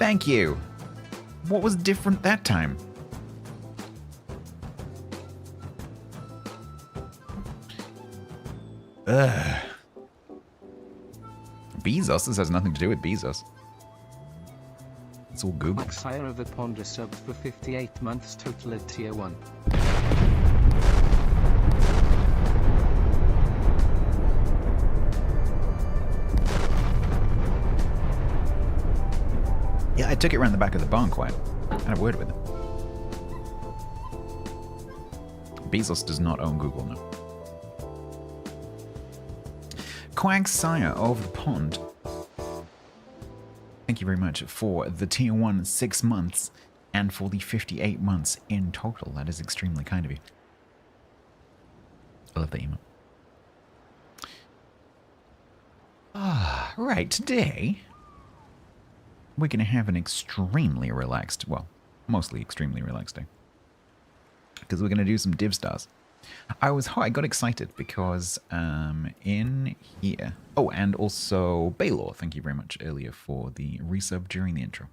Thank you. What was different that time? Ugh. Bezos? This has nothing to do with Bezos. It's all Google. Sire of the Ponder subbed for 58 months total at tier 1. Yeah, I took it around the back of the barn quite. I had a word with him. Bezos does not own Google, no. Quagsire of the Pond. Thank you very much for the tier 1 6 months and for the 58 months in total. That is extremely kind of you. I love that email. Right, today we're going to have an extremely relaxed, well, mostly extremely relaxed day. Because we're going to do some div stars. I got excited because in here... Oh, and also Baylor, thank you very much earlier for the resub during the intro.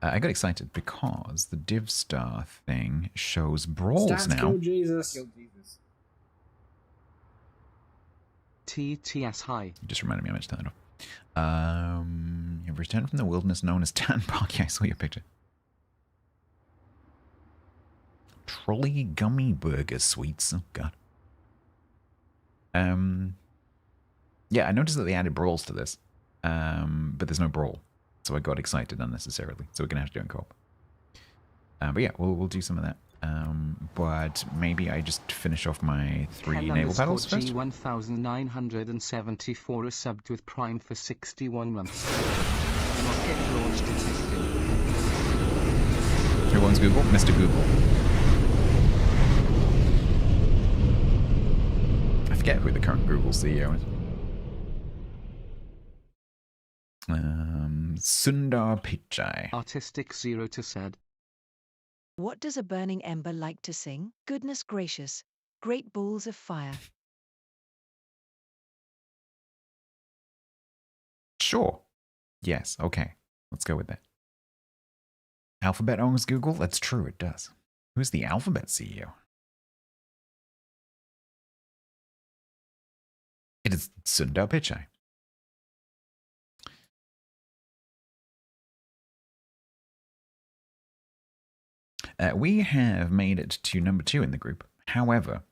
I got excited because the div star thing shows brawls Stats now. kill Jesus. TTS high. You just reminded me I meant to turn that off. You've returned from the wilderness known as Tan Park. Yeah, I saw your picture. Trolley gummy burger sweets. Oh god. Yeah, I noticed that they added brawls to this, but there's no brawl, so I got excited unnecessarily. So we're gonna have to do it in co-op. But yeah, we'll do some of that. But maybe I just finish off my 3 naval battles first. G1974 is subbed with Prime for 61 months. Rocket launch detected. Who owns Google? Mr. Google. I forget who the current Google CEO is. Sundar Pichai. Artistic 0 to said. What does a burning ember like to sing? Goodness gracious, great balls of fire. Sure. Yes, okay. Let's go with that. Alphabet owns Google? That's true, it does. Who's the Alphabet CEO? It is Sundar Pichai. We have made it to number 2 in the group. However,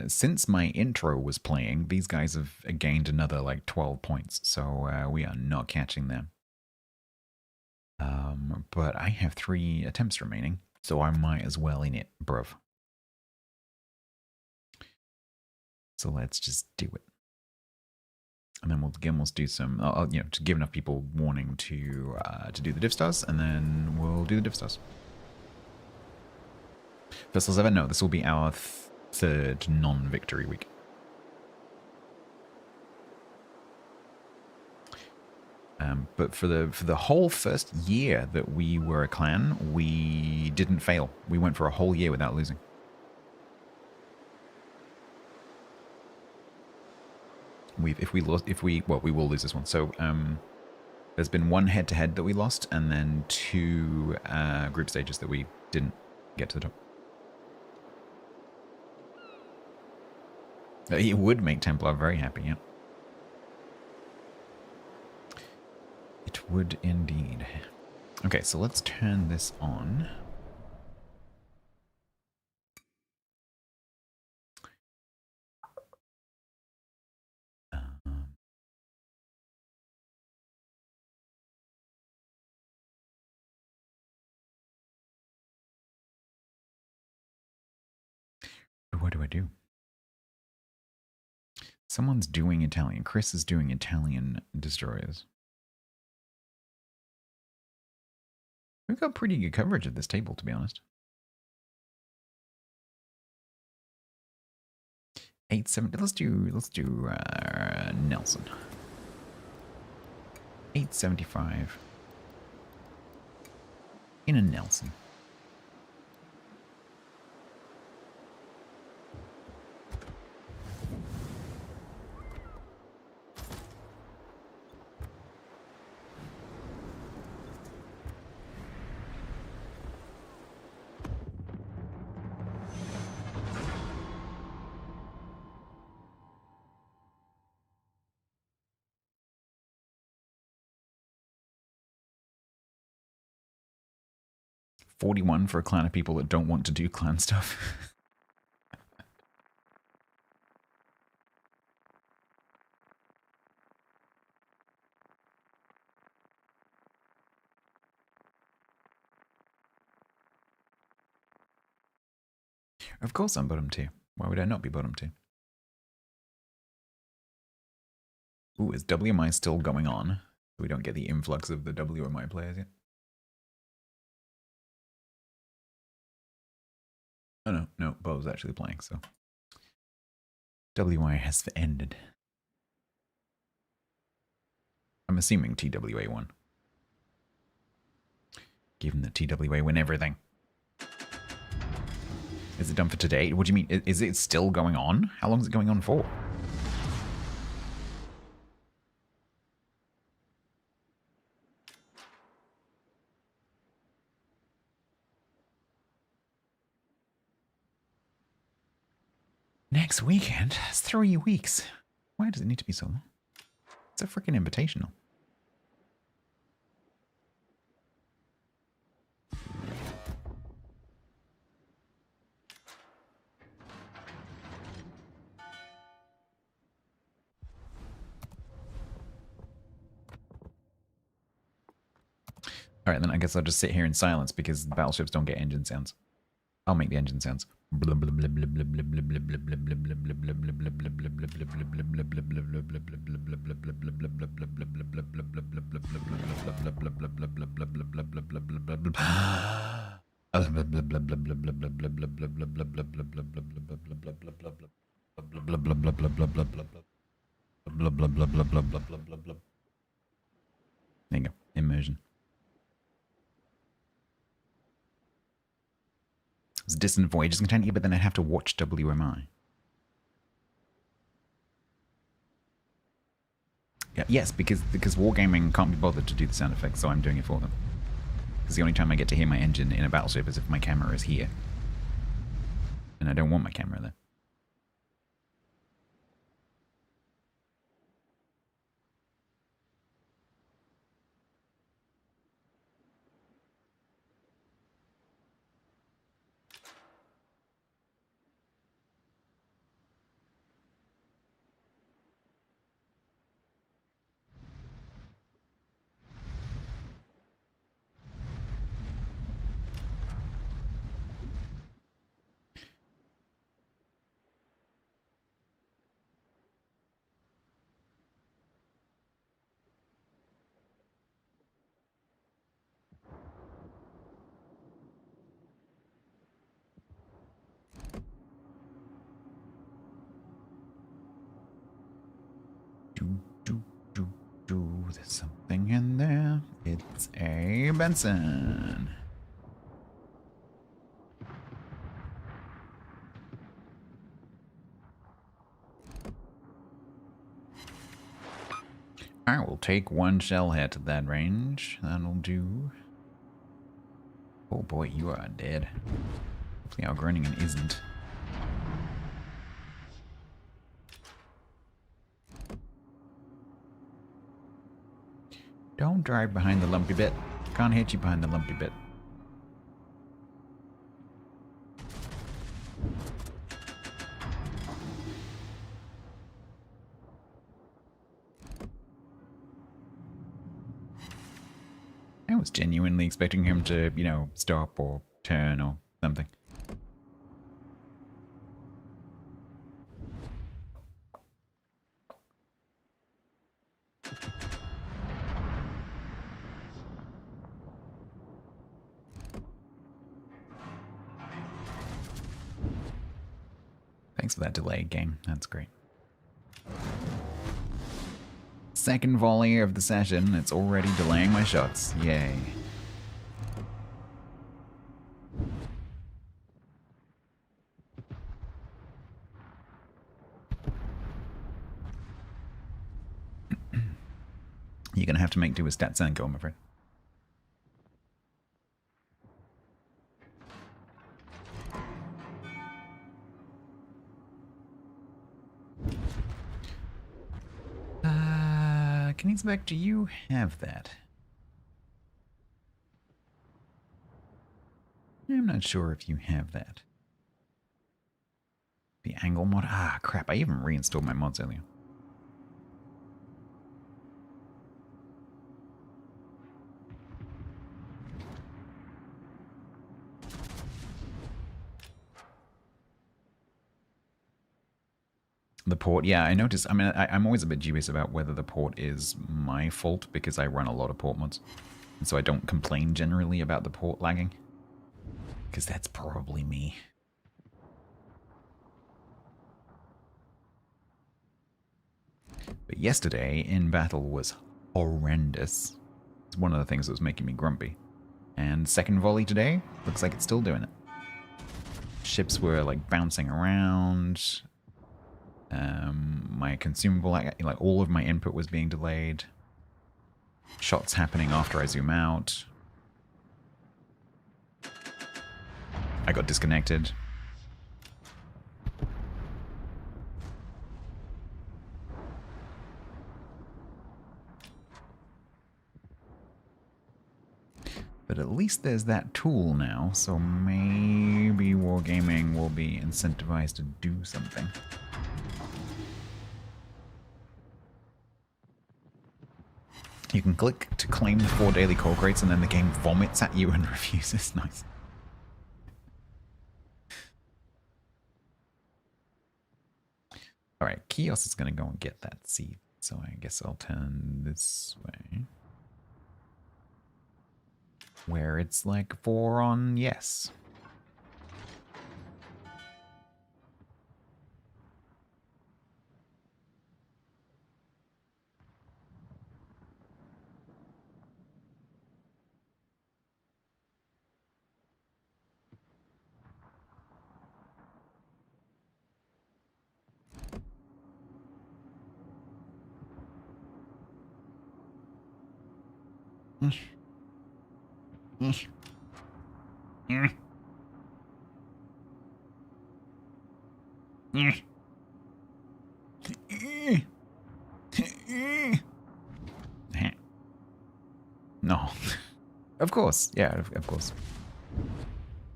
since my intro was playing, these guys have gained another like 12 points, so we are not catching them. But I have 3 attempts remaining, so I might as well in it, bruv. So let's just do it. And then we'll do some, to give enough people warning to do the div stars, and then we'll do the div stars. First ever, no, this will be our 3rd non-victory week. But for the whole first year that we were a clan, we didn't fail. We went for a whole year without losing. We will lose this one. So there's been 1 head-to-head that we lost, and then 2 group stages that we didn't get to the top. It would make Templar very happy, yeah. It would indeed. Okay, so let's turn this on. What do I do? Someone's doing Italian. Chris is doing Italian destroyers. We've got pretty good coverage of this table, to be honest. 870. Let's do Nelson. 875 in a Nelson. 41 for a clan of people that don't want to do clan stuff. Of course I'm bottom tier. Why would I not be bottom tier? Ooh, is WMI still going on? We don't get the influx of the WMI players yet. Oh no, Bo's actually playing, so. WI has ended. I'm assuming TWA won. Given that TWA win everything. Is it done for today? What do you mean? Is it still going on? How long is it going on for? Next weekend? It's 3 weeks. Why does it need to be so long? It's a freaking invitational. Alright, then I guess I'll just sit here in silence because battleships don't get engine sounds. I'll make the engine sounds. There you go. Immersion. It's a distant voyage content, but then I'd have to watch WMI. Yeah, yes, because Wargaming can't be bothered to do the sound effects, so I'm doing it for them. Because the only time I get to hear my engine in a battleship is if my camera is here. And I don't want my camera there. There's something in there. It's a Benson. I will take one shell hit at that range. That'll do. Oh boy, you are dead. Hopefully our Groningen isn't. Don't drive behind the lumpy bit. Can't hit you behind the lumpy bit. I was genuinely expecting him to, you know, stop or turn or something. Thanks for that delay, game. That's great. Second volley of the session. It's already delaying my shots. Yay. You're going to have to make do with StatsBloke, I'm afraid. Koenigsberg, do you have that? I'm not sure if you have that. The angle mod. Ah, crap. I even reinstalled my mods earlier. The port, yeah, I noticed. I mean, I'm always a bit dubious about whether the port is my fault because I run a lot of port mods. And so I don't complain generally about the port lagging. Because that's probably me. But yesterday in battle was horrendous. It's one of the things that was making me grumpy. And second volley today, looks like it's still doing it. Ships were like bouncing around. My consumable, like all of my input was being delayed. Shots happening after I zoom out. I got disconnected. But at least there's that tool now, so maybe Wargaming will be incentivized to do something. You can click to claim the 4 daily core crates and then the game vomits at you and refuses. Nice. Alright, Kios is going to go and get that seed. So I guess I'll turn this way. Where it's like 4 on yes. No. Of course. Yeah, of course.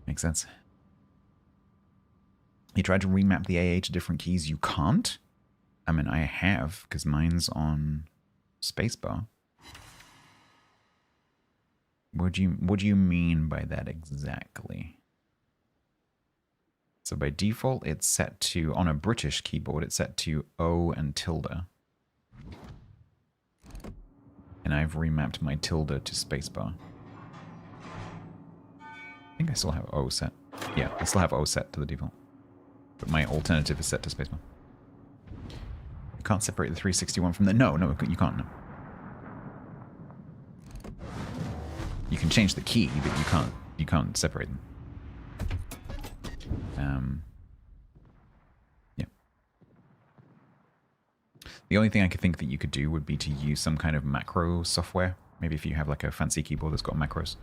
Makes sense. You tried to remap the AA to different keys. You can't? I mean, I have, because mine's on spacebar. What do you mean by that exactly? So by default, it's set to, on a British keyboard, it's set to O and tilde. And I've remapped my tilde to spacebar. I think I still have O set. Yeah, I still have O set to the default. But my alternative is set to spacebar. You can't separate the 361 from the... No, you can't. No. You can change the key, but you can't separate them. Yeah. The only thing I could think that you could do would be to use some kind of macro software. Maybe if you have like a fancy keyboard that's got macros,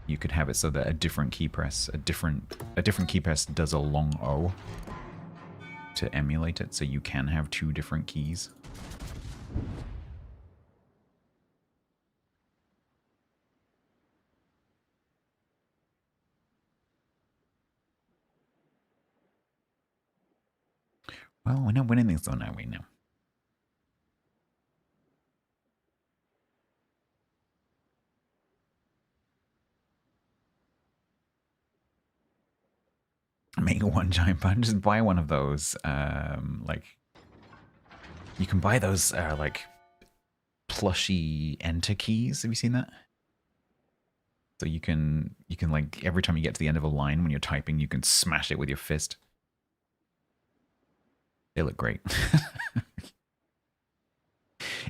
you could have it so that a different key press, a different key press does a long O to emulate it, so you can have 2 different keys. Well, we're not winning this though now, we know. Make one giant button. Just buy one of those. Like, you can buy those like plushy enter keys. Have you seen that? So you can like every time you get to the end of a line when you're typing, you can smash it with your fist. They look great.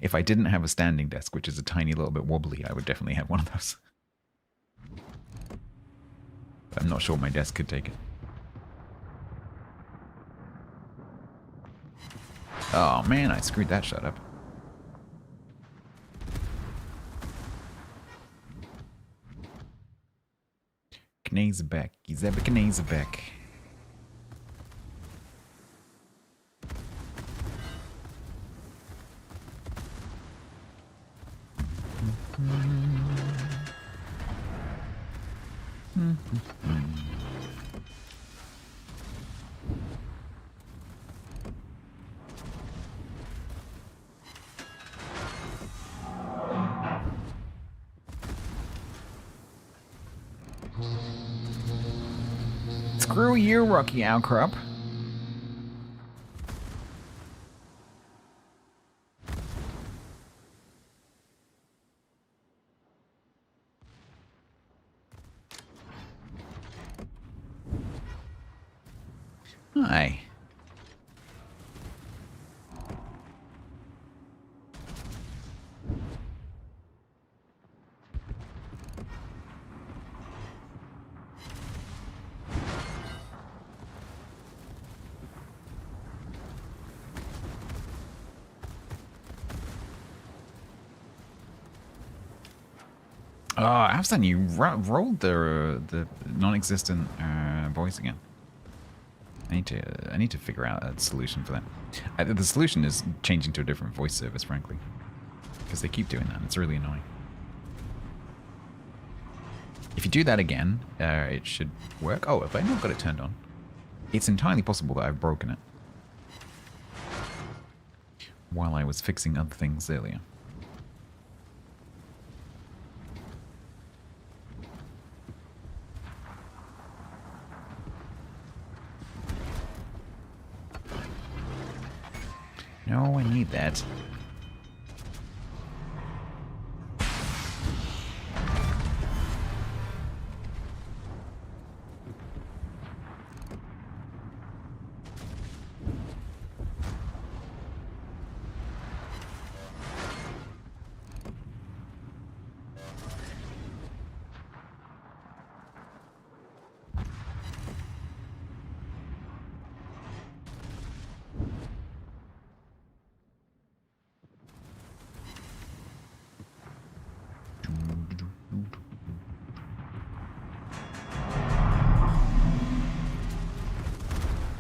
If I didn't have a standing desk, which is a tiny little bit wobbly, I would definitely have one of those. But I'm not sure my desk could take it. Oh man, I screwed that shot up. Knazebeck. Izebe Knazebeck. Screw you, Rocky Outcrop. Hi. Oh, Afsan, you rolled the non-existent voice again. I need to figure out a solution for that. The solution is changing to a different voice service, frankly, because they keep doing that. It's really annoying. If you do that again, it should work. Oh, have I not got it turned on? It's entirely possible that I've broken it while I was fixing other things earlier. No, I need that.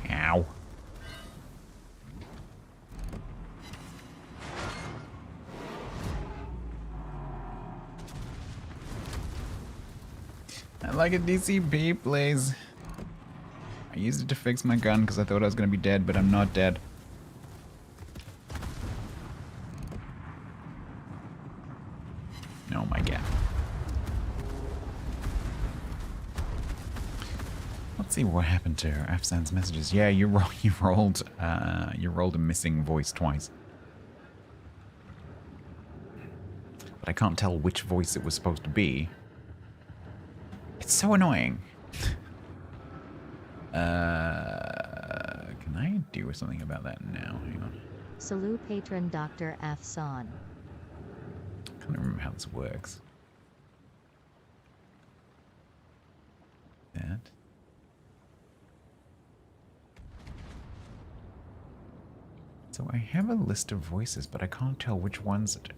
Ow. I'd like a DCP, please. I used it to fix my gun because I thought I was going to be dead, but I'm not dead. Oh my god. Let's see what happened to Afsan's messages. Yeah, you rolled a missing voice twice. But I can't tell which voice it was supposed to be. It's so annoying. Can I do something about that now? Hang on. Salute patron Dr. Afsan. I can't remember how this works. That. So I have a list of voices, but I can't tell which ones it.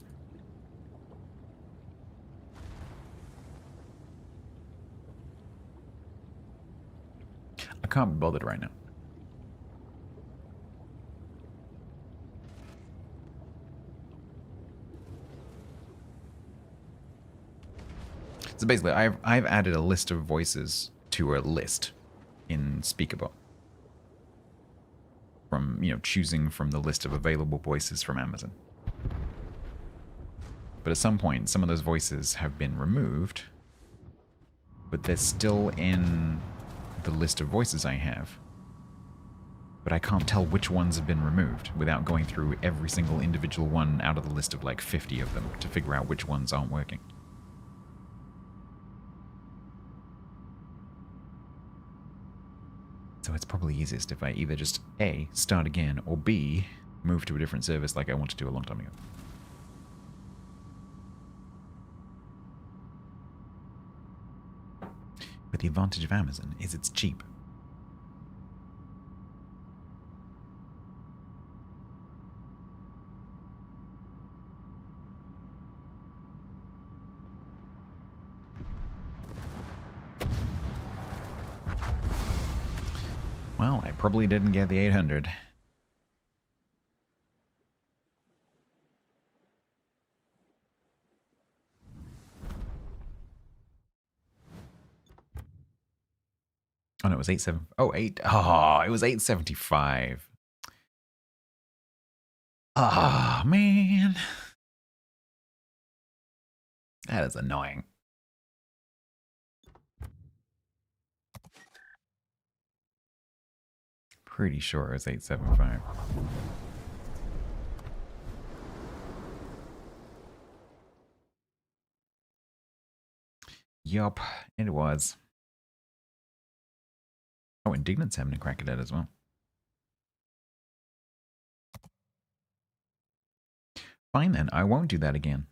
I can't be bothered right now. So basically, I've added a list of voices to a list in Speakable. From, choosing from the list of available voices from Amazon. But at some point, some of those voices have been removed, but they're still in the list of voices I have. But I can't tell which ones have been removed without going through every single individual one out of the list of like 50 of them to figure out which ones aren't working. So it's probably easiest if I either just A, start again, or B, move to a different service like I wanted to a long time ago. But the advantage of Amazon is it's cheap. Well, I probably didn't get the 800. Oh, no, it was 87. Oh, 8. Oh, it was 875. Oh, man. That is annoying. Pretty sure it was 875. Yup, it was. Oh, Indignant's having a crack at it as well. Fine then, I won't do that again.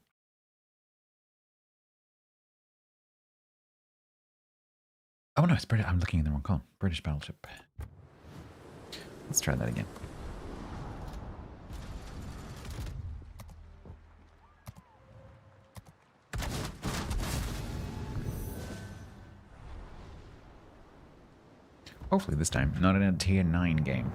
Oh no, it's British. I'm looking in the wrong column. British battleship. Let's try that again. Hopefully this time, not in a tier 9 game.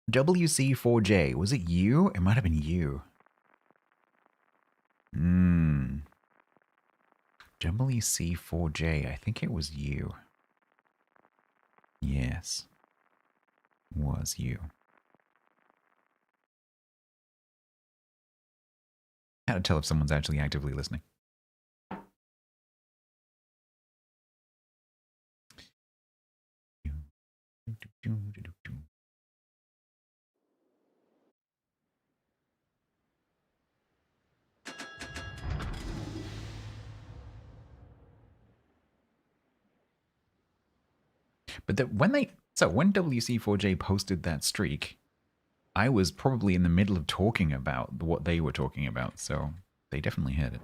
WC4J, was it you? It might have been you. WC4J, I think it was you. Yes. Was you. How to tell if someone's actually actively listening. But when WC4J posted that streak, I was probably in the middle of talking about what they were talking about, so they definitely heard it.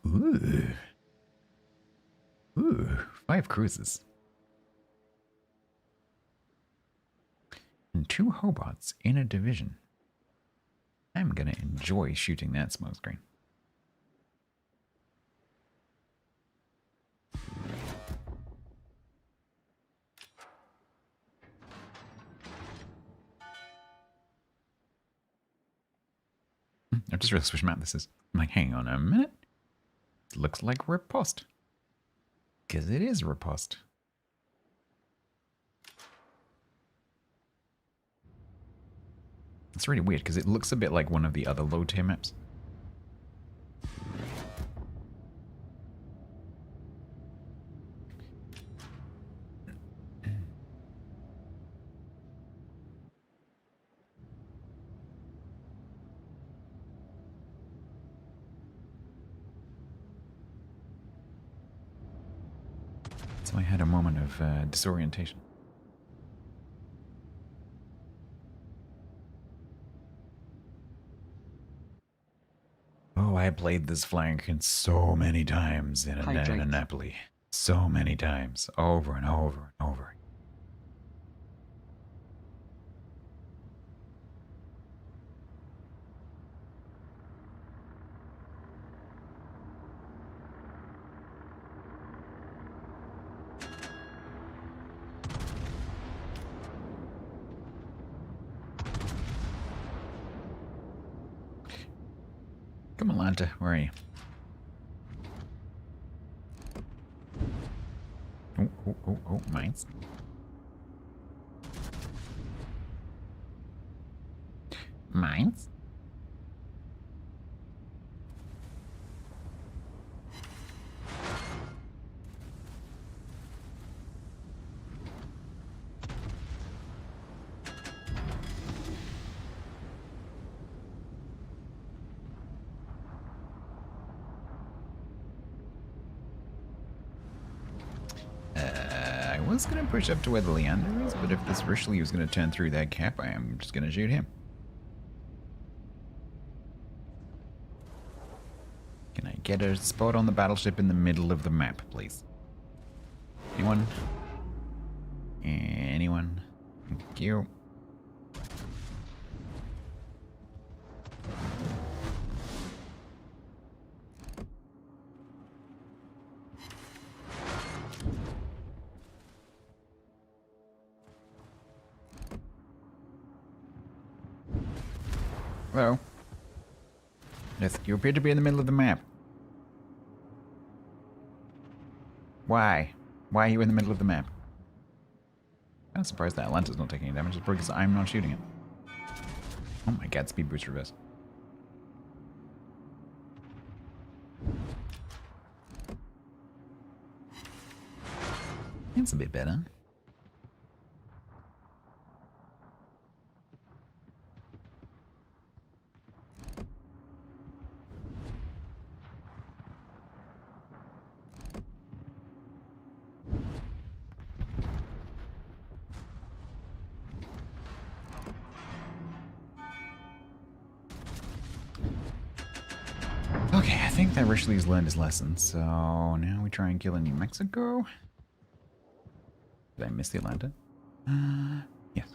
Ooh. Ooh, 5 cruises. And 2 Hobarts in a division. I'm gonna enjoy shooting that smoke screen. I just realized which map this is. I'm like, hang on a minute. It looks like Riposte. Because it is Riposte. It's really weird because it looks a bit like one of the other low tier maps. So I had a moment of disorientation. Oh, I played this flank in so many times in Napoli. So many times. Over and over and over. Come on, Lanta, where are you? Oh, mines. Mines? I was going to push up to where the Leander is, but if this Richelieu is going to turn through that cap, I am just going to shoot him. Can I get a spot on the battleship in the middle of the map, please? Anyone? Anyone? Thank you. Hello. Yes, you appear to be in the middle of the map. Why? Why are you in the middle of the map? I'm surprised that Atlanta's not taking any damage. It's because I'm not shooting it. Oh my god, speed boost reverse. It's a bit better. Okay, I think that Richelieu's learned his lesson, so now we try and kill a New Mexico. Did I miss the Atlanta? Yes.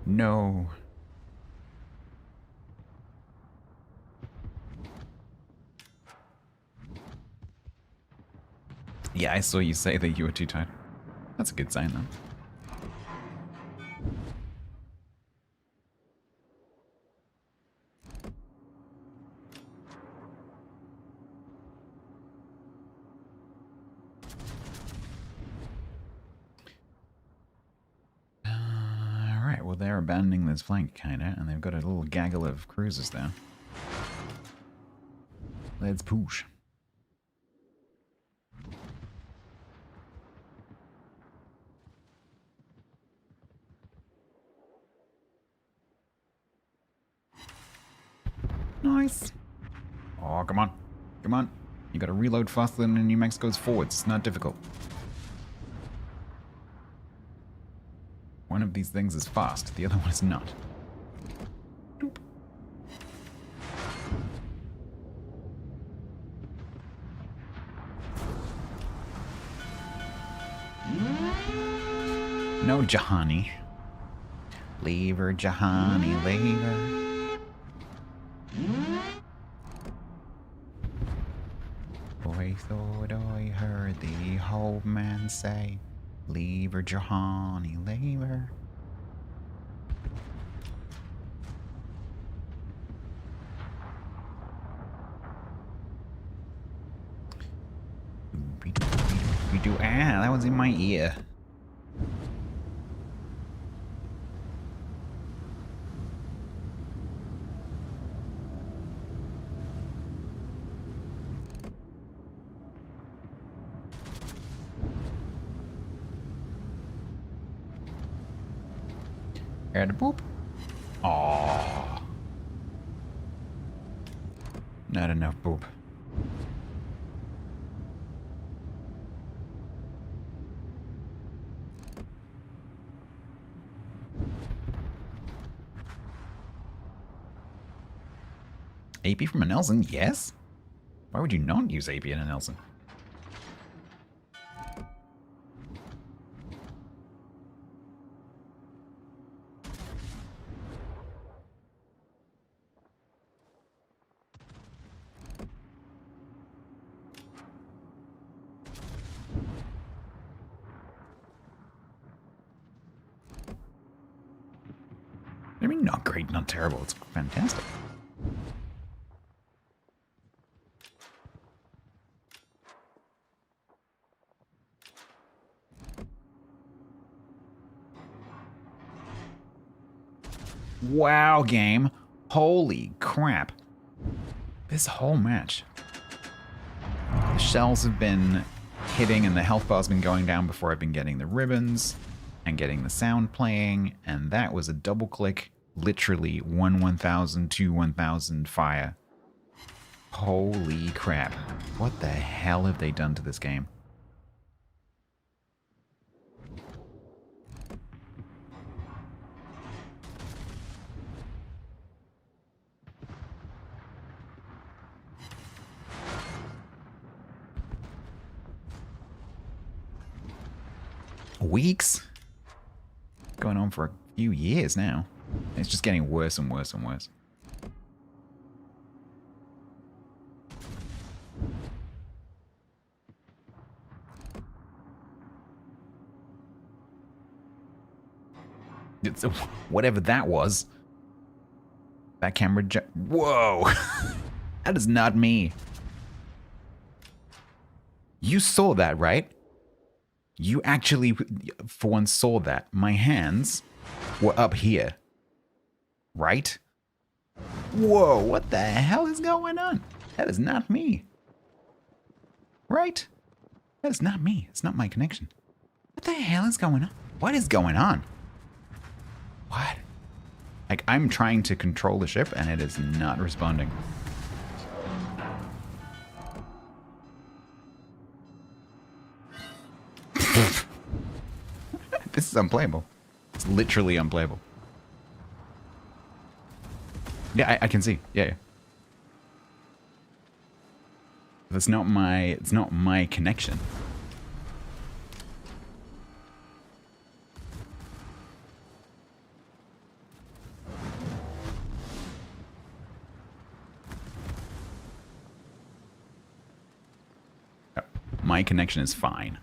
No. Yeah, I saw you say that you were too tired. That's a good sign, though. Alright, well they're abandoning this flank, kinda, and they've got a little gaggle of cruisers there. Let's push. Nice. Oh, come on. Come on. You gotta reload faster than New Mexico's forwards. It's not difficult. One of these things is fast, the other one is not. Doop. No, Jahani. Leave her, Jahani, leave her. I thought I heard the old man say, leave her, Jahani, leave her. Ah, that was in my ear. Air the boop. Aww. Not enough boop. AP from a Nelson? Yes? Why would you not use AP in a Nelson? I mean, not great, not terrible. It's fantastic. Wow, game. Holy crap. This whole match. The shells have been hitting and the health bar's been going down before I've been getting the ribbons and getting the sound playing, and that was a double click, literally 1,000 to 1,000 fire. Holy crap. What the hell have they done to this game? Weeks? Going on for a few years now. It's just getting worse and worse and worse. It's whatever that was. That camera. Whoa! That is not me. You saw that, right? You actually, for once, saw that. My hands were up here. Right? Whoa, what the hell is going on? That is not me. Right? That is not me. It's not my connection. What the hell is going on? What is going on? What? Like, I'm trying to control the ship and it is not responding. This is unplayable. It's literally unplayable. Yeah, I can see. Yeah. That's not my. It's not my connection. My connection is fine.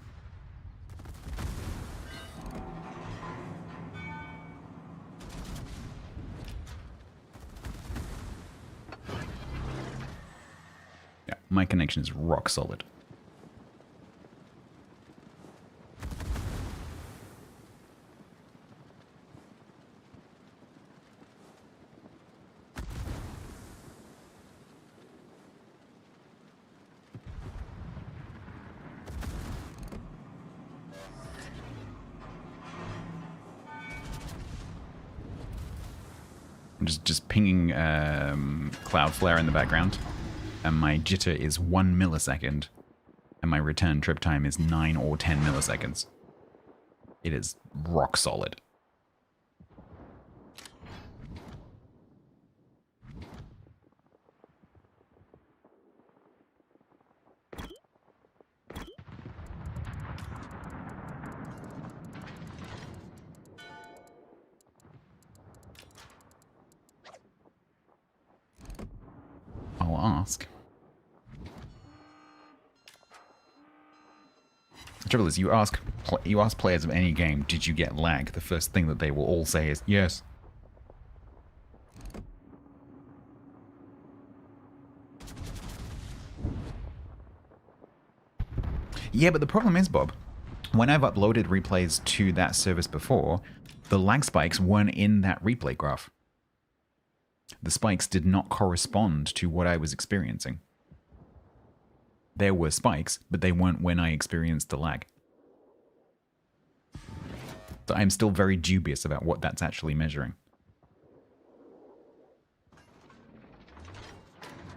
Yeah, my connection is rock solid. I'm just pinging Cloudflare in the background, and my jitter is 1 millisecond, and my return trip time is 9 or 10 milliseconds. It is rock solid. I'll ask. The trouble is, you ask players of any game, did you get lag? The first thing that they will all say is, yes. Yeah, but the problem is, Bob, when I've uploaded replays to that service before, the lag spikes weren't in that replay graph. The spikes did not correspond to what I was experiencing. There were spikes, but they weren't when I experienced the lag. So I'm still very dubious about what that's actually measuring.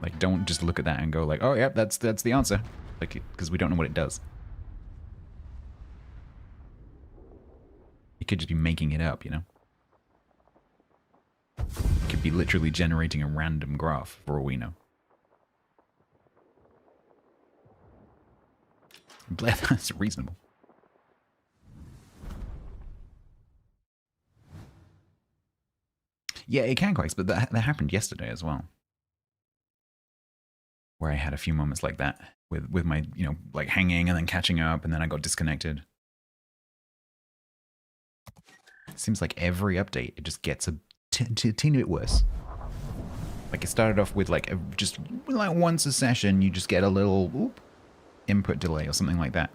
Like, don't just look at that and go like, oh, yeah, that's the answer. Like, because we don't know what it does. It could just be making it up, you know? It could be literally generating a random graph, for all we know. Blair, that's reasonable. Yeah, it can quite, but that happened yesterday as well. Where I had a few moments like that with my, you know, like hanging and then catching up, and then I got disconnected. It seems like every update, it just gets a teeny bit worse. Like, it started off with like just like once a session, you just get a little input delay or something like that.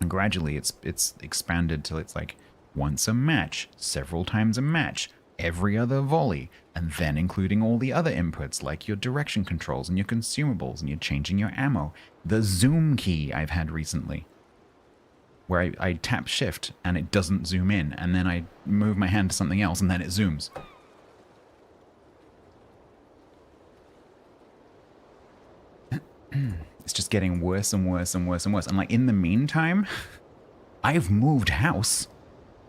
And gradually it's expanded till it's like once a match, several times a match, every other volley, and then including all the other inputs like your direction controls and your consumables, and you're changing your ammo. The zoom key I've had recently, where I tap shift and it doesn't zoom in, and then I move my hand to something else and then it zooms. It's just getting worse and worse and worse and worse. And like, in the meantime, I've moved house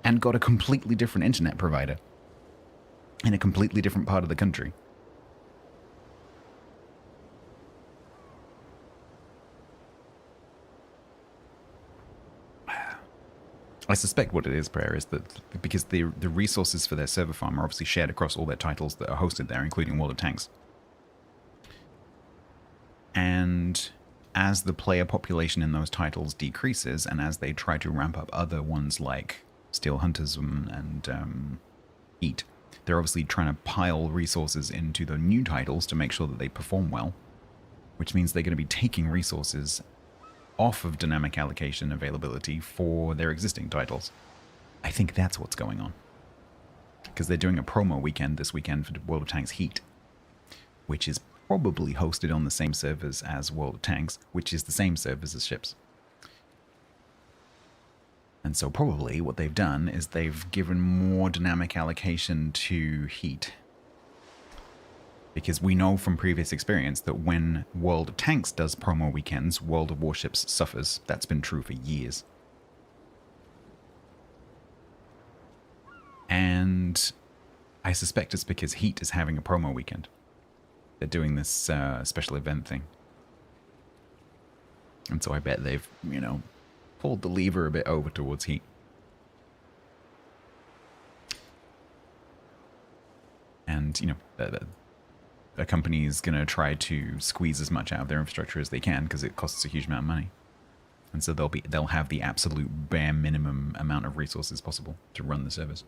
and got a completely different internet provider in a completely different part of the country. I suspect what it is, Prayer, is that because the resources for their server farm are obviously shared across all their titles that are hosted there, including World of Tanks. And as the player population in those titles decreases, and as they try to ramp up other ones like Steel Hunters and Heat. They're obviously trying to pile resources into the new titles to make sure that they perform well, which means they're going to be taking resources off of dynamic allocation availability for their existing titles. I think that's what's going on. Because they're doing a promo weekend this weekend for World of Tanks Heat, which is probably hosted on the same servers as World of Tanks, which is the same servers as Ships. And so probably what they've done is they've given more dynamic allocation to Heat. Because we know from previous experience that when World of Tanks does promo weekends, World of Warships suffers. That's been true for years. And I suspect it's because Heat is having a promo weekend. They're doing this special event thing. And so I bet they've, you know, pulled the lever a bit over towards Heat. And, you know, a company is going to try to squeeze as much out of their infrastructure as they can because it costs a huge amount of money. And so they'll have the absolute bare minimum amount of resources possible to run the service.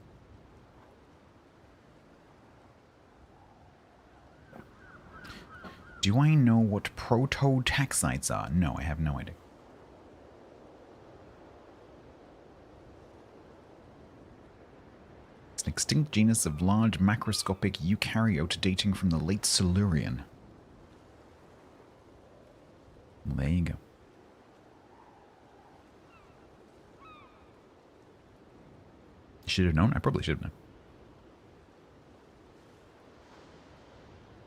Do I know what proto-taxites are? No, I have no idea. It's an extinct genus of large macroscopic eukaryote dating from the late Silurian. Well, there you go. Should have known? I probably should have known.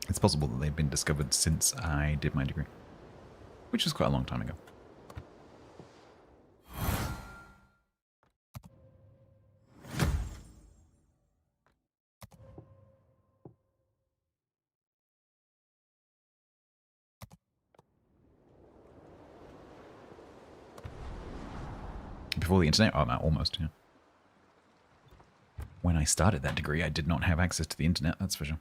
It's possible that they've been discovered since I did my degree, which was quite a long time ago. Before the internet? Oh, almost, yeah. When I started that degree, I did not have access to the internet, that's for sure.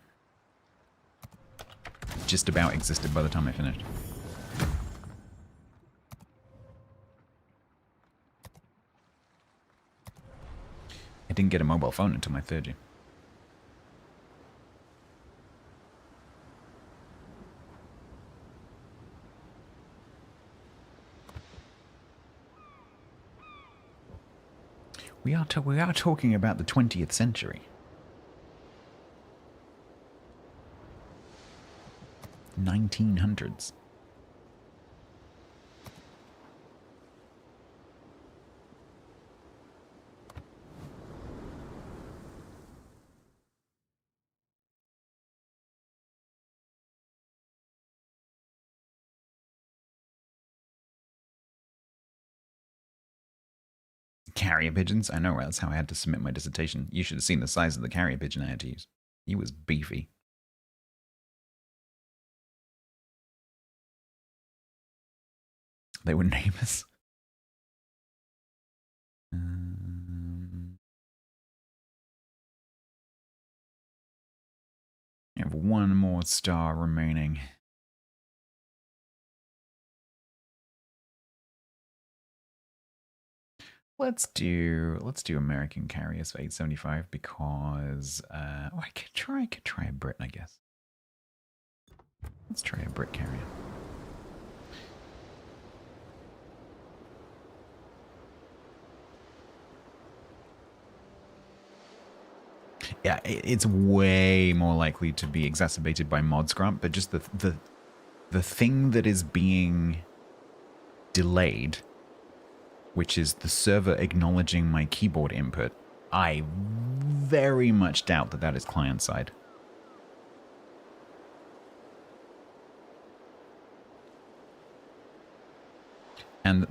Just about existed by the time I finished. I didn't get a mobile phone until my third year. We are talking about the 20th century. 1900s. Carrier pigeons? I know, right? That's how I had to submit my dissertation. You should have seen the size of the carrier pigeon I had to use. He was beefy. They were neighbors. I have one more star remaining. Let's do American carriers for 875 because I could try a Brit, I guess. Let's try a Brit carrier. Yeah, it's way more likely to be exacerbated by mod scrump, but just the thing that is being delayed, which is the server acknowledging my keyboard input, I very much doubt that that is client side. And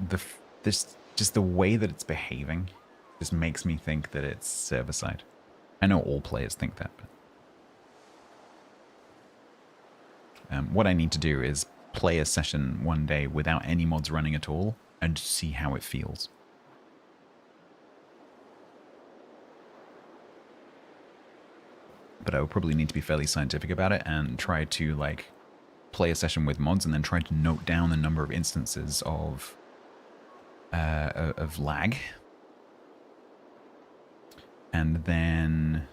just the way that it's behaving just makes me think that it's server side. I know all players think that, but what I need to do is play a session one day without any mods running at all and see how it feels. But I would probably need to be fairly scientific about it and try to like play a session with mods and then try to note down the number of instances of lag. And then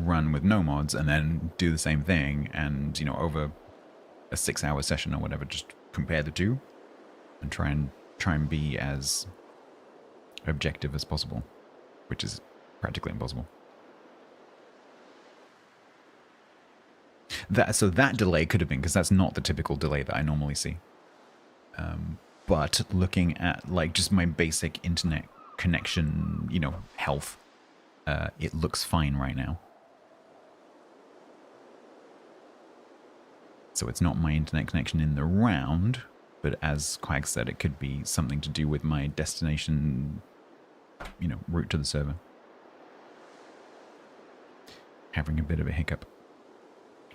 run with no mods and then do the same thing and, you know, over a 6-hour session or whatever, just compare the two and try and be as objective as possible, which is practically impossible. So that delay could have been, because that's not the typical delay that I normally see. But looking at like just my basic internet connection, you know, health, it looks fine right now. So it's not my internet connection in the round, but as Quag said, it could be something to do with my destination, you know, route to the server. Having a bit of a hiccup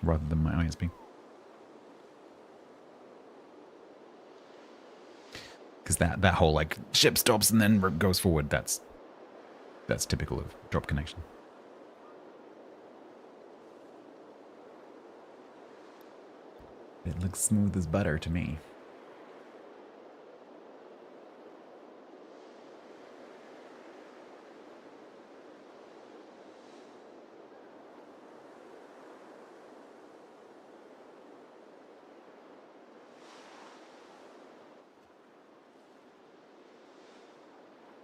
rather than my ISP. Because that whole like ship stops and then goes forward, that's typical of drop connection. It looks smooth as butter to me.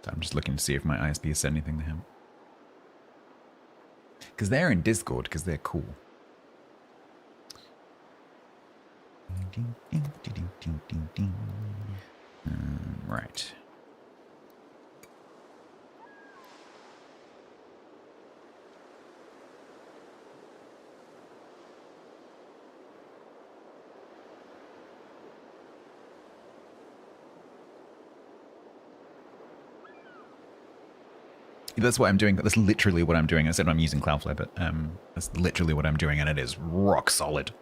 So I'm just looking to see if my ISP has said anything to him. Because they're in Discord, because they're cool. Right. That's what I'm doing. That's literally what I'm doing. I said I'm using Cloudflare, but that's literally what I'm doing, and it is rock solid.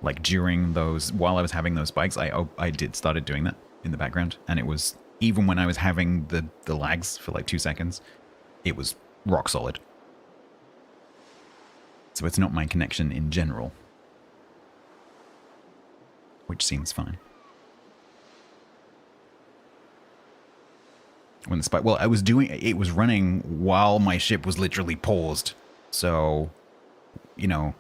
Like during those, while I was having those spikes, I started doing that in the background, and it was, even when I was having the lags for like 2 seconds, it was rock solid. So it's not my connection in general, which seems fine. When the spike, well, it was running while my ship was literally paused, so, you know,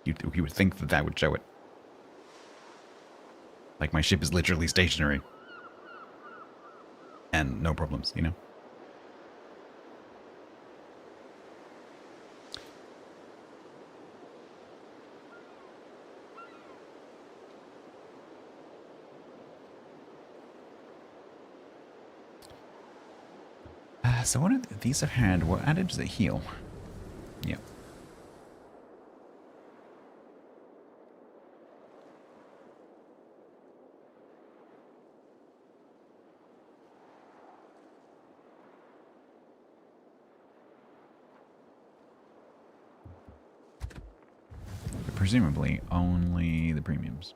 you would think that would show it. Like, my ship is literally stationary. And no problems, you know? So what are these have had? What added does it heal? Yep. Presumably only the premiums.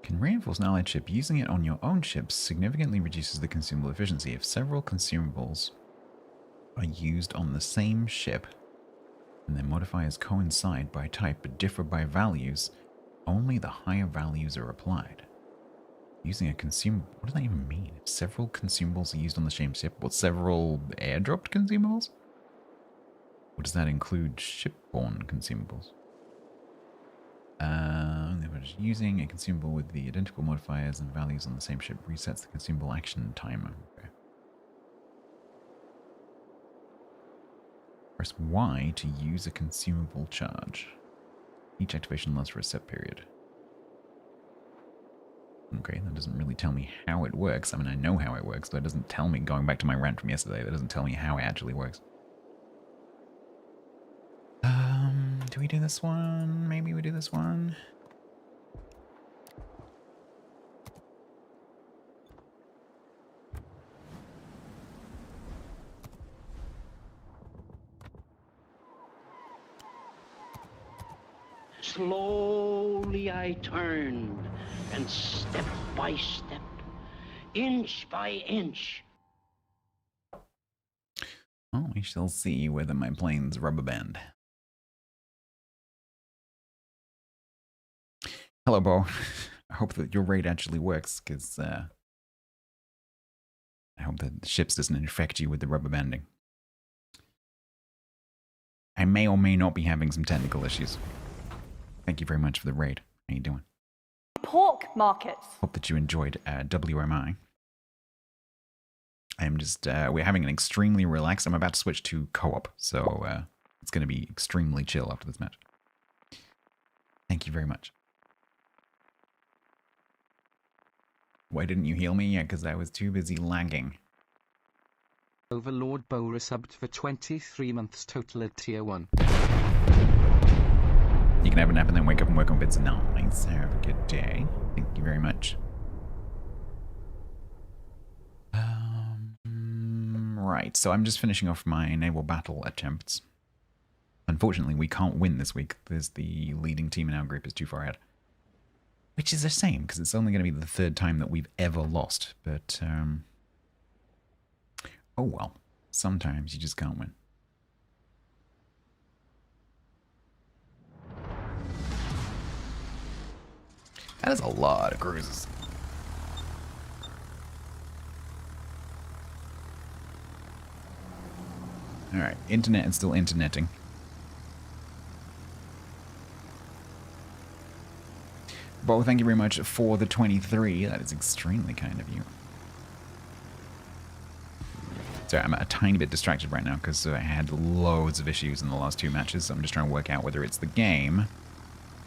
Can reinforce an allied ship. Using it on your own ships significantly reduces the consumable efficiency. If several consumables are used on the same ship, and their modifiers coincide by type but differ by values, only the higher values are applied. Using a consumable... What does that even mean? If several consumables are used on the same ship, what, several airdropped consumables? Or does that include shipborne consumables? Using a consumable with the identical modifiers and values on the same ship resets the consumable action timer. Okay. Press Y to use a consumable charge. Each activation lasts for a set period. Okay, that doesn't really tell me how it works. I mean, I know how it works, but it doesn't tell me, going back to my rant from yesterday, that doesn't tell me how it actually works. Do we do this one? Maybe we do this one. Slowly I turned, and step by step, inch by inch. Oh, we shall see whether my planes rubber band. Hello, Bo. I hope that your raid actually works, because I hope that the ships doesn't infect you with the rubber banding. I may or may not be having some technical issues. Thank you very much for the raid. How you doing? Pork markets. Hope that you enjoyed WMI. I am just, we're having an extremely relaxed, I'm about to switch to co-op, so it's going to be extremely chill after this match. Thank you very much. Why didn't you heal me? Yeah, because I was too busy lagging. Overlord Bo resubbed for 23 months total at tier 1. You can have a nap and then wake up and work on bits. Nice. Have a good day. Thank you very much. Right, so I'm just finishing off my naval battle attempts. Unfortunately, we can't win this week. There's the leading team in our group is too far ahead. Which is a shame, because it's only going to be the third time that we've ever lost. But, oh well. Sometimes you just can't win. That is a lot of cruises. Alright, internet is still interneting. Bo, thank you very much for the 23. That is extremely kind of you. Sorry, I'm a tiny bit distracted right now because I had loads of issues in the last 2 matches. So I'm just trying to work out whether it's the game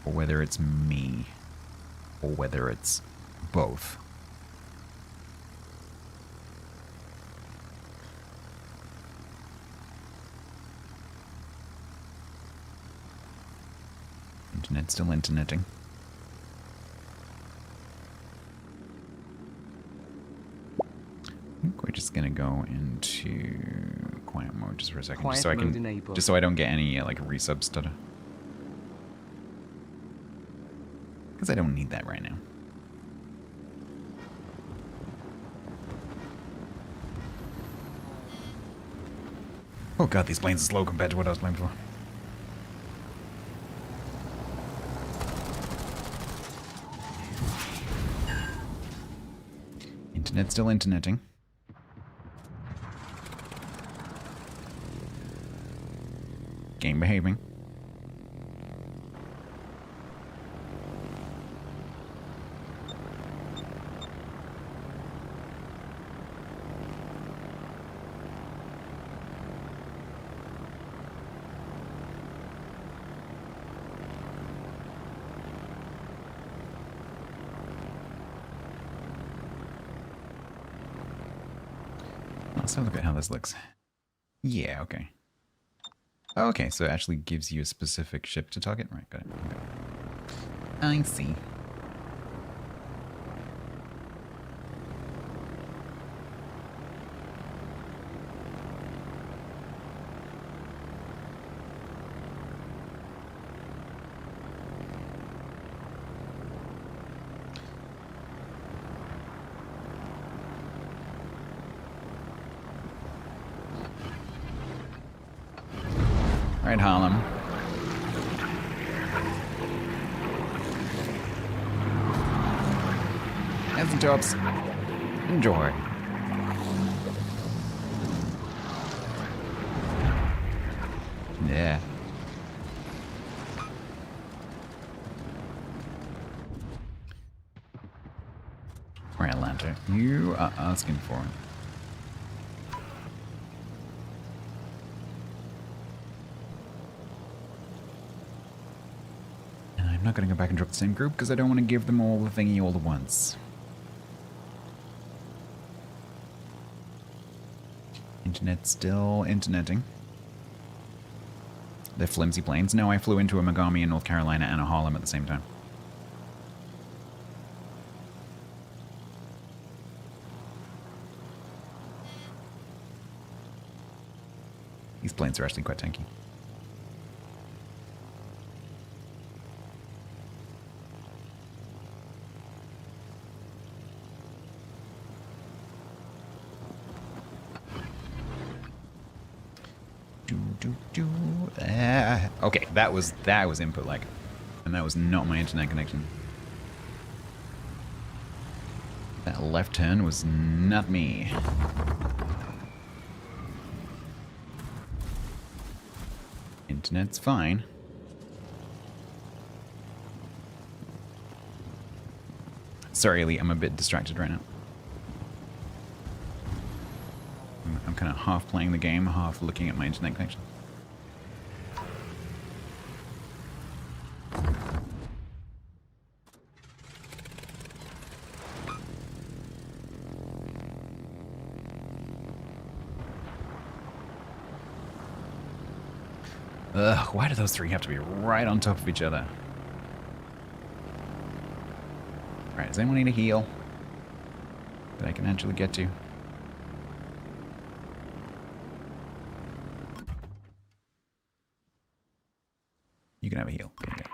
or whether it's me or whether it's both. Internet's still interneting. I think we're just gonna go into quiet mode just for a second, Quiet just so I mode can, enabled. just so I don't get any like resub stutter. Because I don't need that right now. Oh god, these planes are slow compared to what I was playing for. Internet's still interneting. Game behaving. Let's have a look at how this looks. Yeah, okay. Okay, so it actually gives you a specific ship to target. Right, got it. Okay. I see. Right, Harlem. And some tops. Enjoy. Yeah. Right, Atlanta. You are asking for it. I'm not going to go back and drop the same group because I don't want to give them all the thingy all at once. Internet's still interneting. They're flimsy planes. No, I flew into a Megami in North Carolina and a Harlem at the same time. These planes are actually quite tanky. Okay, that was input lag, and that was not my internet connection. That left turn was not me. Internet's fine. Sorry, Ellie, I'm a bit distracted right now. I'm kind of half playing the game, half looking at my internet connection. Ugh, why do those three have to be right on top of each other? Alright, does anyone need a heal that I can actually get to? You can have a heal. There you go.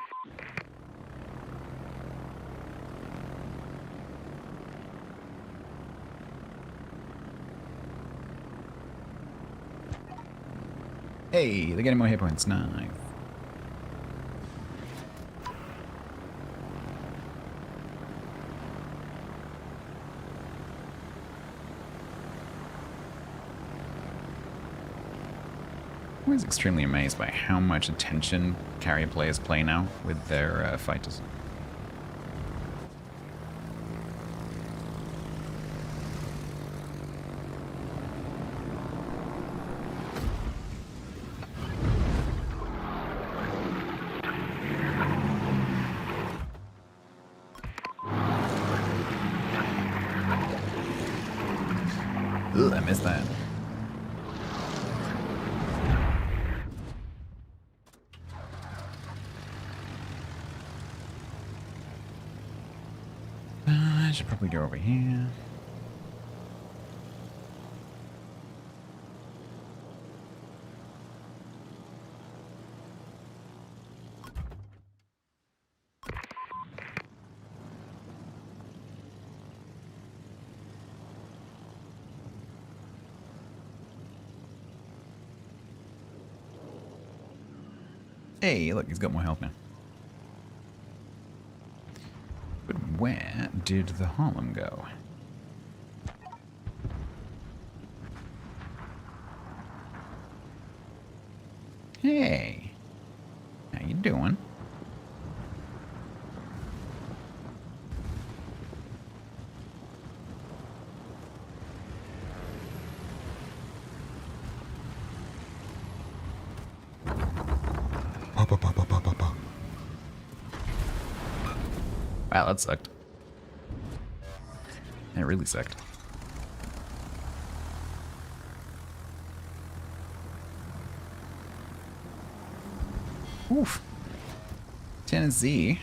Hey, they're getting more hit points. Nice. I'm always extremely amazed by how much attention carrier players play now with their fighters. Ugh, I missed that. I should probably go over here. Hey, look, he's got more health now. But where did the Harlem go? Hey, how you doing? Wow, that sucked. That really sucked. Oof. Tennessee.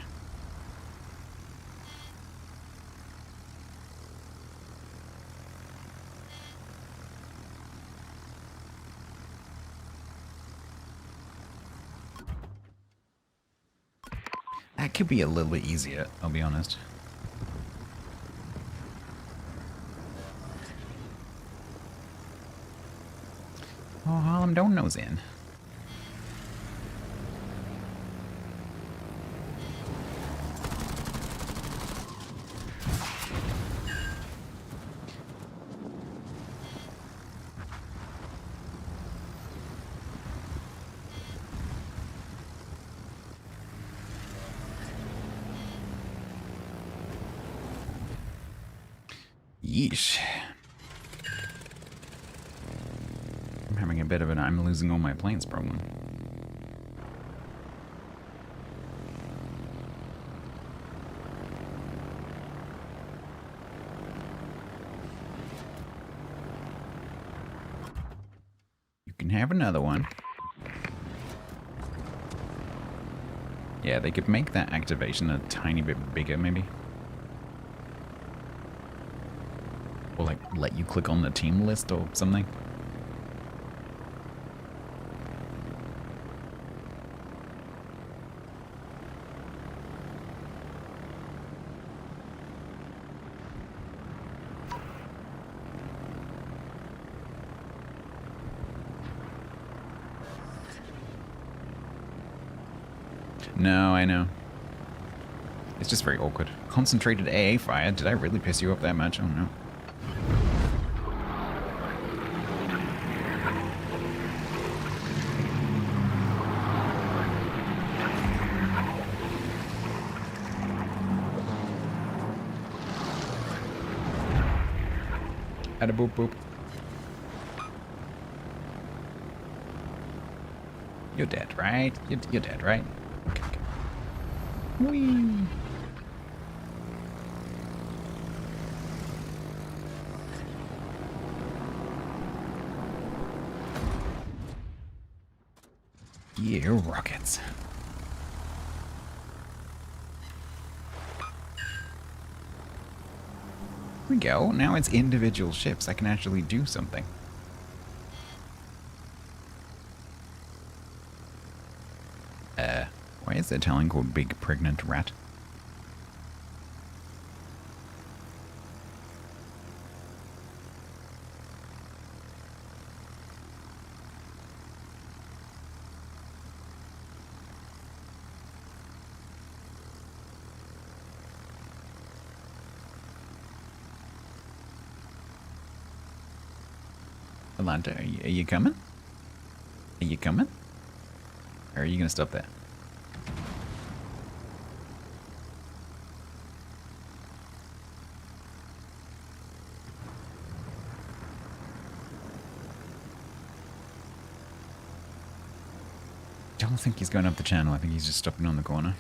That could be a little bit easier, I'll be honest. Oh, Harlem don't nose in. Yeesh. I'm having a bit of an I'm losing all my planes problem. You can have another one. Yeah, they could make that activation a tiny bit bigger, maybe. Or like let you click on the team list or something. No, I know. It's just very awkward. Concentrated AA fire? Did I really piss you off that much? Oh no. Atta boop boop. You're dead, right? You're dead, right? Okay, okay. Whee! Yeah, rockets. Here we go. Now it's individual ships. I can actually do something. Why is there a talent called Big Pregnant Rat? Atlanta, are you coming? Are you coming? Or are you gonna stop there? I don't think he's going up the channel. I think he's just stopping on the corner.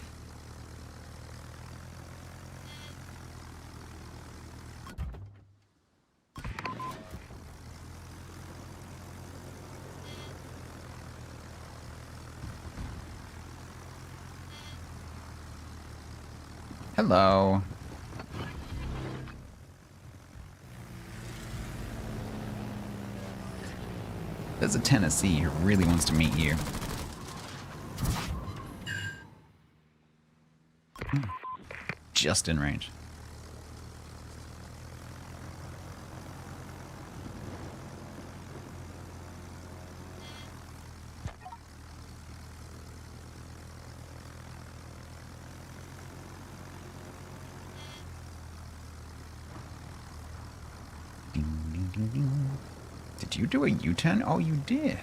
Hello. There's a Tennessee who really wants to meet you. Just in range. Ding, ding, ding, ding. Did you do a U-turn? Oh, you did.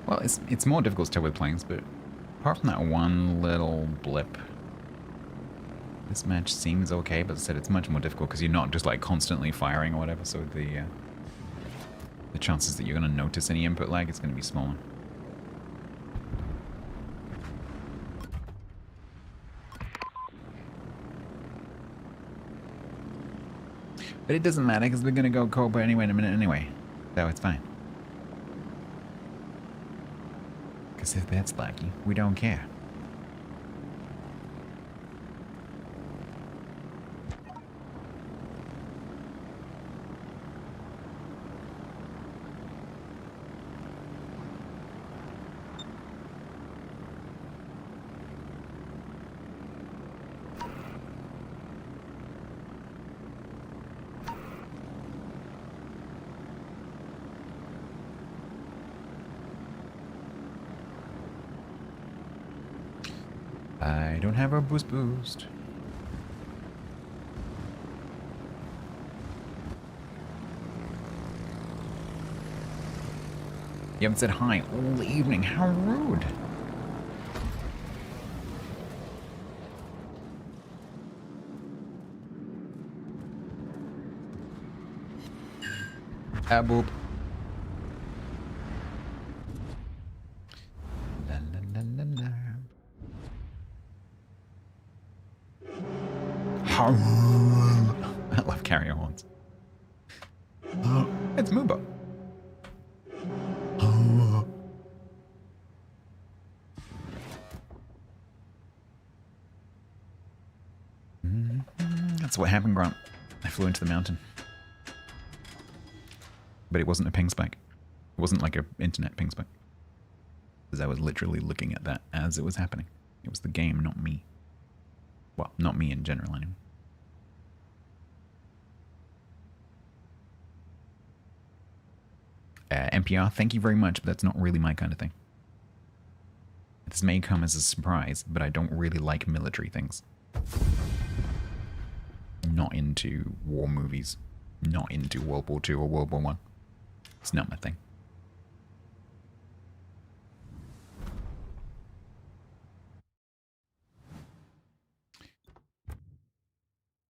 Well, it's more difficult to tell with planes, but apart from that one little blip, this match seems okay. But as I said, it's much more difficult because you're not just like constantly firing or whatever. So the chances that you're going to notice any input lag is going to be smaller. But it doesn't matter because we're going to go Cobra anyway in a minute anyway, so it's fine. Because if that's laggy, we don't care. I don't have a boost. You haven't said hi all evening. How rude. Boop. La la la la la. I love carrier horns. It's Moobo. That's what happened, Grant. I flew into the mountain. But it wasn't a ping spike. It wasn't like an internet ping spike. Because I was literally looking at that as it was happening. It was the game, not me. Well, not me in general, anyway. NPR, thank you very much, but that's not really my kind of thing. This may come as a surprise, but I don't really like military things. Not into war movies. Not into World War II or World War I. It's not my thing.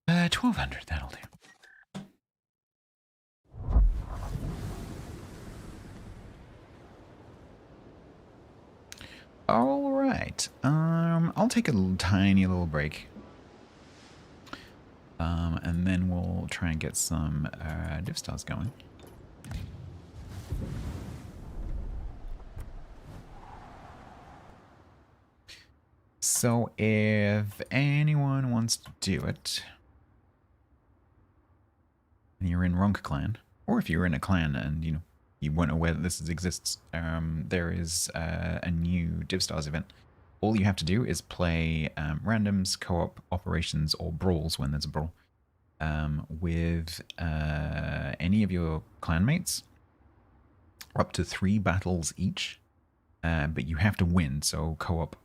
1200, that'll do. All right. I'll take a tiny little break. And then we'll try and get some div stars going. So if anyone wants to do it, and you're in Ronk clan, or if you're in a clan and you weren't aware that this exists, there is a new div stars event. All you have to do is play randoms, co-op, operations, or brawls when there's a brawl with any of your clanmates, up to 3 battles each, but you have to win, so co-op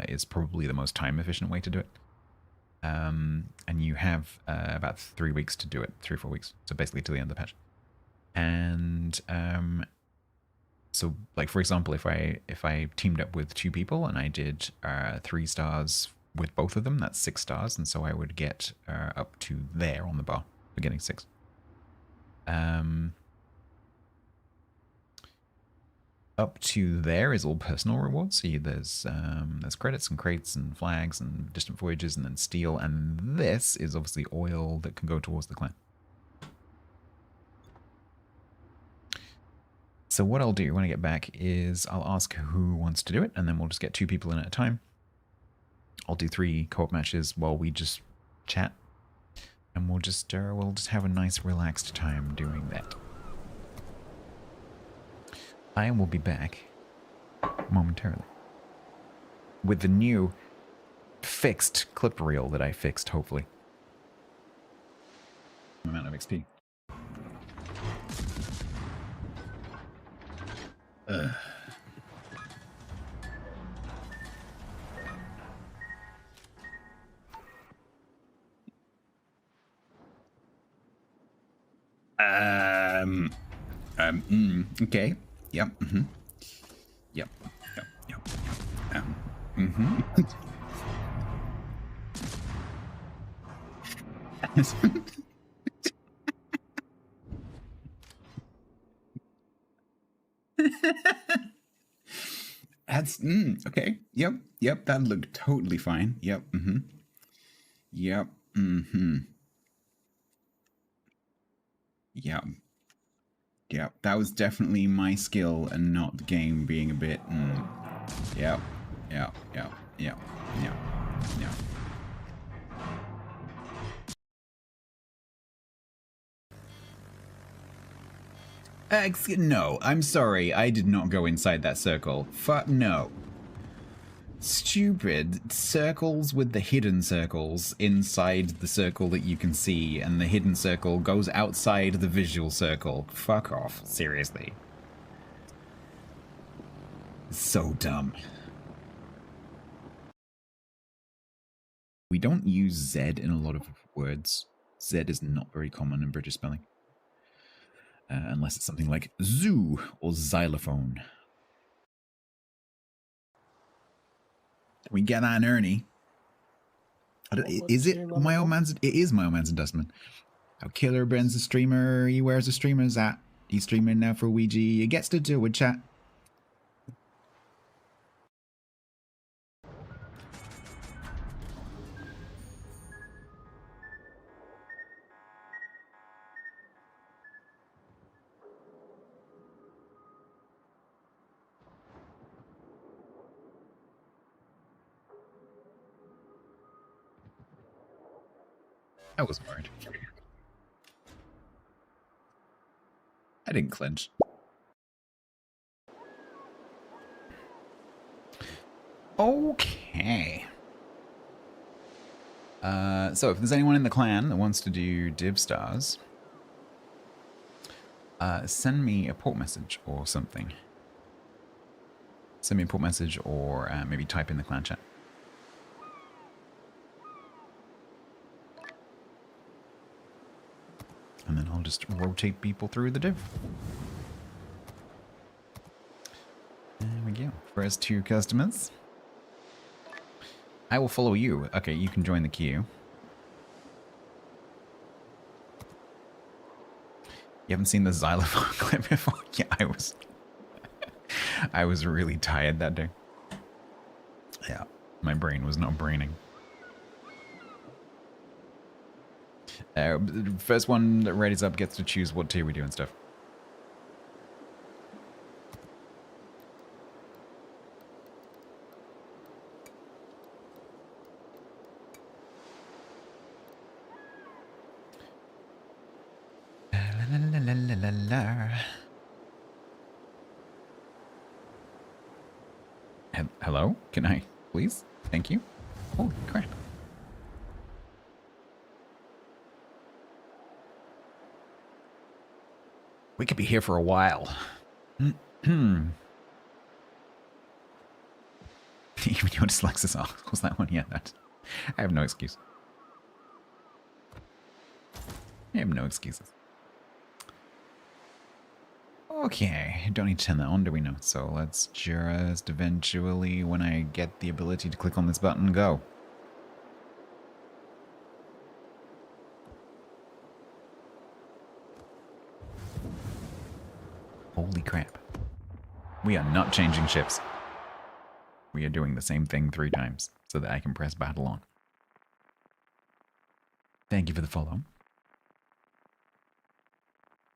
is probably the most time-efficient way to do it. And you have about 3 weeks to do it, 3 or 4 weeks, so basically to the end of the patch. And so, like, for example, if I teamed up with 2 people and I did 3 stars with both of them, that's 6 stars, and so I would get up to there on the bar for getting 6. Up to there is all personal rewards. So there's credits and crates and flags and distant voyages and then steel, and this is obviously oil that can go towards the clan. So what I'll do when I get back is I'll ask who wants to do it, and then we'll just get 2 people in at a time. I'll do 3 co-op matches while we just chat, and we'll just have a nice relaxed time doing that. I will be back momentarily with the new fixed clip reel that I fixed, hopefully. Amount of XP. Okay. Yep. Mm-hmm. Yep. Yep. Yep. Mm-hmm. That's okay. Yep. Yep. That looked totally fine. Yep. Mm-hmm. Yep. Mm-hmm. Yep. Yep. That was definitely my skill and not the game being a bit. Yep. Yep. Yep. Yep. Yep. Yep. No, I'm sorry. I did not go inside that circle. Fuck no. Stupid circles with the hidden circles inside the circle that you can see, and the hidden circle goes outside the visual circle. Fuck off. Seriously. So dumb. We don't use Z in a lot of words. Z is not very common in British spelling. Unless it's something like zoo or xylophone. We get that, Ernie. Is it my old man's? It is my old man's Dustman. How Killer Ben's a streamer. He wears a streamer's hat. He's streaming now for Ouija. He gets to do a chat. I was worried. I didn't clinch. Okay. So if there's anyone in the clan that wants to do div stars, send me a port message or something. Send me a port message or maybe type in the clan chat. And then I'll just rotate people through the div. There we go. First 2 customers. I will follow you. Okay, you can join the queue. You haven't seen the xylophone clip before? Yeah, I was really tired that day. Yeah, my brain was not braining. First one that readies up gets to choose what tier we do and stuff. Hello? Can I, please? Thank you. Holy crap. We could be here for a while. Even your dyslexis off. Was that one? Yeah, that. I have no excuse. I have no excuses. Okay, don't need to turn that on, do we know? So let's just eventually, when I get the ability to click on this button, go. Holy crap. We are not changing ships. We are doing the same thing 3 times so that I can press battle on. Thank you for the follow.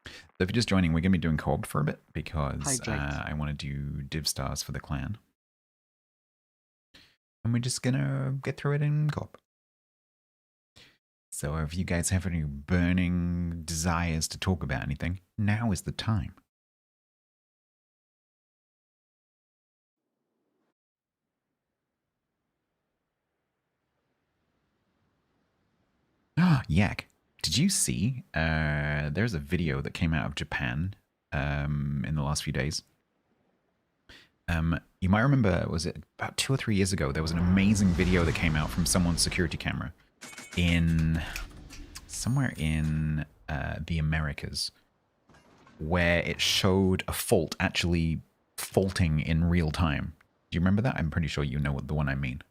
So if you're just joining, we're going to be doing co-op for a bit because I want to do div stars for the clan. And we're just going to get through it in co-op. So if you guys have any burning desires to talk about anything, now is the time. Ah, Yak. Did you see, there's a video that came out of Japan in the last few days. You might remember, was it about 2 or 3 years ago, there was an amazing video that came out from someone's security camera in somewhere in the Americas, where it showed a fault actually faulting in real time. Do you remember that? I'm pretty sure you know what the one I mean.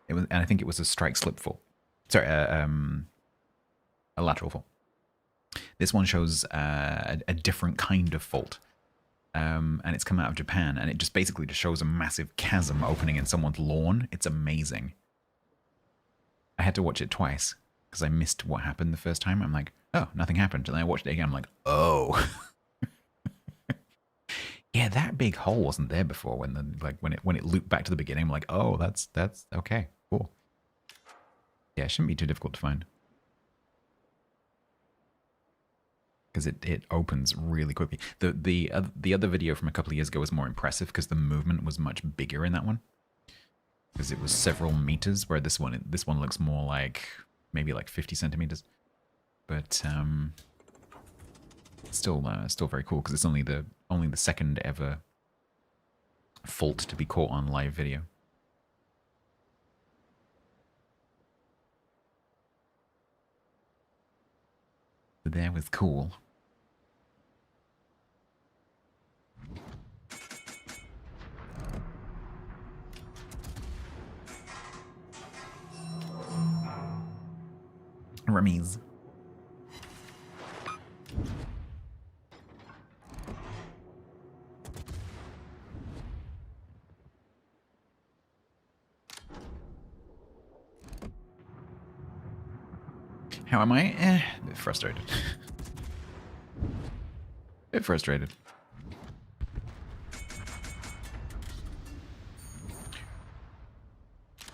It was, and I think it was a strike slip fault. Sorry, a lateral fault. This one shows a different kind of fault. And it's come out of Japan, and it just basically just shows a massive chasm opening in someone's lawn. It's amazing. I had to watch it twice because I missed what happened the first time. I'm like, oh, nothing happened. And then I watched it again. I'm like, oh. Yeah, that big hole wasn't there before when it looped back to the beginning. I'm like, oh, that's okay, cool. Yeah, it shouldn't be too difficult to find. Because it opens really quickly. The other video from a couple of years ago was more impressive because the movement was much bigger in that one. Because it was several meters, where this one looks more like maybe like 50 centimeters. But still very cool because it's only the second ever fault to be caught on live video. So that was cool. Rummies. How am I? A bit frustrated. Bit frustrated.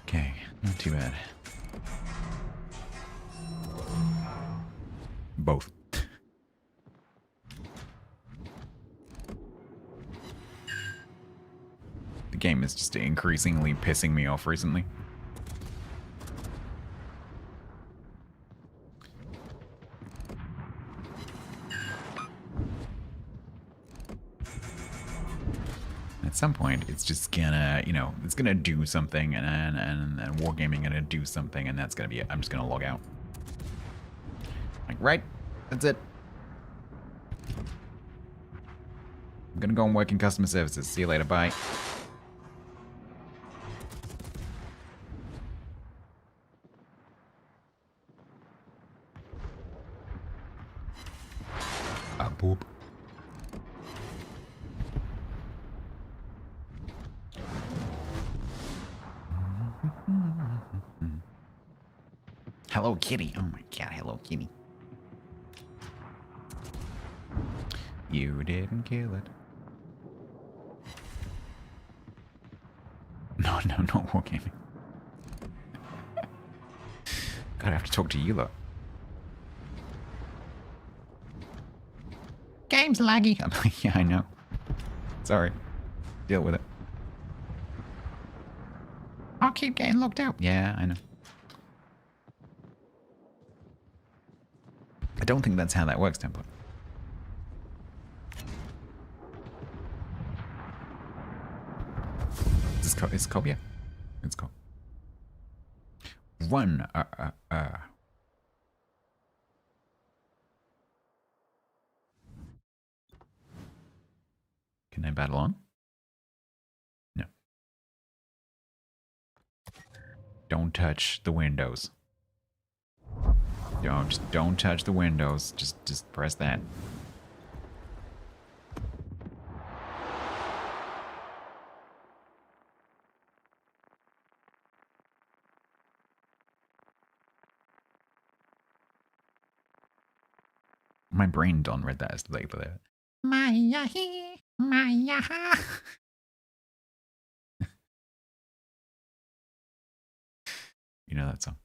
Okay, not too bad. Both. The game is just increasingly pissing me off recently. At some point, it's just gonna, you know, it's gonna do something, and Wargaming gonna do something, and that's gonna be it. I'm just gonna log out. Like, right? That's it. I'm gonna go and work in customer services. See you later. Bye. Boop. Hello Kitty. Oh my god, Hello Kitty. You didn't kill it. No, not Wargaming. God, I have to talk to you lot. Game's laggy. I'm like, yeah, I know. Sorry. Deal with it. I'll keep getting locked out. Yeah, I know. I don't think that's how that works, Temple. Is this Cobb? Yeah. It's Cobb. Run. Can I battle on? No. Don't touch the windows. Don't touch the windows. Just press that. My brain don't read that as like the Maya he, Maya ha. You know that song.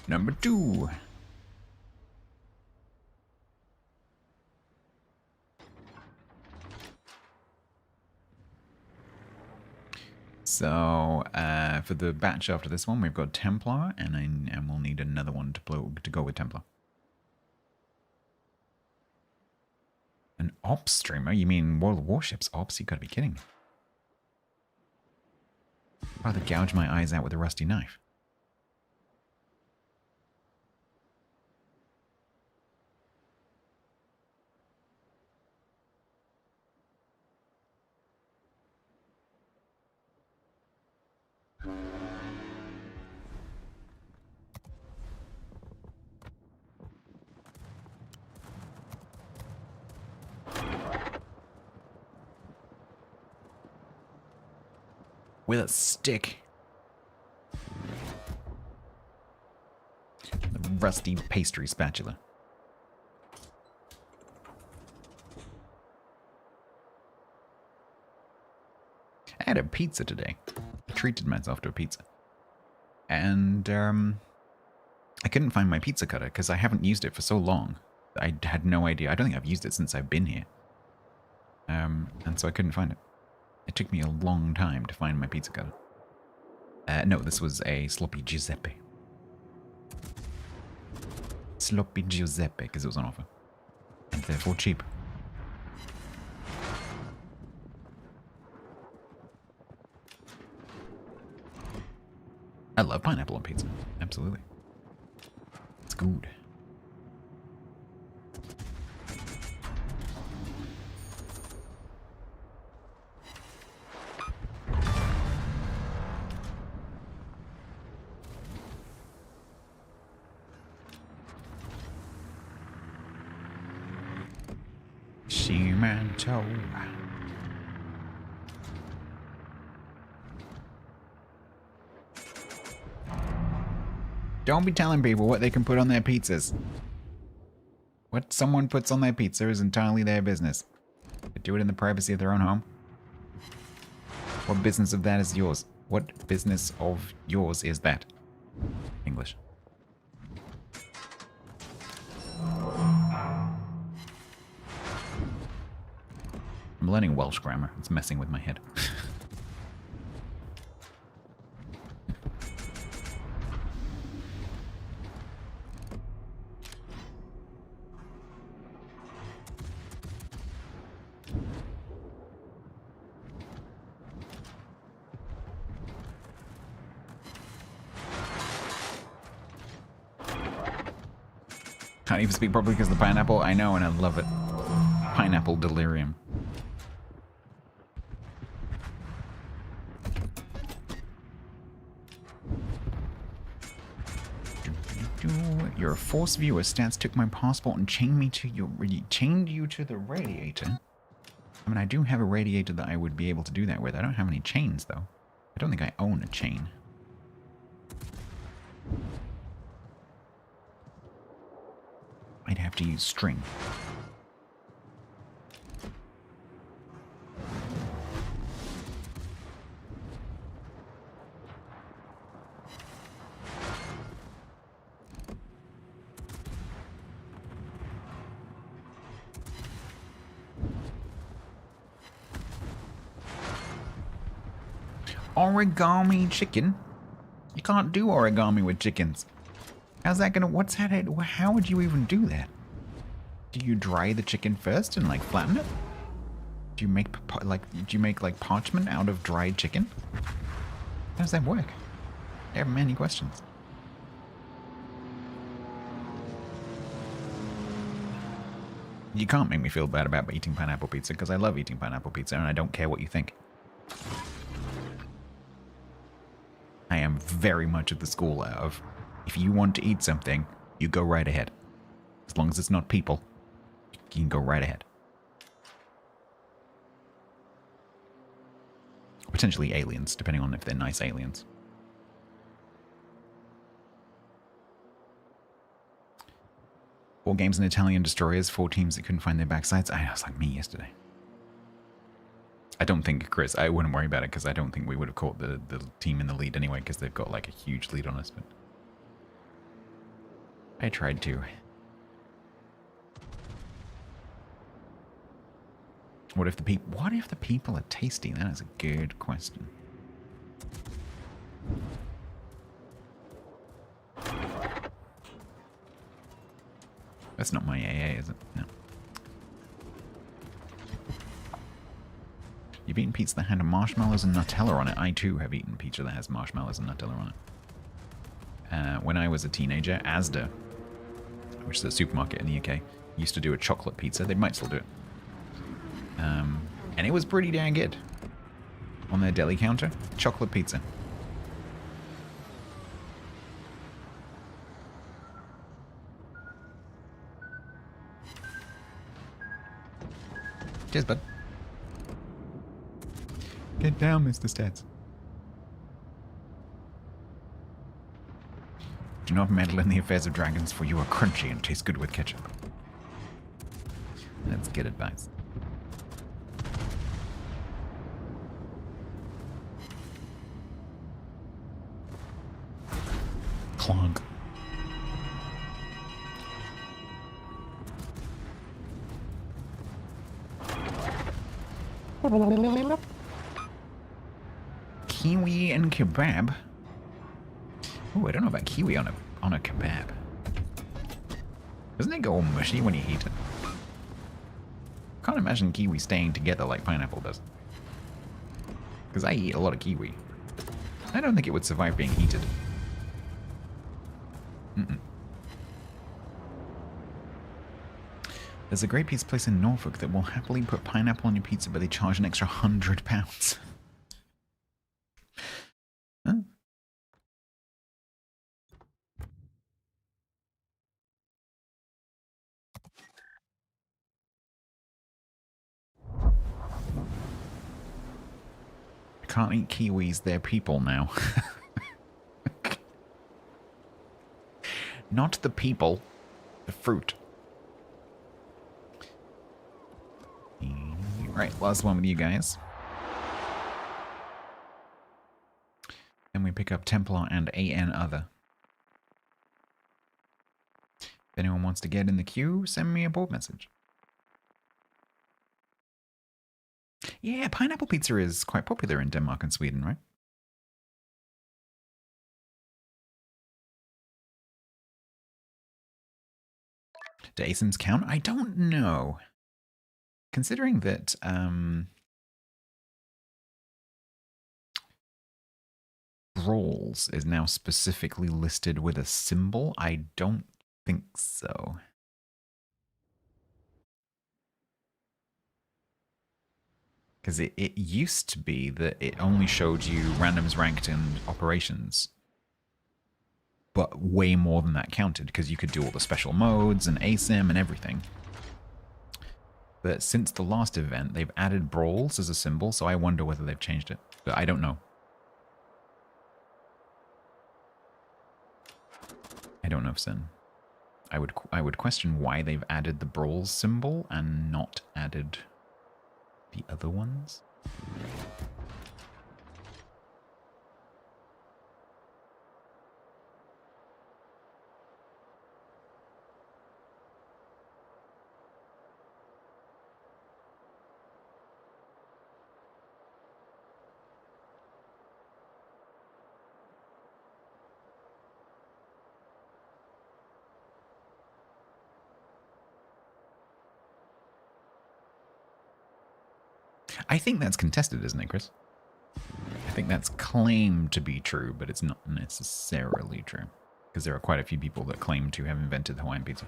Number 2. So, for the batch after this one, we've got Templar, and we'll need another one to go with Templar. An ops streamer? You mean World of Warships ops? You gotta be kidding me. I'd rather gouge my eyes out with a rusty knife. With a stick. The rusty pastry spatula. I had a pizza today. I treated myself to a pizza. And I couldn't find my pizza cutter because I haven't used it for so long. I had no idea. I don't think I've used it since I've been here. And so I couldn't find it. It took me a long time to find my pizza cutter. No, this was a sloppy Giuseppe. Sloppy Giuseppe, because it was on offer. And therefore cheap. I love pineapple on pizza. Absolutely. It's good. Cimento. Don't be telling people what they can put on their pizzas. What someone puts on their pizza is entirely their business. They do it in the privacy of their own home. What business of that is yours? What business of yours is that? English. I'm learning Welsh grammar. It's messing with my head. Can't even speak properly because of the pineapple. I know, and I love it. Pineapple delirium. You're a forced viewer. Stats took my passport and chained me to chained you to the radiator. I mean, I do have a radiator that I would be able to do that with. I don't have any chains, though. I don't think I own a chain. I'd have to use string. Origami chicken? You can't do origami with chickens. How's that gonna, what's that, how would you even do that? Do you dry the chicken first and like flatten it? Do you make like parchment out of dried chicken? How does that work? I have many questions. You can't make me feel bad about eating pineapple pizza because I love eating pineapple pizza and I don't care what you think. I am very much of the school of, if you want to eat something, you go right ahead. As long as it's not people, you can go right ahead. Potentially aliens, depending on if they're nice aliens. 4 games in Italian destroyers, 4 teams that couldn't find their backsides. I know, it's like me yesterday. I don't think, Chris, I wouldn't worry about it because I don't think we would have caught the team in the lead anyway because they've got like a huge lead on us. But I tried to. What if the people are tasty? That is a good question. That's not my AA, is it? No. You've eaten pizza that had marshmallows and Nutella on it. I too have eaten pizza that has marshmallows and Nutella on it. When I was a teenager, Asda, which is a supermarket in the UK, used to do a chocolate pizza. They might still do it. And it was pretty dang good. On their deli counter, chocolate pizza. Cheers, bud. Get down, Mr. Stats. Do not meddle in the affairs of dragons, for you are crunchy and taste good with ketchup. That's good advice. Clonk. Kiwi and kebab. Oh, I don't know about kiwi on a kebab. Doesn't it go all mushy when you eat it? Can't imagine kiwi staying together like pineapple does. Because I eat a lot of kiwi. I don't think it would survive being heated. There's a great pizza place in Norfolk that will happily put pineapple on your pizza, but they charge an extra £100. Huh? Can't eat kiwis, they're people now. Not the people, the fruit. Right, last one with you guys. Then we pick up Templar and AN Other. If anyone wants to get in the queue, send me a board message. Yeah, pineapple pizza is quite popular in Denmark and Sweden, right? Do ASIMs count? I don't know. Considering that Brawls is now specifically listed with a symbol, I don't think so. Because it used to be that it only showed you randoms, ranked, and operations. But way more than that counted, because you could do all the special modes and ASIM and everything. But since the last event, they've added Brawls as a symbol, so I wonder whether they've changed it. But I don't know. I don't know, Sin. I would question why they've added the Brawls symbol and not added the other ones. I think that's contested, isn't it, Chris? I think that's claimed to be true, but it's not necessarily true. Because there are quite a few people that claim to have invented the Hawaiian pizza.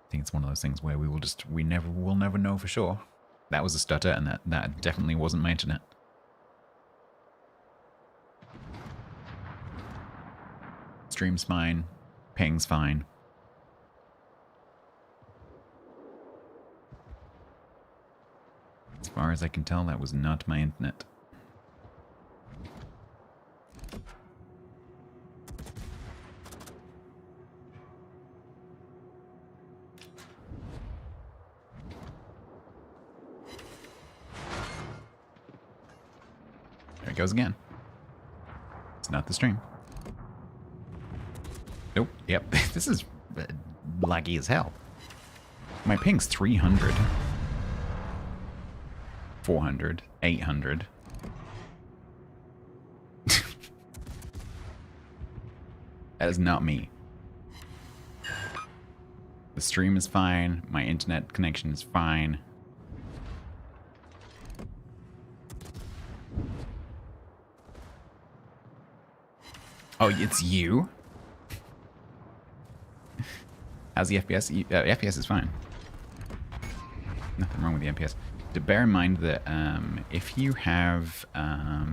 I think it's one of those things where we'll never know for sure. That was a stutter, and that definitely wasn't my internet. Stream's fine. Ping's fine. As far as I can tell, that was not my internet. There it goes again. It's not the stream. Nope. Yep. This is laggy as hell. My ping's 300. 400, 800. That is not me. The stream is fine. My internet connection is fine. Oh, it's you? How's the FPS? FPS is fine. Nothing wrong with the FPS. To bear in mind that if you have a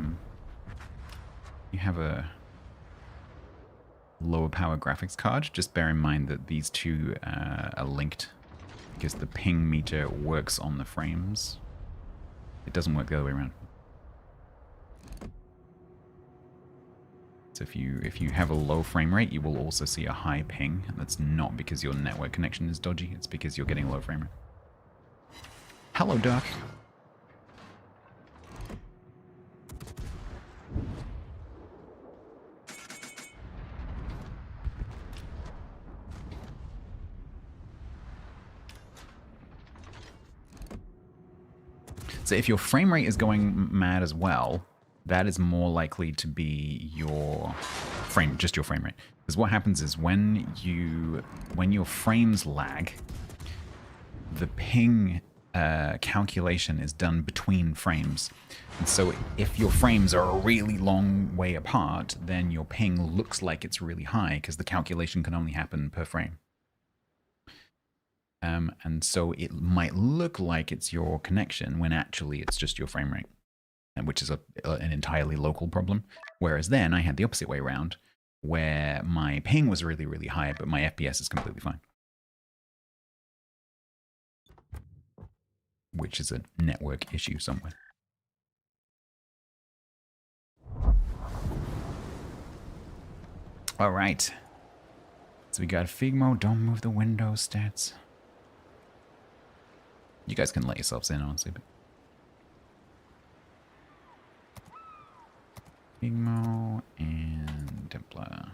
lower power graphics card, just bear in mind that these two are linked because the ping meter works on the frames. It doesn't work the other way around. So if you have a low frame rate, you will also see a high ping, and that's not because your network connection is dodgy, it's because you're getting a low frame rate. Hello, Doc. So if your frame rate is going mad as well, that is more likely to be just your frame rate. Because what happens is when your frames lag, the ping calculation is done between frames. And so if your frames are a really long way apart, then your ping looks like it's really high because the calculation can only happen per frame. And so it might look like it's your connection when actually it's just your frame rate, which is an entirely local problem. Whereas then I had the opposite way around, where my ping was really, really high, but my FPS is completely fine. which is a network issue somewhere. All right. So we got Figmo, don't move the window stats. You guys can let yourselves in, honestly. But Figmo and Templar.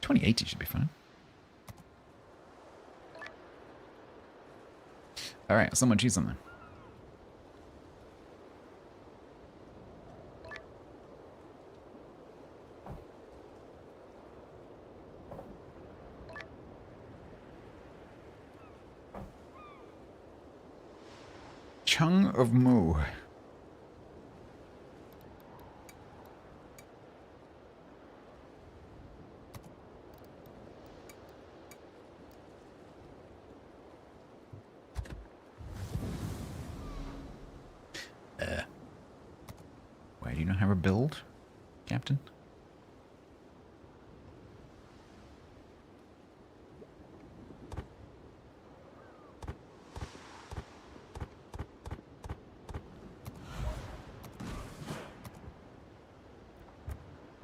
2080 should be fine. Alright, someone choose something. Chung of Mu. Why do you not have a build, Captain?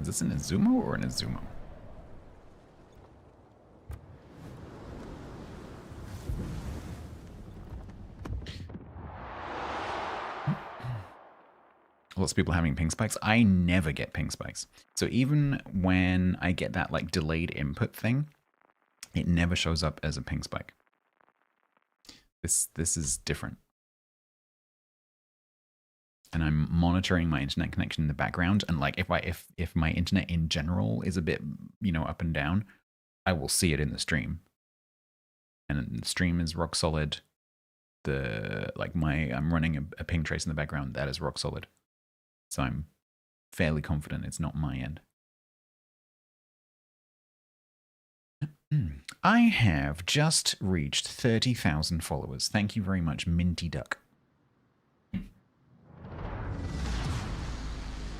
Is this an Azumo or an Azumo? Lots of people having ping spikes. I never get ping spikes. So even when I get that like delayed input thing, it never shows up as a ping spike. This is different. And I'm monitoring my internet connection in the background, and like if my internet in general is a bit, you know, up and down, I will see it in the stream. And the stream is rock solid. I'm running a ping trace in the background that is rock solid. So I'm fairly confident it's not my end. I have just reached 30,000 followers. Thank you very much, Minty Duck.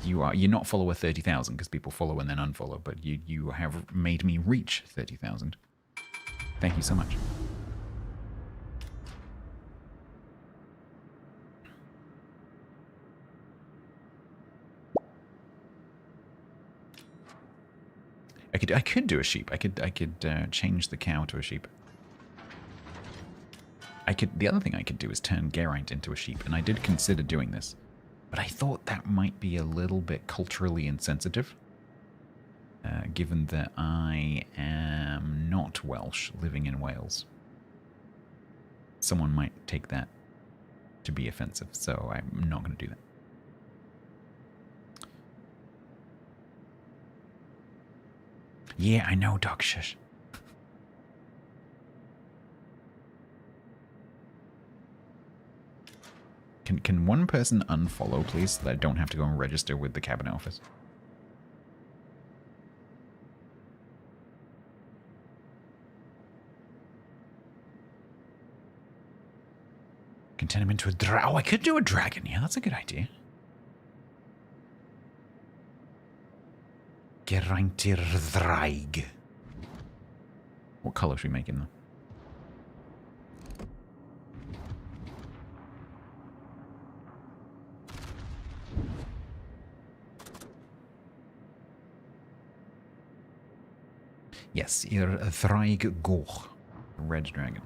You're not follower 30,000 because people follow and then unfollow, but you have made me reach 30,000. Thank you so much. I could do a sheep. I could change the cow to a sheep. The other thing I could do is turn Geraint into a sheep, and I did consider doing this. But I thought that might be a little bit culturally insensitive, given that I am not Welsh living in Wales. Someone might take that to be offensive, so I'm not going to do that. Yeah, I know, Doc. Shush. Can one person unfollow, please, so that I don't have to go and register with the cabinet office? Can turn him into a dragon. Oh, I could do a dragon. Yeah, that's a good idea. Geraintir Thraig. What color should we make him, though? Yes, Ir Thraig Goch. Red dragon.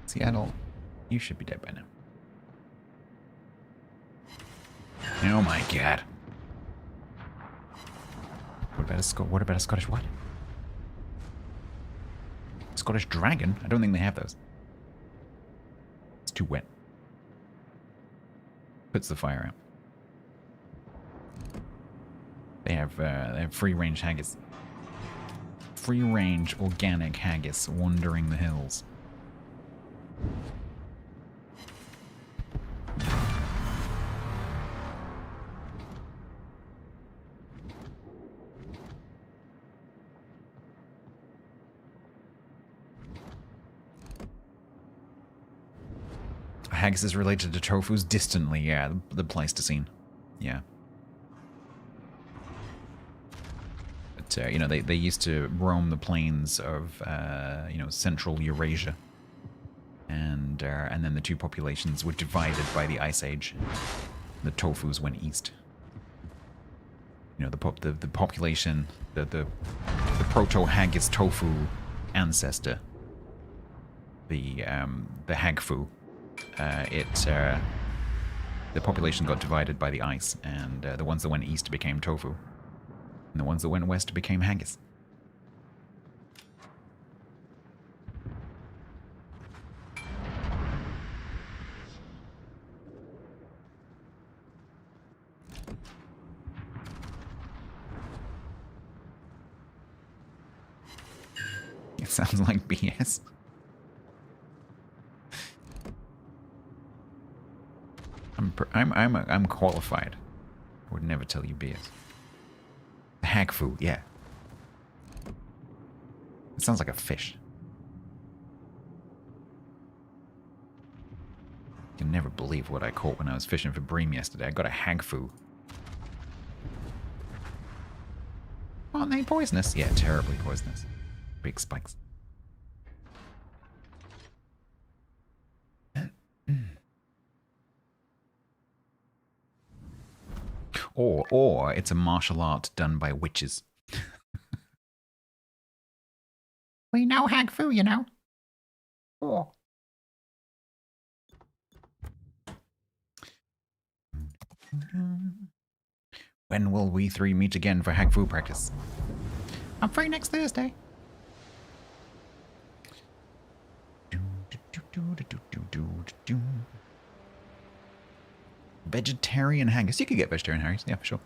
Seattle, you should be dead by now. Oh my god. What about a Scottish what? Scottish dragon? I don't think they have those. It's too wet. Puts the fire out. They have free-range haggis. Free-range organic haggis wandering the hills. Haggis is related to tofus distantly, yeah, the Pleistocene. Yeah. But, you know, they used to roam the plains of, you know, central Eurasia. And then the two populations were divided by the Ice Age. The tofus went east. You know, the population, the proto-haggis tofu ancestor, the hagfu, the population got divided by the ice, and the ones that went east became tofu, and the ones that went west became haggis. It sounds like BS. I'm qualified. I would never tell you BS. Hagfu, yeah. It sounds like a fish. You can never believe what I caught when I was fishing for bream yesterday. I got a hagfu. Aren't they poisonous? Yeah, terribly poisonous. Big spikes. Or it's a martial art done by witches. We know hagfu, you know. Or. When will we three meet again for hagfu practice? I'm free next Thursday. Vegetarian haggis. You could get vegetarian haggis, yeah, for sure.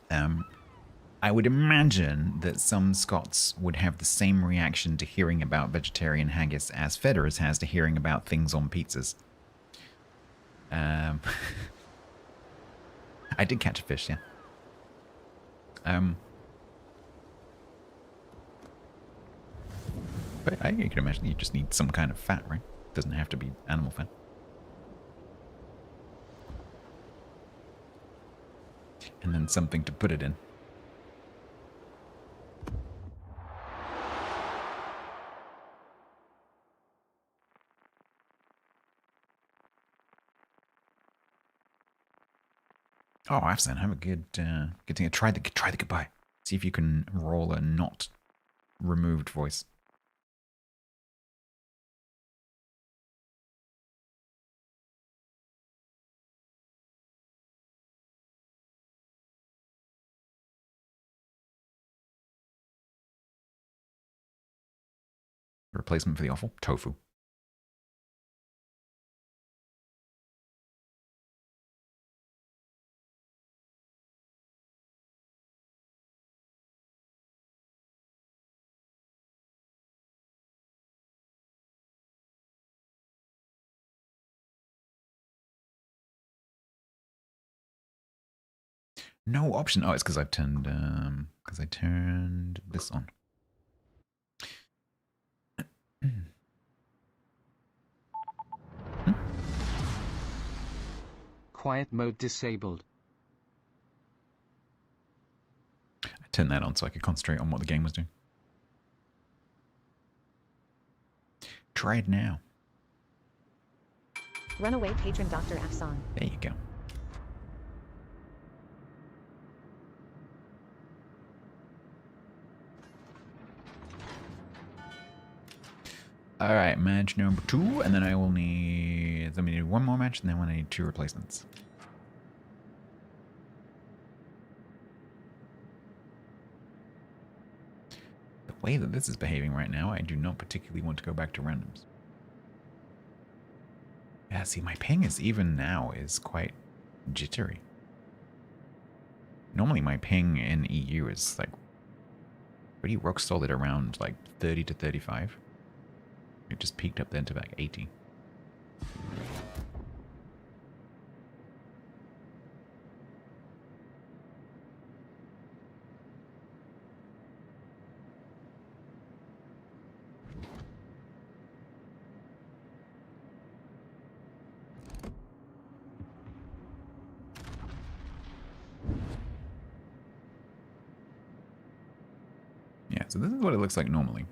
I would imagine that some Scots would have the same reaction to hearing about vegetarian haggis as Federers has to hearing about things on pizzas. I did catch a fish, yeah. But I can imagine you just need some kind of fat, right? Doesn't have to be animal fat. And then something to put it in. Oh, Afsan, have a good thing. Try the goodbye. See if you can roll a not removed voice. Replacement for the offal? Tofu. No option. Oh, it's because I turned this on. Quiet mode disabled. I turned that on so I could concentrate on what the game was doing. Try it now. Runaway patron Dr. Afsan. There you go. Alright, match number 2, and then I will need... Let me do one more match, and then I need 2 replacements. way that this is behaving right now, I do not particularly want to go back to randoms. Yeah, see, my ping is even now is quite jittery. Normally my ping in EU is like pretty rock solid around like 30 to 35. It just peaked up then to like 80. Yeah, so this is what it looks like normally.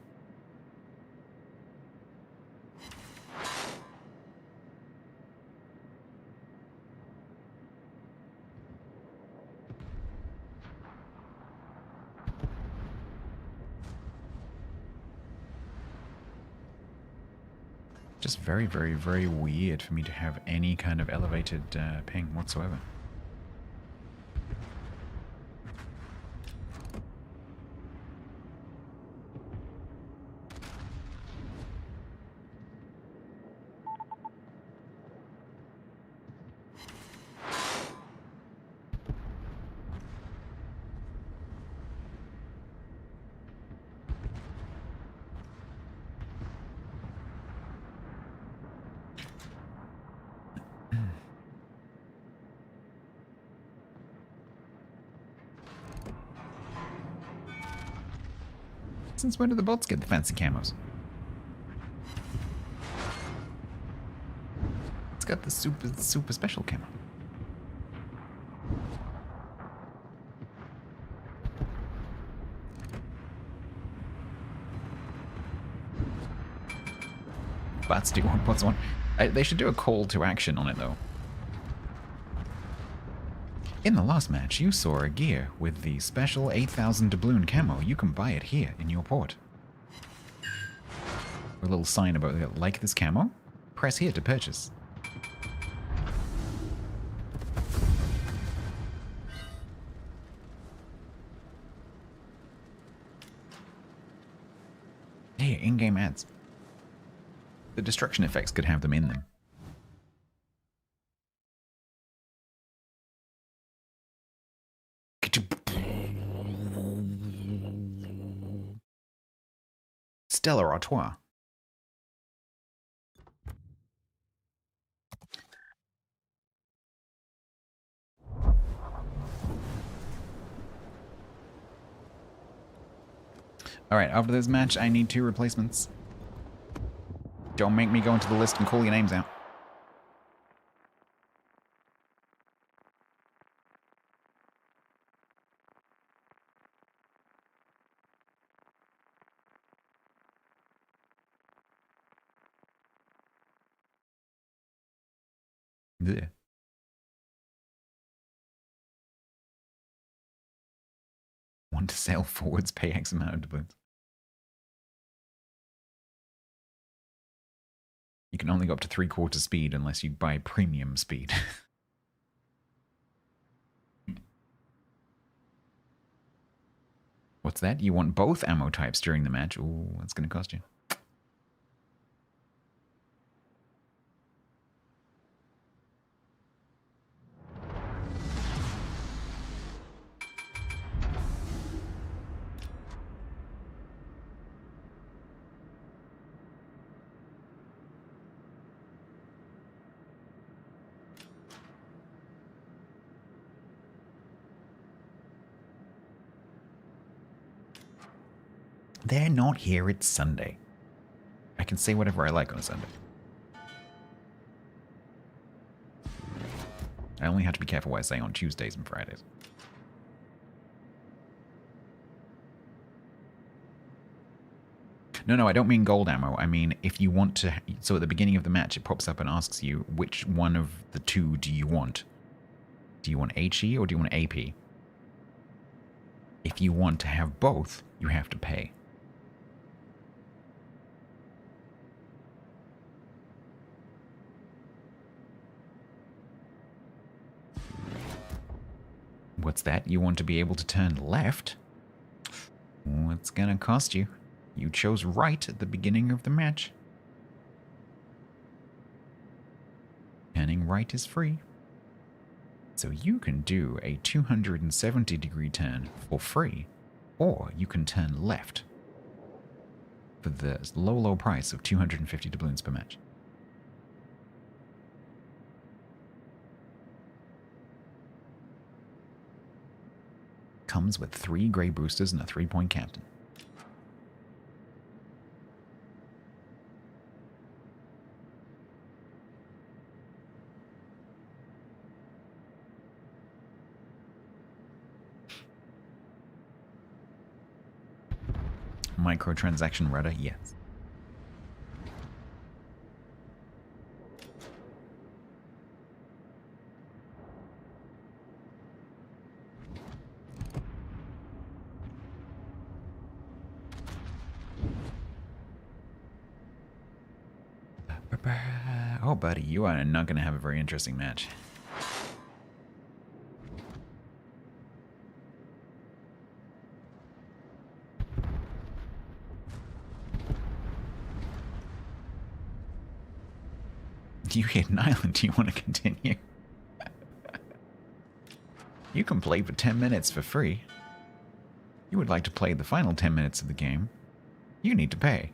Just very, very, very weird for me to have any kind of elevated ping whatsoever. Since when do the bots get the fancy camos? It's got the super special camo. Bots do want bots want. They should do a call to action on it though. In the last match, you saw a gear with the special 8000 doubloon camo. You can buy it here in your port. A little sign about it, like this camo? Press here to purchase. Hey, in-game ads. The destruction effects could have them in them. Stella Artois. Alright, after this match, I need 2 replacements. Don't make me go into the list and call your names out. Blech. Want to sail forwards, pay X amount of doubloons. You can only go up to 3/4 speed unless you buy premium speed. What's that? You want both ammo types during the match? Ooh, that's going to cost you. They're not here, it's Sunday. I can say whatever I like on a Sunday. I only have to be careful what I say on Tuesdays and Fridays. No, I don't mean gold ammo. I mean, if you want to... So at the beginning of the match, it pops up and asks you, which one of the 2 do you want? Do you want HE or do you want AP? If you want to have both, you have to pay. What's that? You want to be able to turn left? What's gonna cost you? You chose right at the beginning of the match. Turning right is free. So you can do a 270-degree turn for free, or you can turn left for the low price of 250 doubloons per match. Comes with 3 grey boosters and a 3-point captain. Microtransaction rudder, yes. Oh, buddy, you are not going to have a very interesting match. You hit an island. Do you want to continue? You can play for 10 minutes for free. You would like to play the final 10 minutes of the game. You need to pay.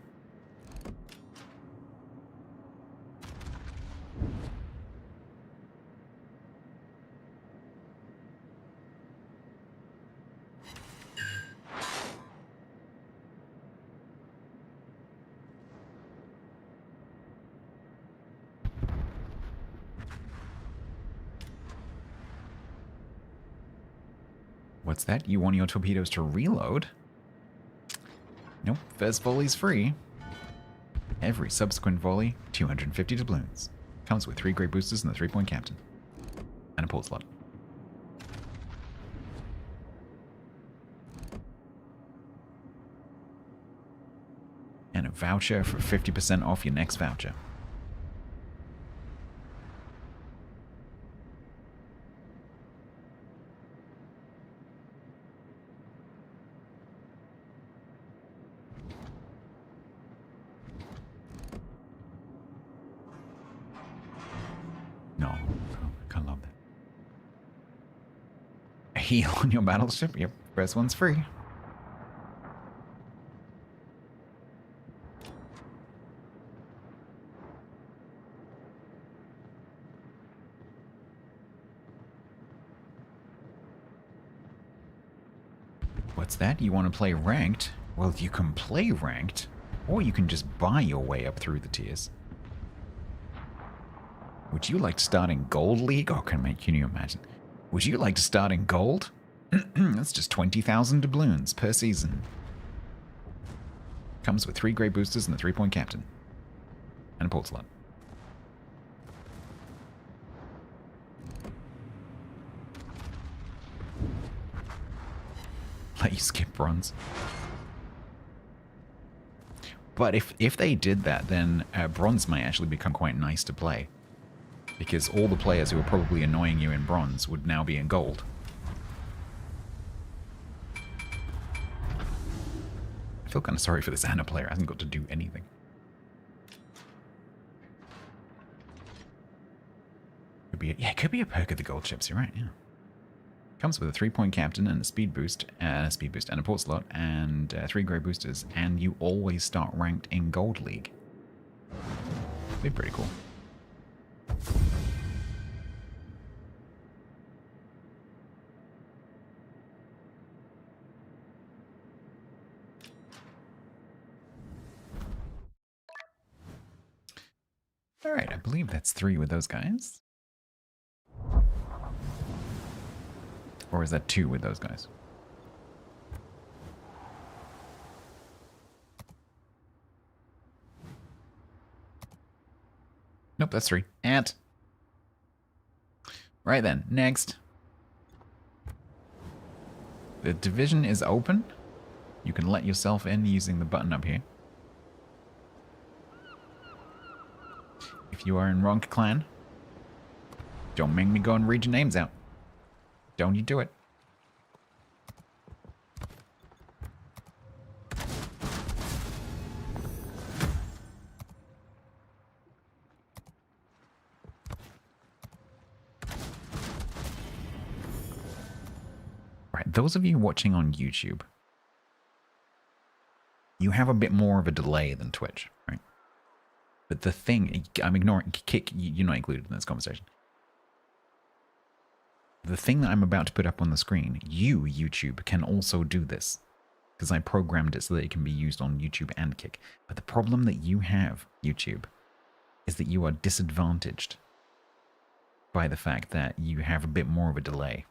What's that? You want your torpedoes to reload? Nope, first volley's free. Every subsequent volley, 250 doubloons. Comes with 3 great boosters and a 3-point captain. And a port slot. And a voucher for 50% off your next voucher. No, I can't love that. A heal on your battleship? Yep, first one's free. What's that? You want to play ranked? Well, you can play ranked, or you can just buy your way up through the tiers. Would you like to start in Gold League? Oh, can you imagine? Would you like to start in Gold? That's just 20,000 doubloons per season. Comes with 3 great boosters and a 3-point captain. And a port slot. Let you skip bronze. But if they did that, then bronze might actually become quite nice to play. Because all the players who are probably annoying you in bronze would now be in gold. I feel kind of sorry for this Anna player. Hasn't got to do anything. It could be a perk of the gold chips. You're right. Yeah. Comes with a 3-point captain and a speed boost and a port slot and 3 grey boosters, and you always start ranked in Gold League. Be pretty cool. Alright, I believe that's 3 with those guys. Or is that 2 with those guys? Nope, that's 3. And right then, next. The division is open. You can let yourself in using the button up here. If you are in Ronk Clan, don't make me go and read your names out. Don't you do it. those of you watching on YouTube, you have a bit more of a delay than Twitch, right? But the thing, I'm ignoring, Kick, you're not included in this conversation. The thing that I'm about to put up on the screen, you, YouTube, can also do this. Because I programmed it so that it can be used on YouTube and Kick. But the problem that you have, YouTube, is that you are disadvantaged by the fact that you have a bit more of a delay.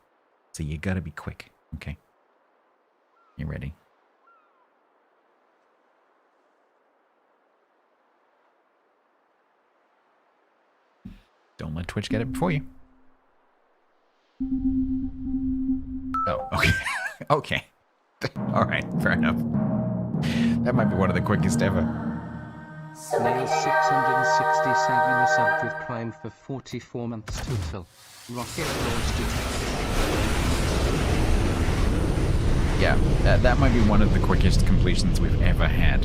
So you gotta be quick, okay? You ready? Don't let Twitch get it before you. Oh, okay. Okay. Alright, fair enough. That might be one of the quickest ever. Snail 667 is subbed with Prime for 44 months total. Rocket launch detected. Yeah, that might be one of the quickest completions we've ever had.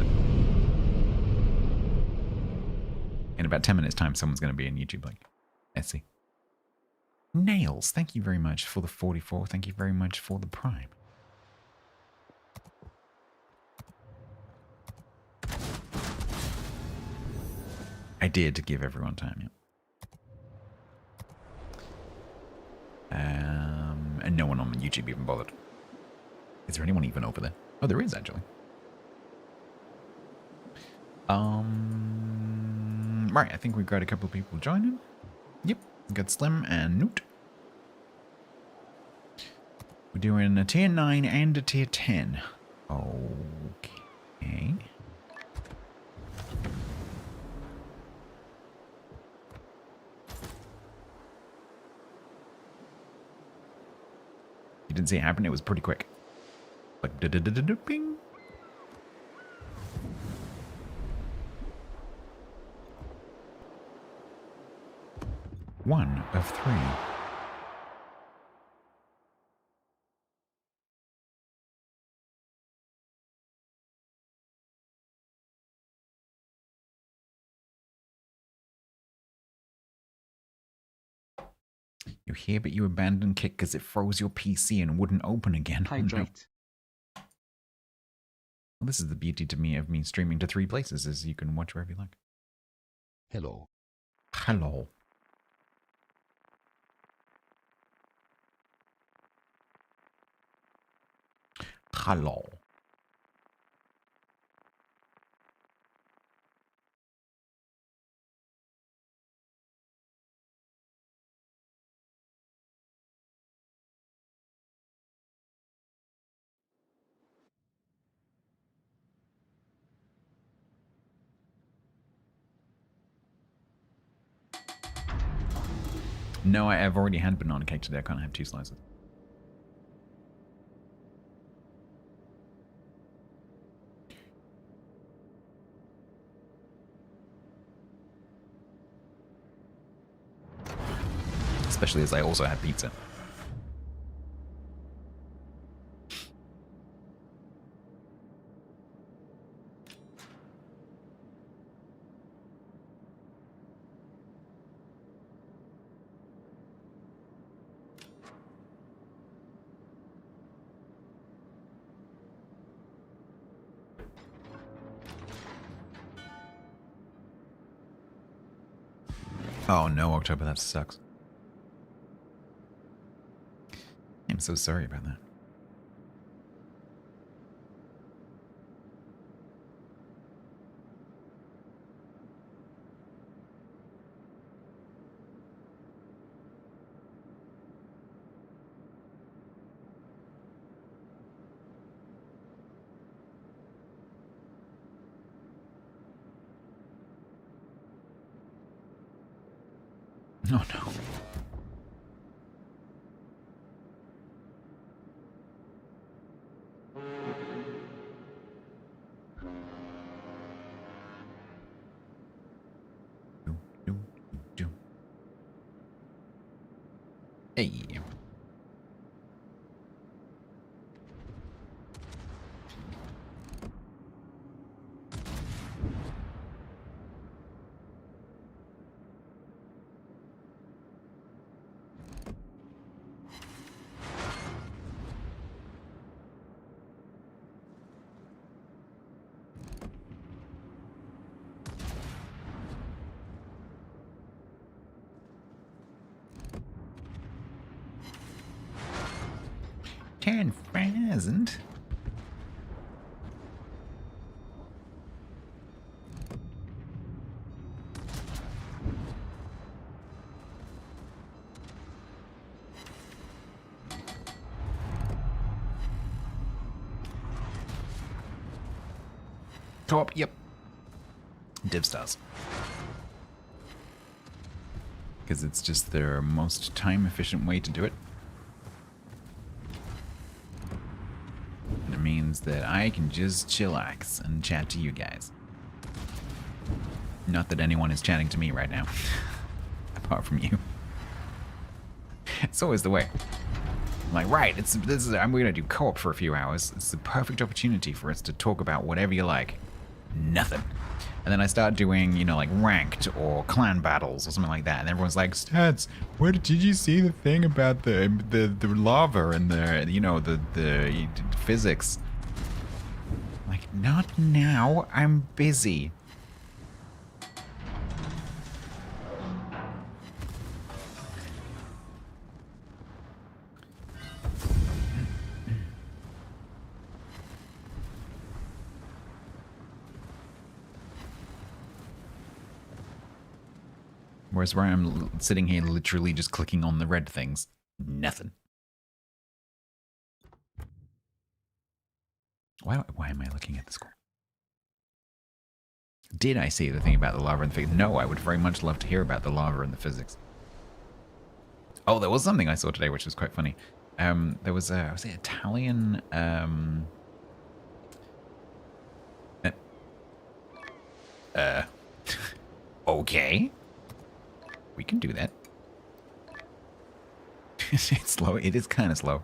In about 10 minutes time, someone's going to be in YouTube like, let's see. Nails, thank you very much for the 44. Thank you very much for the Prime. I did give everyone time, yeah. And no one on YouTube even bothered. Is there anyone even over there? Oh, there is actually. Right, I think we've got a couple of people joining. Yep, we've got Slim and Newt. We're doing a tier 9 and a tier 10. Okay. You didn't see it happen? It was pretty quick. Like, bing. One of 3. You're here, but you abandoned Kick because it froze your PC and wouldn't open again. Hydrate. Well, this is the beauty to me of me streaming to 3 places, is you can watch wherever you like. Hello. Hello. Hello. No, I've already had banana cake today. I can't have 2 slices. Especially as I also had pizza. Oh no, October, that sucks. I'm so sorry about that. Oh no. Hey. 10,000? Co-op, yep. Div stars. Because it's just the most time-efficient way to do it. And it means that I can just chillax and chat to you guys. Not that anyone is chatting to me right now. Apart from you. It's always the way. I'm like, right, I'm going to do co-op for a few hours. It's the perfect opportunity for us to talk about whatever you like. Nothing. And then I start doing, you know, like ranked or clan battles or something like that. And everyone's like, Stats, where did you see the thing about the lava and the, you know, the physics? Like, not now. I'm busy. Whereas where I'm sitting here literally just clicking on the red things. Nothing. Why am I looking at the score? Did I see the thing about the lava and the physics? No, I would very much love to hear about the lava and the physics. Oh, there was something I saw today which was quite funny. There was a, was it Italian, okay. We can do that. It's slow. It is kind of slow.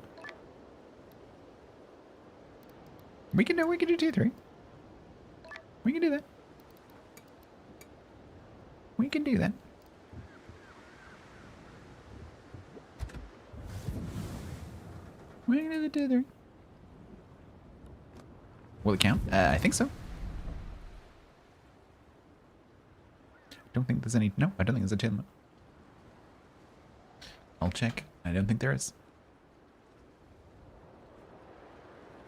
We can do 2-3. We can do that. We can do that. We can do the 2-3. Will it count? I think so. Don't think there's any. No, I don't think there's a tin limit. I'll check. I don't think there is.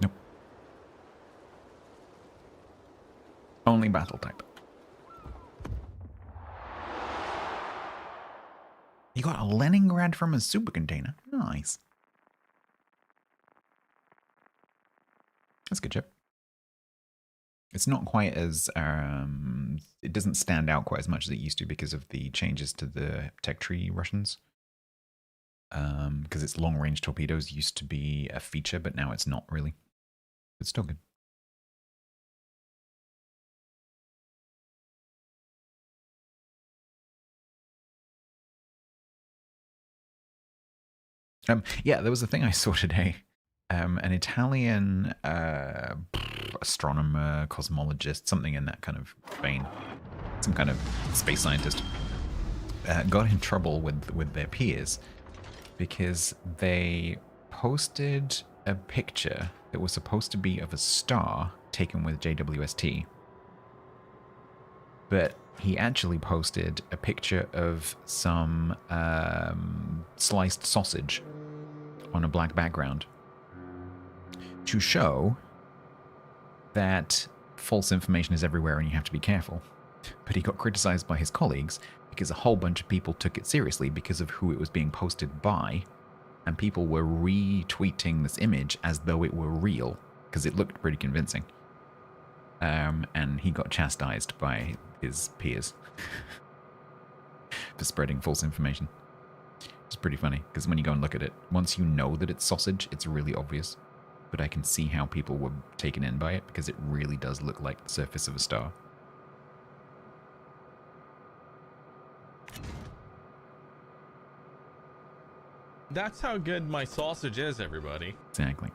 Nope. Only battle type. You got a Leningrad from a super container. Nice. That's a good chip. It's not quite as, it doesn't stand out quite as much as it used to because of the changes to the tech tree Russians. Because its long-range torpedoes used to be a feature, but now it's not really. It's still good. Yeah, there was a thing I saw today. An Italian astronomer, cosmologist, something in that kind of vein, some kind of space scientist, got in trouble with their peers because they posted a picture that was supposed to be of a star taken with JWST, but he actually posted a picture of some sliced sausage on a black background to show that false information is everywhere and you have to be careful. But he got criticized by his colleagues because a whole bunch of people took it seriously because of who it was being posted by, and people were retweeting this image as though it were real because it looked pretty convincing. And he got chastised by his peers for spreading false information. It's pretty funny because when you go and look at it, once you know that it's sausage, it's really obvious. But I can see how people were taken in by it because it really does look like the surface of a star. That's how good my sausage is, everybody. Exactly.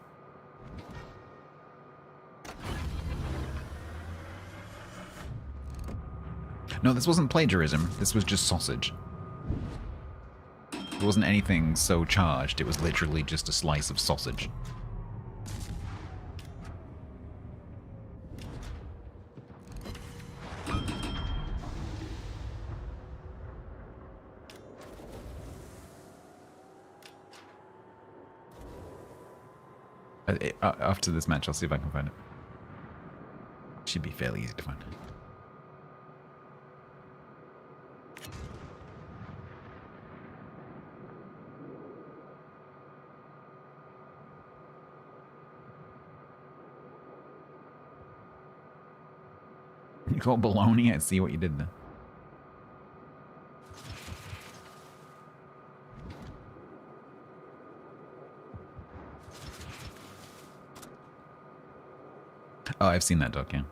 No, this wasn't plagiarism. This was just sausage. It wasn't anything so charged. It was literally just a slice of sausage. After this match, I'll see if I can find it. Should be fairly easy to find. You call baloney? I see what you did there. Oh, I've seen that doc, yeah.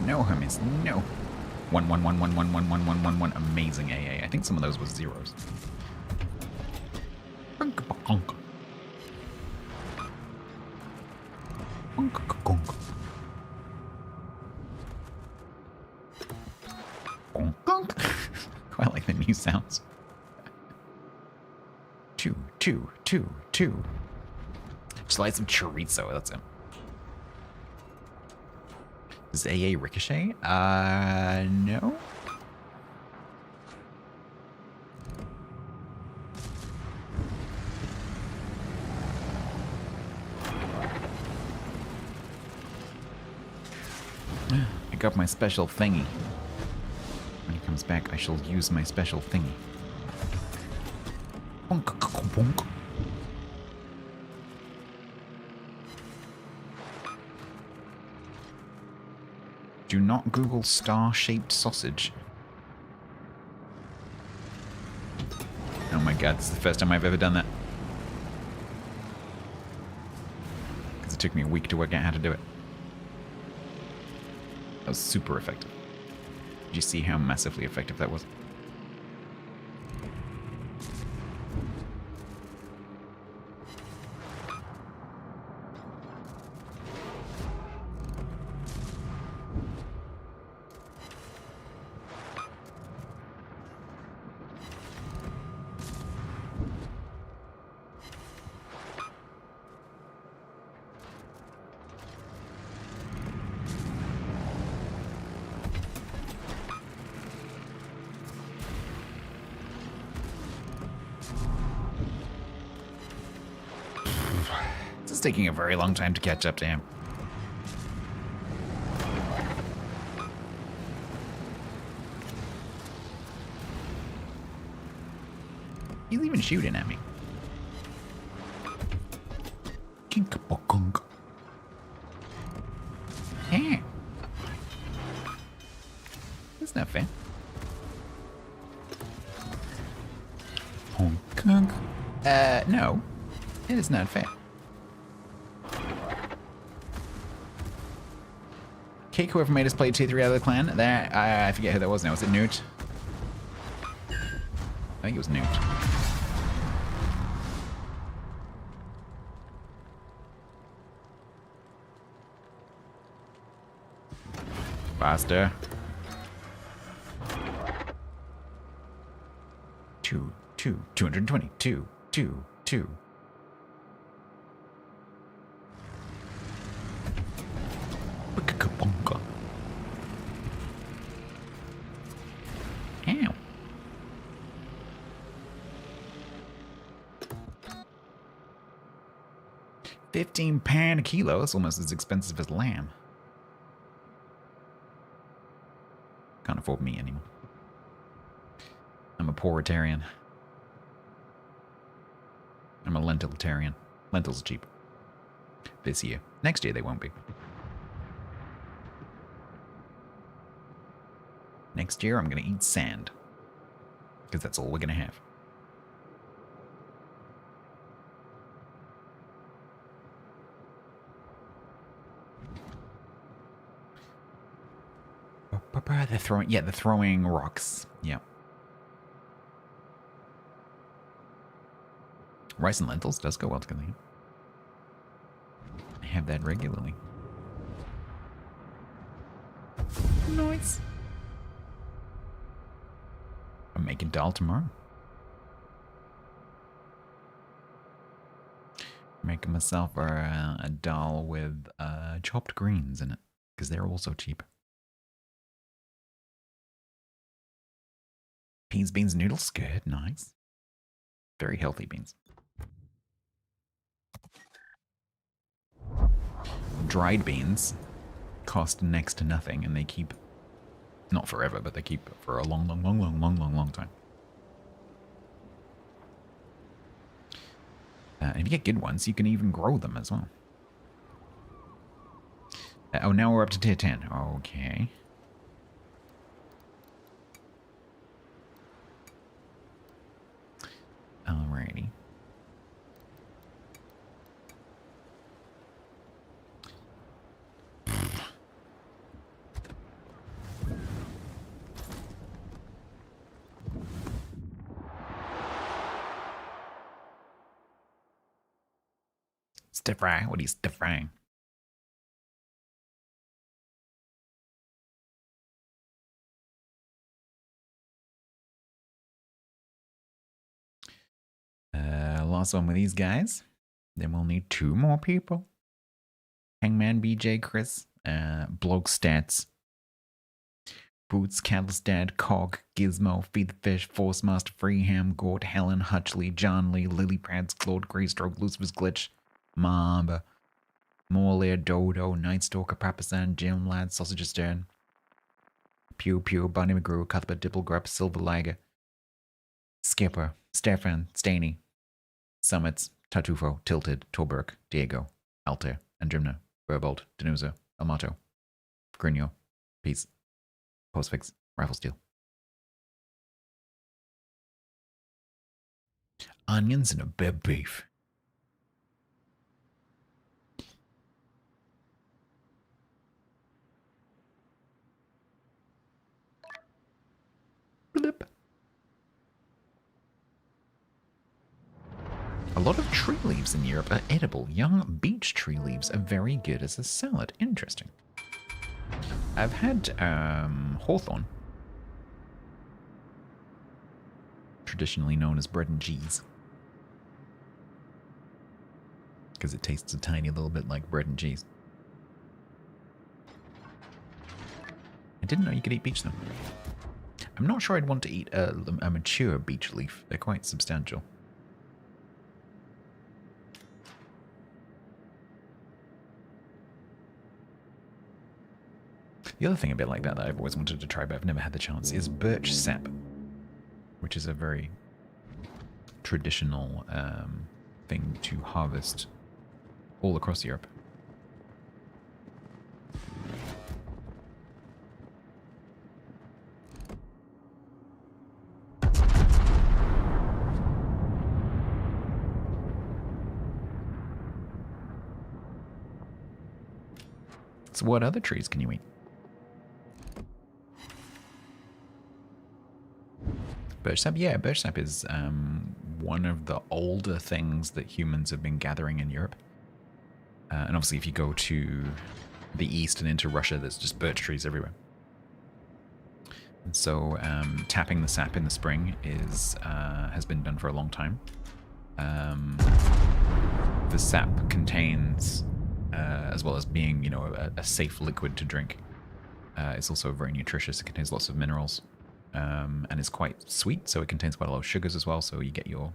No, Hermes, no. 111111111. Amazing AA. I think some of those was zeros. Quite like the new sounds. Two. Just like some chorizo, that's it. Does AA ricochet? No. I got my special thingy. When he comes back, I shall use my special thingy. Bonk. Do not Google star-shaped sausage. Oh my god, this is the first time I've ever done that. Because it took me a week to work out how to do it. That was super effective. Did you see how massively effective that was? It's taking a very long time to catch up to him. He's even shooting at me. Kink-a-bong. Yeah. That's not fair. Honk. No. It is not fair. Cake, whoever made us play T3 out of the clan, that I forget who that was now. Was it Newt? I think it was Newt. Faster. 220. 2. Ow. £15 a kilo. That's almost as expensive as lamb. Can't afford meat anymore. I'm a pooritarian. I'm a lentilitarian. Lentils are cheap. This year. Next year they won't be. Next year I'm going to eat sand. Because that's all we're going to have. They're throwing rocks. Yeah. Rice and lentils does go well together. I have that regularly. Nice. I'm making dal tomorrow. Making myself a dal with chopped greens in it. Because they're also cheap. Peas, beans, noodles, good, nice. Very healthy beans. Dried beans cost next to nothing, and they keep, not forever, but they keep for a long time. And if you get good ones, you can even grow them as well. Oh, now we're up to tier 10. Okay. Alrighty. Stir fry? What are you stir frying? Last one with these guys. Then we'll need 2 more people. Hangman, BJ, Chris, Bloke Stats, Boots, Cattlestad, Cog, Gizmo, Feed the Fish, Force Master, Freeham, Gort, Helen, Hutchley, John Lee, Lily Prads, Claude, Greystroke, Lucifer's Glitch, Mamba, Morlair, Dodo, Nightstalker, Papasan, Jim Lad, Sausage Stern, Pew Pew, Bunny McGrew, Cuthbert, Dipplegrup, Silver Liger, Skipper, Stefan, Staney, Summits, Tartufo, Tilted, Torberg, Diego, Altair, Andrimna, Burbolt, Denusa, Amato, Grinio, Peace, Postfix, Rifle Steel. Onions and a bit of beef. Blip. A lot of tree leaves in Europe are edible. Young beech tree leaves are very good as a salad. Interesting. I've had hawthorn, traditionally known as bread and cheese, because it tastes a tiny little bit like bread and cheese. I didn't know you could eat beech though. I'm not sure I'd want to eat a mature beech leaf. They're quite substantial. The other thing a bit like that I've always wanted to try but I've never had the chance is birch sap, which is a very traditional thing to harvest all across Europe. So what other trees can you eat? Birch sap? Yeah, birch sap is one of the older things that humans have been gathering in Europe. And obviously if you go to the east and into Russia, there's just birch trees everywhere. And so tapping the sap in the spring is has been done for a long time. The sap contains, as well as being, you know, a safe liquid to drink, it's also very nutritious. It contains lots of minerals. And it's quite sweet, so it contains quite a lot of sugars as well. So you get your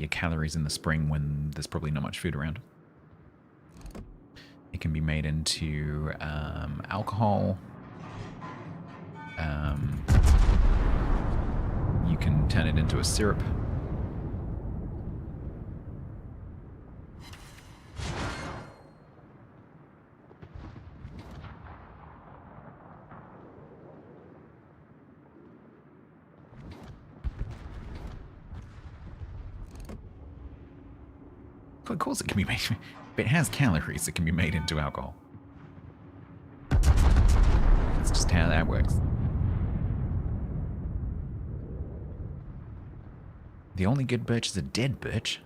calories in the spring when there's probably not much food around. It can be made into alcohol. You can turn it into a syrup. Of course it can be made. If it has calories, it can be made into alcohol. That's just how that works. The only good birch is a dead birch.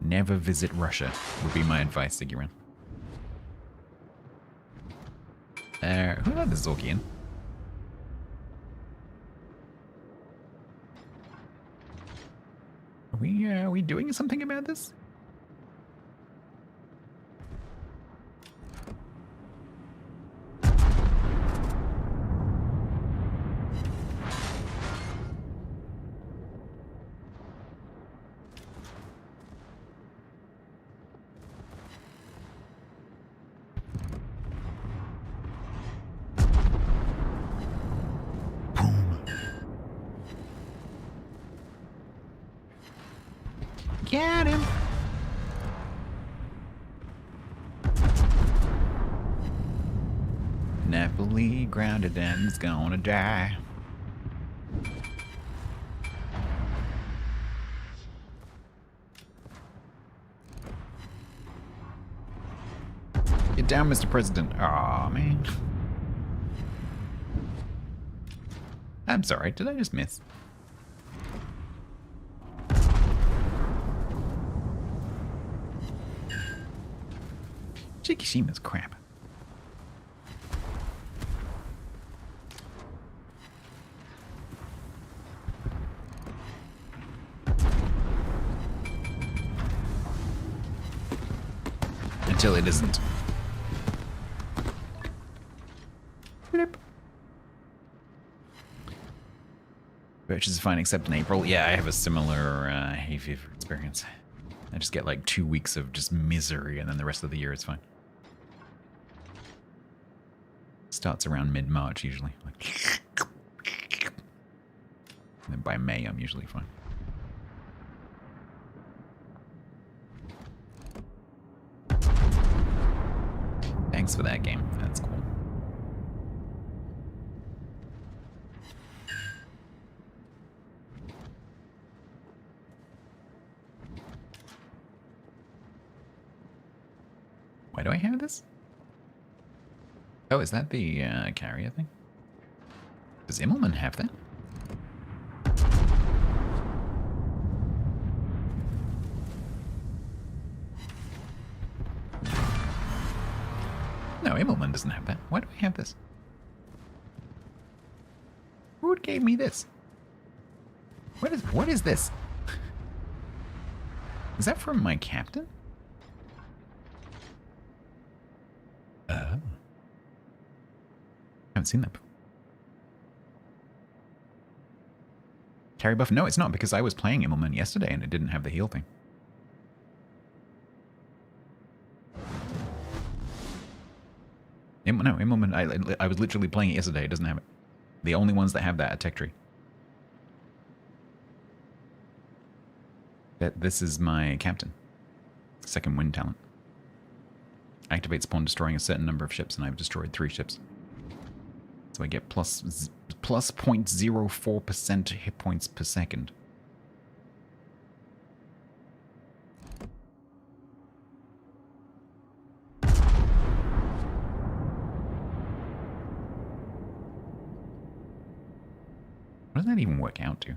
Never visit Russia, would be my advice, Sigurinn. Who let the Zorki in? Are we doing something about this? Get him! Napoli grounded and is gonna die. Get down, Mr. President. Aw, man. I'm sorry, did I just miss? Shikishima's crap. Until it isn't. Blip. Birches is fine except in April. Yeah, I have a similar hay fever experience. I just get like 2 weeks of just misery and then the rest of the year is fine. Starts around mid-March usually. And then by May I'm usually fine. Thanks for that game. That's cool. Why do I have this? Oh, is that the carrier thing? Does Immelman have that? No, Immelman doesn't have that. Why do I have this? Who gave me this? What is this? Is that from my captain? Oh. Haven't seen that before. Carry buff? No, it's not, because I was playing Immelman yesterday and it didn't have the heal thing. No, Immelman, I was literally playing it yesterday, it doesn't have it. The only ones that have that are Tech Tree. This is my captain. Second wind talent. Activates upon destroying a certain number of ships, and I've destroyed 3 ships. So I get plus 0.04% hit points per second. What does that even work out to?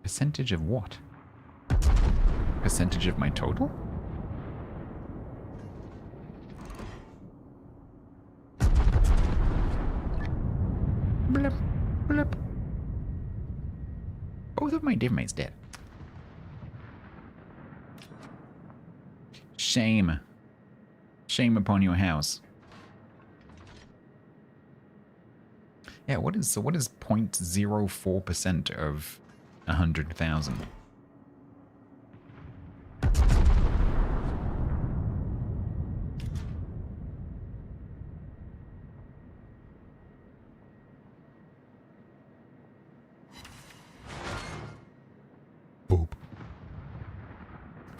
Percentage of what? Percentage of my total? Blip, blip. Both of my divmates dead. Shame. Shame upon your house. Yeah, what is 0.04% of 100,000? Boop.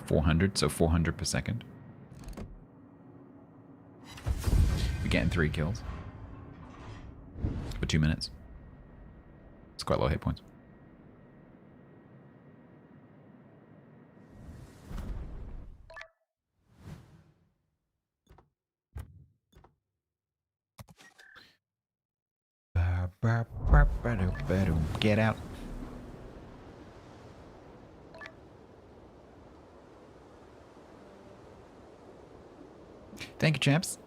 400, so 400 per second. We're getting 3 kills for 2 minutes. It's quite low hit points. Get out. Thank you, chaps.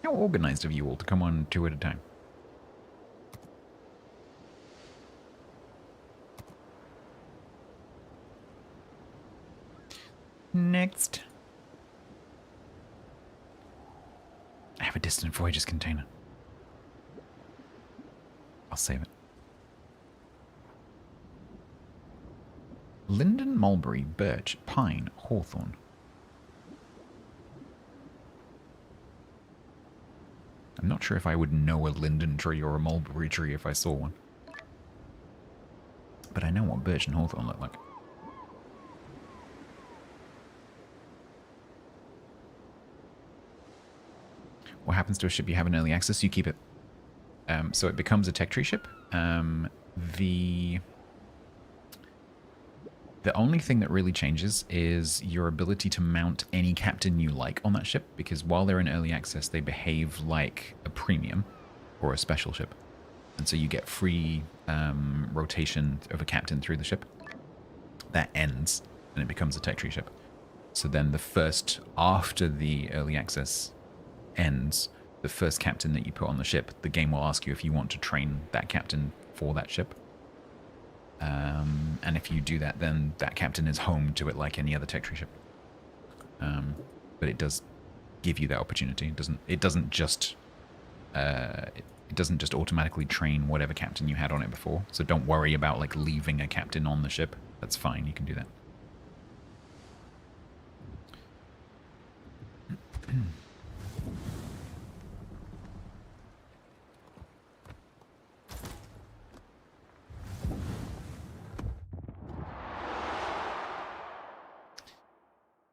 How organized of you all to come on 2 at a time. Next. I have a distant voyages container. I'll save it. Linden, mulberry, birch, pine, hawthorn. I'm not sure if I would know a linden tree or a mulberry tree if I saw one. But I know what birch and hawthorn look like. What happens to a ship you have in early access? You keep it. So it becomes a tech tree ship. The only thing that really changes is your ability to mount any captain you like on that ship, because while they're in early access, they behave like a premium or a special ship. And so you get free rotation of a captain through the ship. That ends, and it becomes a tech tree ship. So then after the early access ends, the first captain that you put on the ship, the game will ask you if you want to train that captain for that ship. And if you do that, then that captain is home to it like any other tech tree ship. But it does give you that opportunity. It doesn't just automatically train whatever captain you had on it before. So don't worry about like leaving a captain on the ship. That's fine. You can do that.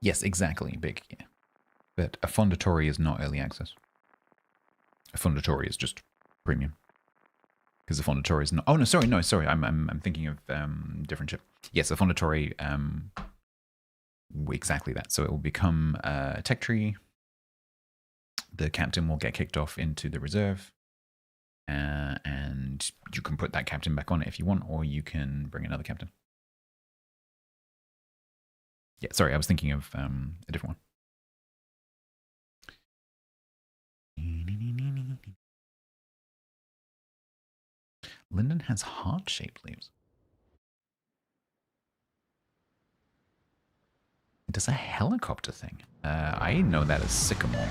Yes, exactly, big. Yeah. But a Fondatory is not early access. A Fondatory is just premium. Because the Fondatory is not... Oh, no, sorry. I'm thinking of different ship. Yes, a Fondatory, exactly that. So it will become a tech tree. The captain will get kicked off into the reserve. And you can put that captain back on it if you want, or you can bring another captain. Yeah, sorry, I was thinking of a different one. Linden has heart-shaped leaves. It does a helicopter thing. I know that as sycamore.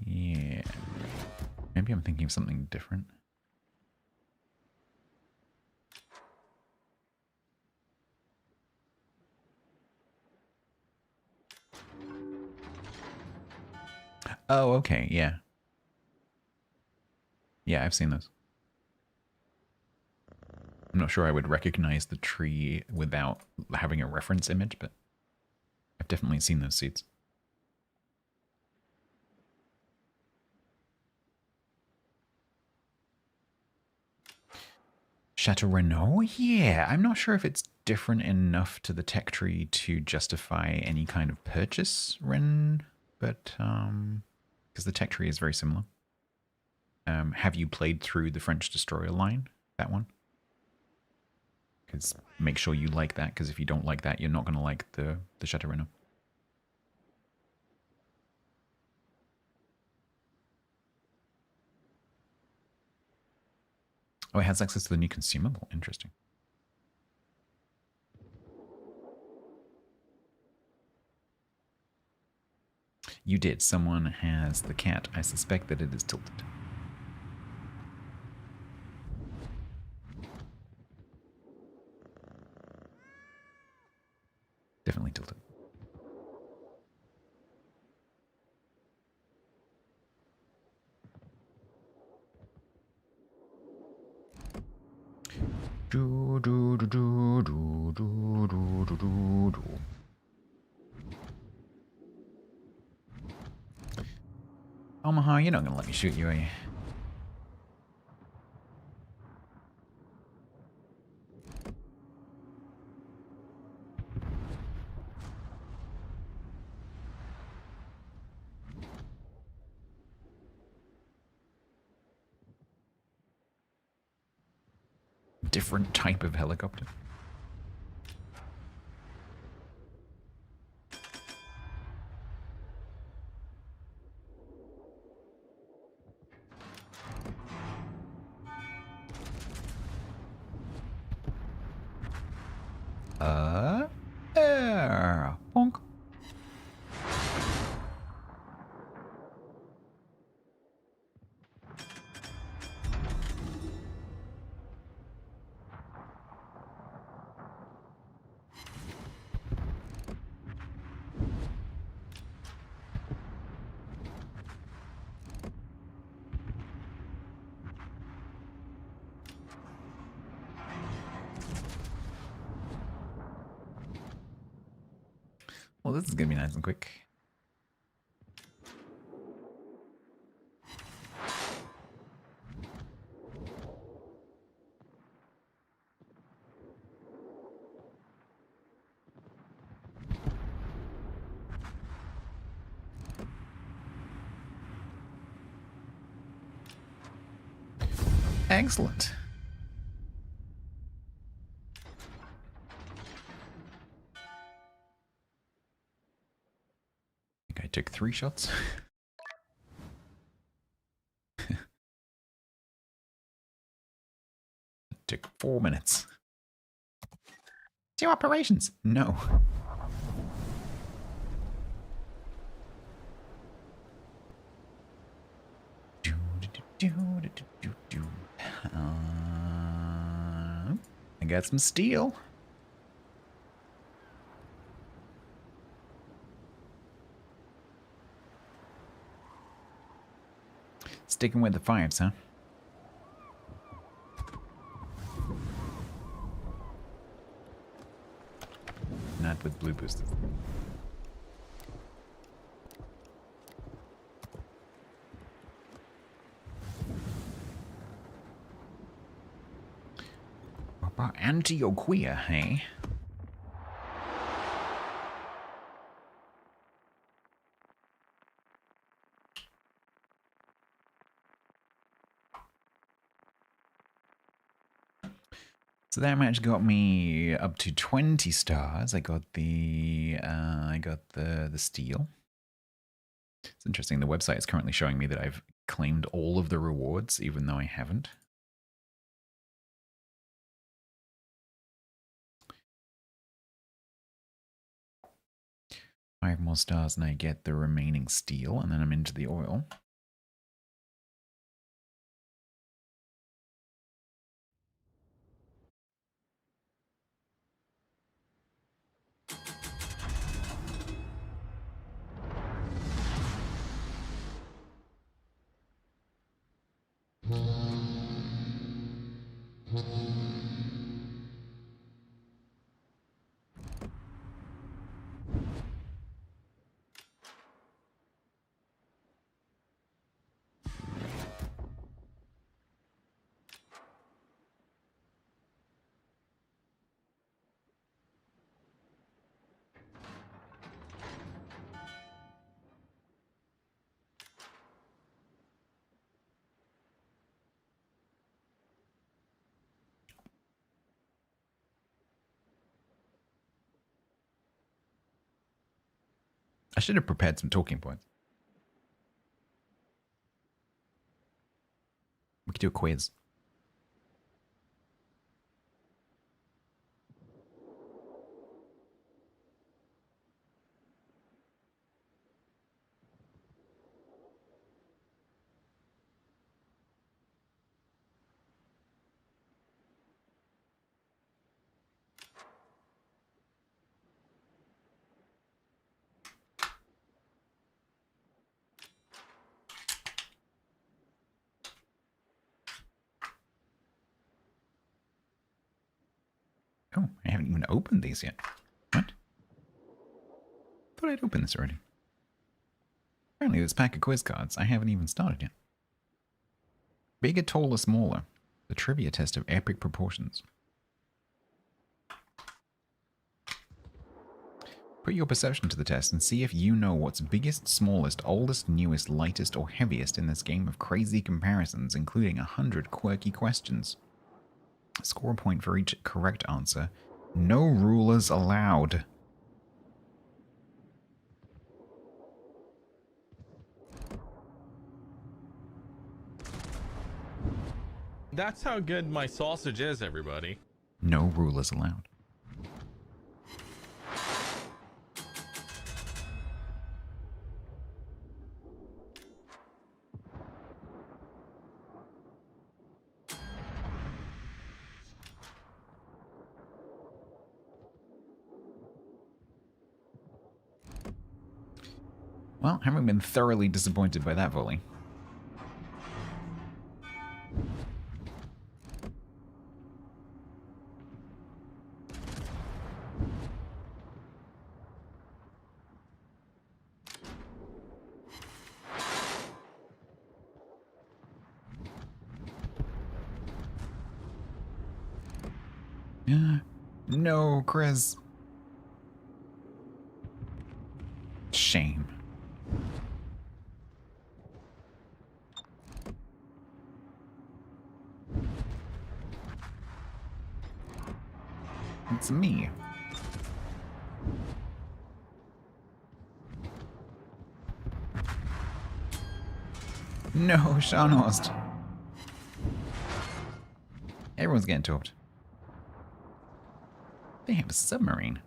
Yeah. Maybe I'm thinking of something different. Oh, okay, yeah. Yeah, I've seen those. I'm not sure I would recognize the tree without having a reference image, but I've definitely seen those seeds. Chateau Renault? Yeah, I'm not sure if it's different enough to the tech tree to justify any kind of purchase, Ren, but because the tech tree is very similar. Have you played through the French Destroyer line? That one? Because make sure you like that, because if you don't like that, you're not going to like the Chateau Renault. Oh, it has access to the new consumable. Interesting. You did. Someone has the cat. I suspect that it is tilted. Definitely tilted. Do do do do do do do do do do. Omaha, you're not gonna let me shoot you, are you? Different type of helicopter. Bonk. Well, this is going to be nice and quick. Excellent. I think I took 3 shots. Took 4 minutes. 2 operations. No. I got some steel. Sticking with the 5s, huh? Not with blue boosters. Antioquia, hey? So that match got me up to 20 stars. I got the steel. It's interesting. The website is currently showing me that I've claimed all of the rewards, even though I haven't. Five more stars and I get the remaining steel, and then I'm into the oil. I should have prepared some talking points. We could do a quiz. Oh, I haven't even opened these yet. What? Thought I'd opened this already. Apparently this pack of quiz cards, I haven't even started yet. Bigger, taller, smaller. The trivia test of epic proportions. Put your perception to the test and see if you know what's biggest, smallest, oldest, newest, lightest, or heaviest in this game of crazy comparisons, including 100 quirky questions. Score a point for each correct answer. No rulers allowed. That's how good my sausage is, everybody. No rulers allowed. Well, haven't been thoroughly disappointed by that volley. No, Chris. Shame. It's me. No, Scharnhorst. Everyone's getting talked. They have a submarine.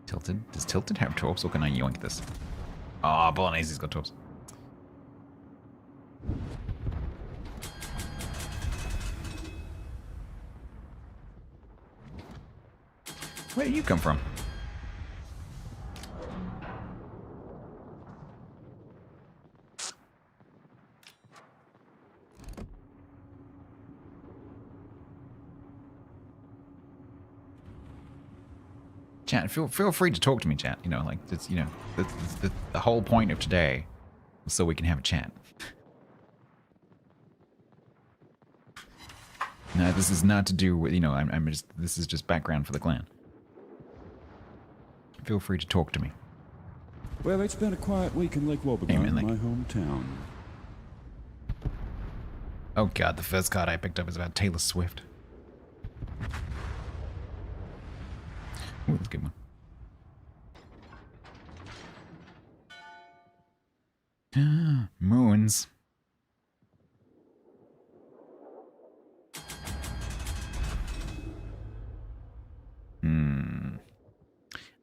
Tilted? Does Tilted have torps, or can I yoink this? Ah, oh, Bolognese's got torps. Where did you come from? Chat, feel free to talk to me, chat. You know, like, it's, you know, the whole point of today was so we can have a chat. No, this is not to do with, you know, I'm just, this is just background for the clan. Feel free to talk to me. Well, it's been a quiet week in Lake Wobegon, my hometown. Oh god, the first card I picked up is about Taylor Swift. Ooh, that's a good one. Moons.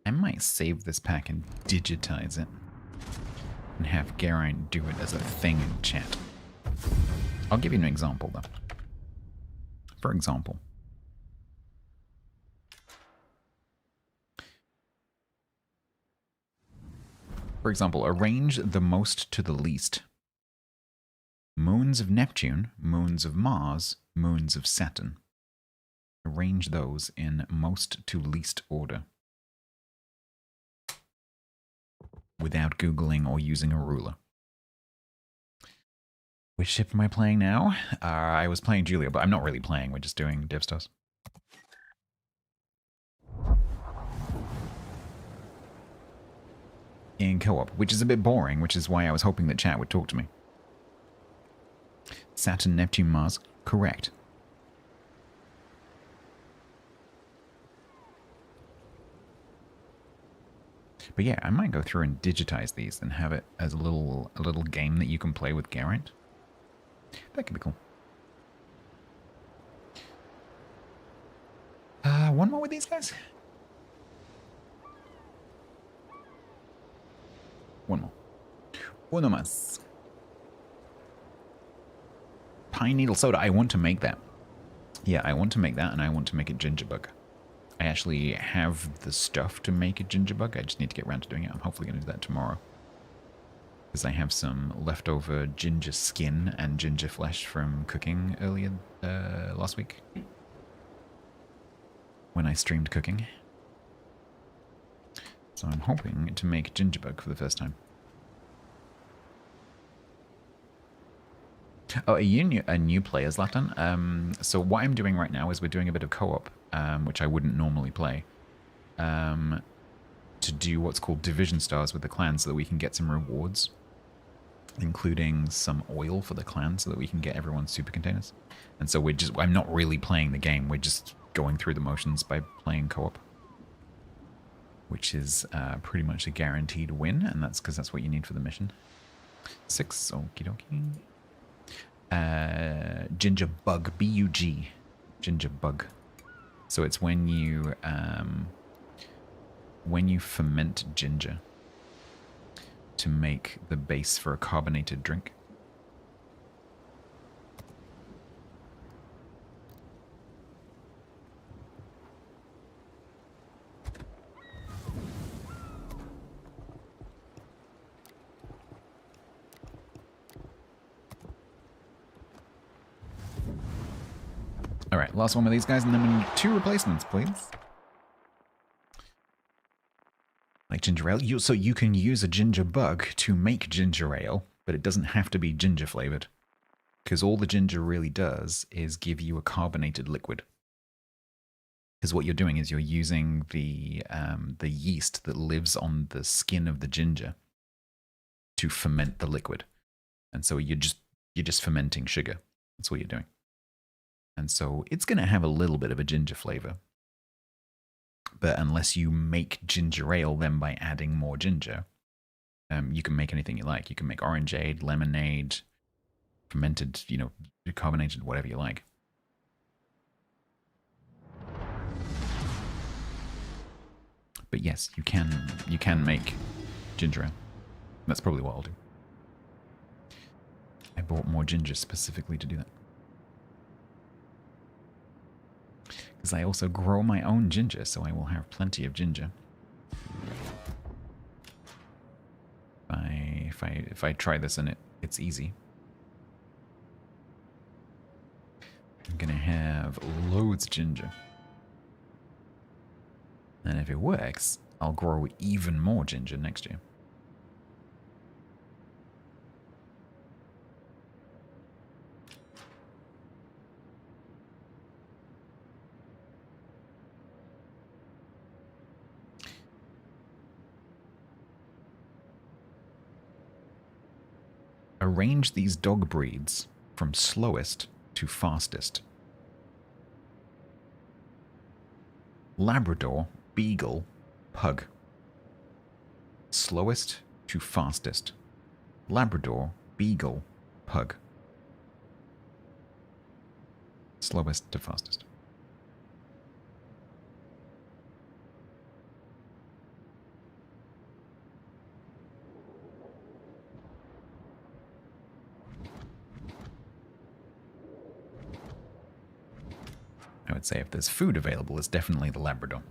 I might save this pack and digitize it. And have Geraint do it as a thing in chat. I'll give you an example, though. For example. Arrange the most to the least. Moons of Neptune, moons of Mars, moons of Saturn. Arrange those in most to least order. Without Googling or using a ruler. Which ship am I playing now? I was playing Julia, but I'm not really playing. We're just doing div stars. In co-op, which is a bit boring, which is why I was hoping that chat would talk to me. Saturn, Neptune, Mars. Correct. But yeah, I might go through and digitize these and have it as a little game that you can play with Geraint. That could be cool. One more with these guys? One more. Uno más. Pine Needle Soda. I want to make that. Yeah, I want to make that, and I want to make a Gingerbug. I actually have the stuff to make a Gingerbug. I just need to get around to doing it. I'm hopefully going to do that tomorrow. Because I have some leftover ginger skin and ginger flesh from cooking earlier last week. When I streamed cooking. So I'm hoping to make Gingerbug for the first time. Oh, a new players, Latan. So what I'm doing right now is we're doing a bit of co-op, which I wouldn't normally play, to do what's called division stars with the clan so that we can get some rewards, including some oil for the clan so that we can get everyone's super containers. And so I'm not really playing the game, we're just going through the motions by playing co-op, which is pretty much a guaranteed win, and that's because that's what you need for the mission. 6, okie dokie. Gingerbug, B-U-G, Gingerbug. So it's when you ferment ginger to make the base for a carbonated drink. Alright, last one with these guys, and then we need 2 replacements, please. Like ginger ale. So you can use a ginger bug to make ginger ale, but it doesn't have to be ginger flavored. Because all the ginger really does is give you a carbonated liquid. Because what you're doing is you're using the yeast that lives on the skin of the ginger to ferment the liquid. And so you're just fermenting sugar. That's what you're doing. And so it's going to have a little bit of a ginger flavor. But unless you make ginger ale then by adding more ginger, you can make anything you like. You can make orangeade, lemonade, fermented, carbonated, whatever you like. But yes, you can make ginger ale. That's probably what I'll do. I bought more ginger specifically to do that. Because I also grow my own ginger, so I will have plenty of ginger. If I try this and it's easy. I'm gonna have loads of ginger. And if it works, I'll grow even more ginger next year. Arrange these dog breeds from slowest to fastest. Labrador, Beagle, Pug. Slowest to fastest. Labrador, Beagle, Pug. Slowest to fastest. I would say if there's food available, it's definitely the Labrador.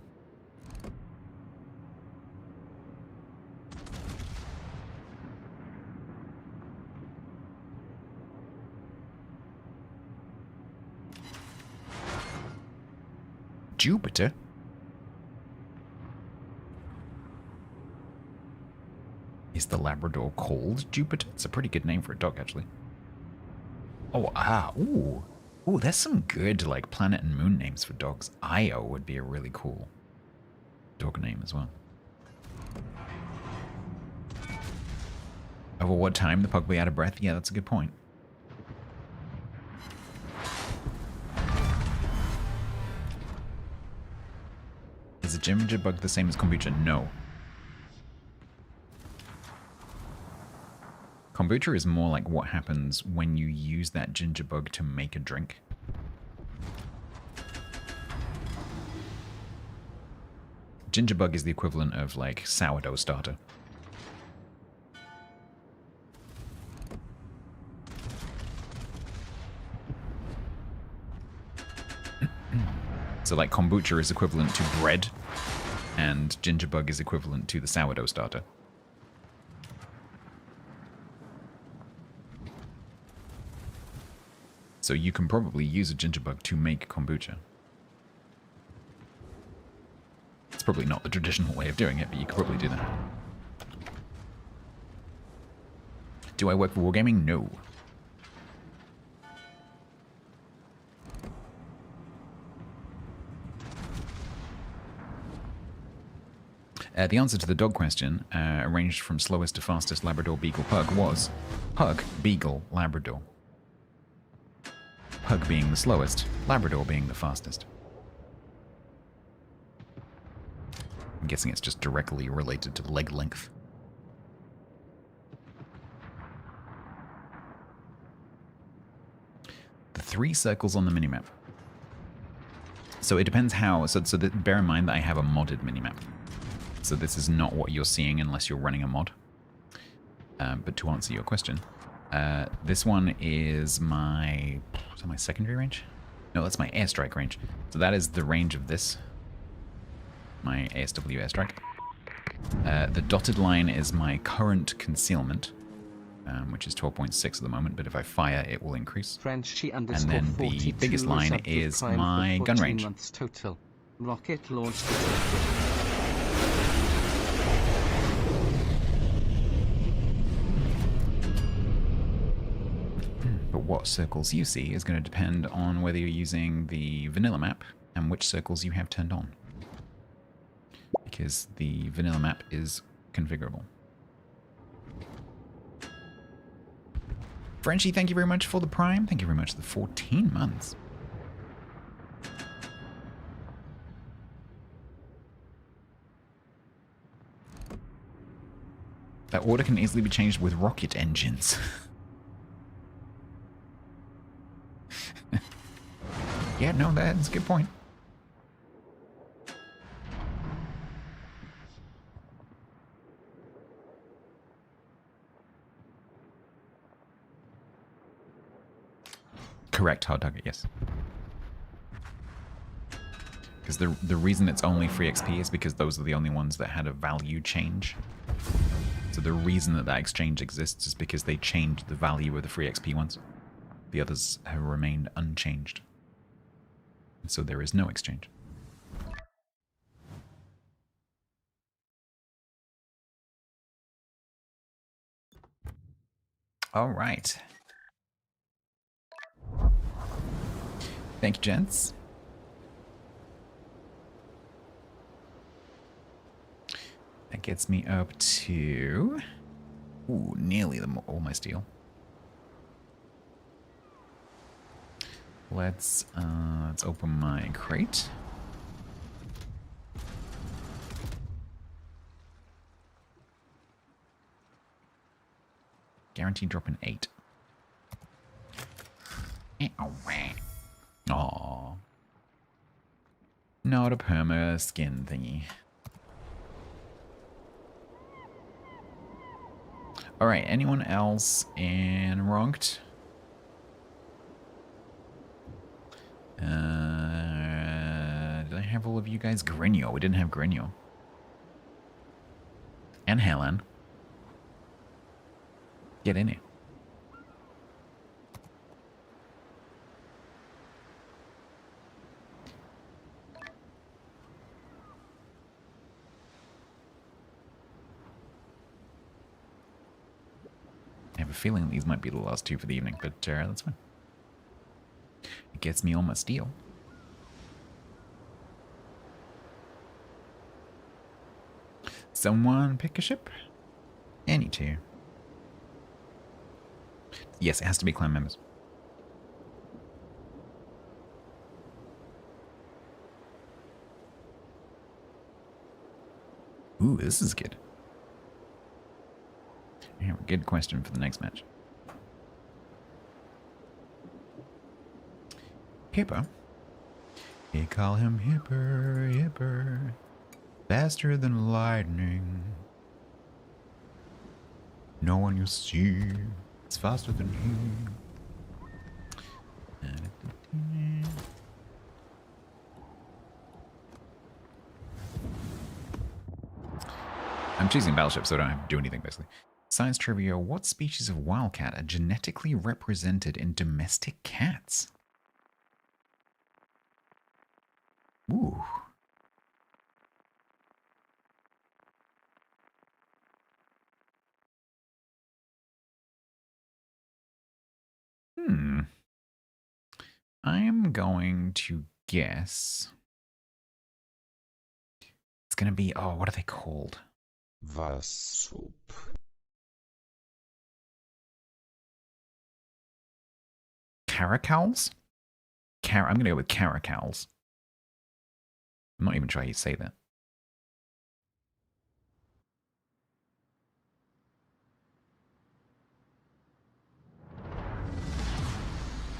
Jupiter? Is the Labrador called Jupiter? It's a pretty good name for a dog, actually. Ooh. Ooh, there's some good, like, planet and moon names for dogs. Io would be a really cool dog name as well. Over what time the pug will be out of breath? Yeah, that's a good point. Is a ginger bug the same as kombucha? No. Kombucha is more like what happens when you use that ginger bug to make a drink. Ginger bug is the equivalent of like sourdough starter. So like kombucha is equivalent to bread, and ginger bug is equivalent to the sourdough starter. So you can probably use a ginger bug to make kombucha. It's probably not the traditional way of doing it, but you could probably do that. Do I work for Wargaming? No. The answer to the dog question, arranged from slowest to fastest Labrador, Beagle, Pug, was Pug, Beagle, Labrador. Pug being the slowest, Labrador being the fastest. I'm guessing it's just directly related to leg length. The 3 circles on the minimap. So it depends how... bear in mind that I have a modded minimap. So this is not what you're seeing unless you're running a mod. But to answer your question, this one is my... Is that my secondary range? No, that's my airstrike range. So that is the range of this. My ASW airstrike. The dotted line is my current concealment, which is 12.6 at the moment, but if I fire, it will increase. And then the biggest line is my gun range. Total. Rocket launched what circles you see is going to depend on whether you're using the vanilla map and which circles you have turned on. Because the vanilla map is configurable. Frenchie, thank you very much for the Prime. Thank you very much for the 14 months. That order can easily be changed with rocket engines. Yeah, no, that's a good point. Correct, Hard Target, yes. Because the reason it's only free XP is because those are the only ones that had a value change. So the reason that that exchange exists is because they changed the value of the free XP ones. The others have remained unchanged. And so there is no exchange. All right. Thank you, gents. That gets me up to... Ooh, nearly all my steel. Let's open my crate. Guaranteed drop in 8. Aww. Not a perma skin thingy. Alright, anyone else in ranked? Did I have all of you guys? Grinyo. We didn't have Grinyo. And Helen. Get in here. I have a feeling these might be the last two for the evening, but that's fine. It gets me all my steel. Someone pick a ship? Any two. Yes, it has to be clan members. Ooh, this is good. I have a good question for the next match. Hipper. They call him Hipper, Hipper. Faster than lightning. No one you see is faster than him. I'm choosing battleship, so I don't have to do anything, basically. Science trivia, what species of wildcat are genetically represented in domestic cats? Ooh. I am going to guess it's going to be, oh, what are they called? Warships. Caracals? I'm going to go with caracals. I'm not even sure how you say that.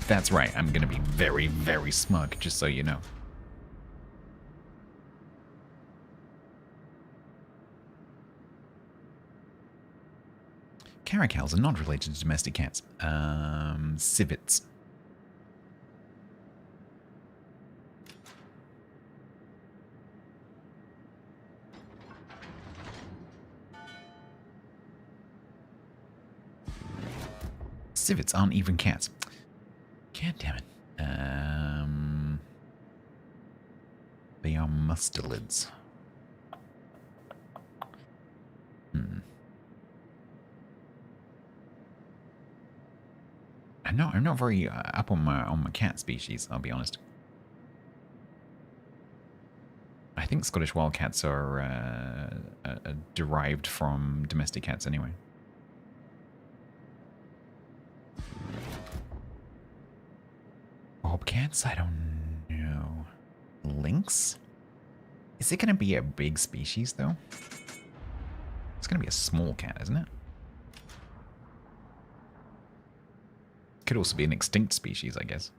That's right. I'm going to be very, very smug, just so you know. Caracals are not related to domestic cats. Civets. Civets aren't even cats. God damn it. They are mustelids. I'm not very up on my cat species, I'll be honest. I think Scottish Wildcats are derived from domestic cats anyway. Bobcats? I don't know. Lynx? Is it going to be a big species, though? It's going to be a small cat, isn't it? Could also be an extinct species, I guess.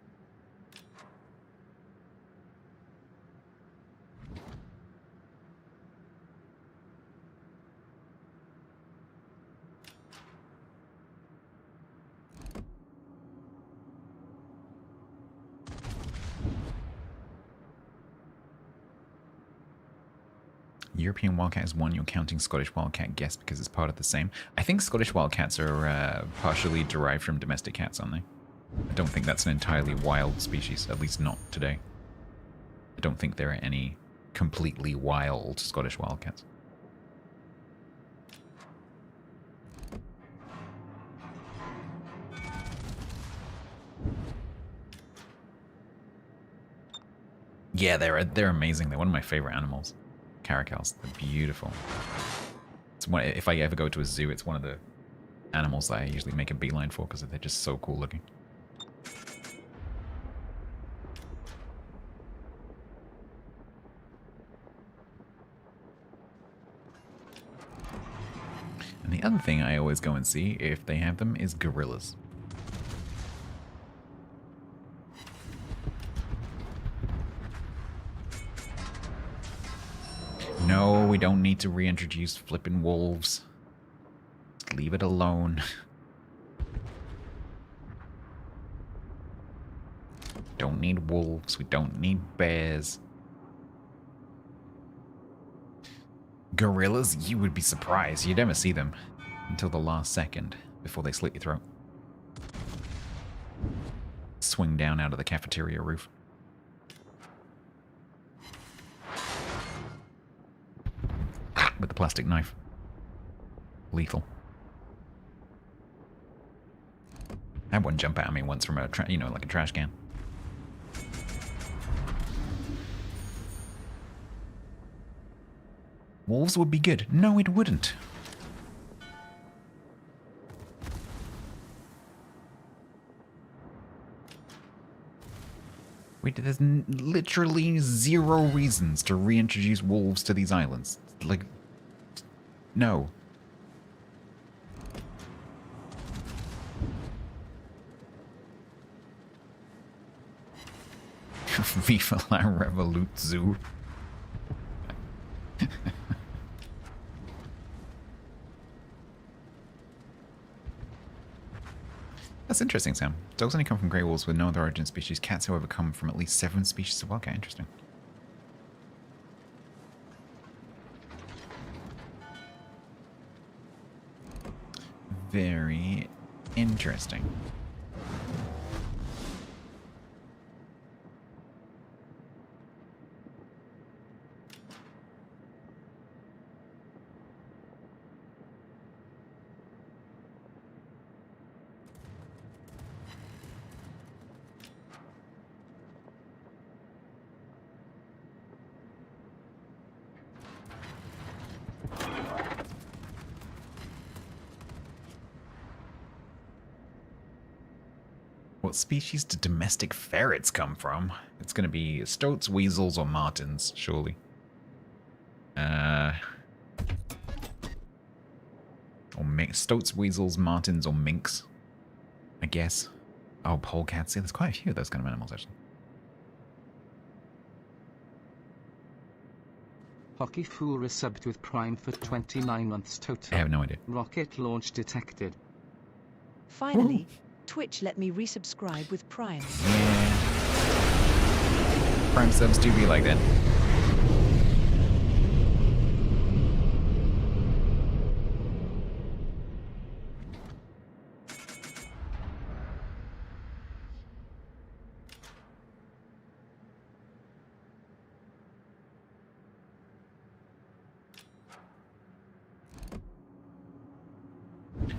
European Wildcat is one. You're counting Scottish Wildcat, guess, because it's part of the same. I think Scottish Wildcats are partially derived from domestic cats, aren't they? I don't think that's an entirely wild species, at least not today. I don't think there are any completely wild Scottish Wildcats. Yeah, they're amazing. They're one of my favorite animals. Caracals, they're beautiful. It's one, if I ever go to a zoo, it's one of the animals that I usually make a beeline for because they're just so cool looking. And the other thing I always go and see if they have them is gorillas. No, we don't need to reintroduce flippin' wolves. Just leave it alone. Don't need wolves. We don't need bears. Gorillas? You would be surprised. You'd never see them until the last second before they slit your throat. Swing down out of the cafeteria roof. With the plastic knife. Lethal. I had one jump at me once from a, like a trash can. Wolves would be good. No, it wouldn't. Wait, there's literally zero reasons to reintroduce wolves to these islands. Like, no. Viva la Revolut Zoo. That's interesting, Sam. Dogs only come from grey wolves with no other origin species. Cats, however, come from at least 7 species of wildcat. Interesting. Very interesting. What species do domestic ferrets come from? It's going to be stoats, weasels, or martins, surely. Or stoats, weasels, martins, or minks, I guess. Oh, polecats. Yeah, there's quite a few of those kind of animals, actually. Hockey Fool resubbed with Prime for 29 months total. I have no idea. Rocket launch detected. Finally, Twitch let me resubscribe with Prime. Yeah. Prime subs do be like that.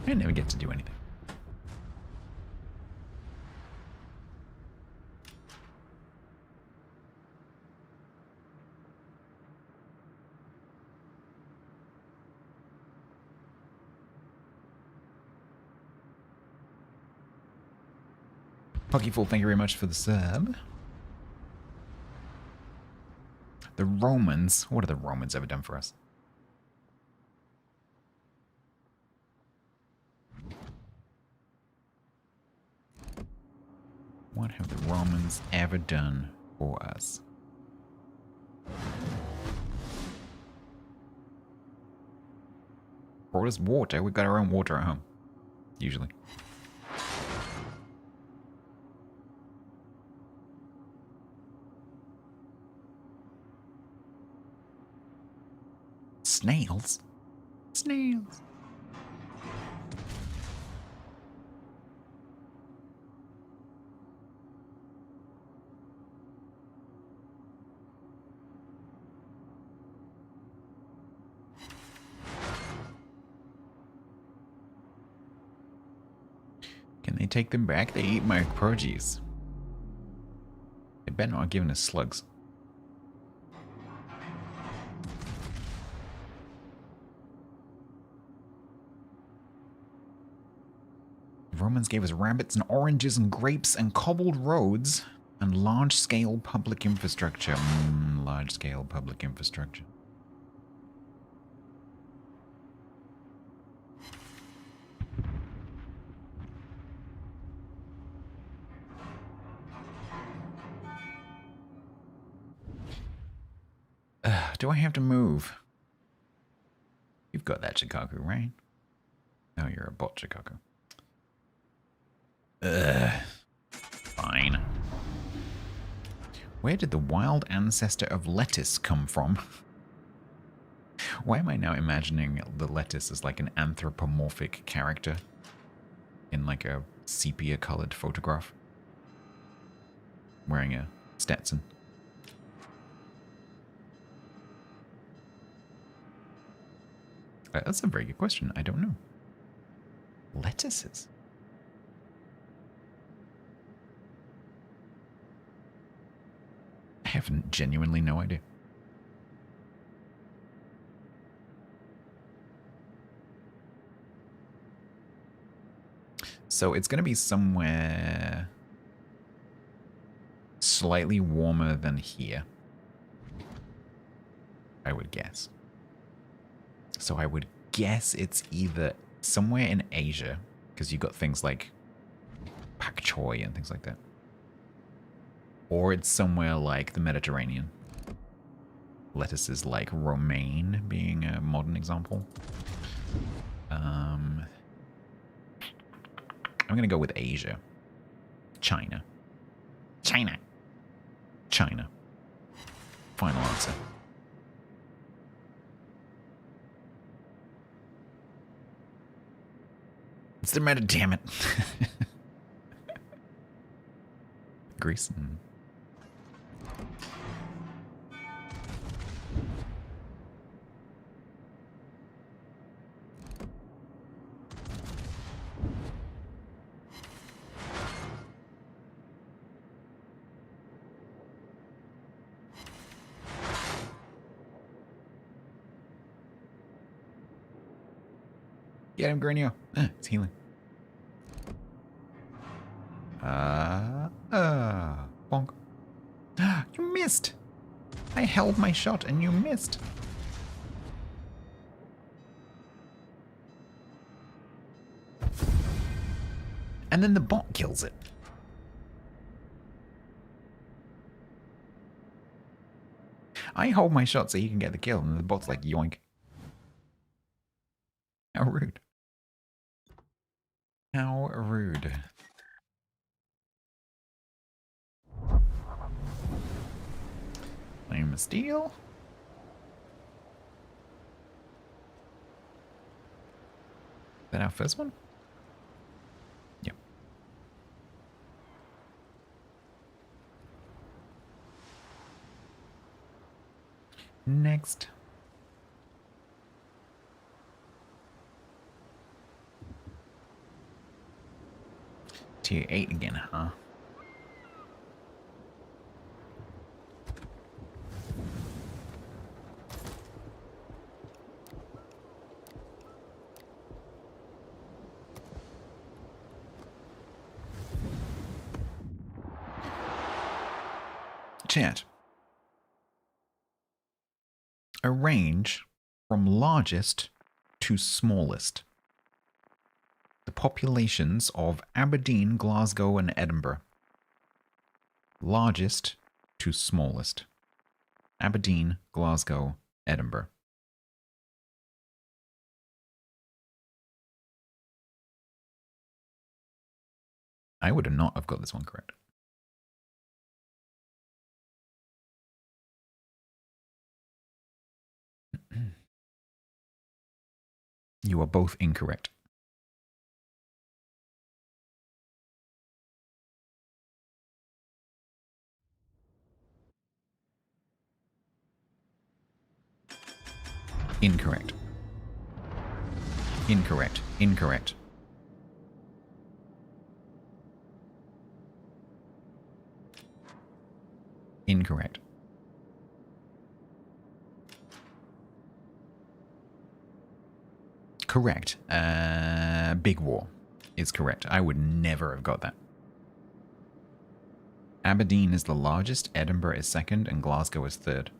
I never get to do anything. Pokéful, thank you very much for the sub. The Romans. What have the Romans ever done for us? What have the Romans ever done for us? Brought us water. We've got our own water at home. Usually. Snails? Snails. Can they take them back? They eat my produce. They better not have given us slugs. The Romans gave us rabbits and oranges and grapes and cobbled roads and large-scale public infrastructure. Large-scale public infrastructure. Do I have to move? You've got that, Chicago, right? No, you're a bot, Chicago. Fine. Where did the wild ancestor of lettuce come from? Why am I now imagining the lettuce as like an anthropomorphic character in like a sepia-colored photograph? Wearing a Stetson. That's a very good question. I don't know. Lettuces? I have genuinely no idea. So it's going to be somewhere slightly warmer than here, I would guess. So I would guess it's either somewhere in Asia, because you've got things like pak choy and things like that. Or it's somewhere like the Mediterranean. Lettuces like romaine being a modern example. I'm going to go with Asia. China. China. China. Final answer. It's the matter, damn it. Greece. Get him, Granio. It's healing. Bonk. You missed. I held my shot and you missed. And then the bot kills it. I hold my shot so you can get the kill, and the bot's like, yoink. How rude. How rude. Flame of Steel. Is that our first one? Yep. Next. Tier 8 again, huh? Chat. Arrange from largest to smallest. The populations of Aberdeen, Glasgow, and Edinburgh. Largest to smallest. Aberdeen, Glasgow, Edinburgh. I would have not have got this one correct. You are both incorrect. Incorrect. Incorrect. Incorrect. Incorrect. Correct. Big War is correct. I would never have got that. Aberdeen is the largest, Edinburgh is second, and Glasgow is third.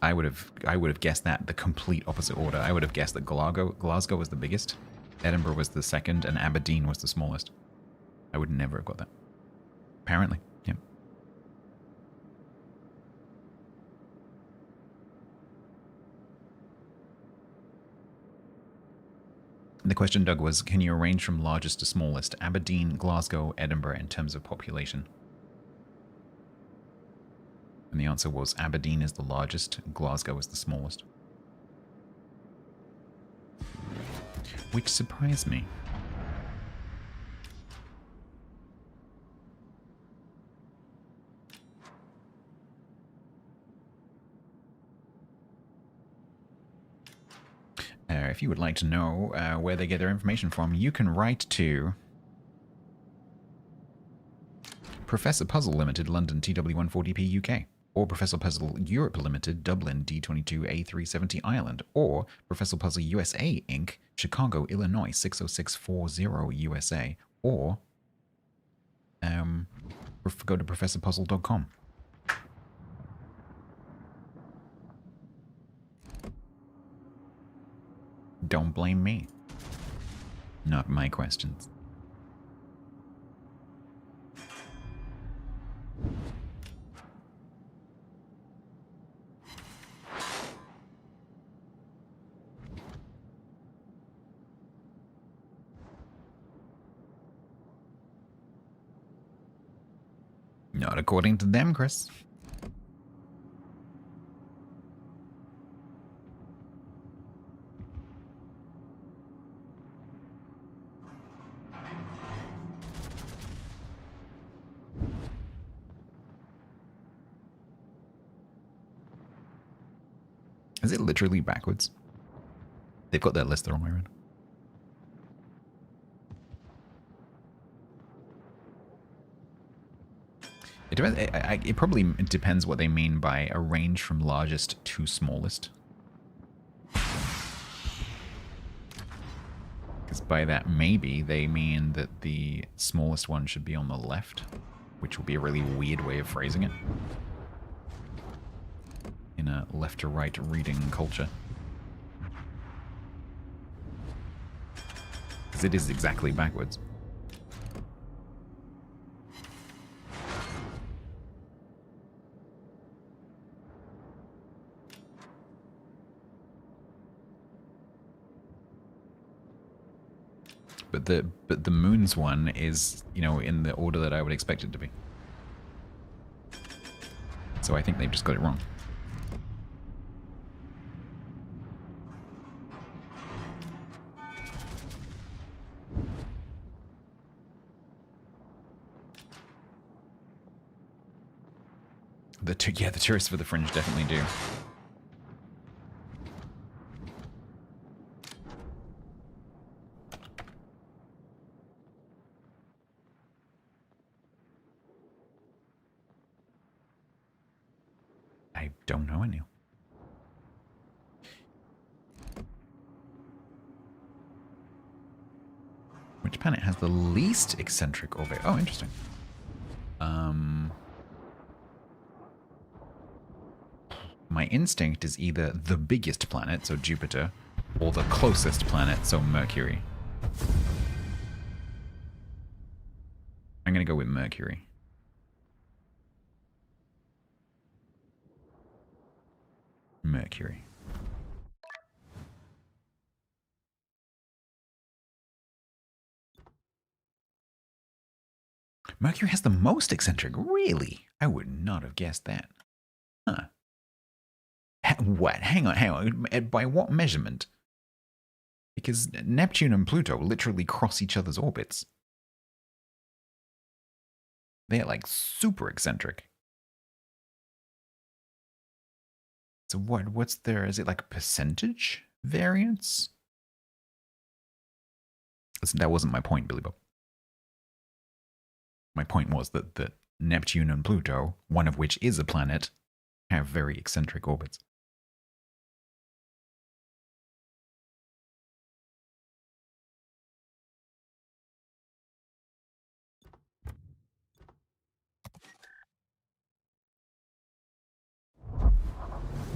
I would have guessed that the complete opposite order. I would have guessed that Glasgow was the biggest, Edinburgh was the second, and Aberdeen was the smallest. I would never have got that. Apparently, yeah. The question, Doug, was, can you arrange from largest to smallest? Aberdeen, Glasgow, Edinburgh in terms of population. And the answer was Aberdeen is the largest, Glasgow is the smallest. Which surprised me. If you would like to know where they get their information from, you can write to Professor Puzzle Limited, London, TW140p UK, or Professor Puzzle Europe Limited, Dublin, D22A370 Ireland, or Professor Puzzle USA Inc., Chicago, Illinois, 60640 USA, or go to professorpuzzle.com. Don't blame me. Not my questions. Not according to them, Chris. Is it literally backwards? They've got that list the wrong way around. It depends. It probably depends what they mean by arrange from largest to smallest. Because by that, maybe they mean that the smallest one should be on the left, which would be a really weird way of phrasing it in a left to right reading culture. Because it is exactly backwards. But the moon's one is, you know, in the order that I would expect it to be. So I think they've just got it wrong. The tourists for the fringe definitely do. I don't know any. Which planet has the least eccentric orbit? Oh, interesting. my instinct is either the biggest planet, so Jupiter, or the closest planet, so Mercury. I'm going to go with Mercury. Mercury. Mercury has the most eccentric. Really? I would not have guessed that. Huh. What? Hang on. By what measurement? Because Neptune and Pluto literally cross each other's orbits. They're like super eccentric. So what's there? Is it like a percentage variance? Listen, that wasn't my point, Billy Bob. My point was that Neptune and Pluto, one of which is a planet, have very eccentric orbits.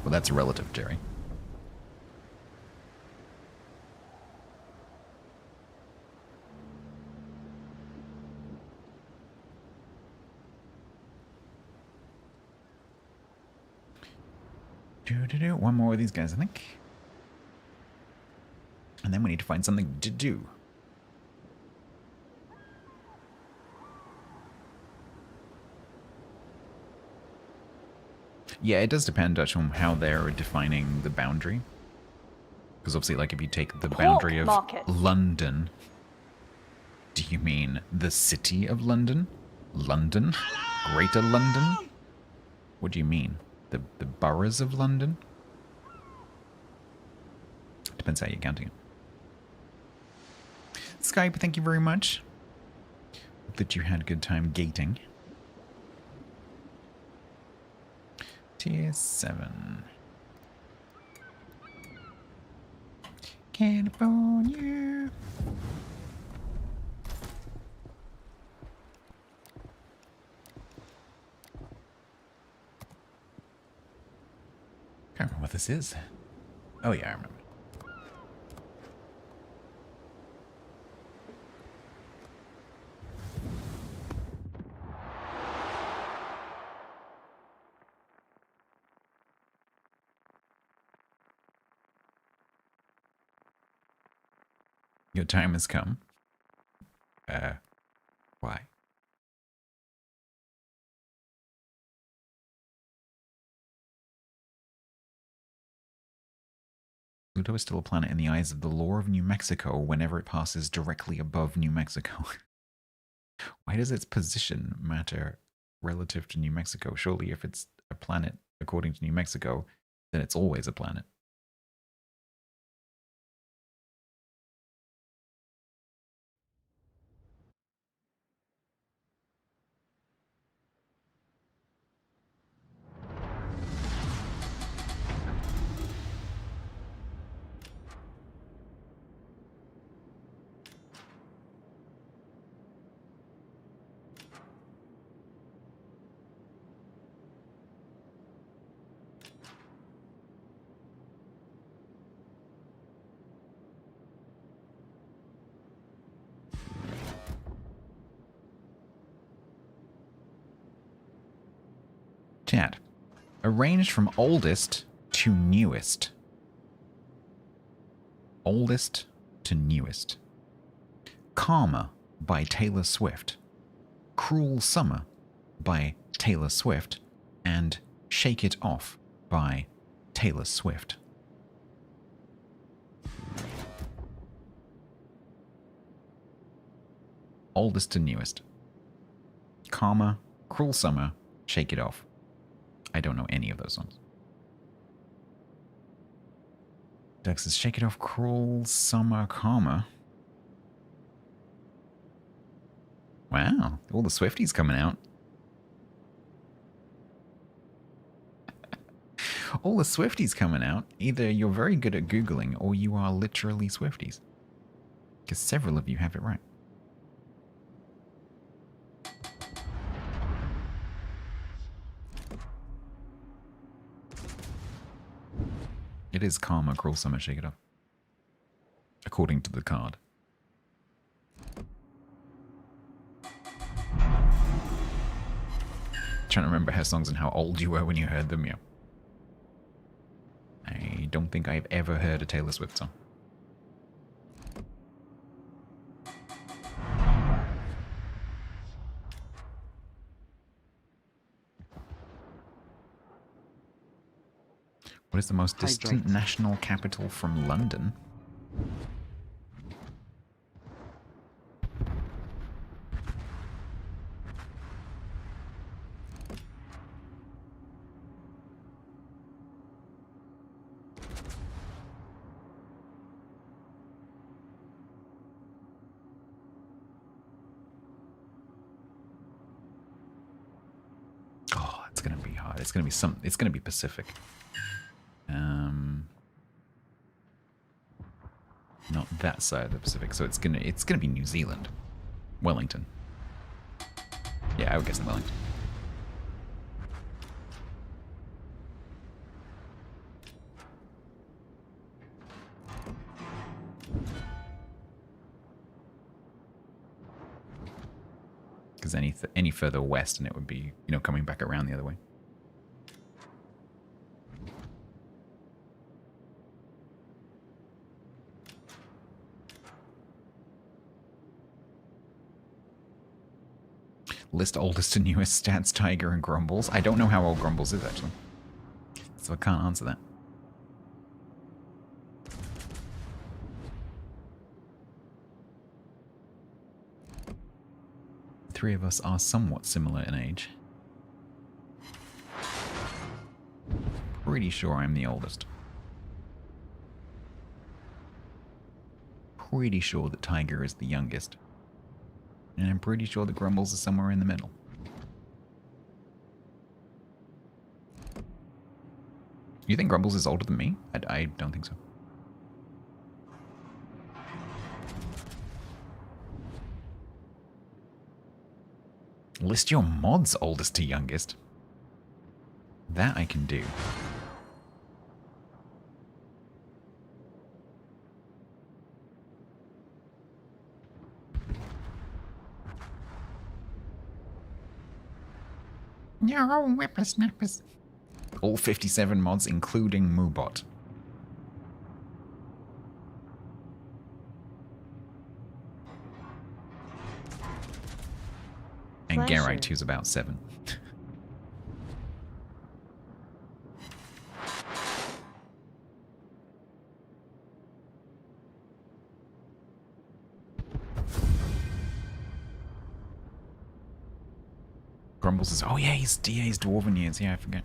Well, that's relative, Jerry. One more of these guys, I think. And then we need to find something to do. Yeah, it does depend actually on how they're defining the boundary. Because obviously, like, if you take the boundary of London, do you mean the city of London? London? Greater London? What do you mean? The boroughs of London? Depends how you're counting it. Skype, thank you very much. Hope that you had a good time gating. Tier 7. California. Can't remember what this is. Oh yeah, I remember. Your time has come. Why? Pluto is still a planet in the eyes of the law of New Mexico whenever it passes directly above New Mexico. Why does its position matter relative to New Mexico? Surely if it's a planet according to New Mexico, then it's always a planet. Chat. Arranged from oldest to newest. Oldest to newest. Karma by Taylor Swift. Cruel Summer by Taylor Swift. And Shake It Off by Taylor Swift. Oldest to newest. Karma, Cruel Summer, Shake It Off. I don't know any of those songs. Doug says, Shake It Off, Cruel Summer, Karma. Wow, all the Swifties coming out. All the Swifties coming out. Either you're very good at Googling or you are literally Swifties. Because several of you have it right. It is calmer, cruel summer, shake it off. According to the card. Trying to remember her songs and how old you were when you heard them, yeah. I don't think I've ever heard a Taylor Swift song. What is the most distant national capital from London? Oh, it's gonna be hard. It's gonna be It's gonna be Pacific. Not that side of the Pacific, so it's gonna be New Zealand, Wellington. Yeah, I would guess in Wellington. Because any further west, and it would be, you know, coming back around the other way. List oldest and newest stats, Tiger and Grumbles. I don't know how old Grumbles is, actually. So I can't answer that. The three of us are somewhat similar in age. Pretty sure I'm the oldest. Pretty sure that Tiger is the youngest. And I'm pretty sure the Grumbles are somewhere in the middle. You think Grumbles is older than me? I don't think so. List your mods oldest to youngest. That I can do. No, whippersnappers. All 57 mods, including Moobot. And Garite, who's about 7. Grumbles is, oh yeah, he's dwarven years. Yeah, I forget.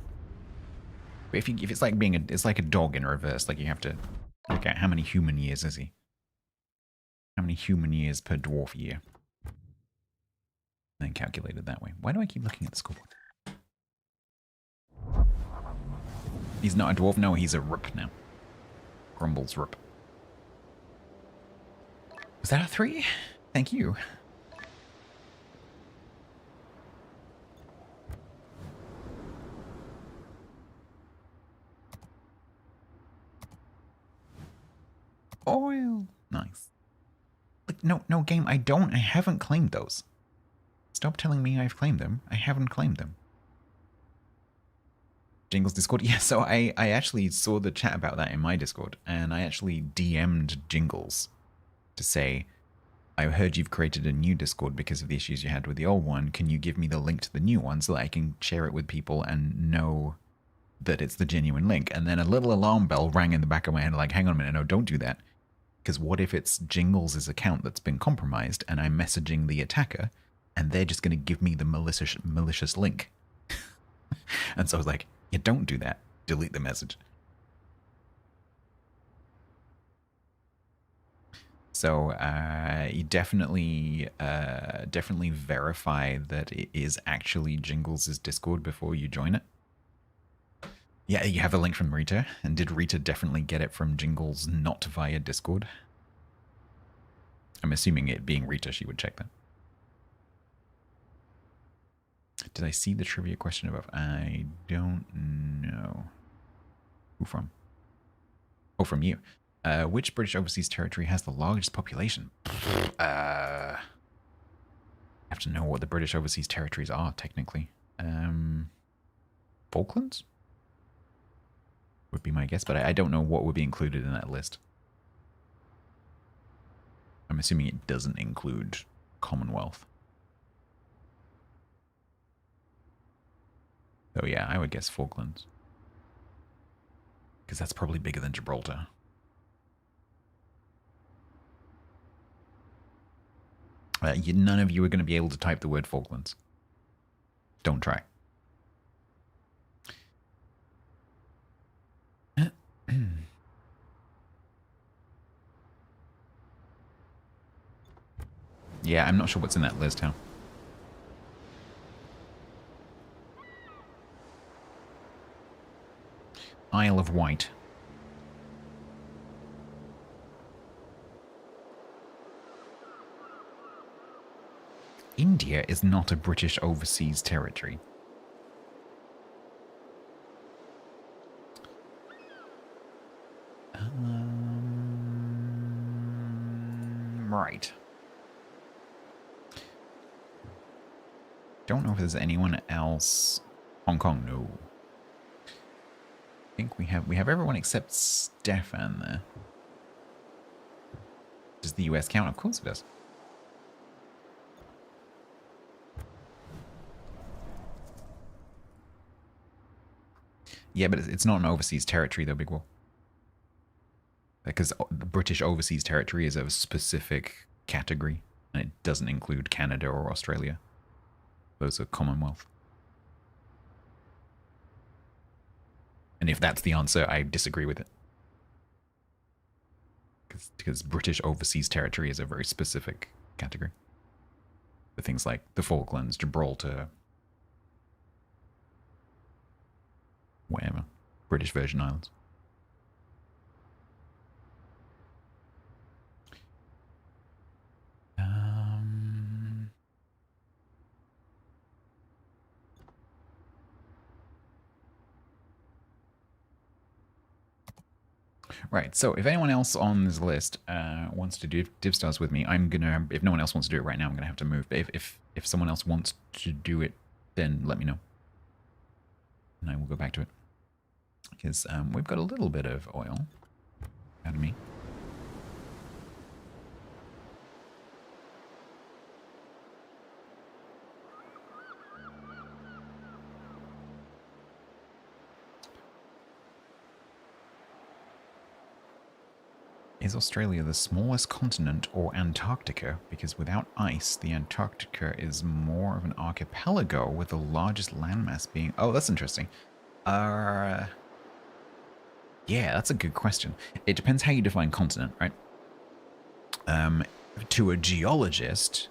But if it's like it's like a dog in reverse. Like you have to look at how many human years is he? How many human years per dwarf year? And then calculate it that way. Why do I keep looking at the scoreboard? He's not a dwarf. No, he's a rup now. Grumbles rup. Was that a 3? Thank you. Oil. Nice. Like, no, game, I haven't claimed those. Stop telling me I've claimed them. I haven't claimed them. Jingles Discord. Yeah, so I actually saw the chat about that in my Discord, and I actually DM'd Jingles to say, I heard you've created a new Discord because of the issues you had with the old one. Can you give me the link to the new one so that I can share it with people and know that it's the genuine link? And then a little alarm bell rang in the back of my head, like, hang on a minute, no, don't do that. Because what if it's Jingles' account that's been compromised and I'm messaging the attacker and they're just going to give me the malicious link? And so I was like, yeah, don't do that. Delete the message. So you definitely verify that it is actually Jingles' Discord before you join it. Yeah, you have a link from Rita. And did Rita definitely get it from Jingles, not via Discord? I'm assuming it being Rita, she would check that. Did I see the trivia question above? I don't know. Who from? Oh, from you. Which British overseas territory has the largest population? I have to know what the British overseas territories are, technically. Falklands? Would be my guess, but I don't know what would be included in that list. I'm assuming it doesn't include Commonwealth. So yeah, I would guess Falklands. Because that's probably bigger than Gibraltar. None of you are going to be able to type the word Falklands. Don't try. Yeah, I'm not sure what's in that list, huh? Isle of Wight. India is not a British overseas territory. Right. Don't know if there's anyone else. Hong Kong, no. I think we have everyone except Stefan there. Does the US count? Of course it does. Yeah, but it's not an overseas territory though, Big Wall. Because the British overseas territory is a specific category, and it doesn't include Canada or Australia. Those are Commonwealth. And if that's the answer, I disagree with it. Because British overseas territory is a very specific category. For things like the Falklands, Gibraltar, whatever. British Virgin Islands. Right, so if anyone else on this list wants to do div stars with me, I'm gonna, if no one else wants to do it right now, I'm gonna have to move. But if someone else wants to do it, then let me know. And I will go back to it. Because we've got a little bit of oil out of me. Is Australia the smallest continent or Antarctica? Because without ice, the Antarctica is more of an archipelago with the largest landmass being... Oh, that's interesting. Yeah, that's a good question. It depends how you define continent, right? To a geologist,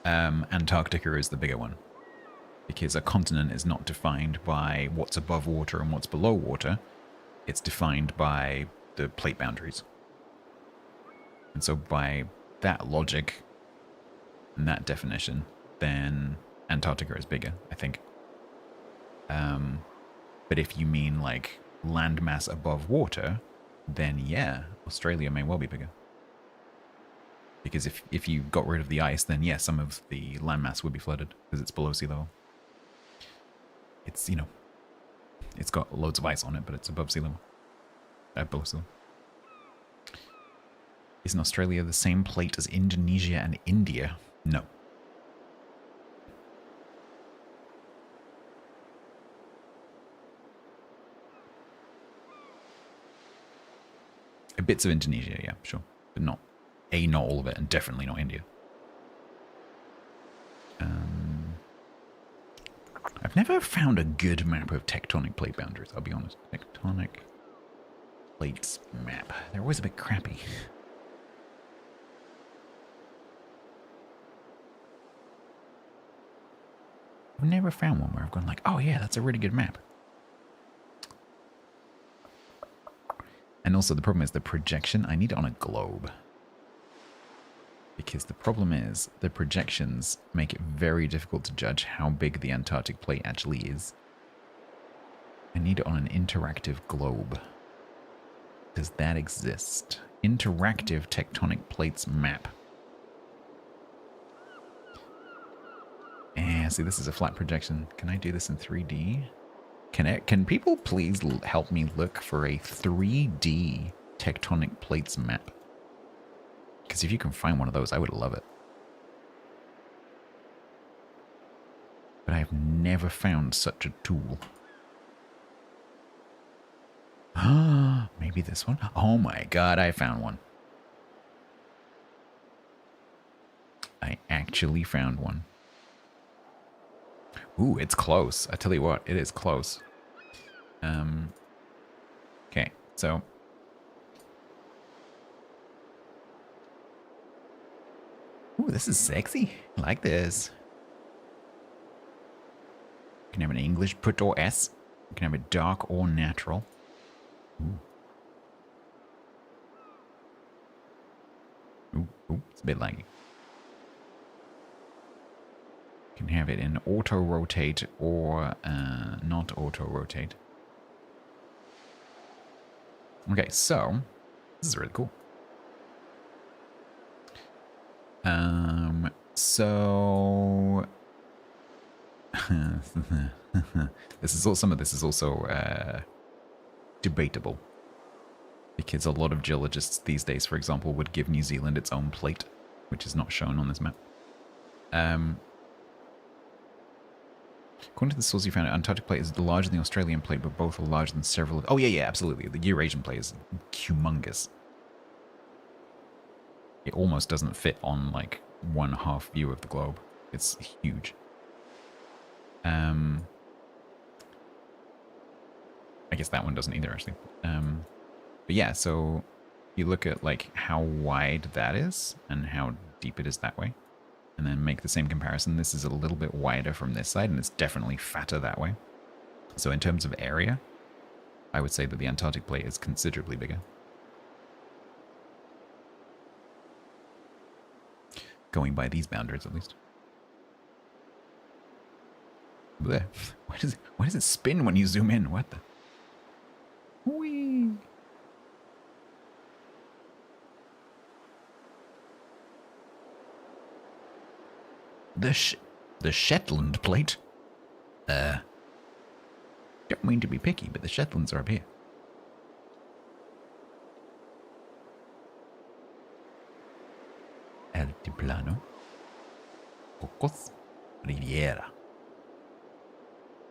Antarctica is the bigger one. Because a continent is not defined by what's above water and what's below water. It's defined by the plate boundaries. And so by that logic and that definition, then Antarctica is bigger, I think. But if you mean like landmass above water, then yeah, Australia may well be bigger. Because if you got rid of the ice, then yeah, some of the landmass would be flooded because it's below sea level. It's, you know, it's got loads of ice on it, but it's above sea level. Below sea level. Isn't Australia the same plate as Indonesia and India? No. Bits of Indonesia, yeah, sure. But not all of it, and definitely not India. I've never found a good map of tectonic plate boundaries, I'll be honest. Tectonic plates map. They're always a bit crappy. I've never found one where I've gone like, oh yeah, that's a really good map. And also the problem is the projection. I need it on a globe. Because the problem is the projections make it very difficult to judge how big the Antarctic plate actually is. I need it on an interactive globe. Does that exist? Interactive tectonic plates map. See, this is a flat projection. Can I do this in 3D? Can people please help me look for a 3D tectonic plates map? Because if you can find one of those, I would love it. But I have never found such a tool. Maybe this one? Oh my god, I found one. I actually found one. Ooh, it's close. I tell you what, it is close. Okay, so. Ooh, this is sexy. I like this. You can have an English put or S. You can have it dark or natural. Ooh. Ooh, it's a bit laggy. You can have it in auto rotate or not auto rotate. Okay, so this is really cool. So this is all. Some of this is also debatable because a lot of geologists these days, for example, would give New Zealand its own plate, which is not shown on this map. According to the source you found, Antarctic plate is larger than the Australian plate, but both are larger than several. Oh yeah, absolutely. The Eurasian plate is humongous. It almost doesn't fit on like 1/2 view of the globe. It's huge. I guess that one doesn't either, actually. But yeah, so you look at like how wide that is and how deep it is that way, and then make the same comparison. This is a little bit wider from this side, and it's definitely fatter that way. So in terms of area, I would say that the Antarctic plate is considerably bigger. Going by these boundaries, at least. Blech. Why does it spin when you zoom in? What the? Whee! The Shetland plate? Don't mean to be picky, but the Shetlands are up here. Altiplano. Cocos. Riviera.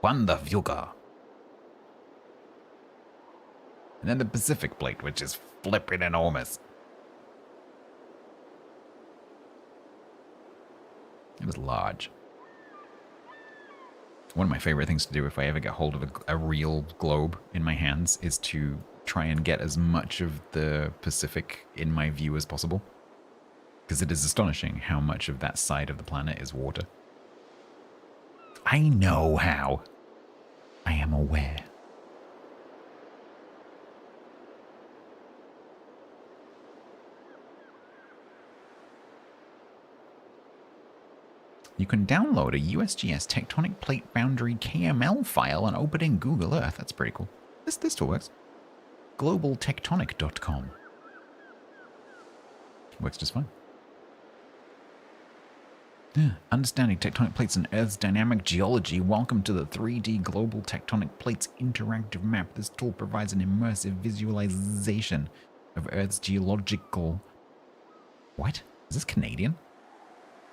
Wanda Vuga. And then the Pacific plate, which is flipping enormous. It was large. One of my favorite things to do if I ever get hold of a real globe in my hands is to try and get as much of the Pacific in my view as possible. Because it is astonishing how much of that side of the planet is water. I know how. I am aware. You can download a USGS tectonic plate boundary KML file and open it in Google Earth. That's pretty cool. This still works. Globaltectonic.com. Works just fine. Understanding tectonic plates and Earth's dynamic geology. Welcome to the 3D Global Tectonic Plates interactive map. This tool provides an immersive visualization of Earth's geological... What? Is this Canadian?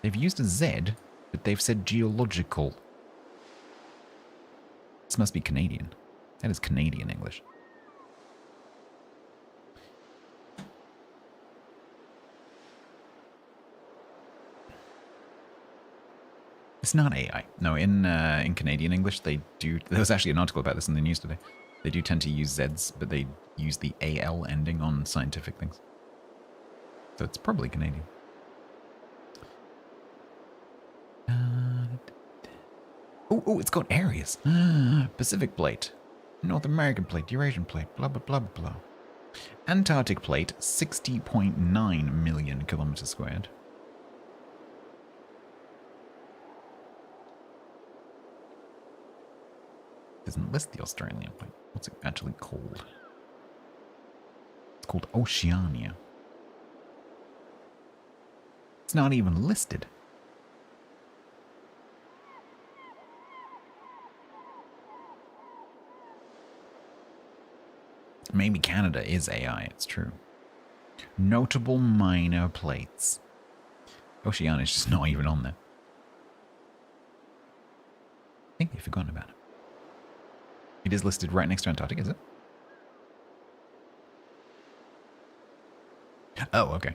They've used a Z, but they've said geological. This must be Canadian. That is Canadian English. It's not AI. No, in Canadian English, they do... There was actually an article about this in the news today. They do tend to use Zs, but they use the AL ending on scientific things. So it's probably Canadian. Oh, it's got areas. Pacific plate, North American plate, Eurasian plate, blah, blah, blah, blah. Antarctic plate, 60.9 million kilometers squared. Doesn't list the Australian plate. What's it actually called? It's called Oceania. It's not even listed. Maybe Canada is AI, it's true. Notable minor plates. Oceania is just not even on there. I think they've forgotten about it. It is listed right next to Antarctica, is it? Oh, okay.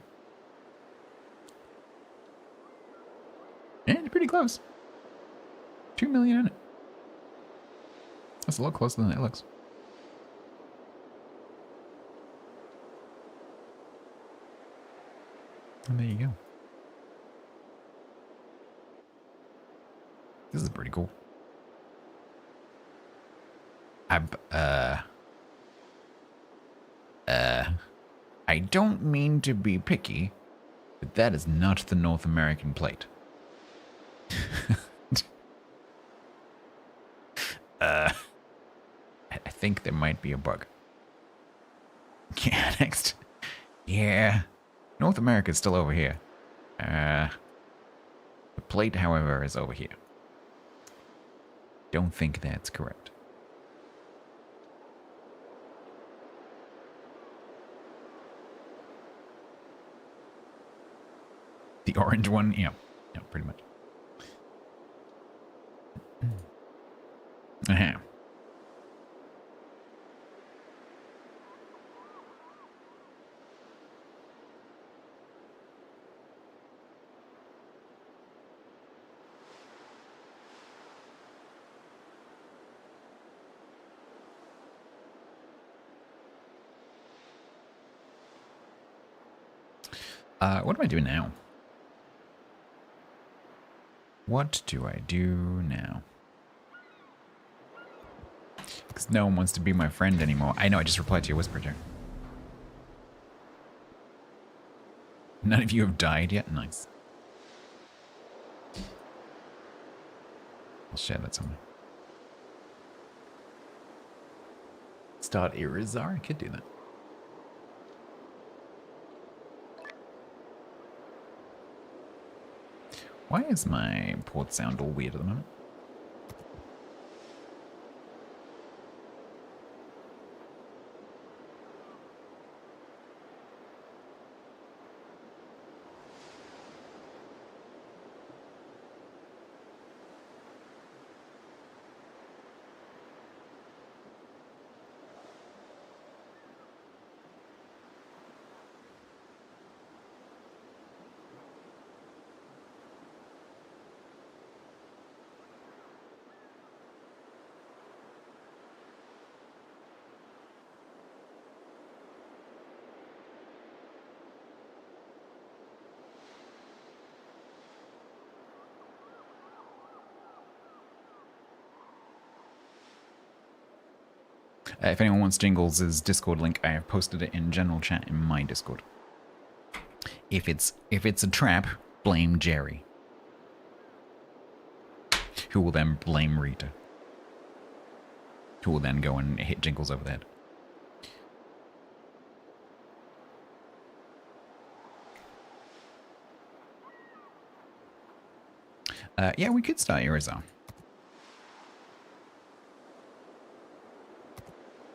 Yeah, it's pretty close. 2 million in it. That's a lot closer than it looks. And there you go. This is pretty cool. I don't mean to be picky, but that is not the North American plate. I think there might be a bug. Yeah, next. Yeah. North America is still over here. The plate, however, is over here. Don't think that's correct. The orange one? Yeah. Yeah, pretty much. Uh-huh. What am I doing now? What do I do now? Because no one wants to be my friend anymore. I know, I just replied to your whisper, Joe. None of you have died yet? Nice. I'll share that somewhere. Start Irizar? I could do that. Why is my port sound all weird at the moment? If anyone wants Jingles' Discord link, I have posted it in general chat in my Discord. If it's a trap, blame Jerry, who will then blame Rita, who will then go and hit Jingles over the head. Yeah, we could start Irizar.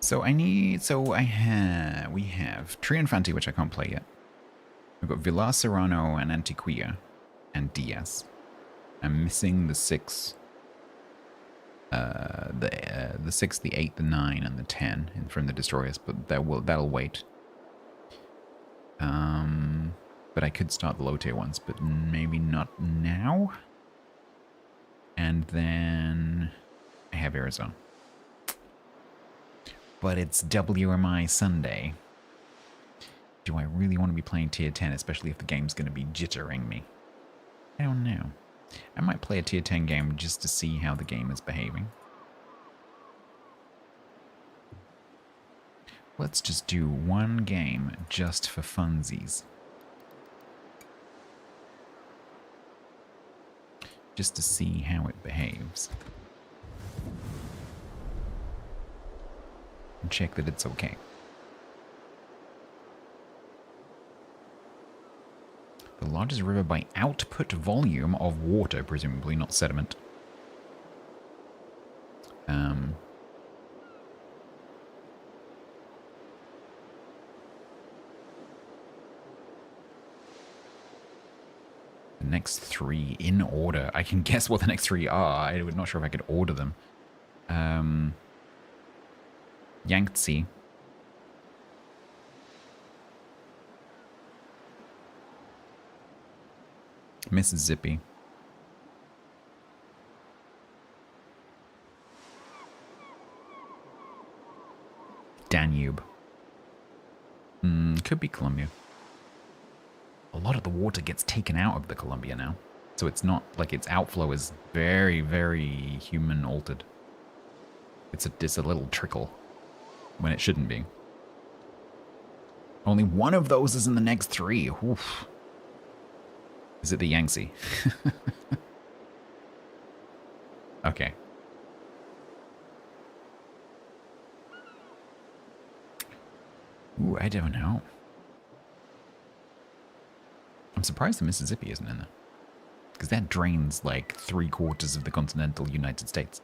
We have Triunfanti, which I can't play yet. We've got Villar Serrano and Antiquia and DS. I'm missing the 6, the 6, the 8, the 9, and the 10 from the destroyers, but that'll wait. But I could start the low tier ones, but maybe not now. And then I have Arizona. But it's WMI Sunday. Do I really want to be playing tier 10, especially if the game's going to be jittering me? I don't know. I might play a tier 10 game just to see how the game is behaving. Let's just do one game just for funsies. Just to see how it behaves. And check that it's okay. The largest river by output volume of water, presumably not sediment. The next three in order. I can guess what the next three are. I'm not sure if I could order them. Yangtze. Mississippi. Danube. Could be Columbia. A lot of the water gets taken out of the Columbia now. So it's not like its outflow is very, very human altered. It's a little trickle when it shouldn't be. Only one of those is in the next three. Oof. Is it the Yangtze? Okay. Ooh, I don't know. I'm surprised the Mississippi isn't in there. Because that drains like 3/4 of the continental United States.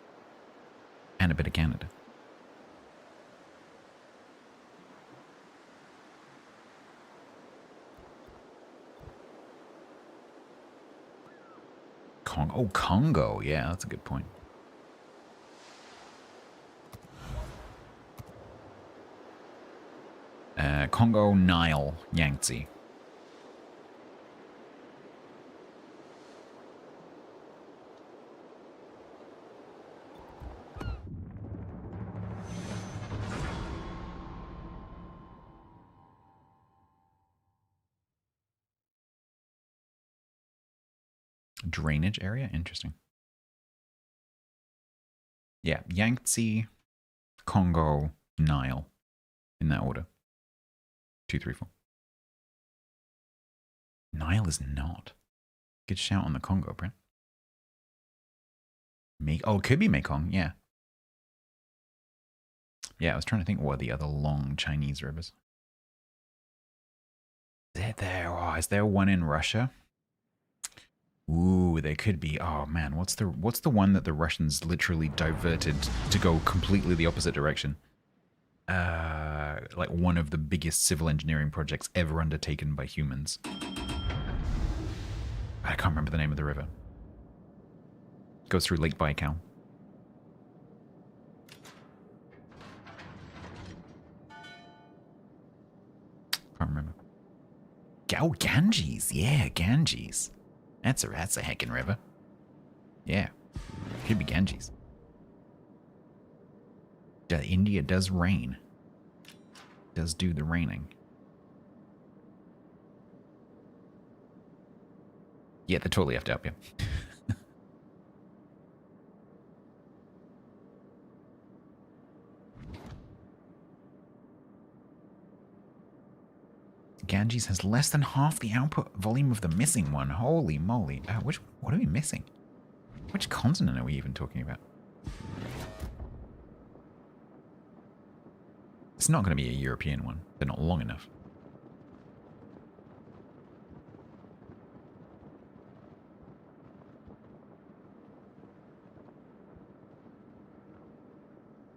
And a bit of Canada. Oh, Congo. Yeah, that's a good point. Congo, Nile, Yangtze. Drainage area? Interesting. Yeah, Yangtze, Congo, Nile. In that order. 2, 3, 4. Nile is not. Good shout on the Congo, Brent. Oh, it could be Mekong, yeah. Yeah, I was trying to think what are the other long Chinese rivers. Is there one in Russia? Ooh, there could be. Oh man, what's the one that the Russians literally diverted to go completely the opposite direction? Like one of the biggest civil engineering projects ever undertaken by humans. I can't remember the name of the river. Goes through Lake Baikal. Can't remember. Oh, Ganges. Yeah, Ganges. That's a heckin' river. Yeah. Could be Ganges. India does rain. Does do the raining. Yeah, they totally have to help you. Ganges has less than half the output volume of the missing one. Holy moly. What are we missing? Which continent are we even talking about? It's not going to be a European one. They're not long enough.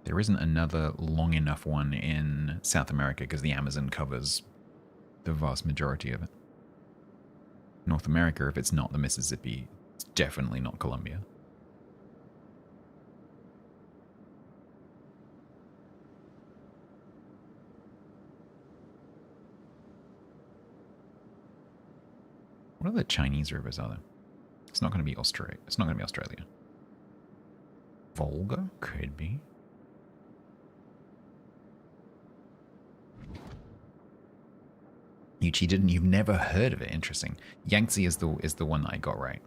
There isn't another long enough one in South America because the Amazon covers the vast majority of it. North America, if it's not the Mississippi, it's definitely not Columbia. What other Chinese rivers are there? It's not going to be Australia. It's not going to be Australia. Volga? Could be. You cheated and you've never heard of it. Interesting. Yangtze is the one that I got right,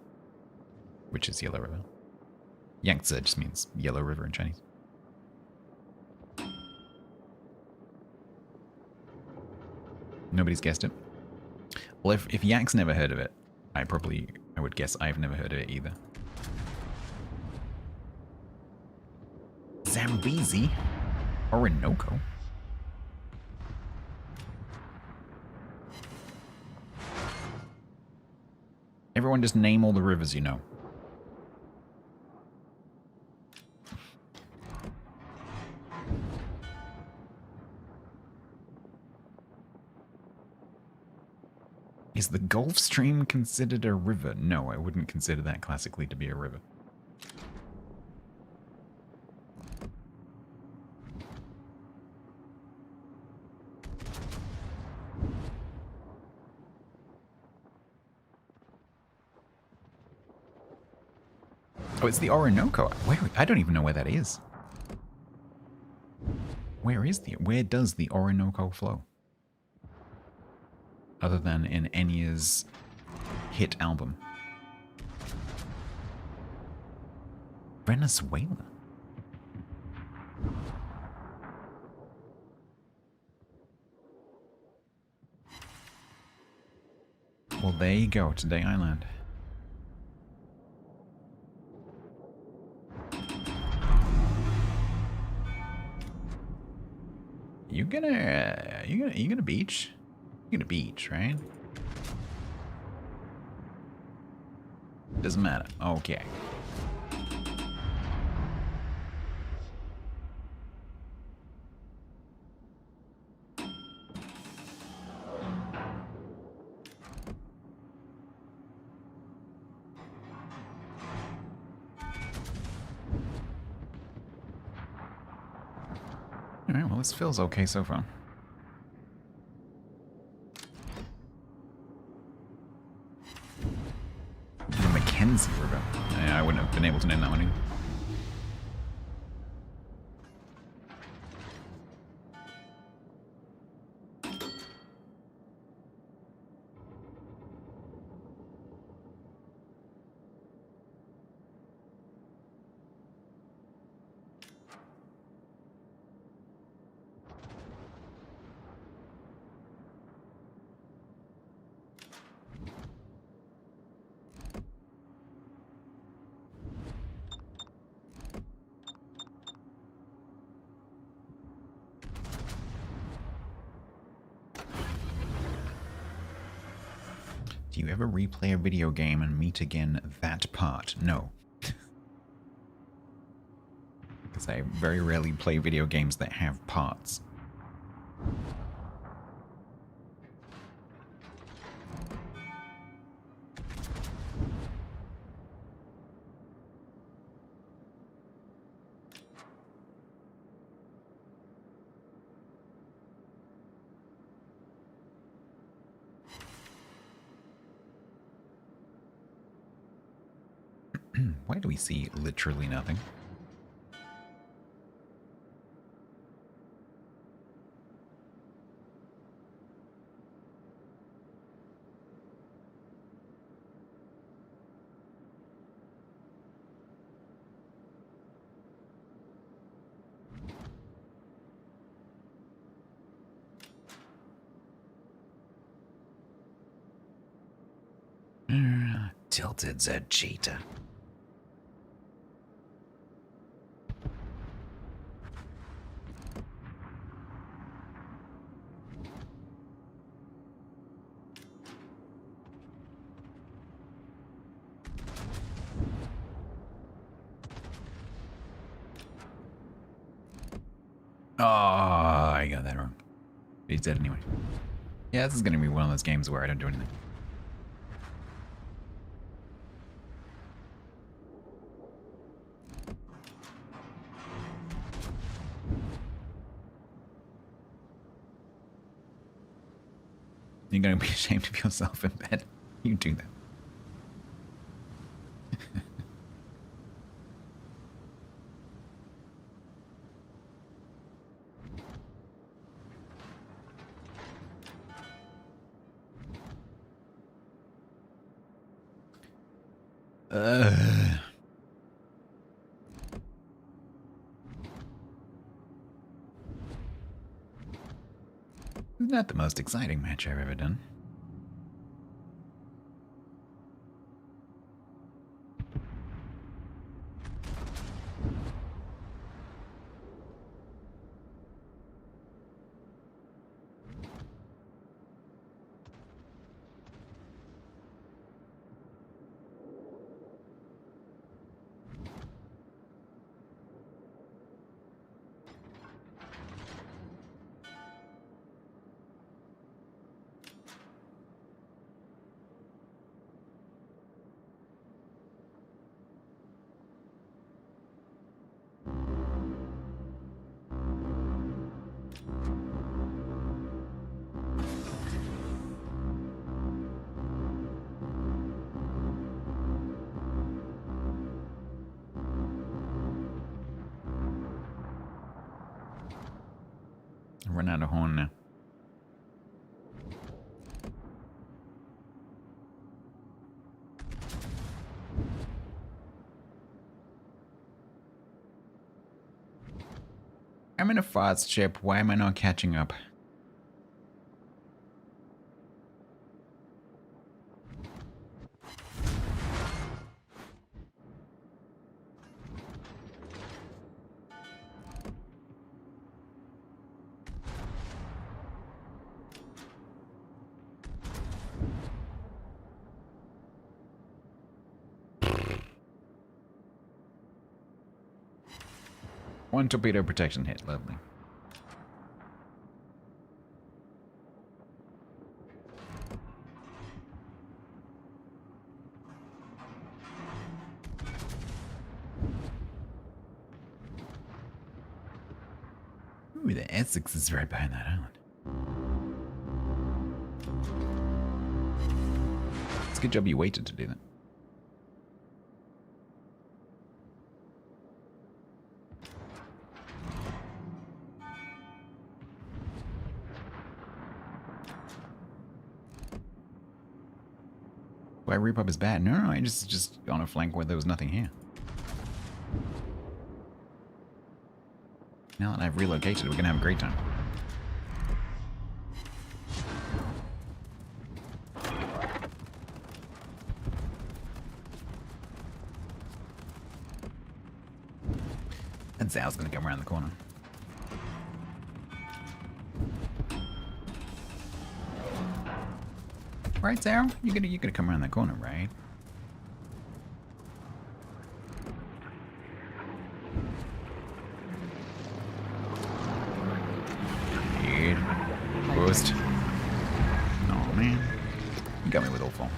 which is Yellow River. Yangtze just means Yellow River in Chinese. Nobody's guessed it. Well, if Yak's never heard of it, I would guess I've never heard of it either. Zambezi? Orinoco? Everyone just name all the rivers you know. Is the Gulf Stream considered a river? No, I wouldn't consider that classically to be a river. Oh, it's the Orinoco. Where? I don't even know where that is. Where does the Orinoco flow? Other than in Enya's hit album. Venezuela. Well, there you go, Today Island. You gonna beach? You're gonna beach, right? Doesn't matter. Okay. Alright, well, this feels okay so far. The Mackenzie River. Yeah, I wouldn't have been able to name that one either. Do you ever replay a video game and meet again that part? No. Because I very rarely play video games that have parts. Why do we see literally nothing? Tilted Z cheetah. Oh, I got that wrong. He's dead anyway. Yeah, this is going to be one of those games where I don't do anything. You're going to be ashamed of yourself in bed. You do that. Not the most exciting match I've ever done. Run out of horn now. I'm in a fast ship. Why am I not catching up? One torpedo protection hit. Lovely. Ooh, the Essex is right behind that island. It's a good job you waited to do that. Why repop is bad? No, I just on a flank where there was nothing here. Now that I've relocated, we're gonna have a great time. And Zal's gonna come around the corner. Right, Zal? You're gonna come around that corner, right? Boost. Oh man. You got me with all four.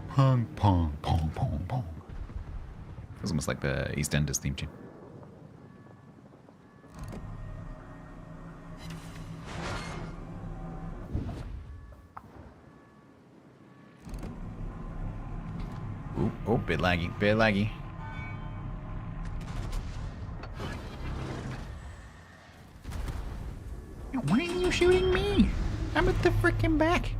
Pong, pong, pong, pong, pong. It was almost like the EastEnders theme tune. Ooh, oh, bit laggy, bit laggy. Why are you shooting me? I'm at the frickin' back.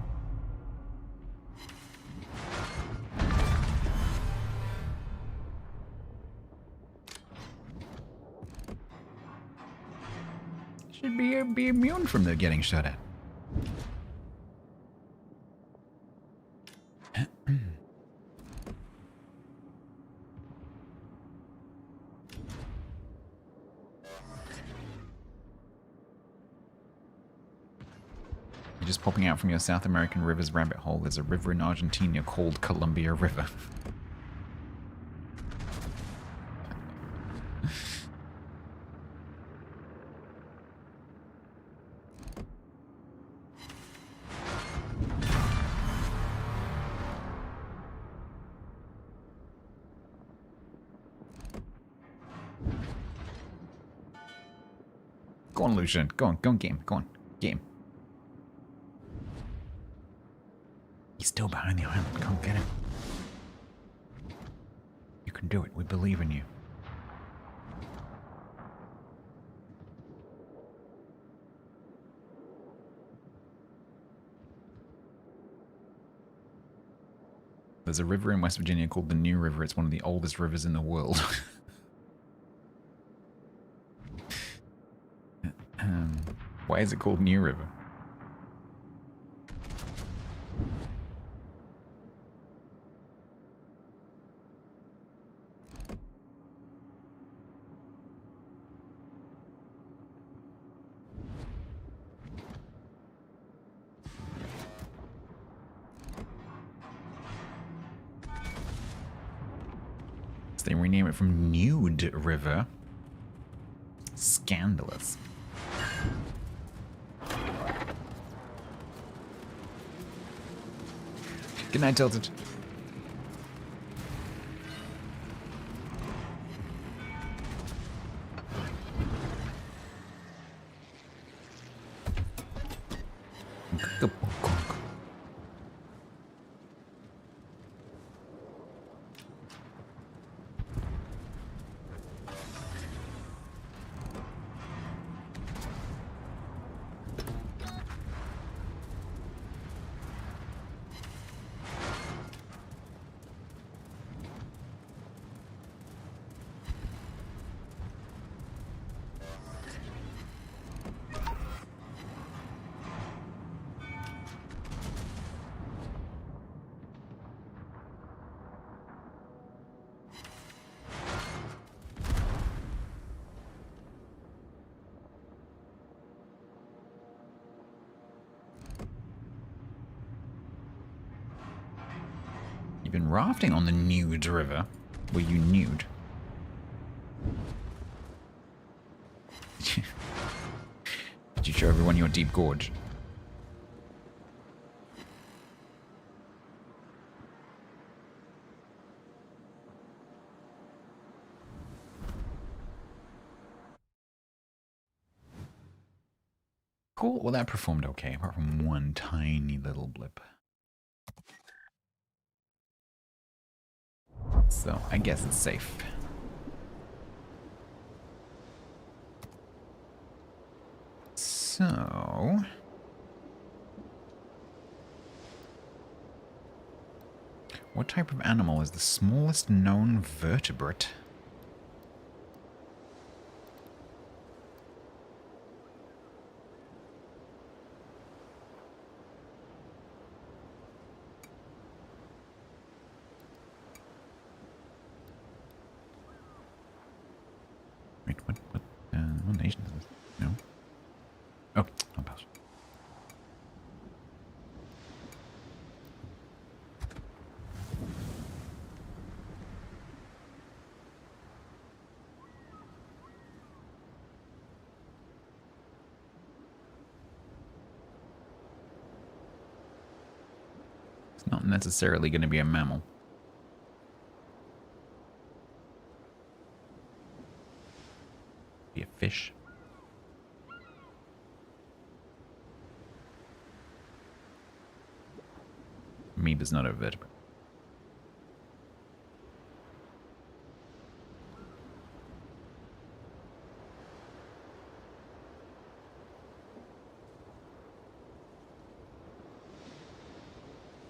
Should be immune from the getting shot at. You're just popping out from your South American river's rabbit hole. There's a river in Argentina called Columbia River. Go on, Lucian. Go on, game. Go on, game. He's still behind the island. Go get him. You can do it. We believe in you. There's a river in West Virginia called the New River. It's one of the oldest rivers in the world. Why is it called New River? They rename it from Nude River. Scandalous. Good night, Tilted. been rafting on the Nude River? Were you nude? Did you show everyone your deep gorge? Cool. Well, that performed okay, apart from one tiny little blip. So, I guess it's safe. So... what type of animal is the smallest known vertebrate? Wait, what nation is this? No? Oh, I'll pass. It's not necessarily going to be a mammal. Be a fish. Amoeba's not a vertebrate.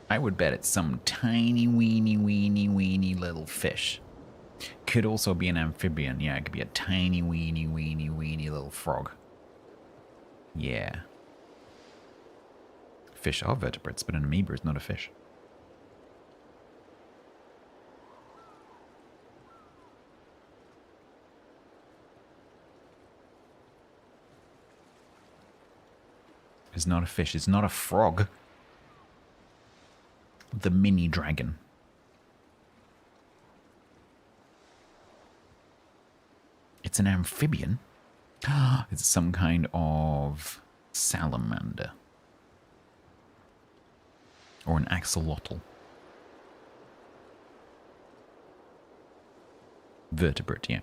I would bet it's some tiny, weeny little fish. Could also be an amphibian. Yeah, it could be a tiny, weeny little frog. Yeah. Fish are vertebrates, but an amoeba is not a fish. It's not a fish. It's not a frog. The mini dragon. It's an amphibian. It's some kind of salamander. Or an axolotl. Vertebrate, yeah.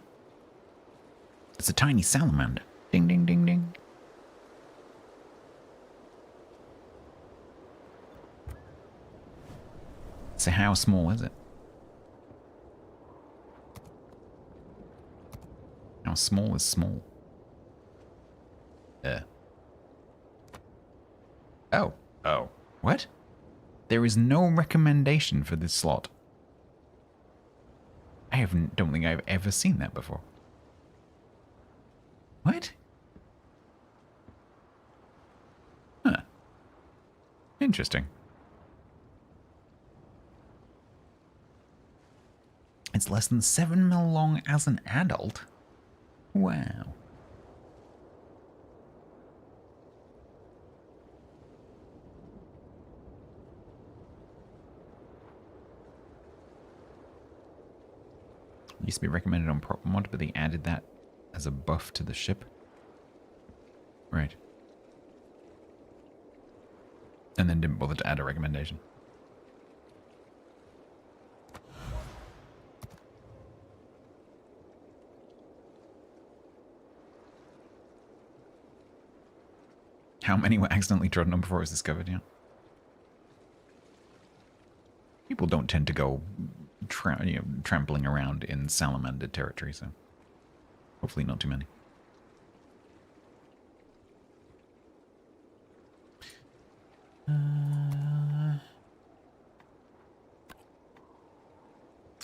It's a tiny salamander. Ding, ding, ding, ding. So how small is it? How small is small? Oh. Oh. What? There is no recommendation for this slot. Don't think I've ever seen that before. What? Huh. Interesting. It's less than 7 mil long as an adult? Wow. Used to be recommended on prop mod, but they added that as a buff to the ship. Right. And then didn't bother to add a recommendation. How many were accidentally trodden on before it was discovered, yeah. People don't tend to go trampling around in salamander territory, so hopefully not too many.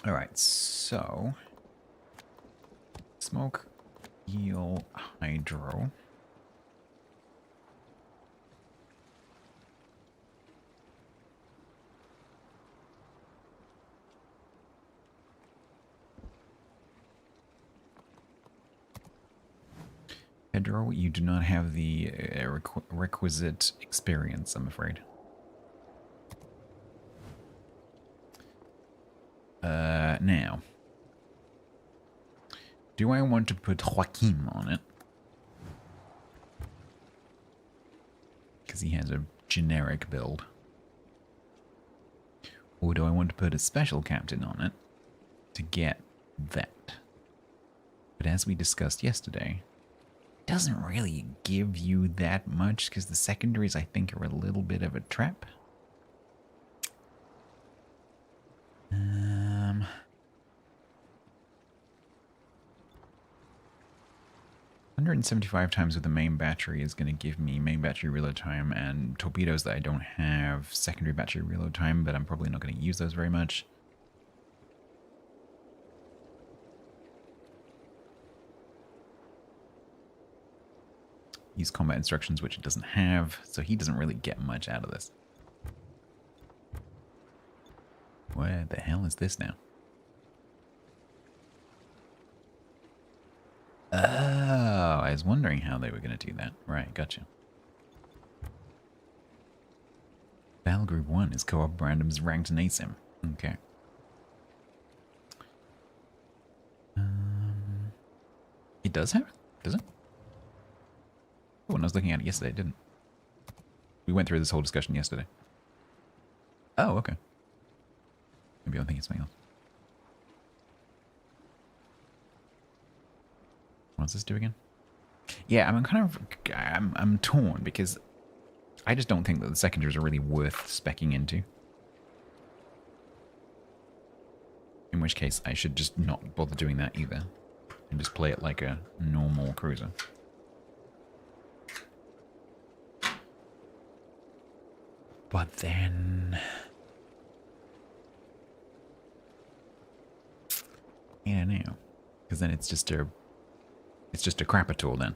Alright, so smoke, eel, hydro. Pedro, you do not have the requisite experience, I'm afraid. now. Do I want to put Joaquin on it? Because he has a generic build. Or do I want to put a special captain on it to get that? But as we discussed yesterday, it doesn't really give you that much because the secondaries, I think, are a little bit of a trap. 175 times with the main battery is going to give me main battery reload time and torpedoes that I don't have secondary battery reload time, but I'm probably not going to use those very much. Use combat instructions, which it doesn't have, so he doesn't really get much out of this. Where the hell is this now? Oh, I was wondering how they were going to do that. Right, gotcha. Battle Group 1 is co-op randoms ranked in ASIM. Okay. It does have it? Does it? Oh, when I was looking at it yesterday, it didn't. We went through this whole discussion yesterday. Oh, okay. Maybe I'm thinking something else. What does this do again? Yeah, I'm torn because I just don't think that the secondaries are really worth speccing into. In which case, I should just not bother doing that either. And just play it like a normal cruiser. But then... I don't know. Because then it's just a crapper tool then.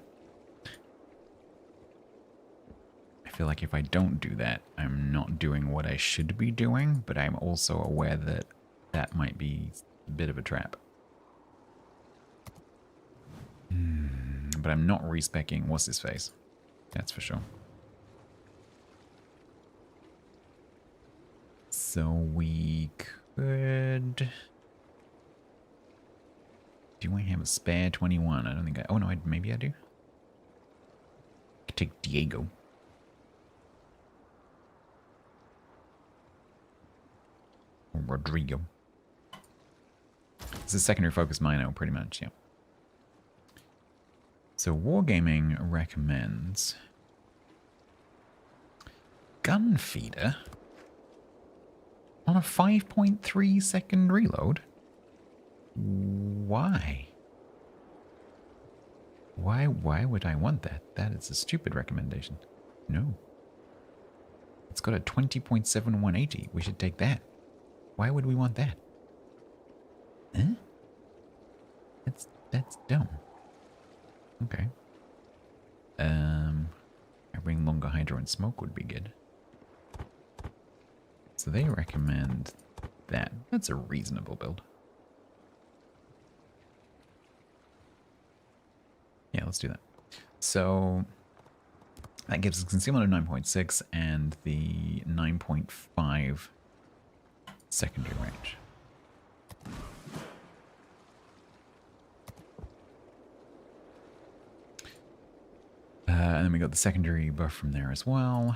I feel like if I don't do that, I'm not doing what I should be doing, but I'm also aware that that might be a bit of a trap. But I'm not respecking what's his face. That's for sure. So we could... Do I have a spare 21? I don't think I... Oh, no, maybe I do. I could take Diego. Or Rodrigo. This is secondary focus Mino, pretty much, yeah. So Wargaming recommends... Gun feeder on a 5.3 second reload? Why? Why would I want that? That is a stupid recommendation. No. It's got a 20.7180. We should take that. Why would we want that? Huh? That's dumb. Okay. Having longer hydro and smoke would be good. So they recommend that. That's a reasonable build. Yeah, let's do that. So that gives us concealment of 9.6 and the 9.5 secondary range. And then we got the secondary buff from there as well.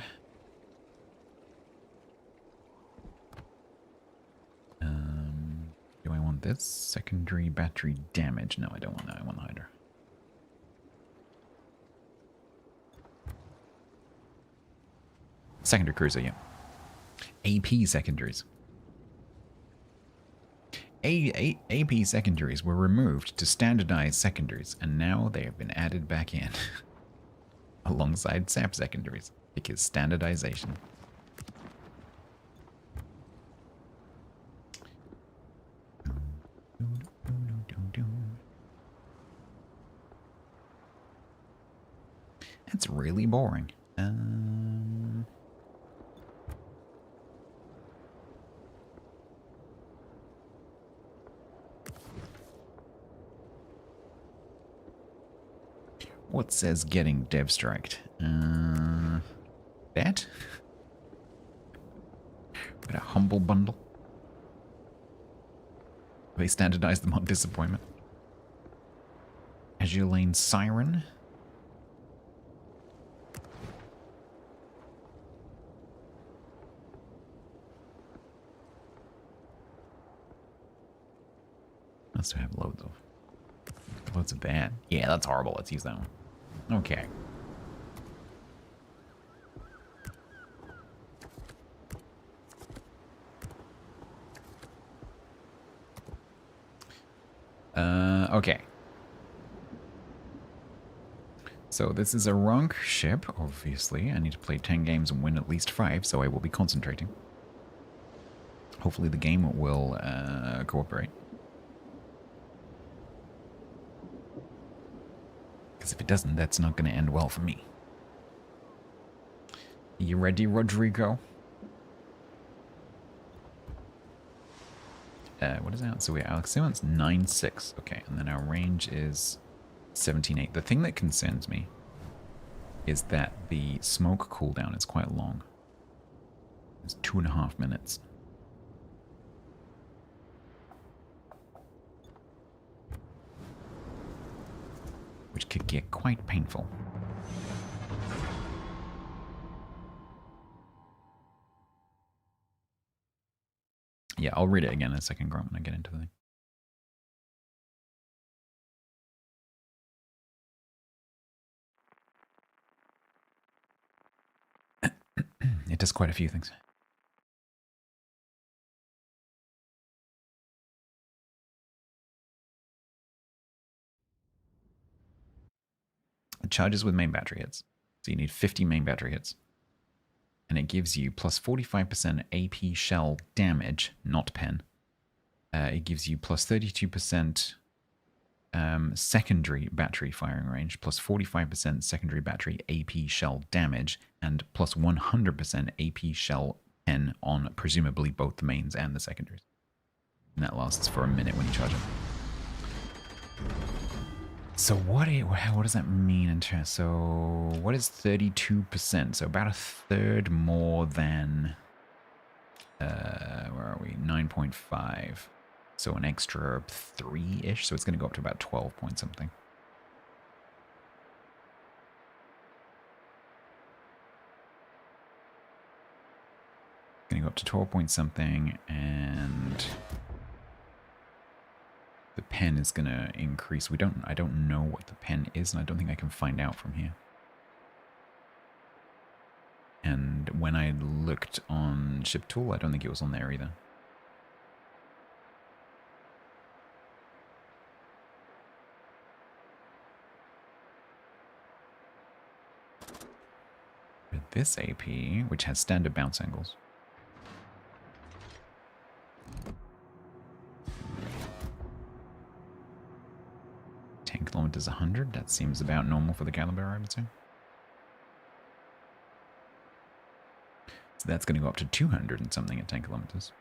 Do I want this? Secondary battery damage? No, I don't want that. I want the Hydra. Secondary cruiser, yeah. AP secondaries. AP secondaries were removed to standardize secondaries, and now they have been added back in. Alongside SAP secondaries, because standardization. That's really boring. What says getting dev striked? That? Got a humble bundle. They standardized them on disappointment. Azure Lane Siren. Must have loads of that. Yeah, that's horrible. Let's use that one. Okay. Okay. So this is a rank ship, obviously. I need to play 10 games and win at least 5, so I will be concentrating. Hopefully the game will cooperate. Because if it doesn't, that's not going to end well for me. You ready, Rodrigo? What is that? So we're Alex Simmons, 9.6. Okay, and then our range is 17.8. The thing that concerns me is that the smoke cooldown is quite long. It's 2.5 minutes. Which could get quite painful. Yeah, I'll read it again in a second, Grant, when I get into the thing. It does quite a few things. It charges with main battery hits. So you need 50 main battery hits. And it gives you plus 45% AP shell damage, not pen. It gives you plus 32% secondary battery firing range, plus 45% secondary battery AP shell damage, and plus 100% AP shell pen on presumably both the mains and the secondaries. And that lasts for a minute when you charge it. So what does that mean in terms? So what is 32%? So about a third more than where are we? 9.5. So an extra 3-ish. So it's going to go up to about 12 point something. Going to go up to 12 point something, and the pen is going to increase. I don't know what the pen is, and I don't think I can find out from here. And when I looked on Ship Tool, I don't think it was on there either. With this AP, which has standard bounce angles. Kilometers 100. That seems about normal for the caliber, I would say. So that's going to go up to 200 and something at 10 kilometers.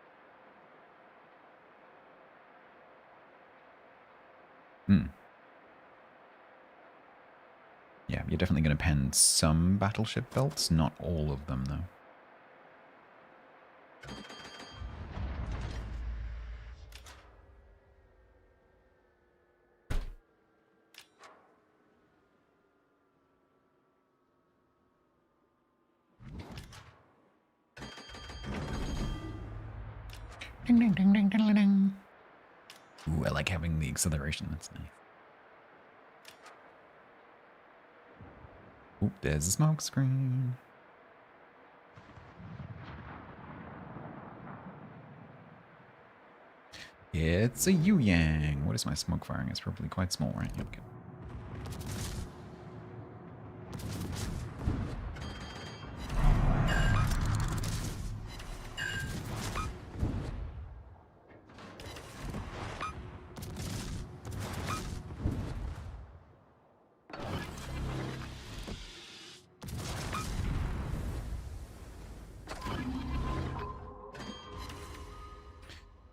Yeah, you're definitely going to pen some battleship belts, not all of them, though. Ding, ding, ding, ding, ding, ding. Ooh, I like having the acceleration. That's nice. Oop, there's a smoke screen. It's a Yu-Yang. What is my smoke firing? It's probably quite small, right? Yep, okay.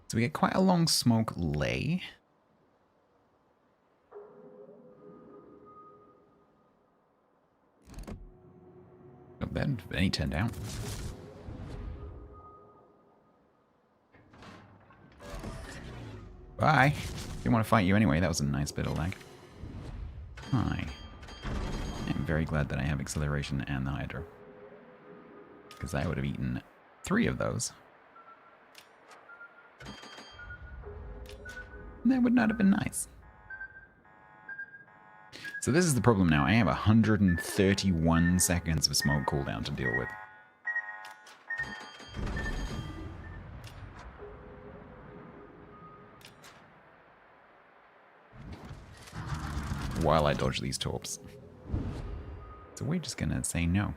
So we get quite a long smoke lay. Not bad. Any 10 down. Bye. Didn't want to fight you anyway. That was a nice bit of lag. Hi. I'm very glad that I have acceleration and the Hydro. Because I would have eaten 3 of those. And that would not have been nice. So this is the problem now. I have 131 seconds of smoke cooldown to deal with. While I dodge these torps. So we're just gonna say no.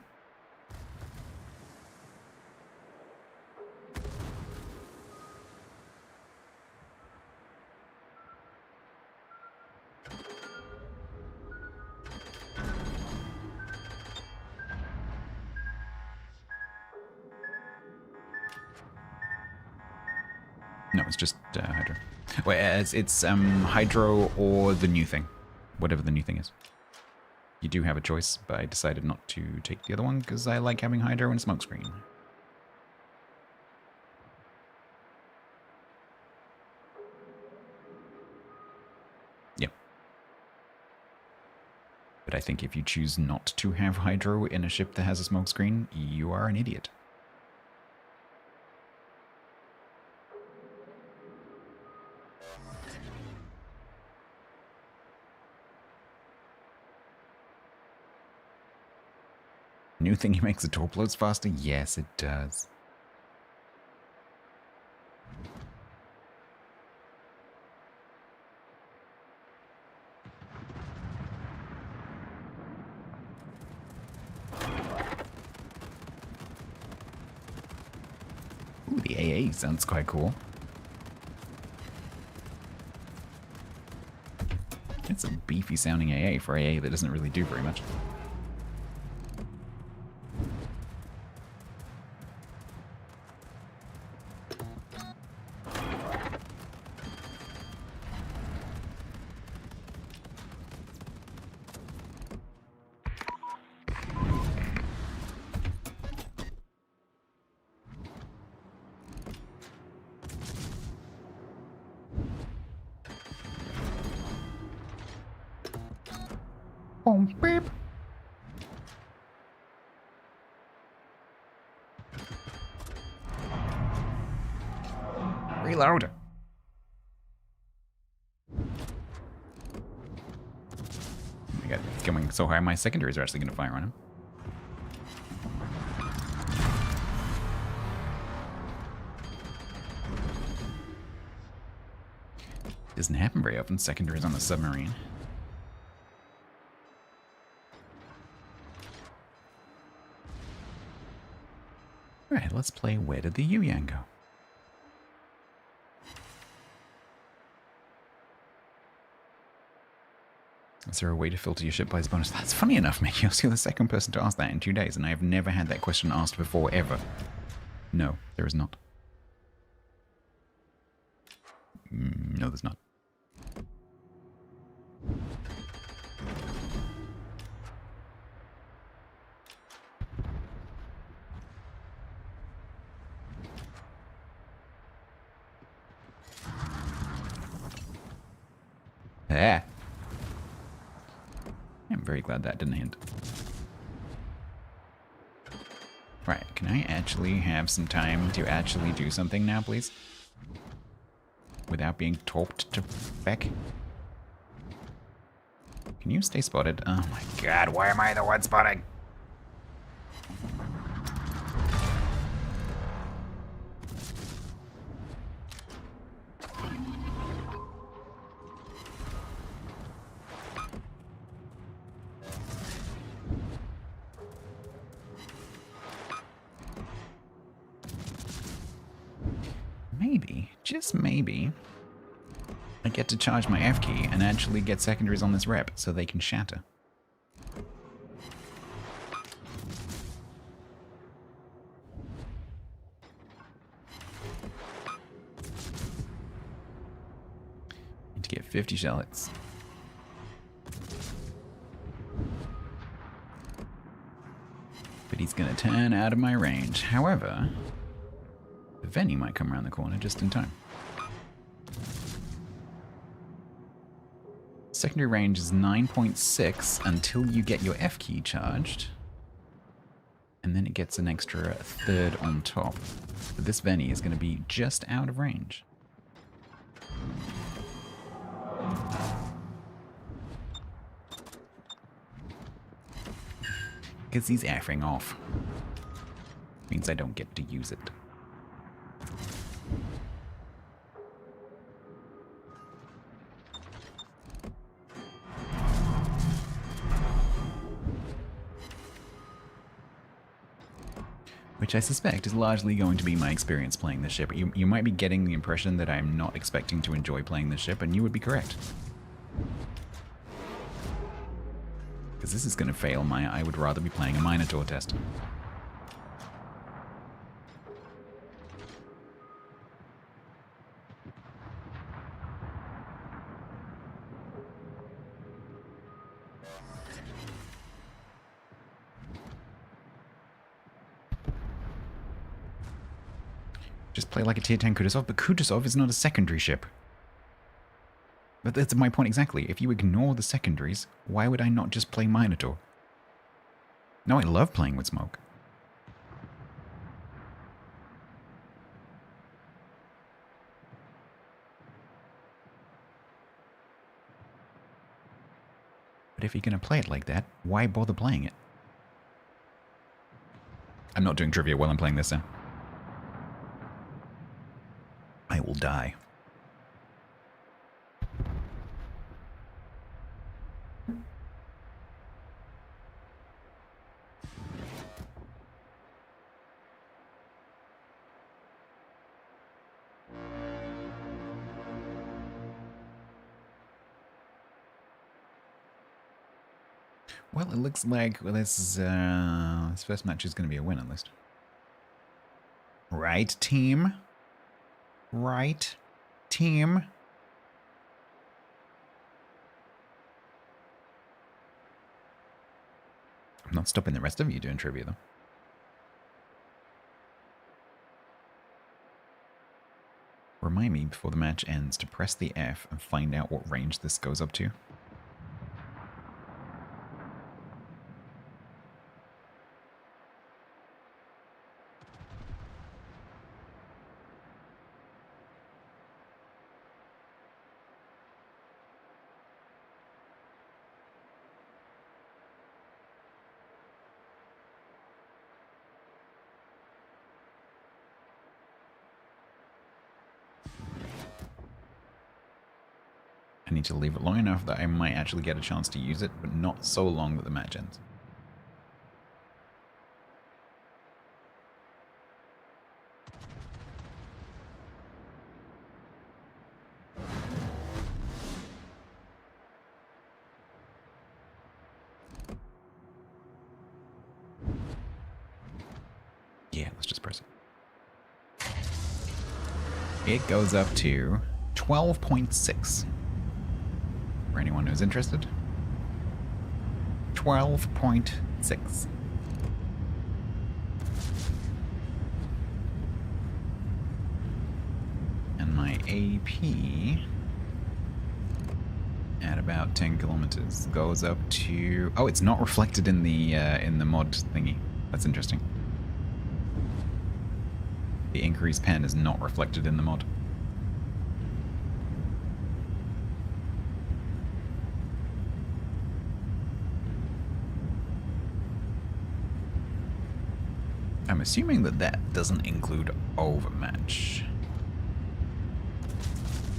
No, it's just Hydro. Wait, it's Hydro or the new thing. Whatever the new thing is. You do have a choice, but I decided not to take the other one because I like having Hydro and Smokescreen. Yep. But I think if you choose not to have Hydro in a ship that has a Smokescreen, you are an idiot. New thing makes the torp loads faster? Yes, it does. Ooh, the AA sounds quite cool. It's a beefy sounding AA for AA that doesn't really do very much. Boom, beep. Reload. Oh my god, it's going so high, my secondaries are actually going to fire on him. Doesn't happen very often, secondaries on the submarine. Alright, let's play Where Did the Yu-Yang Go? Is there a way to filter your ship by its bonus? That's funny enough, Mickey. You're the second person to ask that in 2 days, and I have never had that question asked before, ever. No, there is not. No, there's not. Ah. I'm very glad that didn't hit. Right, can I actually have some time to actually do something now, please? Without being torped to feck? Can you stay spotted? Oh my god, why am I the one spotting? Maybe, just maybe, I get to charge my F key and actually get secondaries on this rep so they can shatter. Need to get 50 shallots. But he's gonna turn out of my range. However, the Venny might come around the corner just in time. Secondary range is 9.6 until you get your F key charged. And then it gets an extra third on top. But this Venny is going to be just out of range. Because he's effing off. Means I don't get to use it. Which I suspect is largely going to be my experience playing this ship. You might be getting the impression that I'm not expecting to enjoy playing this ship, and you would be correct. Because this is going to fail my I would rather be playing a Minotaur test. Just play like a tier 10 Kutuzov, but Kutuzov is not a secondary ship. But that's my point exactly. If you ignore the secondaries, why would I not just play Minotaur? No, I love playing with smoke. But if you're going to play it like that, why bother playing it? I'm not doing trivia while I'm playing this, I will die. Well, it looks like this first match is going to be a win at least. Right, team? Right, team? I'm not stopping the rest of you doing trivia, though. Remind me before the match ends to press the F and find out what range this goes up to. I need to leave it long enough that I might actually get a chance to use it, but not so long that the match ends. Yeah, let's just press it. It goes up to 12.6. For anyone who's interested. 12.6. And my AP at about 10 kilometers goes up to... Oh, it's not reflected in the mod thingy. That's interesting. The increased pen is not reflected in the mod. I'm assuming that that doesn't include overmatch.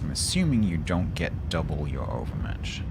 I'm assuming you don't get double your overmatch.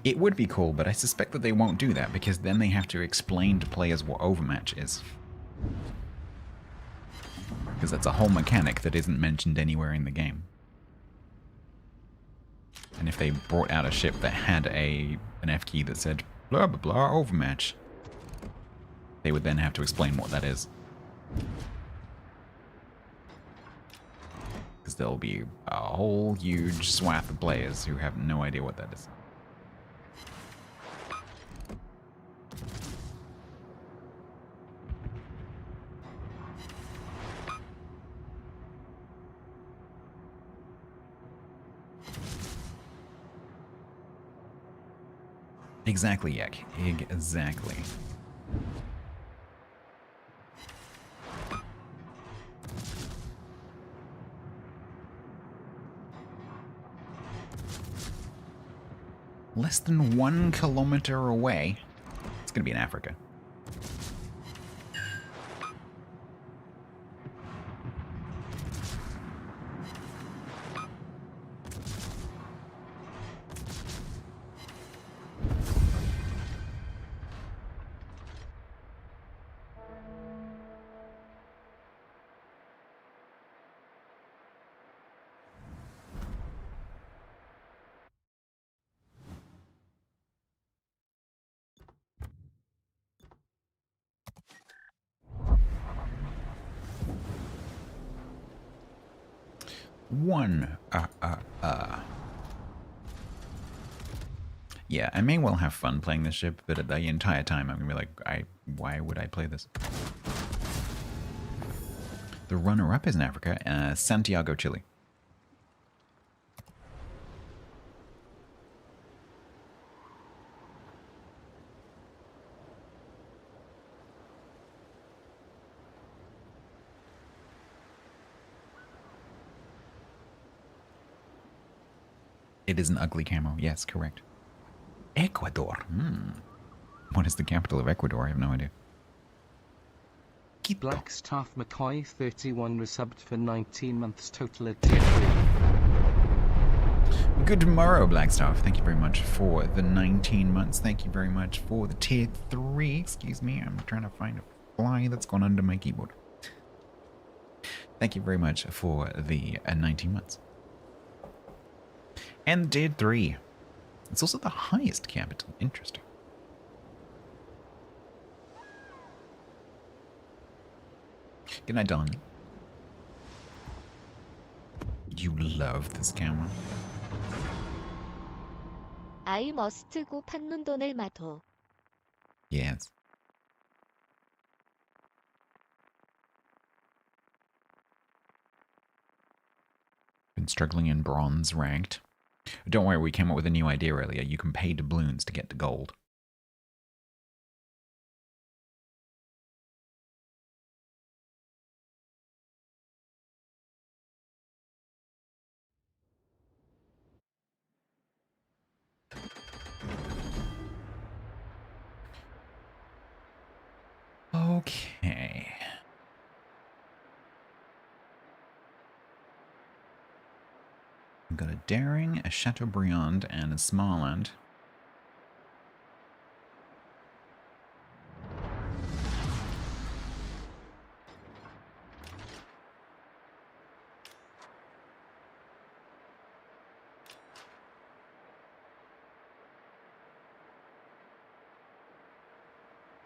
It would be cool, but I suspect that they won't do that because then they have to explain to players what overmatch is. Because that's a whole mechanic that isn't mentioned anywhere in the game. And if they brought out a ship that had an F key that said blah blah blah overmatch, they would then have to explain what that is. Because there'll be a whole huge swath of players who have no idea what that is. Exactly, Yak. Exactly. Less than 1 kilometer away. It's going to be in Africa. Yeah, I may well have fun playing this ship, but at the entire time I'm gonna be like, why would I play this? The runner-up is in Africa, Santiago, Chile. It is an ugly camo. Yes, correct. Ecuador. What is the capital of Ecuador? I have no idea. Quito. Blackstaff McCoy 31 resubbed for 19 months total at tier 3. Good morrow, Blackstaff. Thank you very much for the 19 months. Thank you very much for the tier 3. Excuse me, I'm trying to find a fly that's gone under my keyboard. Thank you very much for the 19 months. And tier 3. It's also the highest capital. Interesting. Good night, Don. You love this camera. I must 고 받는 돈을 마도. Yes. Been struggling in bronze ranked. Don't worry, we came up with a new idea earlier. You can pay doubloons to get to gold. Okay. We've got a Daring, a Chateaubriand, and a Smarland.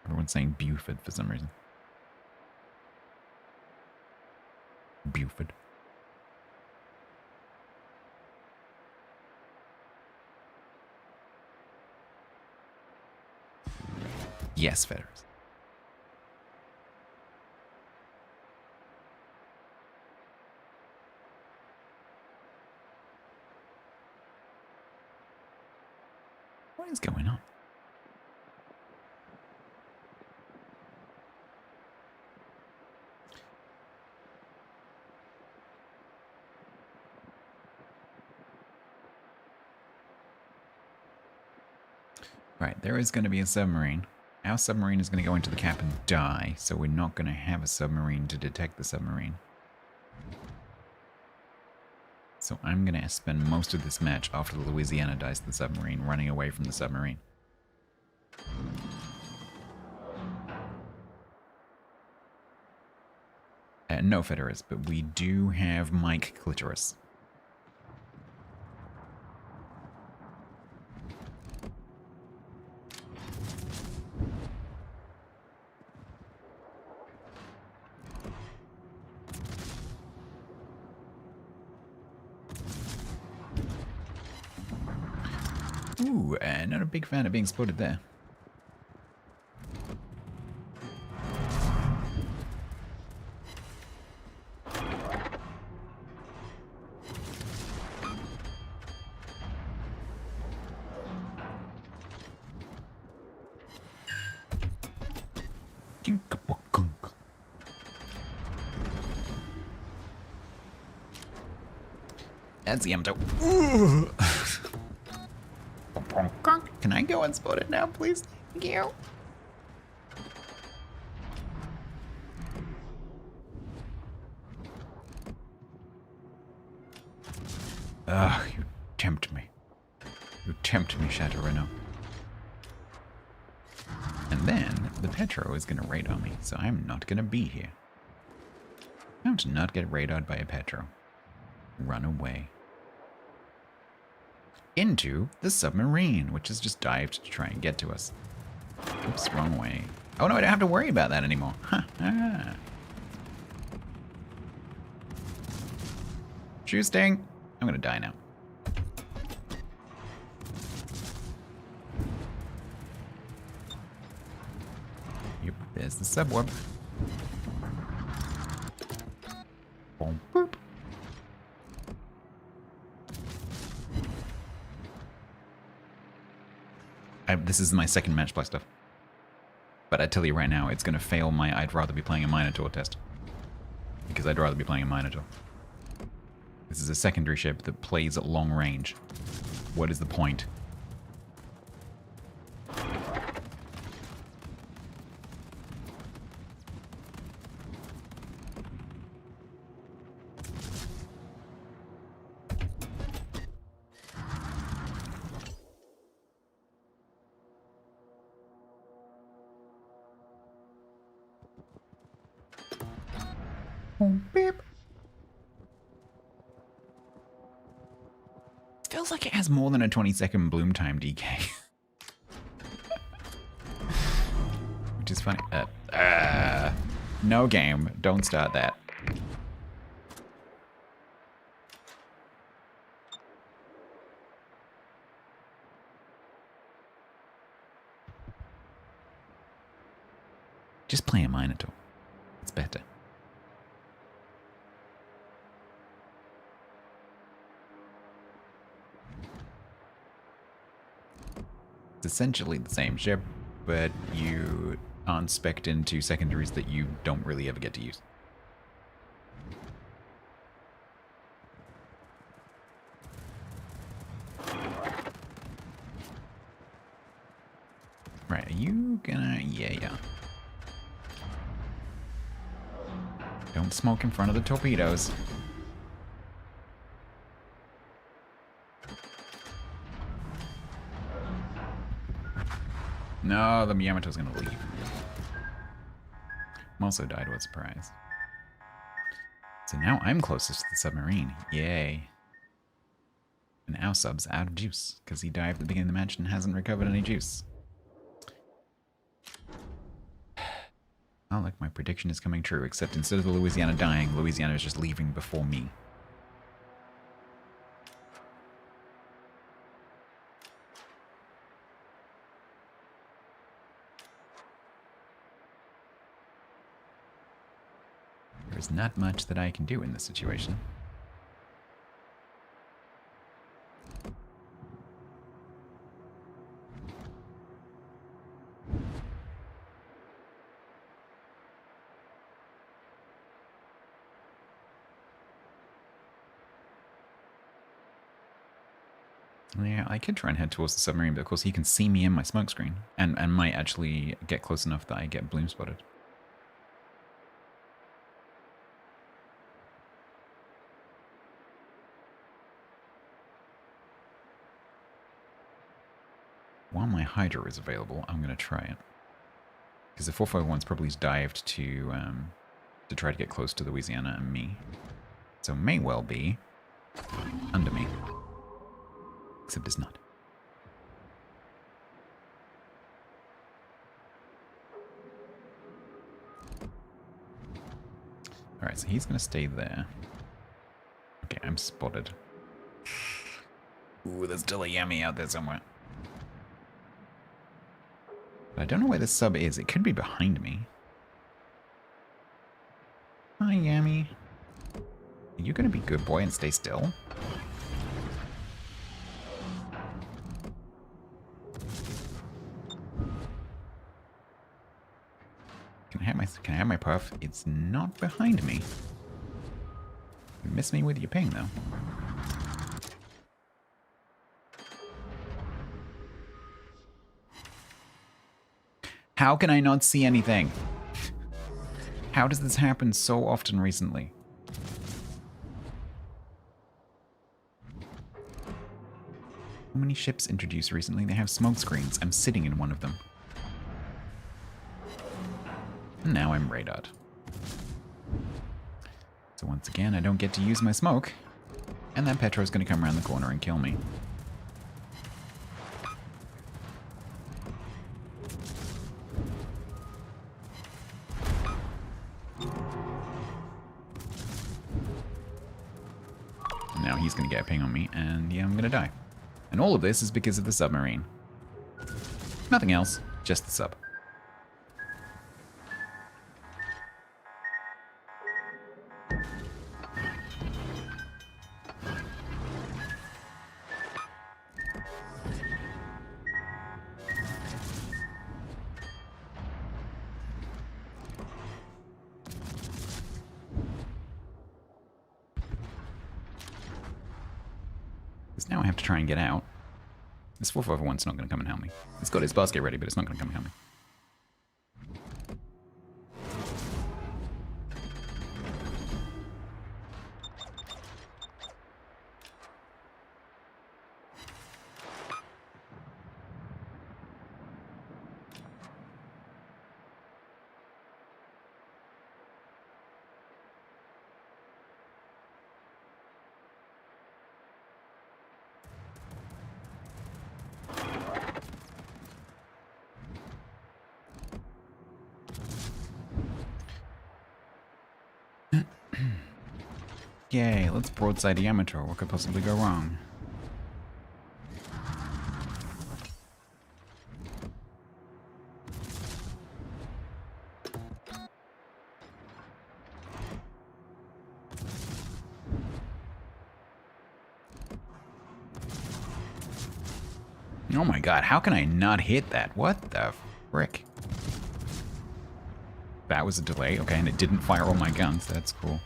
Everyone's saying Buford for some reason. Buford. Yes, Fetters. What is going on? Right, there is going to be a submarine. Our submarine is going to go into the cap and die, so we're not going to have a submarine to detect the submarine. So I'm going to spend most of this match after the Louisiana dies the submarine, running away from the submarine. No Federers, but we do have Mike Clitoris. Ooh, not a big fan of being spotted there. That's the Yamato. Can I go unspotted now, please? Thank you. Ugh, you tempt me. You tempt me, Shadow Renault. And then the Petro is gonna raid on me, so I'm not gonna be here. How to not get raided by a Petro? Run away. Into the submarine, which has just dived to try and get to us. Oops, wrong way. Oh no, I don't have to worry about that anymore. Huh. Ah. Shoe sting. I'm gonna die now. Yep, there's the subwarp. Boom, boop. This is my second match play stuff. But I tell you right now, it's going to fail my I'd rather be playing a Minotaur test. Because I'd rather be playing a Minotaur. This is a secondary ship that plays at long range. What is the point? Beep. Feels like it has more than a 20-second bloom time DK. Which is funny. No game. Don't start that. Just play a Minotaur. It's better. It's essentially the same ship, but you aren't spec'd into secondaries that you don't really ever get to use. Right, are you gonna... Yeah. Don't smoke in front of the torpedoes. No, the Yamato's gonna leave. Also died, what surprise. So now I'm closest to the submarine. Yay. And our sub's out of juice, because he died at the beginning of the match and hasn't recovered any juice. Oh, look, my prediction is coming true, except instead of the Louisiana dying, Louisiana is just leaving before me. There's not much that I can do in this situation. Yeah, I could try and head towards the submarine, but of course he can see me in my smoke screen, and might actually get close enough that I get bloom spotted. While my Hydra is available, I'm going to try it. Because the 451's probably dived to try to get close to Louisiana and me. So it may well be under me. Except it's not. Alright, so he's going to stay there. Okay, I'm spotted. Ooh, there's still a Yami out there somewhere. But I don't know where this sub is. It could be behind me. Hi, Yami. Are you going to be a good boy and stay still? Can I have my puff? It's not behind me. You miss me with your ping, though. How can I not see anything? How does this happen so often recently? How many ships introduced recently? They have smoke screens. I'm sitting in one of them. And now I'm radared. So once again, I don't get to use my smoke. And that Petro's going to come around the corner and kill me. Now he's going to get a ping on me, and yeah, I'm going to die. And all of this is because of the submarine. Nothing else, just the sub. Now I have to try and get out. This 451's not going to come and help me. It's got its basket ready, but it's not going to come and help me. Yay, let's broadside the amateur. What could possibly go wrong? Oh my god, how can I not hit that? What the frick? That was a delay. Okay, and it didn't fire all my guns. That's cool.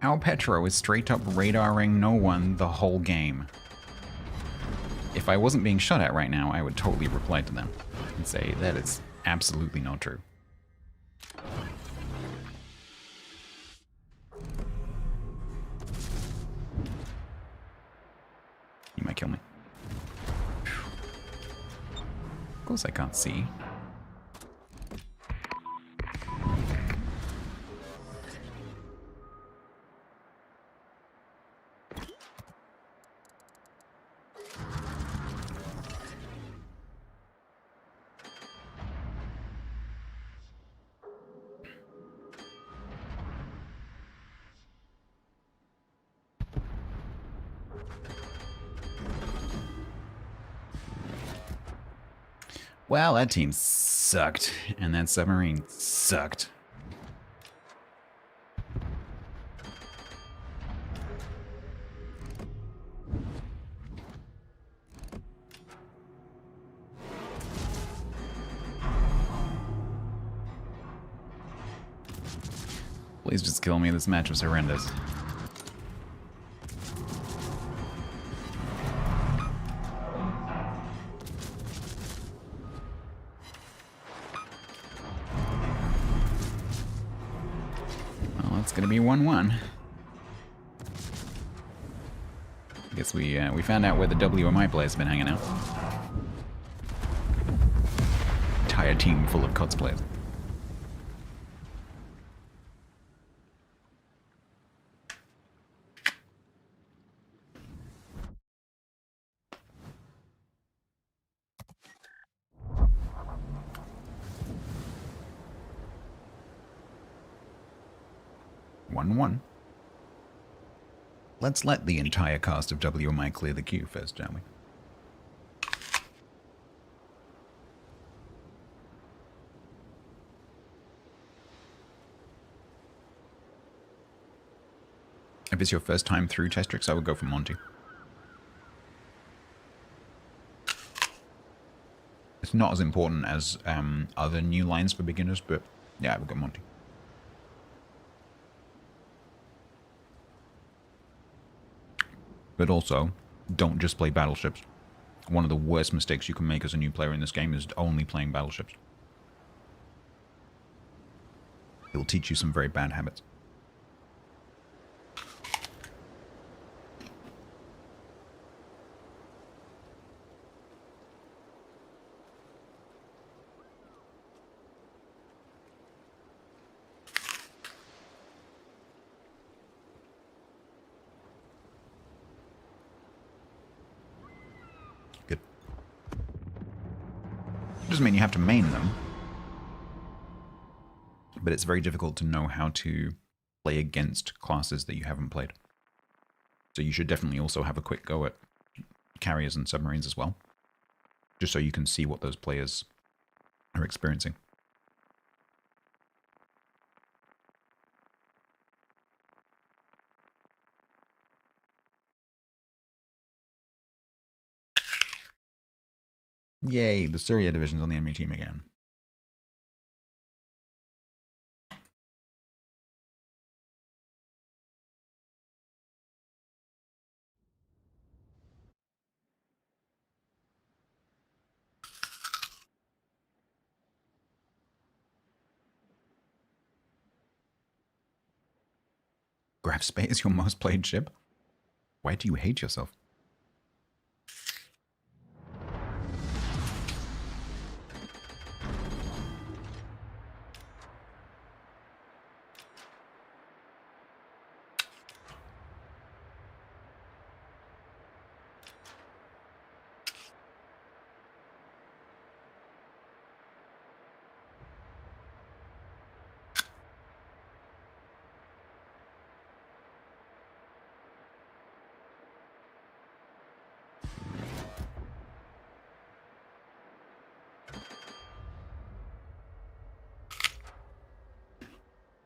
Al Petro is straight up radaring no one the whole game. If I wasn't being shot at right now, I would totally reply to them and say that is absolutely not true. You might kill me. Of course I can't see. Well, that team sucked, and that submarine sucked. Please just kill me, this match was horrendous. Well, it's gonna be 1-1. I guess we found out where the WMI players have been hanging out. Entire team full of COTS players. Let's let the entire cast of WMI clear the queue first, shall we? If it's your first time through Testrix, I would go for Monty. It's not as important as other new lines for beginners, but yeah, I would go Monty. But also, don't just play battleships. One of the worst mistakes you can make as a new player in this game is only playing battleships. It'll teach you some very bad habits. Good. Doesn't mean you have to main them. But it's very difficult to know how to play against classes that you haven't played. So you should definitely also have a quick go at carriers and submarines as well. Just so you can see what those players are experiencing. Yay, the Syria division's on the enemy team again. Graf Spey is your most played ship? Why do you hate yourself?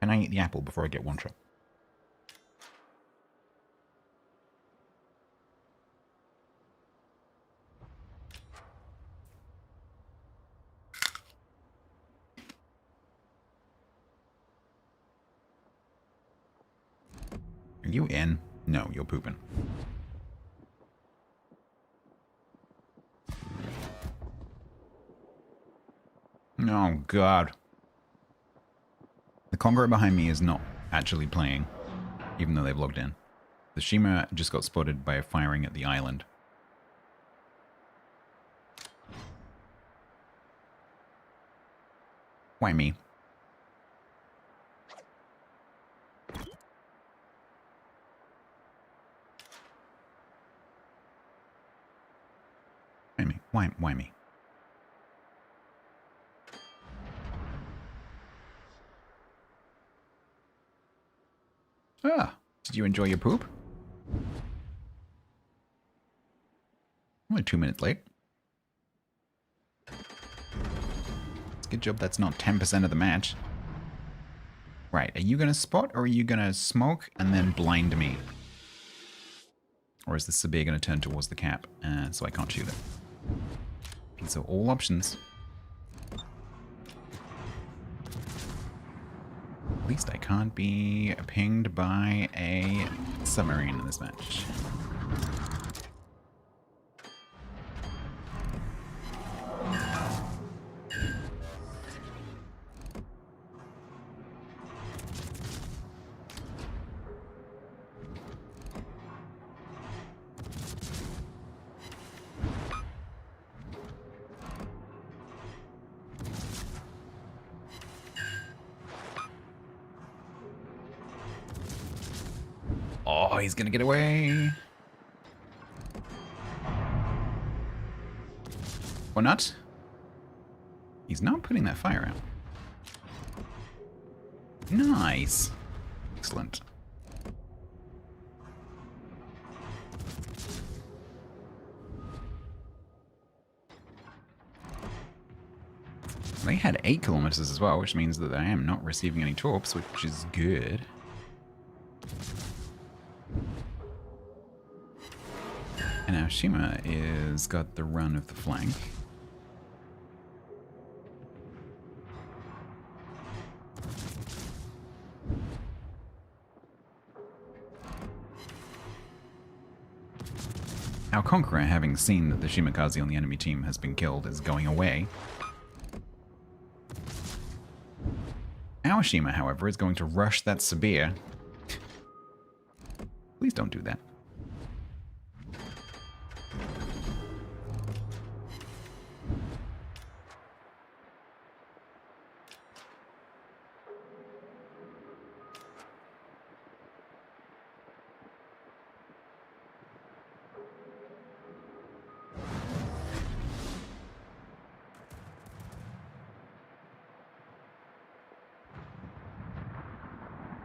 Can I eat the apple before I get one shot? Are you in? No, you're pooping. Oh, God. The Conqueror behind me is not actually playing, even though they've logged in. The Shima just got spotted by a firing at the island. Why me? Why me? Why me? Ah, did you enjoy your poop? Only 2 minutes late. It's a good job that's not 10% of the match. Right, are you gonna spot or are you gonna smoke and then blind me? Or is the Sabir gonna turn towards the cap so I can't shoot it? These are all options. At least I can't be pinged by a submarine in this match. Oh, he's gonna get away. Or not? He's not putting that fire out. Nice. Excellent. They had 8 kilometers as well, which means that I am not receiving any torps, which is good. And now Shima is got the run of the flank. Our Conqueror, having seen that the Shimakaze on the enemy team has been killed, is going away. Our Shima, however, is going to rush that Sabir. Please don't do that.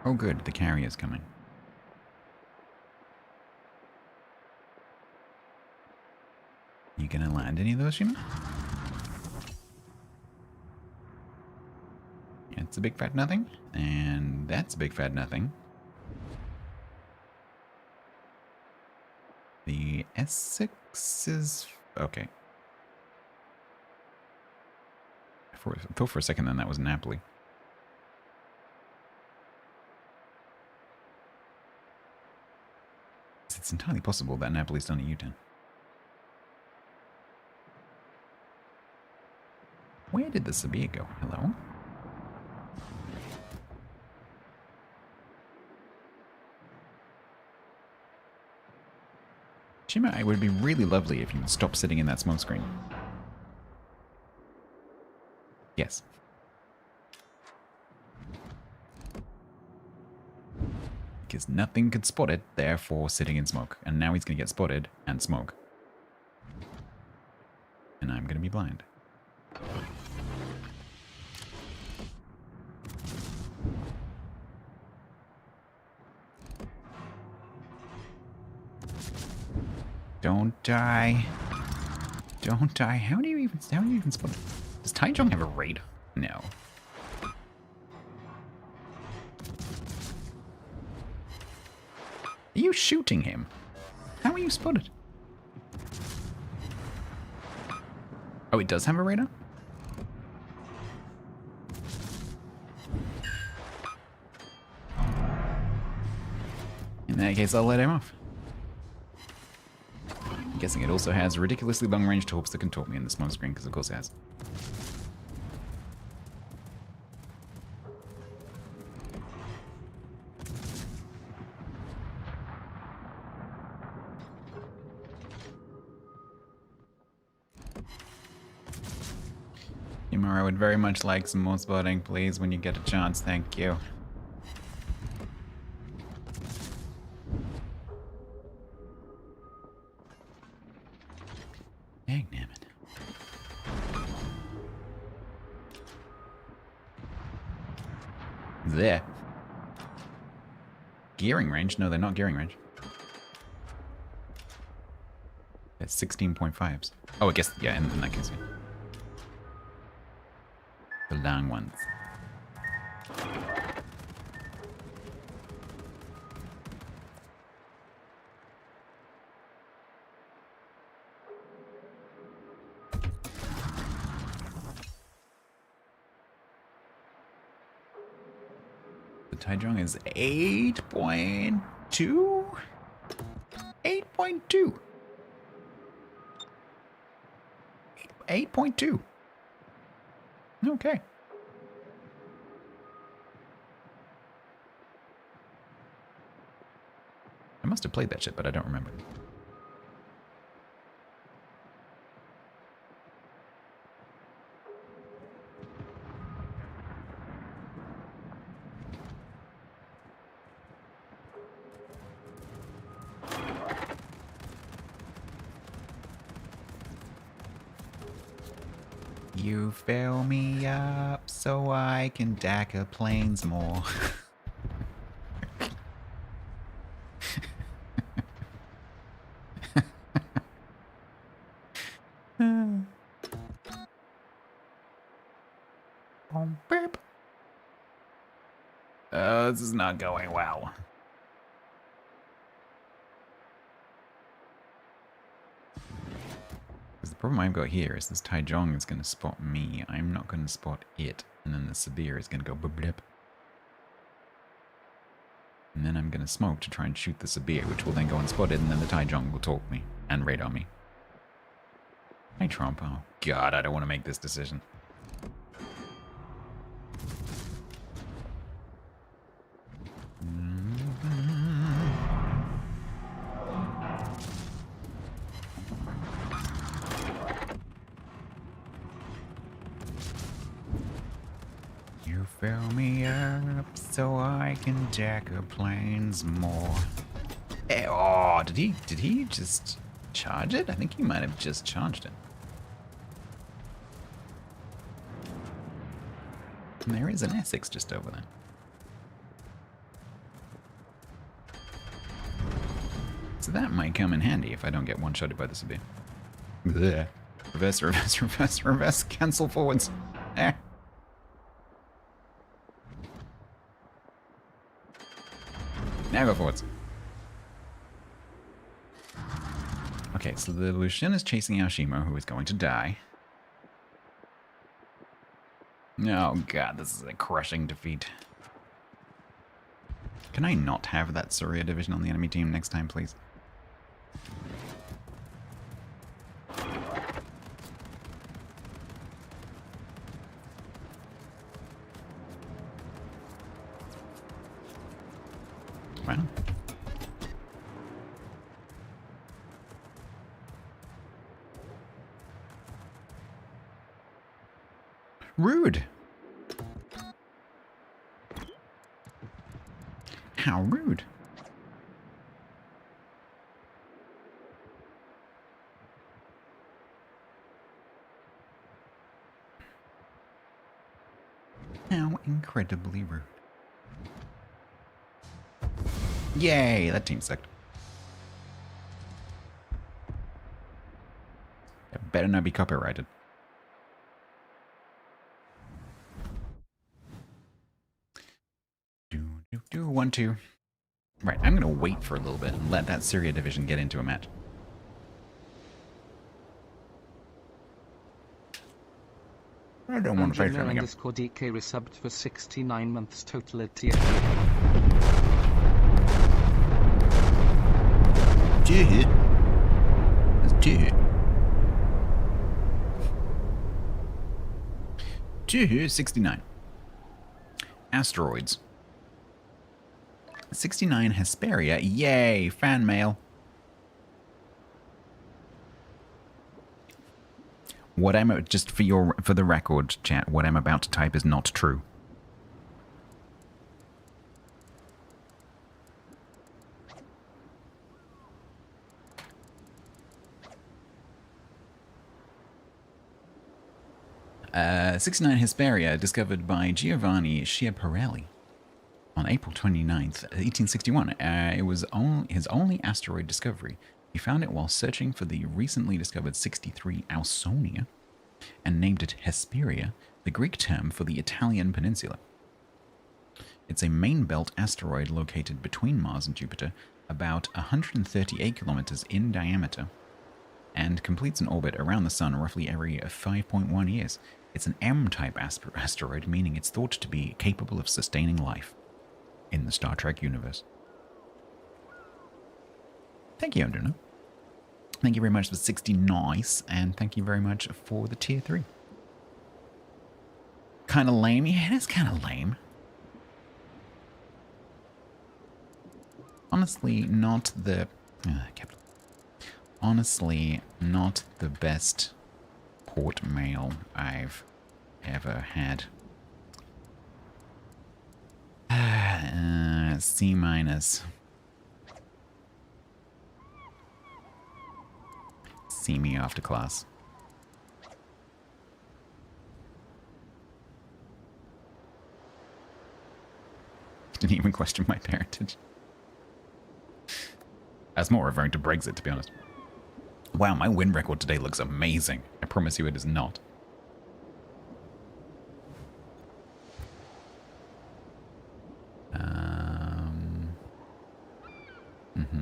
Oh good, the carrier's coming. You gonna land any of those, Shima? It's a big fat nothing, and that's a big fat nothing. The S6 is... okay. I thought for a second then that was Napoli. It's entirely possible that Napoli's done a U-turn. Where did the Sabir go? Hello? Shima, it would be really lovely if you would stop sitting in that smoke screen. Yes. Because nothing could spot it, therefore sitting in smoke. And now he's going to get spotted and smoke. And I'm going to be blind. Don't die. Don't die. How do you even spot it? Does Taichung have a radar? No. Are you shooting him? How are you spotted? Oh, it does have a radar? In that case, I'll let him off. I'm guessing it also has ridiculously long-range torps that can torp me in the smoke screen, because of course it has. I would very much like some more spotting, please, when you get a chance. Thank you. Dangnammit. There. Gearing range? No, they're not gearing range. They're 16.5s. Oh, I guess, yeah, in that case, yeah. The long ones. The Taichung is 8.2? 8.2. 8.2. Okay. I must have played that shit, but I don't remember. You fill me up so I can dagger planes more. This is not going well. Because the problem I've got here is this Taichung is going to spot me. I'm not going to spot it. And then the Sabir is going to go blip. And then I'm going to smoke to try and shoot the Sabir, which will then go unspotted, and then the Taichung will talk me and radar me. Hey, Trump. Oh, God, I don't want to make this decision. You fill me up so I can dagger planes more. Hey, oh, did he just charge it? I think he might have just charged it. And there is an Essex just over there. So that might come in handy if I don't get one-shotted by the Sabir. Blech. Reverse, reverse, reverse, reverse, cancel forwards. Eh. Now go forwards. Okay, so the Lucian is chasing Aoshima, who is going to die. Oh god, this is a crushing defeat. Can I not have that Surya division on the enemy team next time, please? Well. Rude. How rude. How incredibly rude. Yay, that team sucked. It better not be copyrighted. Do 1-2. Right, I'm gonna wait for a little bit and let that Syria division get into a match. I don't want to fight for him again. Underscore DK resubbed for 69 months total at tier. Dude. That's dude. Dude, 69. Asteroids. 69 Hesperia. Yay, fan mail. What I'm just for the record, chat, what I'm about to type is not true. Uh, 69 Hesperia, discovered by Giovanni Schiaparelli on April 29th, 1861. It was his only asteroid discovery. He found it while searching for the recently discovered 63 Ausonia and named it Hesperia, the Greek term for the Italian peninsula. It's a main belt asteroid located between Mars and Jupiter, about 138 kilometers in diameter, and completes an orbit around the Sun roughly every 5.1 years. It's an M-type asteroid, meaning it's thought to be capable of sustaining life in the Star Trek universe. Thank you, Andrina. Thank you very much for 60 nice, and thank you very much for the tier 3. Kind of lame? Yeah, it is kind of lame. Honestly, not the... honestly, not the best port mail I've ever had. C minus. See me after class. Didn't even question my parentage. That's more referring to Brexit, to be honest. Wow, my win record today looks amazing. I promise you it is not. Mm-hmm.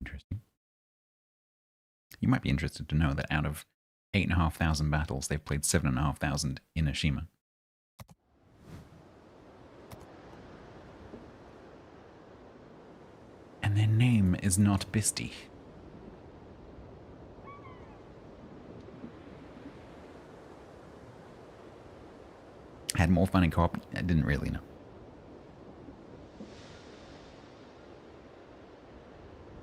Interesting. You might be interested to know that out of 8,500 battles, they've played 7,500 in Ashima. And their name is not Bisty. Had more fun in co-op? I didn't really know.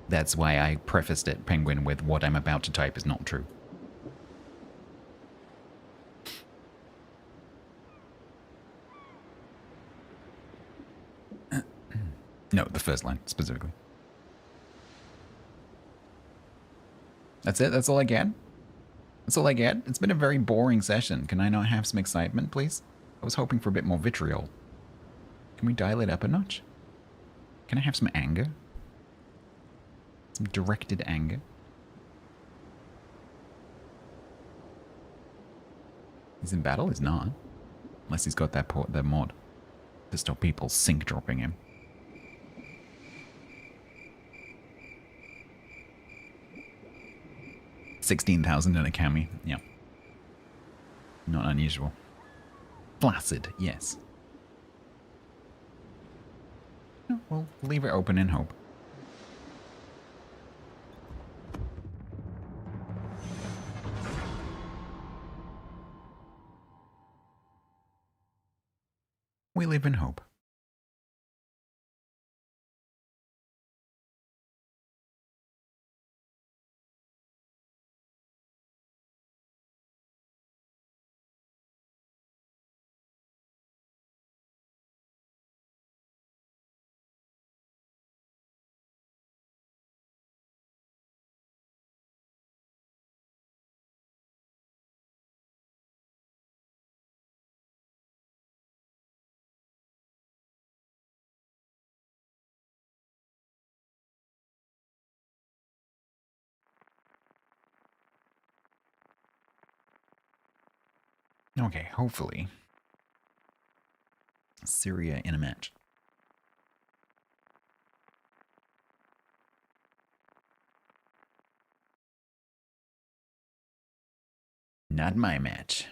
That's why I prefaced it, Penguin, with what I'm about to type is not true. No, the first line, specifically. That's it? That's all I get? That's all I get? It's been a very boring session. Can I not have some excitement, please? I was hoping for a bit more vitriol. Can we dial it up a notch? Can I have some anger? Some directed anger? He's in battle? He's not. Unless he's got that mod to stop people sync dropping him. $16,000 in a cami. Yeah. Not unusual. Flaccid, yes. No, we'll leave it open in hope. We live in hope. Okay, hopefully. Syria in a match. Not my match.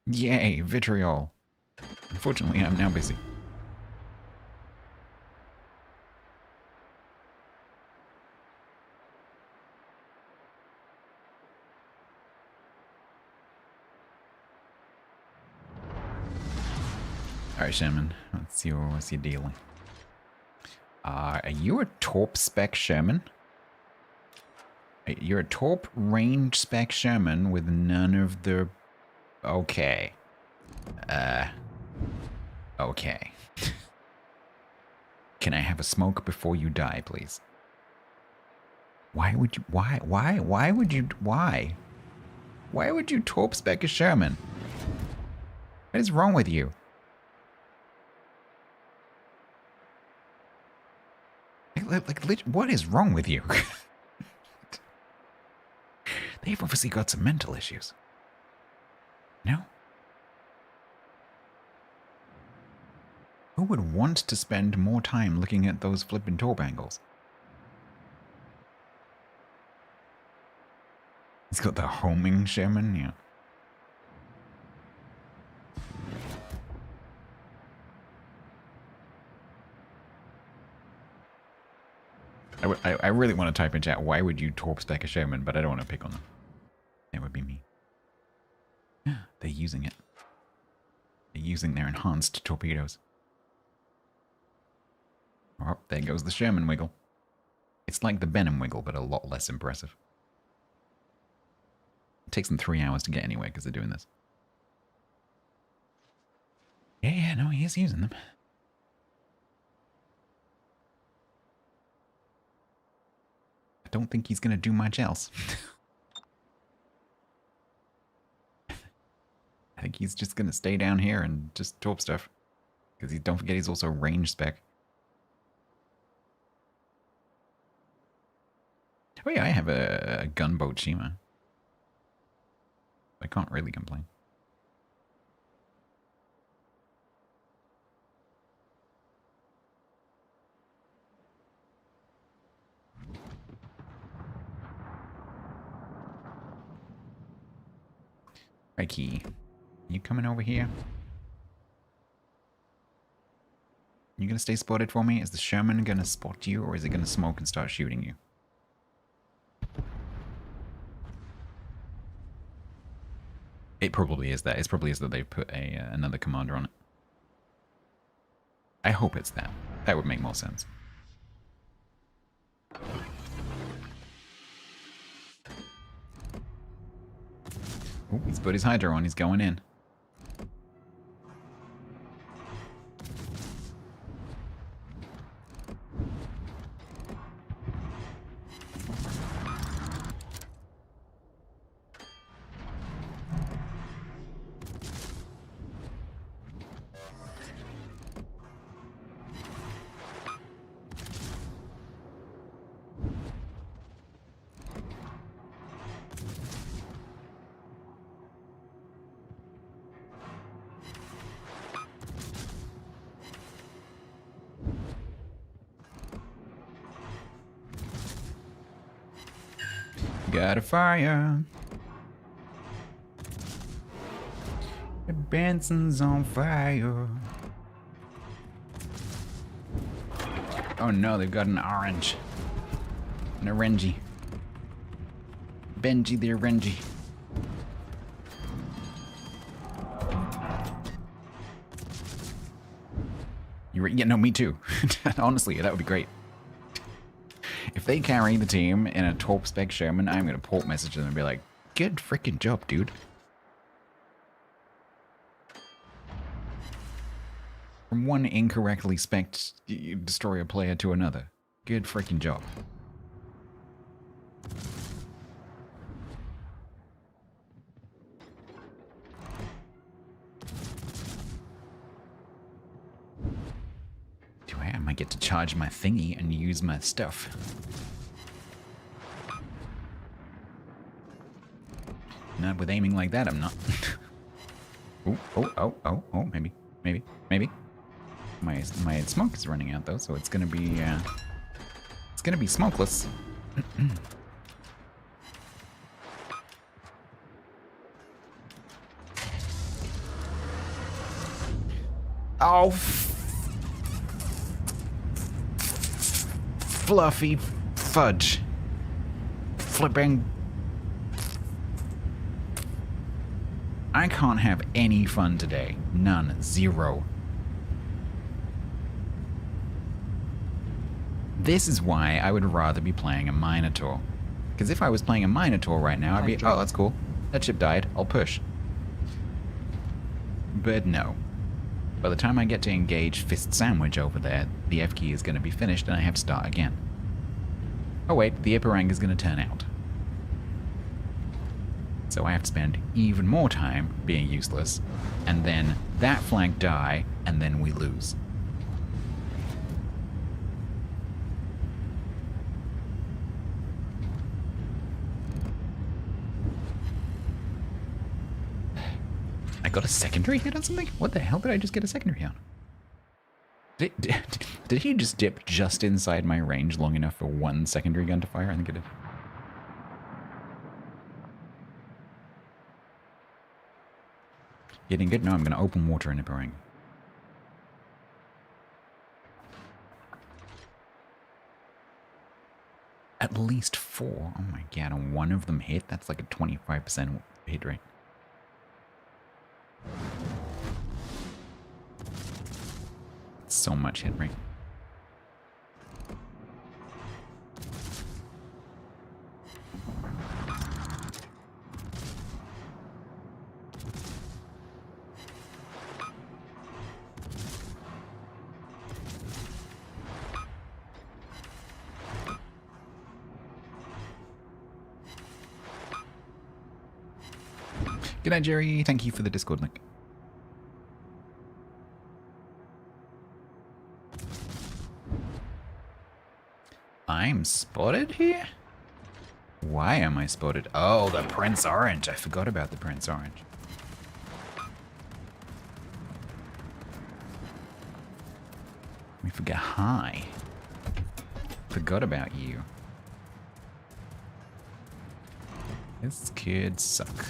Yay, vitriol. Unfortunately, I'm now busy. Alright, Sherman. What's your deal? Are you a Torp spec Sherman? You're a Torp range spec Sherman with none of the... Okay. Okay. Can I have a smoke before you die, please? Why would you... Why would you... Why? Why would you Torp spec a Sherman? What is wrong with you? Like, what is wrong with you? They've obviously got some mental issues. No? Who would want to spend more time looking at those flippin' torp angles? He's got the homing Sherman, yeah. I really want to type in chat, why would you torp spec a Sherman, but I don't want to pick on them. That would be me. They're using it. using their enhanced torpedoes. Oh, there goes the Sherman wiggle. It's like the Benham wiggle, but a lot less impressive. It takes them 3 hours to get anywhere because they're doing this. Yeah, no, he is using them. I don't think he's going to do much else. I think he's just going to stay down here and just torp stuff. Because don't forget he's also range spec. Oh yeah, I have a gunboat Shima. I can't really complain. Mikey, you coming over here? You gonna stay spotted for me? Is the Sherman gonna spot you, or is it gonna smoke and start shooting you? It probably is that. It probably is that they put another commander on it. I hope it's that. That would make more sense. Oh, he's put his Hydra on. He's going in. Got a fire. The Benson's on fire. Oh no, they've got an orange. An orangy. Benji the orangy. Yeah, no, me too. Honestly, that would be great. If they carry the team in a torp spec Sherman, I'm going to port message them and be like, good freaking job, dude. From one incorrectly spec'd destroyer player to another. Good freaking job. I might get to charge my thingy and use my stuff. Not with aiming like that, I'm not. Oh, maybe. My smoke is running out though, so it's gonna be smokeless. Oh, fluffy fudge. Flipping. I can't have any fun today. None. Zero. This is why I would rather be playing a Minotaur. Because if I was playing a Minotaur right now, I'd be, oh, that's cool. That ship died. I'll push. But no. By the time I get to engage Fist Sandwich over there, the F key is going to be finished and I have to start again. Oh wait, the Iparang is going to turn out. So I have to spend even more time being useless, and then that flank die, and then we lose. I got a secondary hit on something? What the hell did I just get a secondary on? Did he just dip just inside my range long enough for one secondary gun to fire? I think it did. Getting good? No, I'm going to open water in Iparang. At least 4. Oh my god, and one of them hit? That's like a 25% hit rate. So much hit rate. Good night, Jerry. Thank you for the Discord link. I'm spotted here? Why am I spotted? Oh, the Prince Orange. I forgot about the Prince Orange. We forget hi. Forgot about you. This could suck.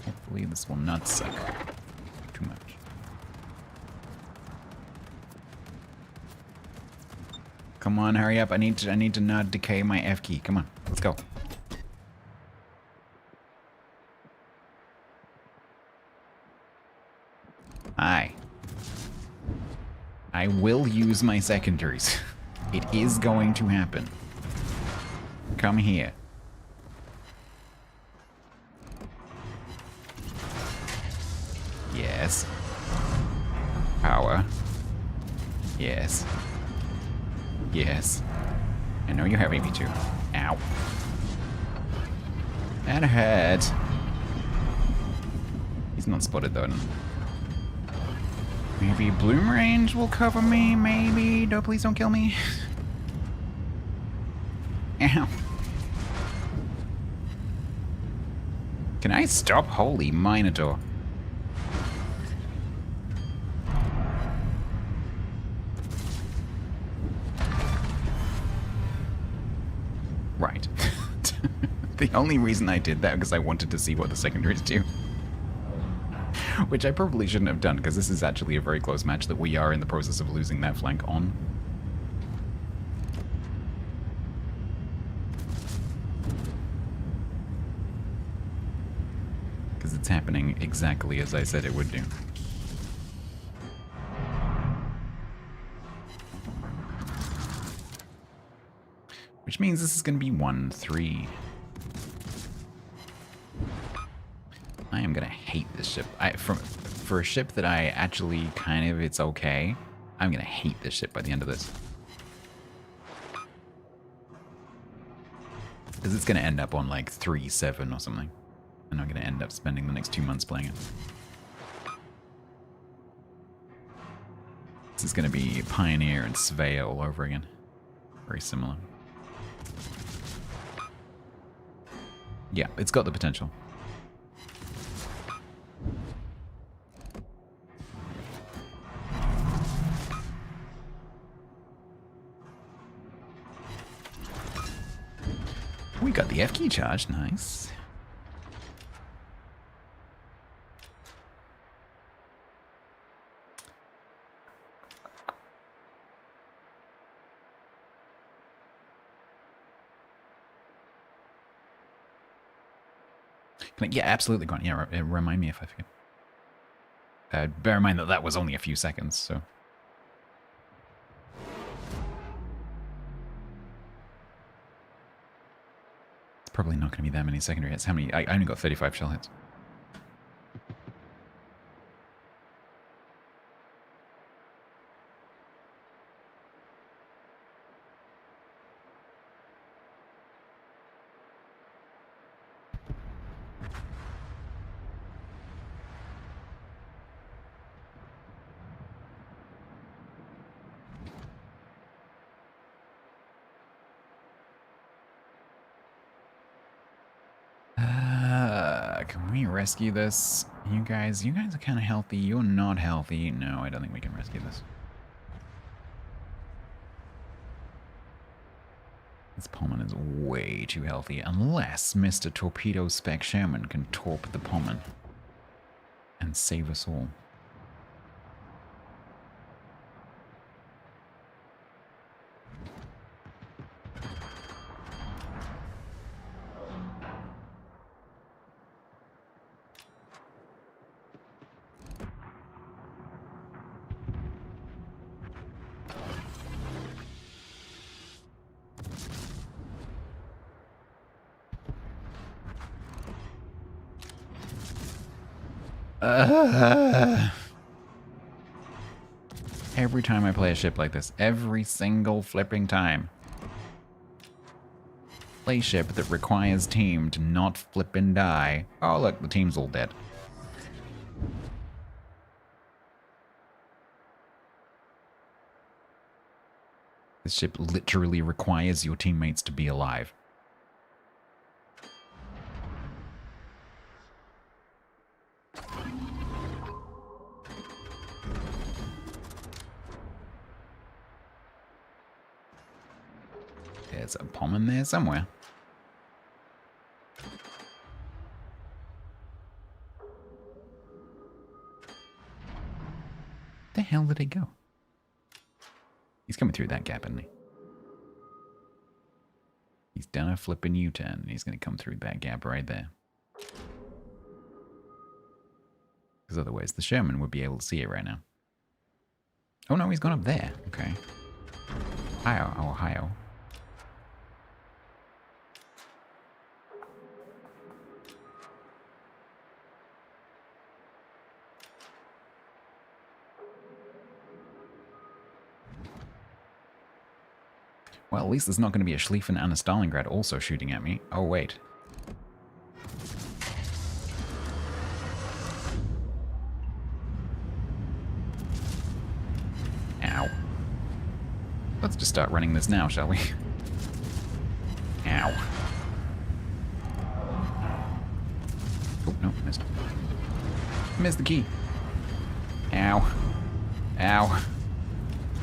Hopefully this will not suck too much. Come on, hurry up. I need to not decay my F key. Come on, let's go. Hi. I will use my secondaries. It is going to happen. Come here. Yes. Power. Yes. Yes. I know you're having me too. Ow. That hurt. He's not spotted though. Maybe Bloom Range will cover me, maybe. No, please don't kill me. Ow. Can I stop? Holy Minotaur. Right. The only reason I did that because I wanted to see what the secondaries do. Which I probably shouldn't have done, because this is actually a very close match that we are in the process of losing that flank on. Because it's happening exactly as I said it would do. Which means this is going to be 1-3. I am going to hate this ship. For a ship that I actually kind of, it's okay, I'm going to hate this ship by the end of this. Because it's going to end up on like 3-7 or something. And I'm going to end up spending the next 2 months playing it. This is going to be Pioneer and Svea all over again. Very similar. Yeah, it's got the potential. We got the F key charged, nice. Yeah, absolutely, Grant. Yeah, remind me if I forget. Bear in mind that that was only a few seconds, so. It's probably not going to be that many secondary hits. How many? I only got 35 shell hits. Can we rescue this? You guys are kind of healthy. You're not healthy. No, I don't think we can rescue this. This Pommon is way too healthy, unless Mr. Torpedo Spec Sherman can torp the Pommon and save us all. Every time I play a ship like this, every single flipping time. Play ship that requires team to not flip and die. Oh look, the team's all dead. This ship literally requires your teammates to be alive. There's a bomb in there somewhere. The hell did he go? He's coming through that gap, isn't he? He's done a flipping U-turn, and he's going to come through that gap right there. Because otherwise the Sherman would be able to see it right now. Oh no, he's gone up there. Okay. Ohio. Well, at least there's not going to be a Schlieffen and a Stalingrad also shooting at me. Oh, wait. Ow. Let's just start running this now, shall we? Ow. Oh, no, missed. Missed the key. Ow. Ow.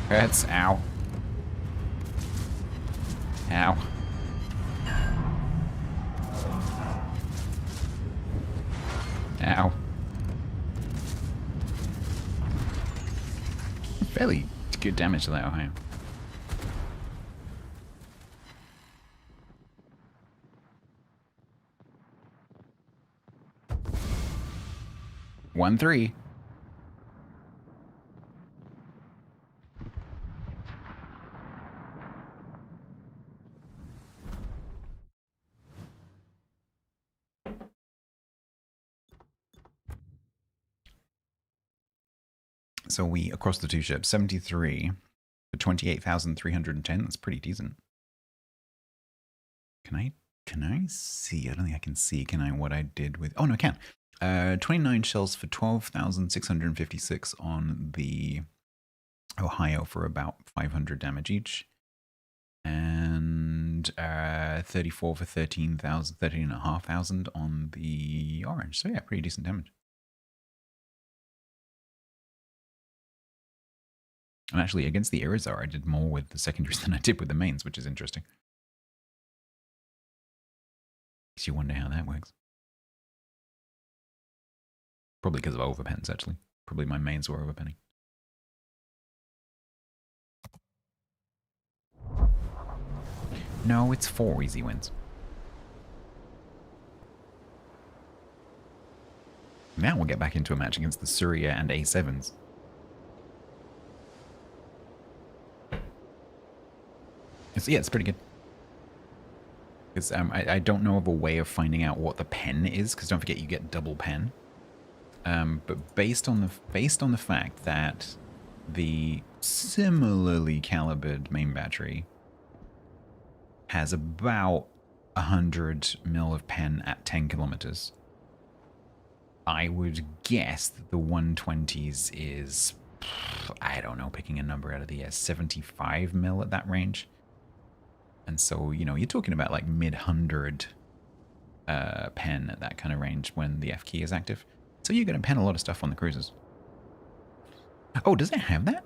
Hurts. Ow. Ow. Ow. Fairly good damage to that Ohio. One, 3. So we, across the two ships, 73 for 28,310. That's pretty decent. Can I see? I don't think I can see. Can I, what I did with... Oh, no, I can. 29 shells for 12,656 on the Ohio for about 500 damage each. And 34 for 13,500 on the Orange. So yeah, pretty decent damage. And actually, against the Irizar, I did more with the secondaries than I did with the mains, which is interesting. Makes you wonder how that works. Probably because of overpens, actually. Probably my mains were overpenning. No, it's 4 easy wins. Now we'll get back into a match against the Surya and A7s. It's pretty good. Because I don't know of a way of finding out what the pen is, because don't forget you get double pen. But based on the fact that the similarly calibered main battery has about 100 mil of pen at 10 kilometers, I would guess that the 120s is, I don't know, picking a number out of the air, 75 mil at that range. And so, you know, you're talking about like mid-100 pen at that kind of range when the F key is active. So you're going to pen a lot of stuff on the cruisers. Oh, does it have that?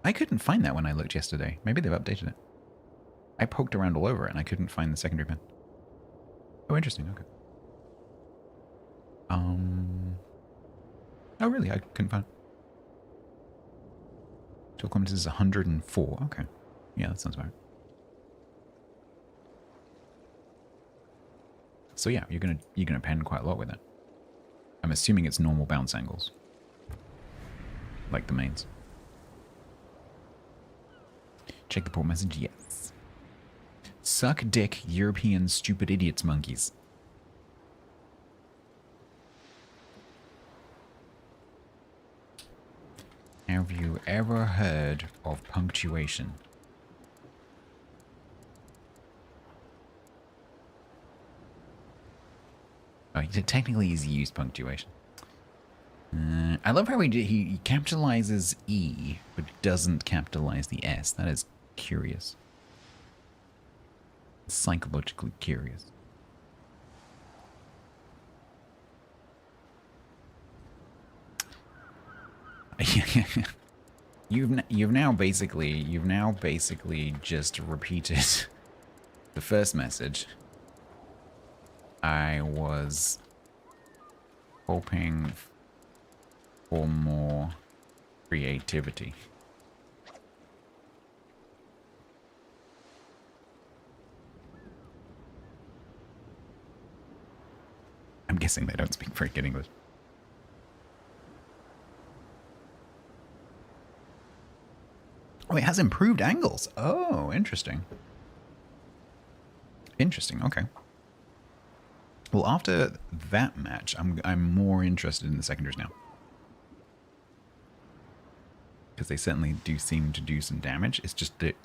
I couldn't find that when I looked yesterday. Maybe they've updated it. I poked around all over it and I couldn't find the secondary pen. Oh, interesting. Okay. Oh, really? I couldn't find it. 12 kilometers is 104. Okay. Yeah, that sounds about right. So yeah, you're gonna pen quite a lot with it. I'm assuming it's normal bounce angles, like the mains. Check the port message. Yes. Suck dick, European stupid idiots, monkeys. Have you ever heard of punctuation? Oh, technically he's used punctuation. I love how he capitalizes E, but doesn't capitalize the S. That is curious. Psychologically curious. You've now basically just repeated the first message. I was hoping for more creativity. I'm guessing they don't speak very good English. Oh, it has improved angles. Oh, interesting. Interesting, okay. Well, after that match, I'm more interested in the secondaries now. Because they certainly do seem to do some damage. It's just that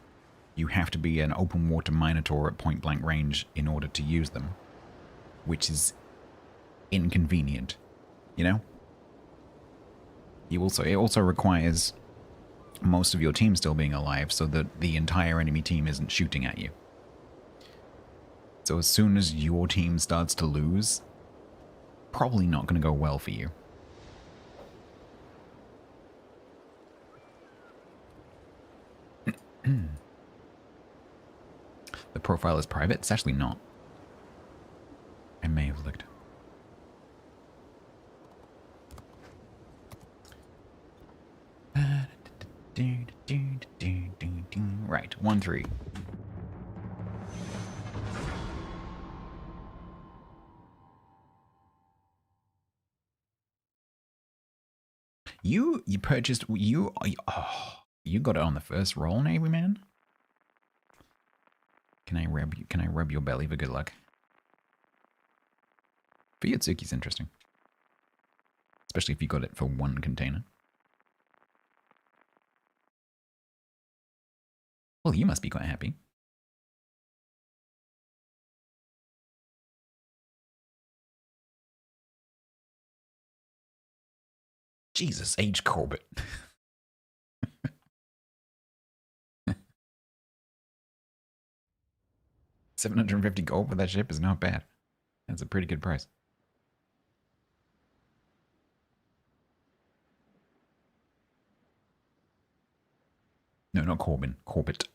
you have to be an open water Minotaur at point blank range in order to use them. Which is inconvenient, you know? It also requires most of your team still being alive so that the entire enemy team isn't shooting at you. So as soon as your team starts to lose, probably not going to go well for you. The profile is private? It's actually not. I may have looked. Right, 1-3. You purchased you got it on the first roll, Navy man. Can I rub your belly for good luck? Fuyutsuki's interesting. Especially if you got it for one container. Well, you must be quite happy. Jesus H. Corbett. $750 gold for that ship is not bad. That's a pretty good price. No, not Corbin. Corbett.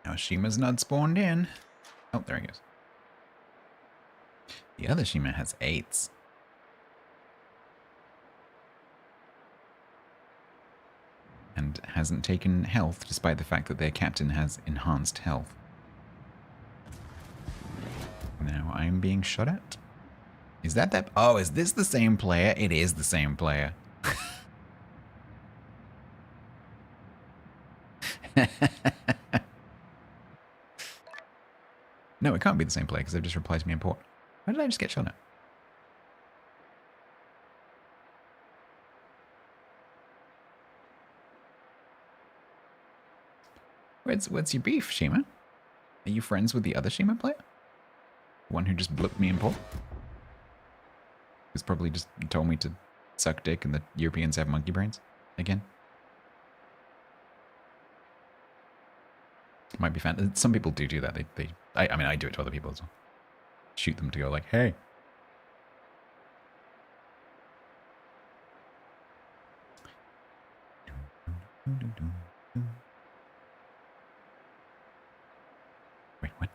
Now Shima's not spawned in. Oh, there he goes. The other Shima has 8s. And hasn't taken health, despite the fact that their captain has enhanced health. Now I'm being shot at. Is that? Oh, is this the same player? It is the same player. No, it can't be the same player because they've just replaced me in port. Why did I just get shot at? What's your beef, Shima? Are you friends with the other Shima player? The one who just blipped me in port? Who's probably just told me to suck dick and the Europeans have monkey brains again? Might be fan. Some people do that. I mean, I do it to other people as well. Shoot them to go like, hey. Wait, what?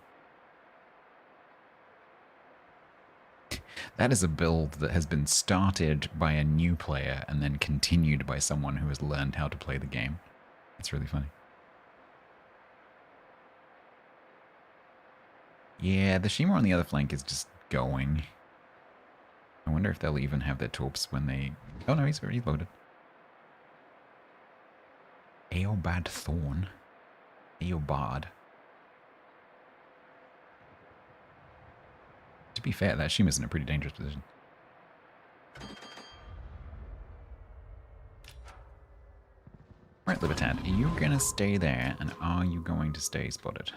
That is a build that has been started by a new player and then continued by someone who has learned how to play the game. It's really funny. Yeah, the Shima on the other flank is just going. I wonder if they'll even have their torps when they... Oh no, he's already loaded. Aeobad Thorn. Eobard. To be fair, that Shima's in a pretty dangerous position. Right, Libertad, are you gonna stay there, and are you going to stay spotted?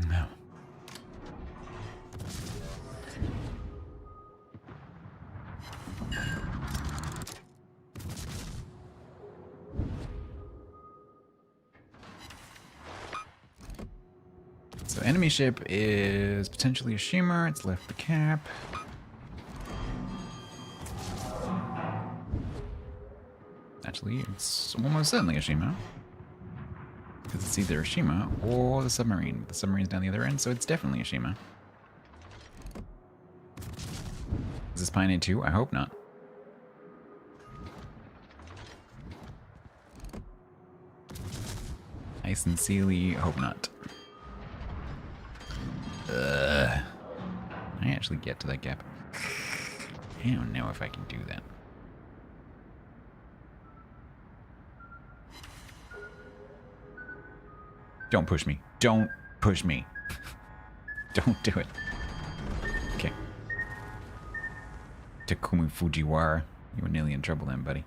No. So enemy ship is potentially a Shima. It's left the cap. Actually, it's almost certainly a Shima. Because it's either a Shima or the submarine. The submarine's down the other end, so it's definitely a Shima. Is this Pioneer 2? I hope not. I sincerely hope not. Can I actually get to that gap? I don't know if I can do that. Don't push me. Don't push me. Don't do it. Okay. Takumi Fujiwara. You were nearly in trouble then, buddy.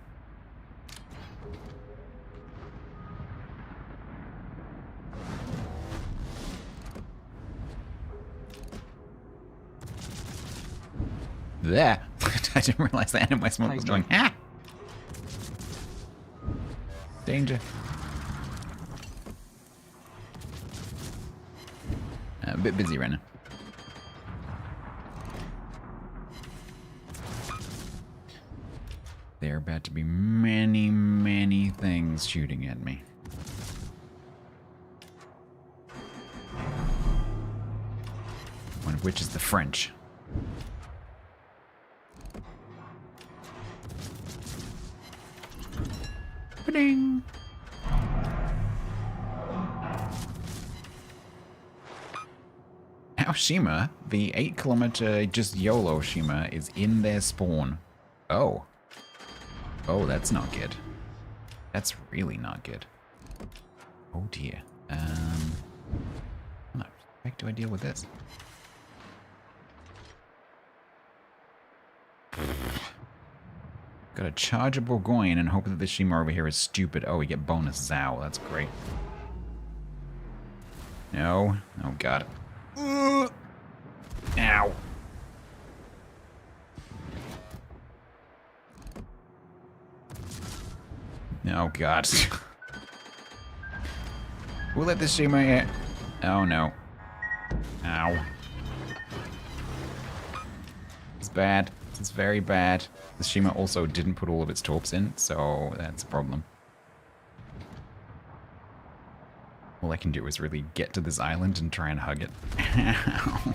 There. I didn't realize that anime smoke was going. Ah! Danger. A bit busy right now. There are about to be many, many things shooting at me. One of which is the French. Ba-ding! Now Shima, the 8-kilometer just YOLO Shima, is in their spawn. Oh. Oh, that's not good. That's really not good. Oh dear. How the heck do I deal with this? Got a charge a Bourgogne and hope that this Shima over here is stupid. Oh, we get bonus Zao. That's great. No. Oh, God. Ow. Oh, God. We'll let this Shima hit. Oh, no. Ow. It's bad. It's very bad. The Shima also didn't put all of its torps in, so that's a problem. All I can do is really get to this island and try and hug it. Ow.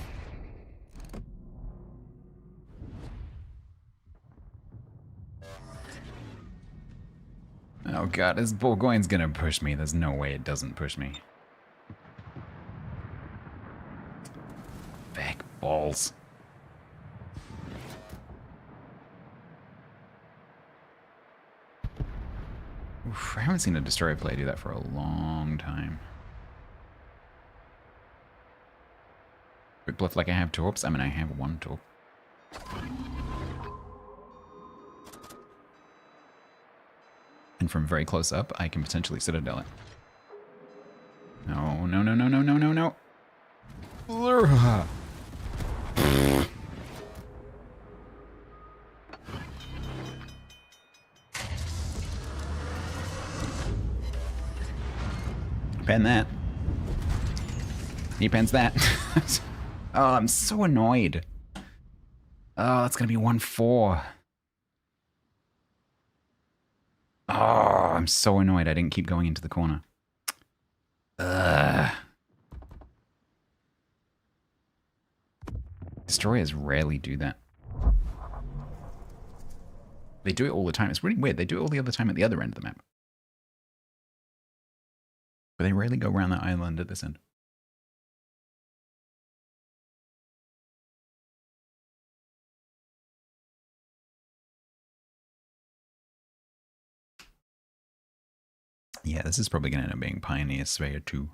Oh god, this Bourgogne's gonna push me. There's no way it doesn't push me. Back balls. Oof, I haven't seen a destroyer play do that for a long time. Quick bluff like I have torps. I mean, I have one torp. And from very close up, I can potentially citadel it. No, no, no, no, no, no, no, no. Ugh. Pen that. He pens that. Oh, I'm so annoyed. Oh, that's gonna be 1-4. Oh, I'm so annoyed I didn't keep going into the corner. Ugh. Destroyers rarely do that. They do it all the time. It's really weird. They do it all the other time at the other end of the map. But they rarely go around that island at this end. Yeah, this is probably going to end up being Pioneer Surveyor 2.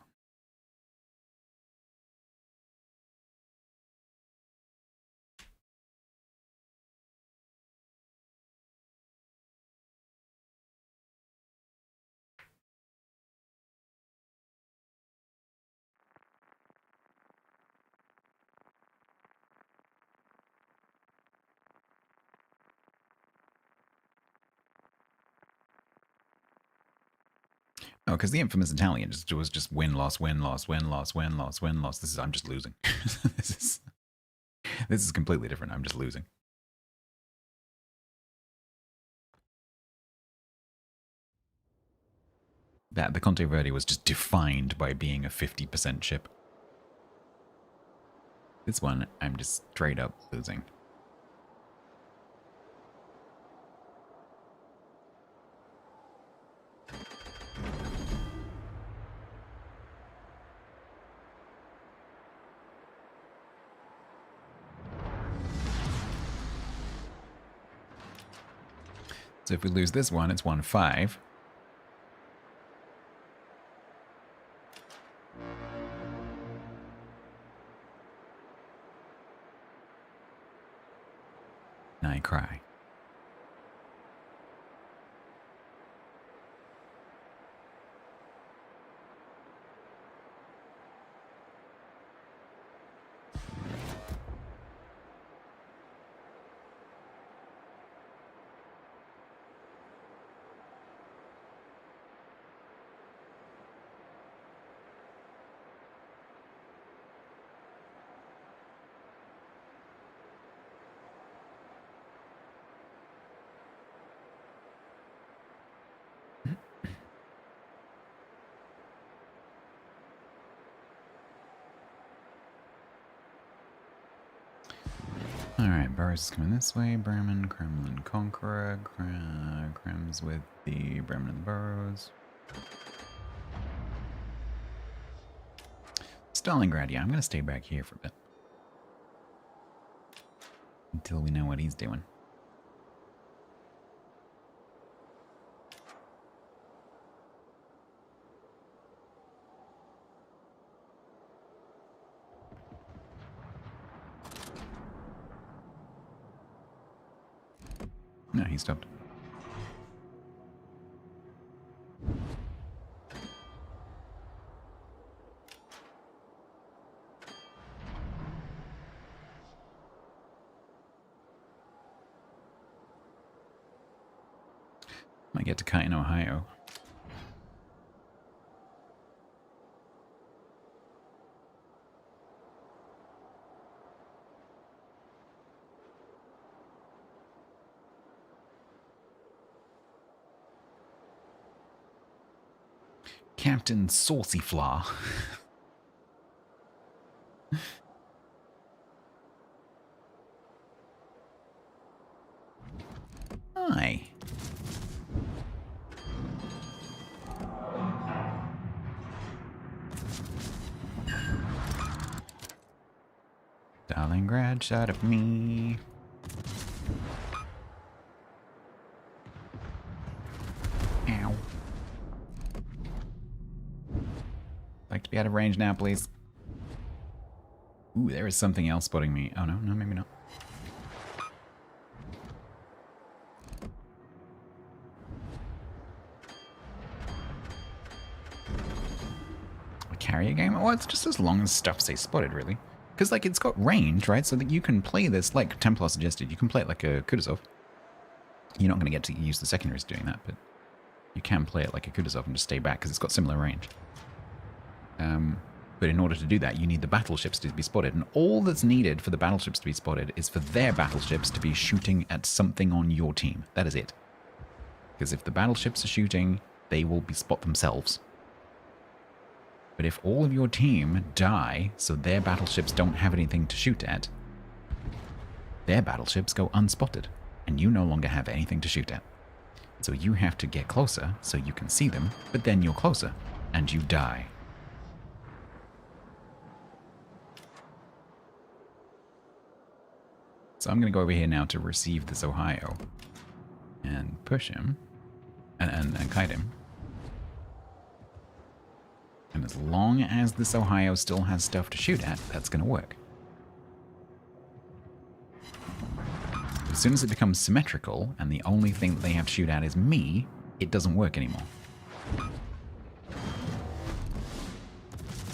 Oh, because the infamous Italian was just win, loss, win, loss, win, loss, win, loss, win, loss. This is, I'm just losing. this is completely different. I'm just losing. That the Conte Verde was just defined by being a 50% ship. This one, I'm just straight up losing. So if we lose this one, it's 1-5. And I cry. Alright, Burrows is coming this way. Bremen, Kremlin, Conqueror. Krem's with the Bremen and the Burrows. Stalingrad, yeah, I'm going to stay back here for a bit. Until we know what he's doing. No, he stopped. Might get to cut in Ohio. Captain Saucy Flaw. Hi. Stalingrad shot at me. Ow. Like to be out of range now, please. Ooh, there is something else spotting me. Oh, no, maybe not. A carrier game? Well, it's just as long as stuff stays spotted, really. Because, like, it's got range, right? So that you can play this, like Templar suggested, you can play it like a Kutuzov. You're not going to get to use the secondaries doing that, but you can play it like a Kutuzov and just stay back because it's got similar range. But in order to do that, you need the battleships to be spotted. And all that's needed for the battleships to be spotted is for their battleships to be shooting at something on your team. That is it. Because if the battleships are shooting, they will be spot themselves. But if all of your team die, so their battleships don't have anything to shoot at, their battleships go unspotted. and you no longer have anything to shoot at. So you have to get closer so you can see them, but then you're closer, and you die. So I'm going to go over here now to receive this Ohio, and push him, and kite him. And as long as this Ohio still has stuff to shoot at, that's going to work. As soon as it becomes symmetrical, and the only thing that they have to shoot at is me, it doesn't work anymore.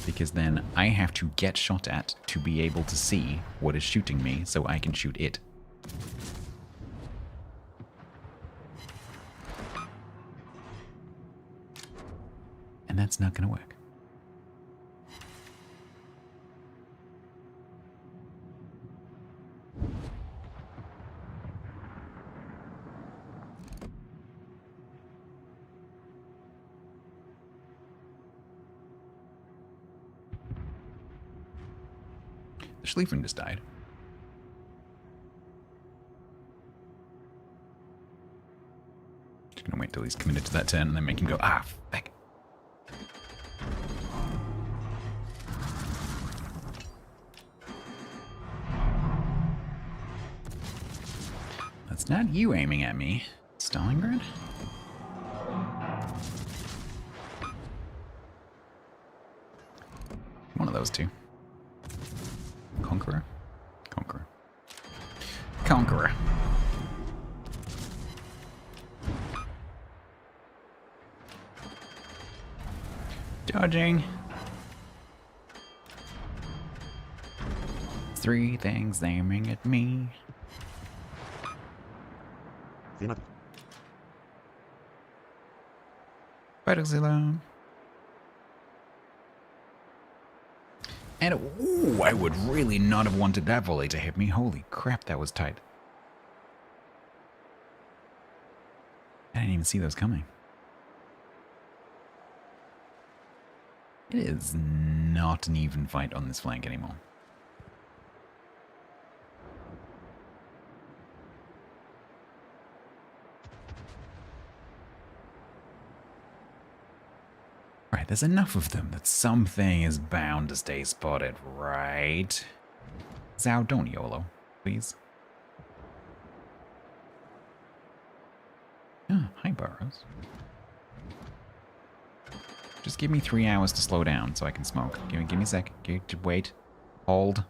Because then I have to get shot at to be able to see what is shooting me so I can shoot it. And that's not going to work. The Schlieffen just died. Just gonna wait till he's committed to that turn and then make him go, ah, fuck. That's not you aiming at me, Stalingrad. One of those two. Conqueror? Conqueror. Conqueror. Dodging. 3 things aiming at me. Battlezillaum. And, ooh, I would really not have wanted that volley to hit me. Holy crap, that was tight. I didn't even see those coming. It is not an even fight on this flank anymore. Right, there's enough of them that something is bound to stay spotted, right? Zao, don't YOLO, please. Oh, hi, Burrows. Just give me 3 hours to slow down so I can smoke. Give me a sec. Wait. Hold.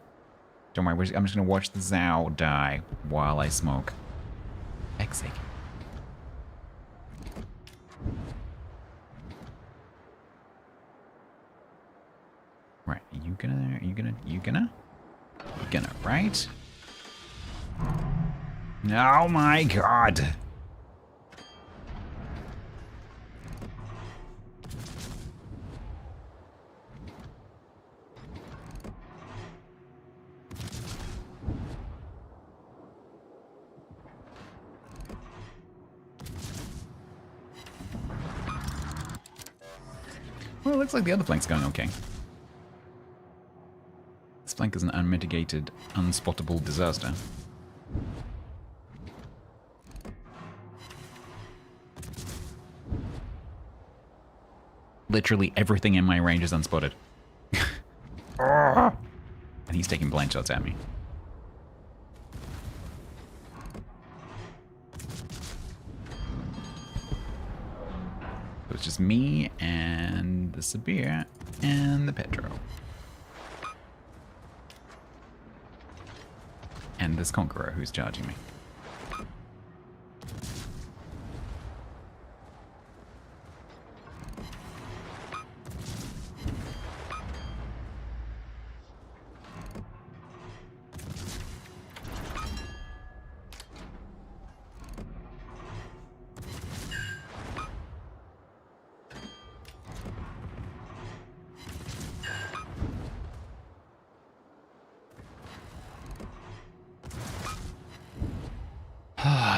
Don't worry, I'm just gonna watch the Zao die while I smoke. Heck's sake. Right, you gonna, right? Oh my god! Well, it looks like the other flank's going okay. This flank is an unmitigated, unspottable disaster. Literally everything in my range is unspotted. And he's taking blind shots at me. So it's just me and the Sabir and the Petro. And this Conqueror who's charging me.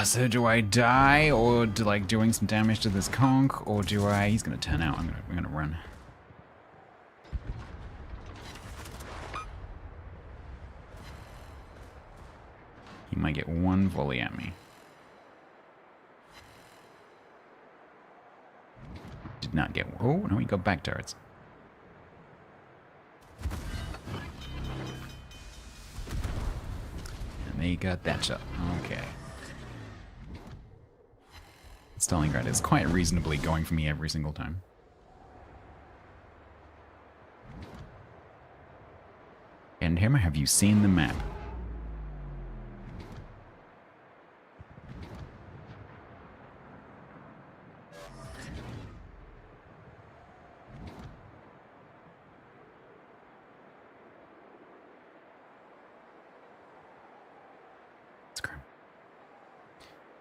So do I die, or do like doing some damage to this conch, or do I? He's gonna turn out. I'm gonna run. He might get one volley at me. not get... Oh, no, we got back turrets. And they got that shot. Okay. Stalingrad is quite reasonably going for me every single time. And Hammer, have you seen the map?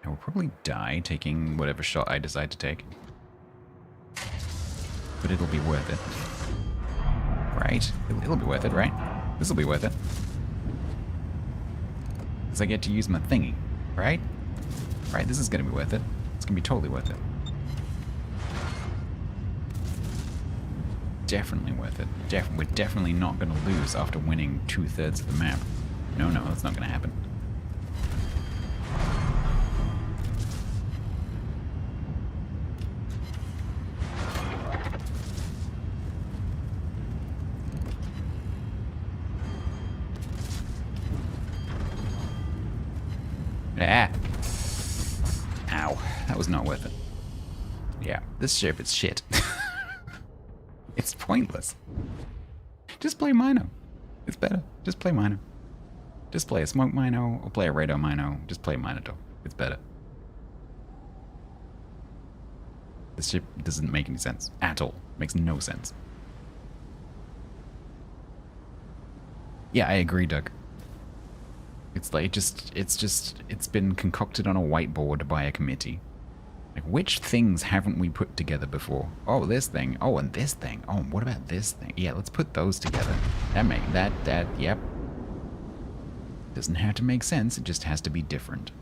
I will probably die taking whatever shot I decide to take. But it'll be worth it. Right? It'll be worth it, right? This'll be worth it. Because I get to use my thingy, right? Right, this is gonna be worth it. It's gonna be totally worth it. Definitely worth it. We're definitely not gonna lose after winning 2/3 of the map. No, that's not gonna happen. Ah. Ow. That was not worth it. Yeah, this ship is shit. It's pointless. Just play Mino. It's better. Just play Mino. Just play a Smoke Mino or play a Radar Mino. Just play Minotaur. It's better. This ship doesn't make any sense at all. Makes no sense. Yeah, I agree, Doug. It's like it's been concocted on a whiteboard by a committee. Like, which things haven't we put together before? Oh, this thing. Oh, and this thing. Oh, what about this thing? Yeah, let's put those together. Yep. Doesn't have to make sense, it just has to be different.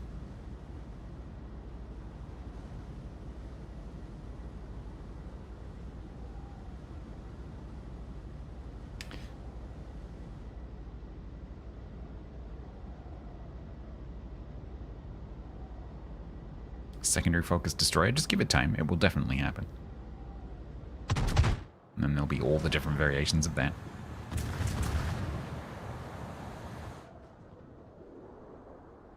Secondary focus destroyer, just give it time. It will definitely happen. And then there'll be all the different variations of that.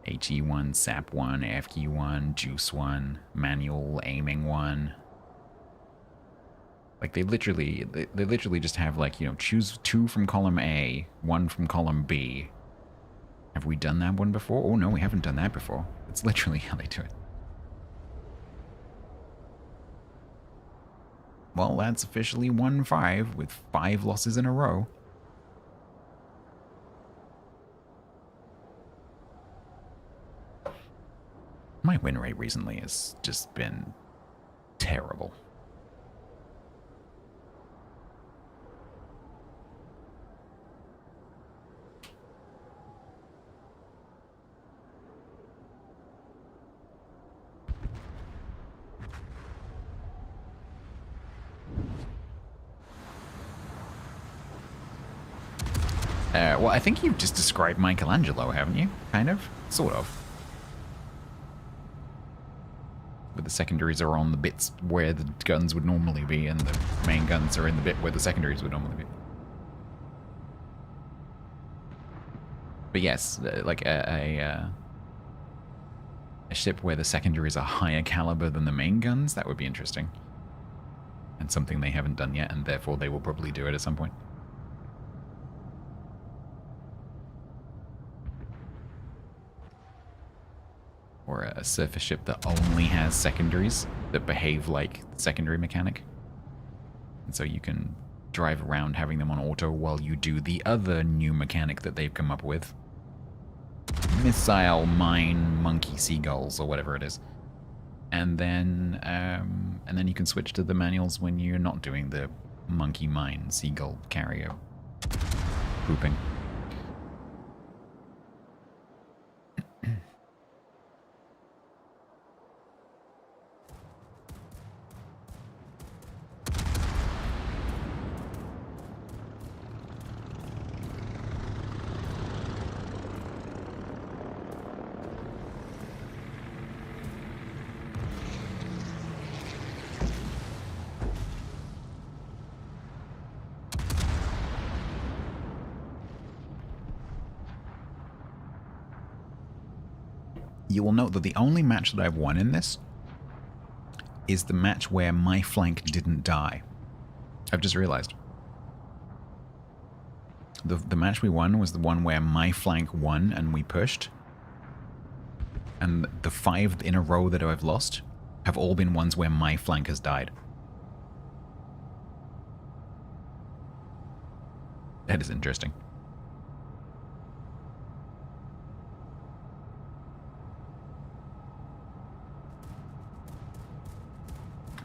HE1, SAP1, FQ1, Juice1, manual aiming 1. Like they literally just have like, you know, choose 2 from column A, 1 from column B. Have we done that one before? Oh no, we haven't done that before. That's literally how they do it. Well, that's officially 1-5 with 5 losses in a row. My win rate recently has just been terrible. Well, I think you've just described Michelangelo, haven't you? Kind of? Sort of. Where the secondaries are on the bits where the guns would normally be, and the main guns are in the bit where the secondaries would normally be. But yes, like a ship where the secondaries are higher caliber than the main guns, that would be interesting. And something they haven't done yet, and therefore they will probably do it at some point. Or a surface ship that only has secondaries that behave like the secondary mechanic. And so you can drive around having them on auto while you do the other new mechanic that they've come up with. Missile, mine, monkey, seagulls, or whatever it is. And then you can switch to the manuals when you're not doing the monkey, mine, seagull, carrier grouping. You will note that the only match that I've won in this is the match where my flank didn't die. I've just realized. The match we won was the one where my flank won and we pushed. And the 5 in a row that I've lost have all been ones where my flank has died. That is interesting.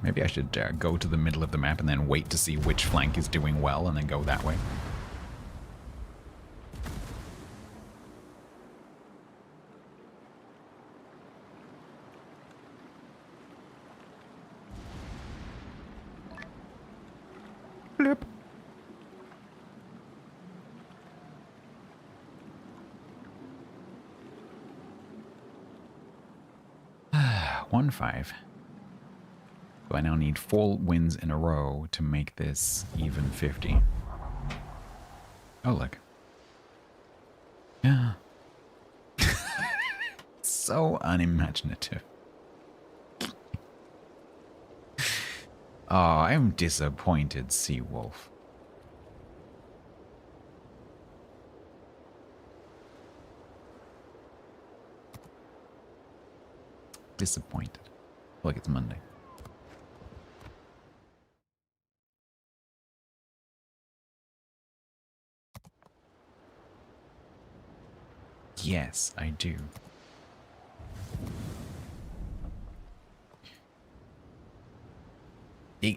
Maybe I should go to the middle of the map and then wait to see which flank is doing well and then go that way. Blip. One 5. So I now need 4 wins in a row to make this even 50. Oh, look. Yeah. So unimaginative. Oh, I'm disappointed, Seawolf. Disappointed. Look, it's Monday. Yes, I do.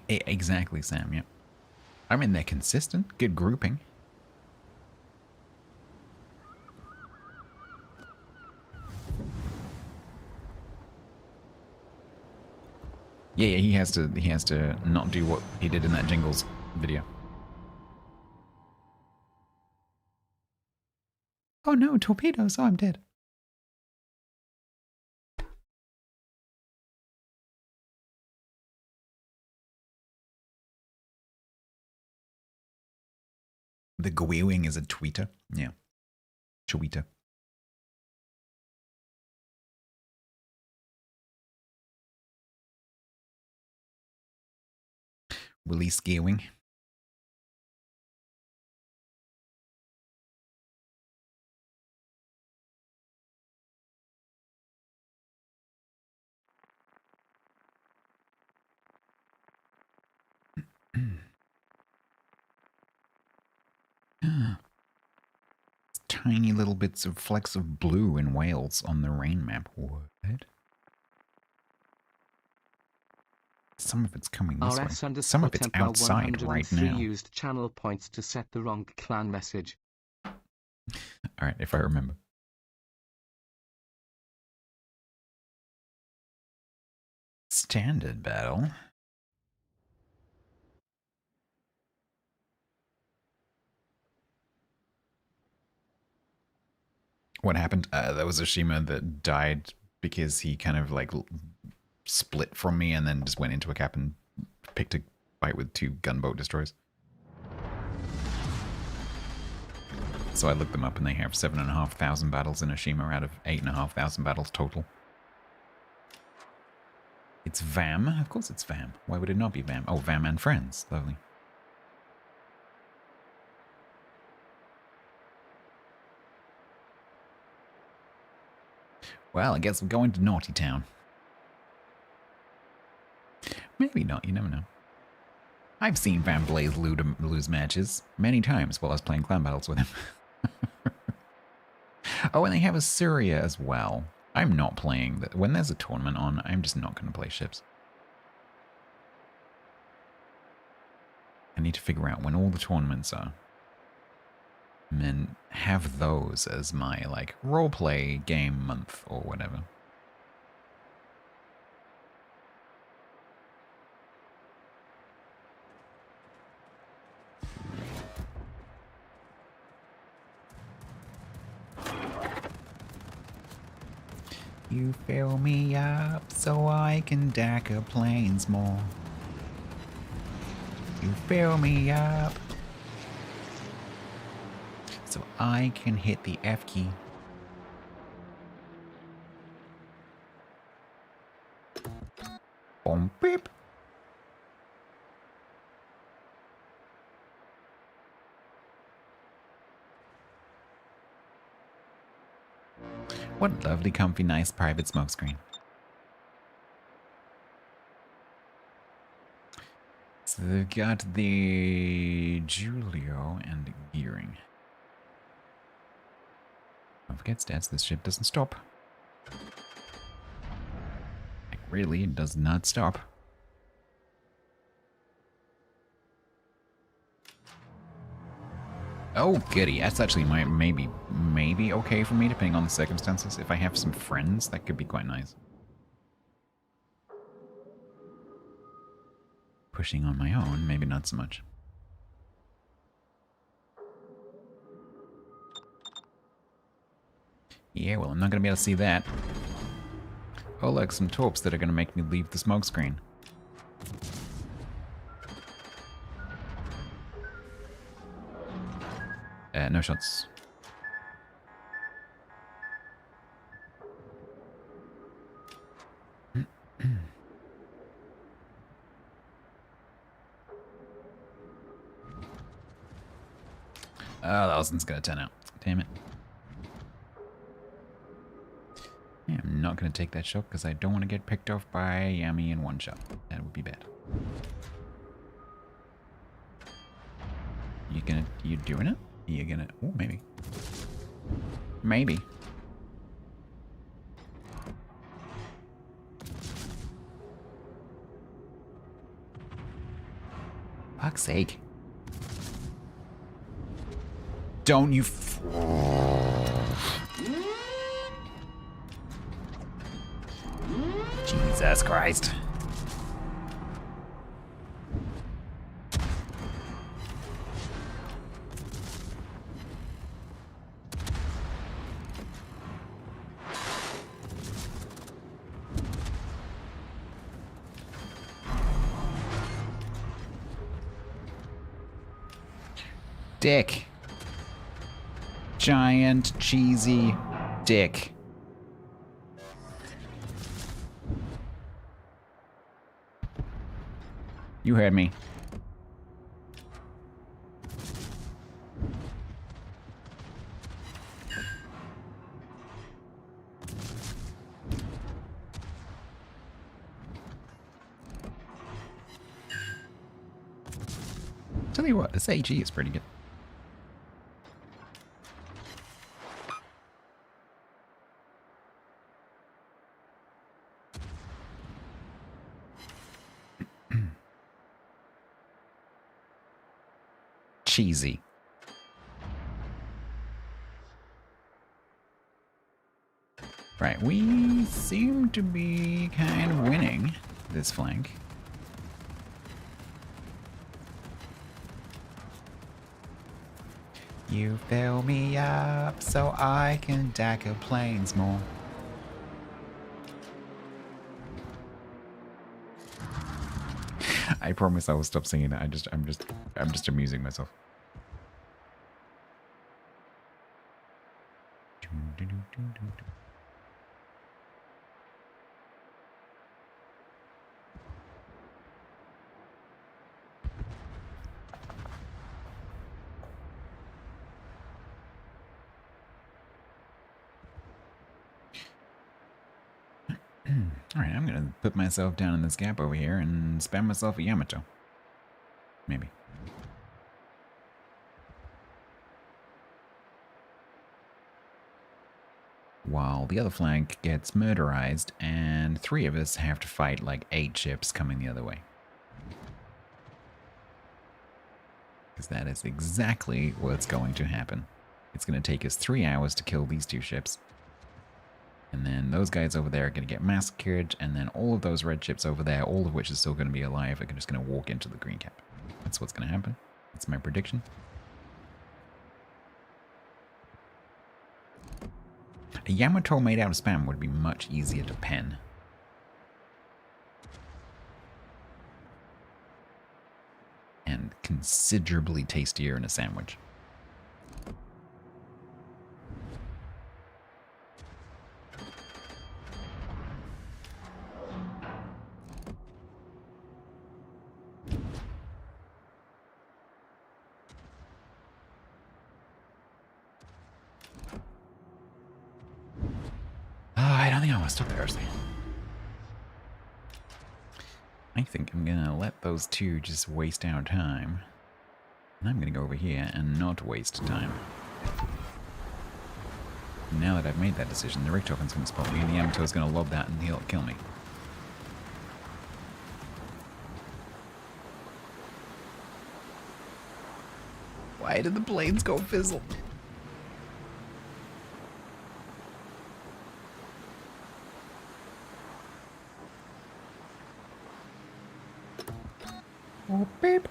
Exactly, Sam, yeah. I mean, they're consistent. Good grouping. Yeah, he has to not do what he did in that Jingles video. Oh no, torpedoes! Oh, I'm dead. The Gweewing is a tweeter. Yeah. Tweeter. Willie Skewing. Tiny little bits of flecks of blue in Wales on the rain map. What? Some of it's coming this way. Some of it's outside right now. Used channel points to set the wrong clan message. Alright, if I remember. Standard battle. What happened? There was a Shima that died because he kind of like split from me and then just went into a cap and picked a fight with 2 gunboat destroyers. So I looked them up and they have 7,500 battles in a Shima out of 8,500 battles total. It's VAM? Of course it's VAM. Why would it not be VAM? Oh, VAM and Friends. Lovely. Well, I guess we're going to Naughty Town. Maybe not, you never know. I've seen Van Blaze lose matches many times while I was playing clan battles with him. Oh, and they have a Syria as well. I'm not playing that. When there's a tournament on, I'm just not going to play ships. I need to figure out when all the tournaments are. And then have those as my, like, roleplay game month or whatever. You fill me up so I can dagger planes more. You fill me up so I can hit the F key. boom, beep. What a lovely, comfy, nice private smokescreen. So they've got the Julio and gearing. Don't forget, stats, this ship doesn't stop. Like, really, it does not stop. Oh, goody. That's actually maybe okay for me, depending on the circumstances. If I have some friends, that could be quite nice. Pushing on my own, maybe not so much. Yeah, well, I'm not going to be able to see that. Oh, look, some torps that are going to make me leave the smoke screen. No shots. Oh, that wasn't going to turn out. Damn it. Yeah, I'm not going to take that shot because I don't want to get picked off by Yami in one shot. That would be bad. You doing it? You gonna, oh, maybe. Maybe. Fuck's sake. Don't you Jesus Christ. Dick. Giant, cheesy dick. You heard me. Tell you what, this AG is pretty good. Cheesy. Right, we seem to be kind of winning this flank. You fill me up so I can dagger planes more. I promise I will stop singing it. I'm just amusing myself. Alright, I'm gonna put myself down in this gap over here and spam myself a Yamato. Maybe. While the other flank gets murderized and 3 of us have to fight like 8 ships coming the other way. Because that is exactly what's going to happen. It's going to take us 3 hours to kill these 2 ships. And then those guys over there are going to get massacred, and then all of those red ships over there, all of which are still going to be alive, are just going to walk into the green cap. That's what's going to happen. That's my prediction. A Yamato made out of spam would be much easier to pen. And considerably tastier in a sandwich. think I want to stop there, actually. I think I'm going to let those two just waste our time. And I'm going to go over here and not waste time. Now that I've made that decision, the Richtofan's going to spot me, and the Yamato's going to lob that, and he'll kill me. Why did the blades go fizzle? Oh, beep.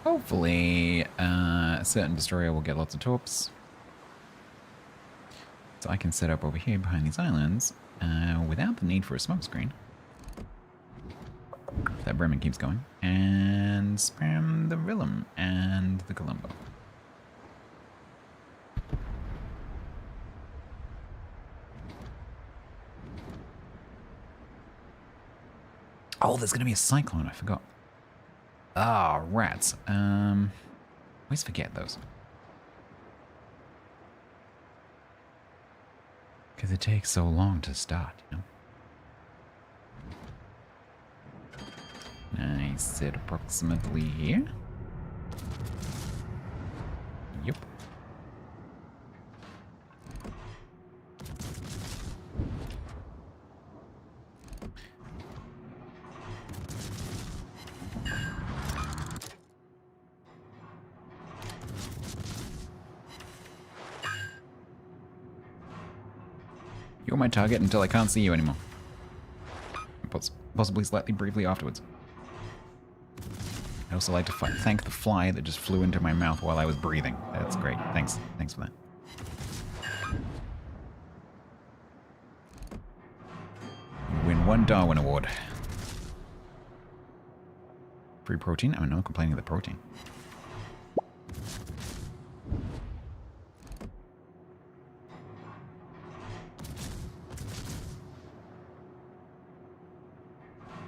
Hopefully, a certain destroyer will get lots of torps. So I can set up over here behind these islands without the need for a smoke screen. That Bremen keeps going. And spam the Willem and the Colombo. Oh, there's going to be a cyclone, I forgot. Ah, rats. Always forget those. Because it takes so long to start, you know? I sit approximately here. Yep. You're my target until I can't see you anymore. Possibly slightly briefly afterwards. I'd also like to thank the fly that just flew into my mouth while I was breathing. That's great. Thanks. Thanks for that. You win 1 Darwin Award. Free protein? I'm not complaining of the protein.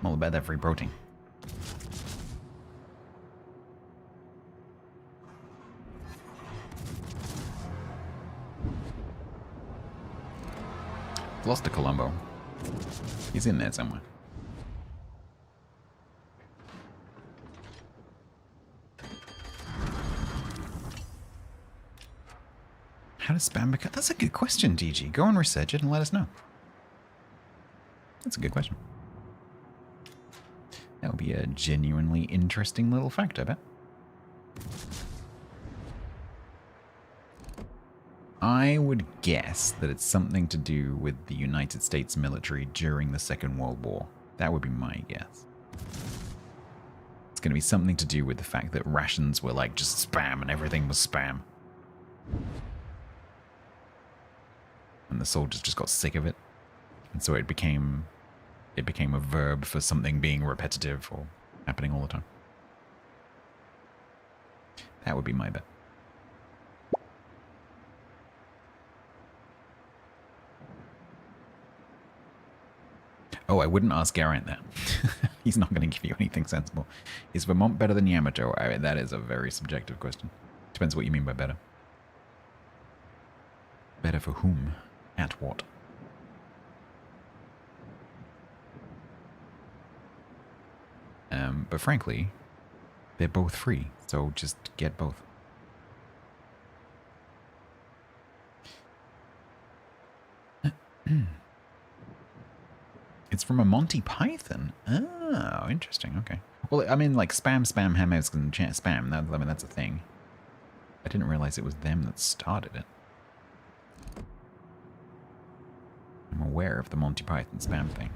I'm all about that free protein. Lost to Colombo. He's in there somewhere. How does spam become... That's a good question, DG. Go and research it and let us know. That's a good question. That would be a genuinely interesting little fact, I bet. I would guess that it's something to do with the United States military during the Second World War. That would be my guess. It's going to be something to do with the fact that rations were like just spam and everything was spam. And the soldiers just got sick of it. And so it became a verb for something being repetitive or happening all the time. That would be my bet. Oh, I wouldn't ask Geraint that. He's not going to give you anything sensible. Is Vermont better than Yamato? I mean, that is a very subjective question. Depends what you mean by better. Better for whom? At what? But frankly, they're both free, so just get both. It's from a Monty Python. Oh, interesting. Okay. Well, I mean, like spam, hammers, and spam. I mean, that's a thing. I didn't realize it was them that started it. I'm aware of the Monty Python spam thing.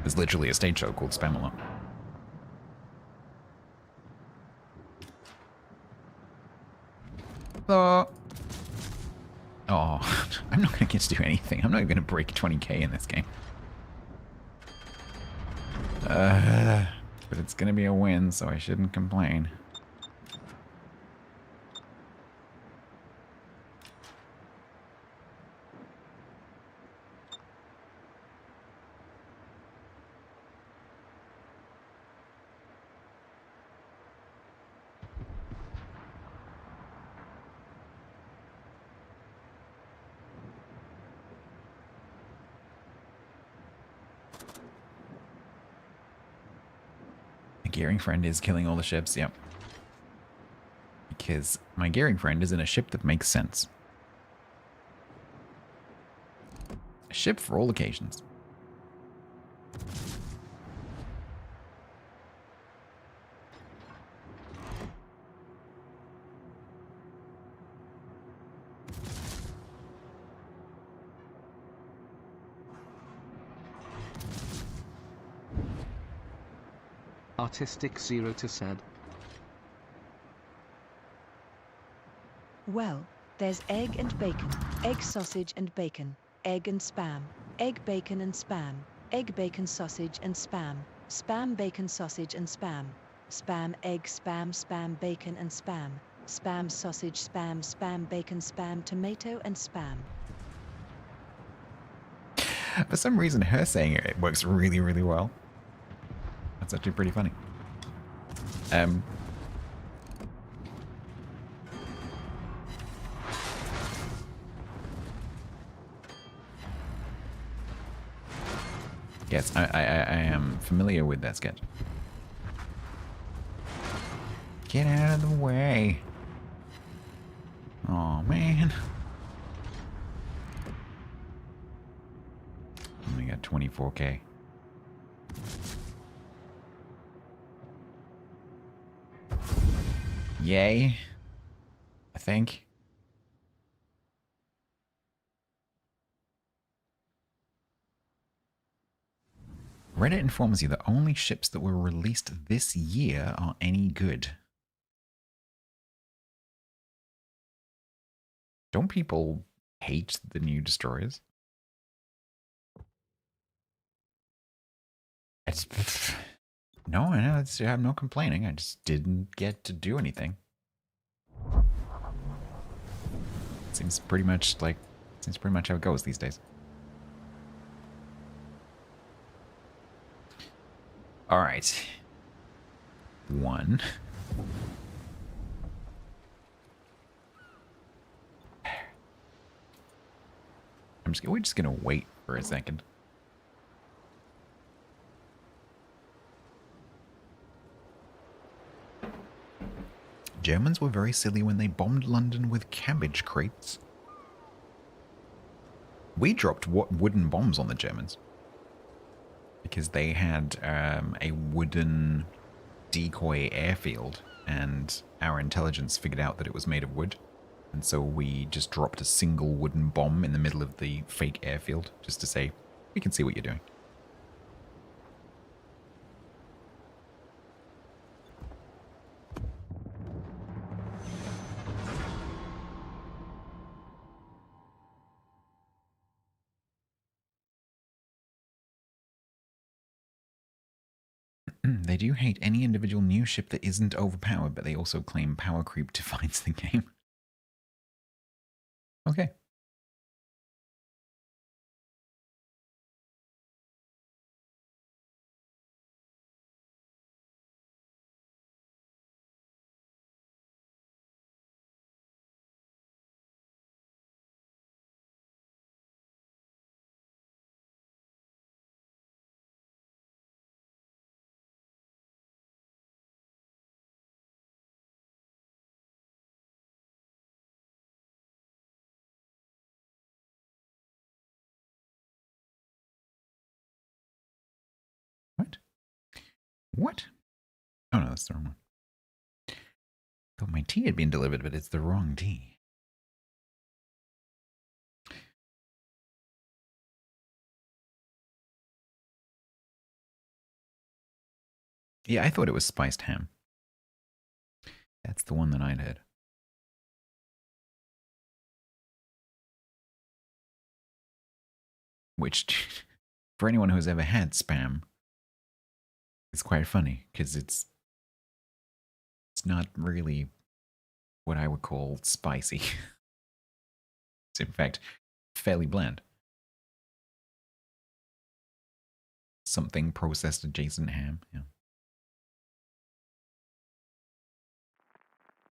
There's literally a stage show called Spamalot. Oh, I'm not going to get to do anything. I'm not even going to break 20k in this game. But it's going to be a win, so I shouldn't complain. gearing friend is killing all the ships, yep. Because my gearing friend is in a ship that makes sense. A ship for all occasions. Artistic Zero to said. Well, there's egg and bacon, egg sausage and bacon, egg and spam, egg bacon and spam, egg bacon sausage and spam, spam bacon sausage and spam, spam egg spam spam bacon and spam, spam sausage spam spam bacon spam tomato and spam. For some reason, her saying it works really, really well. That's actually pretty funny. Yes, I am familiar with that sketch. Get out of the way. Oh man. Only got 24K. Yay. I think. Reddit informs you that only ships that were released this year are any good. Don't people hate the new destroyers? It's, no, I know. I'm not complaining. I just didn't get to do anything. Seems pretty much how it goes these days. All right. One. We're just gonna wait for a second. Germans were very silly when they bombed London with cabbage crates. We dropped wooden bombs on the Germans because they had a wooden decoy airfield, and our intelligence figured out that it was made of wood. And so we just dropped a single wooden bomb in the middle of the fake airfield just to say, we can see what you're doing. They do hate any individual new ship that isn't overpowered, but they also claim power creep defines the game. Okay. What? What? Oh no, that's the wrong one. Thought my tea had been delivered, but it's the wrong tea. Yeah, I thought it was spiced ham. That's the one that I'd heard. Which, for anyone who's ever had spam, is quite funny, because it's not really what I would call spicy. It's in fact fairly bland. Something processed adjacent ham, yeah.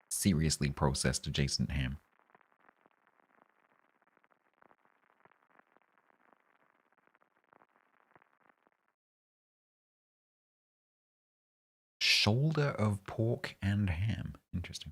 Seriously processed adjacent ham. Shh. shoulder of pork and ham. Interesting.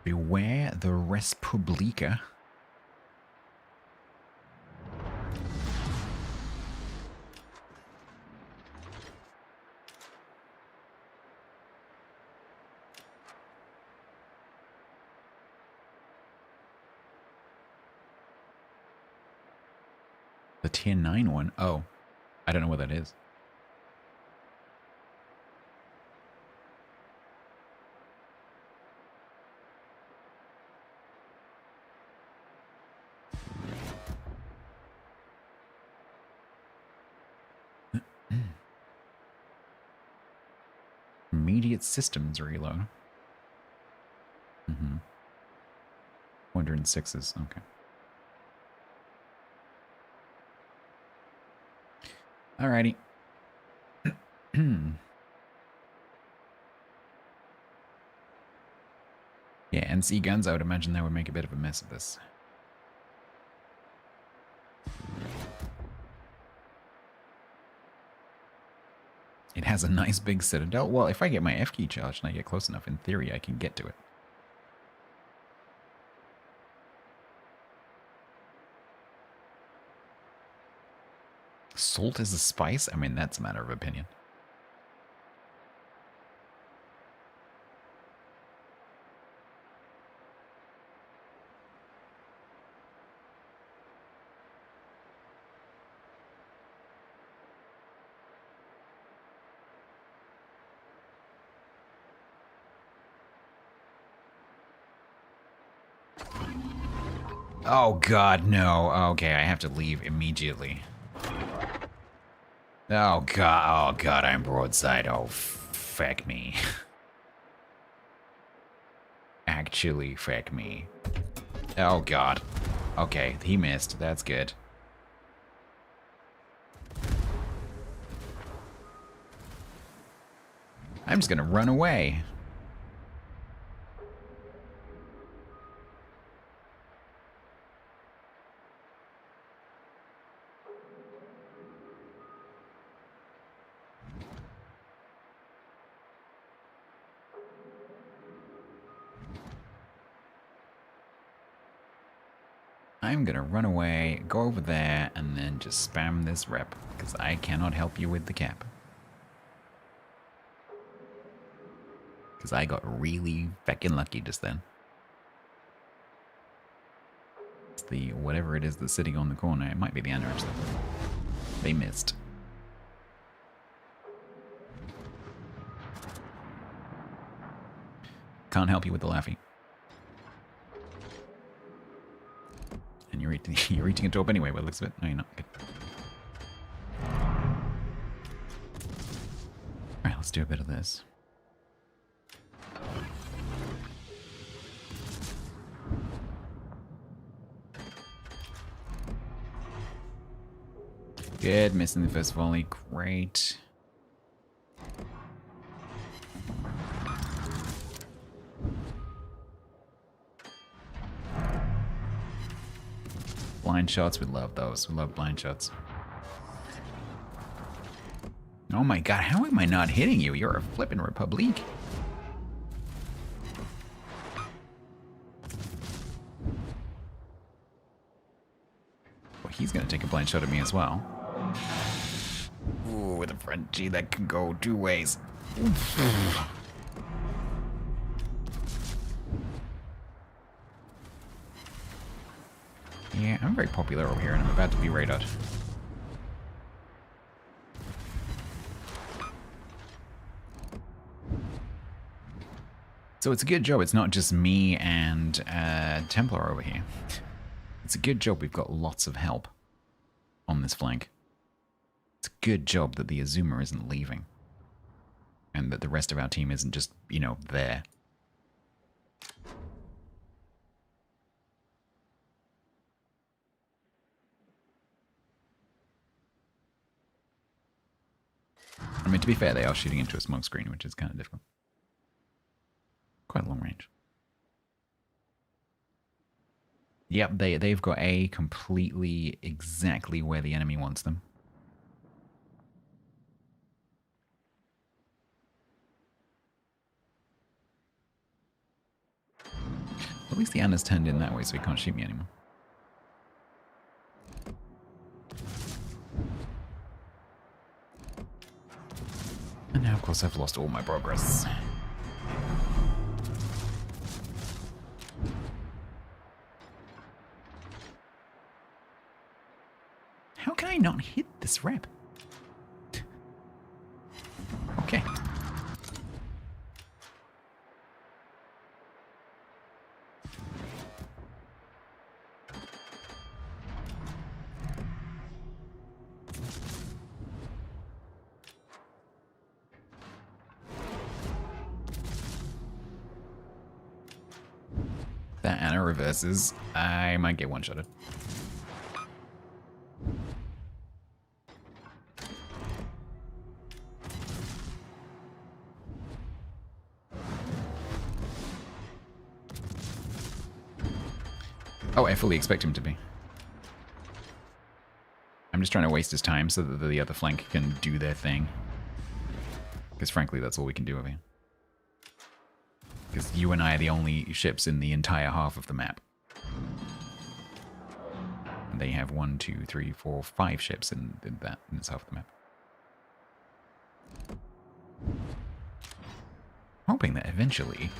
Beware the Respublica. The tier 9 one? Oh, I don't know what that is. Immediate systems reload. 106s, okay. Alrighty. Yeah, NC guns, I would imagine that would make a bit of a mess of this. It has a nice big citadel. Well, if I get my F key charged and I get close enough, in theory, I can get to it. Salt is a spice? I mean, that's a matter of opinion. Oh god, no. Okay, I have to leave immediately. Oh god, I'm broadside. Oh, feck me. Actually, feck me. Oh god. Okay, he missed. That's good. I'm just gonna run away. I'm gonna run away, go over there, and then just spam this rep, because I cannot help you with the cap. Because I got really feckin' lucky just then. It's the whatever it is that's sitting on the corner. It might be the Anarchs. They missed. Can't help you with the Laffy. And you're eating a top anyway, by the looks of it. No, you're not. Good. Alright, let's do a bit of this. Good, missing the first volley. Great. Blind shots, we love those. We love blind shots. Oh my god, how am I not hitting you? You're a flippin' Republic. Well, he's gonna take a blind shot at me as well. Ooh, with a Frenchie that can go two ways. Yeah, I'm very popular over here and I'm about to be raided. So it's a good job it's not just me and Templar over here. It's a good job we've got lots of help on this flank. It's a good job that the Azuma isn't leaving. And that the rest of our team isn't just, you know, there. I mean, to be fair, they are shooting into a smoke screen, which is kind of difficult. Quite long range. Yep, they've got A completely exactly where the enemy wants them. At least the Anna's turned in that way, so he can't shoot me anymore. And now, of course, I've lost all my progress. How can I not hit this rep? Okay. That Anna reverses. I might get one-shotted. Oh, I fully expect him to be. I'm just trying to waste his time so that the other flank can do their thing. Because frankly, that's all we can do over here. Because you and I are the only ships in the entire half of the map. And they have 1, 2, 3, 4, 5 ships in this half of the map. Hoping that eventually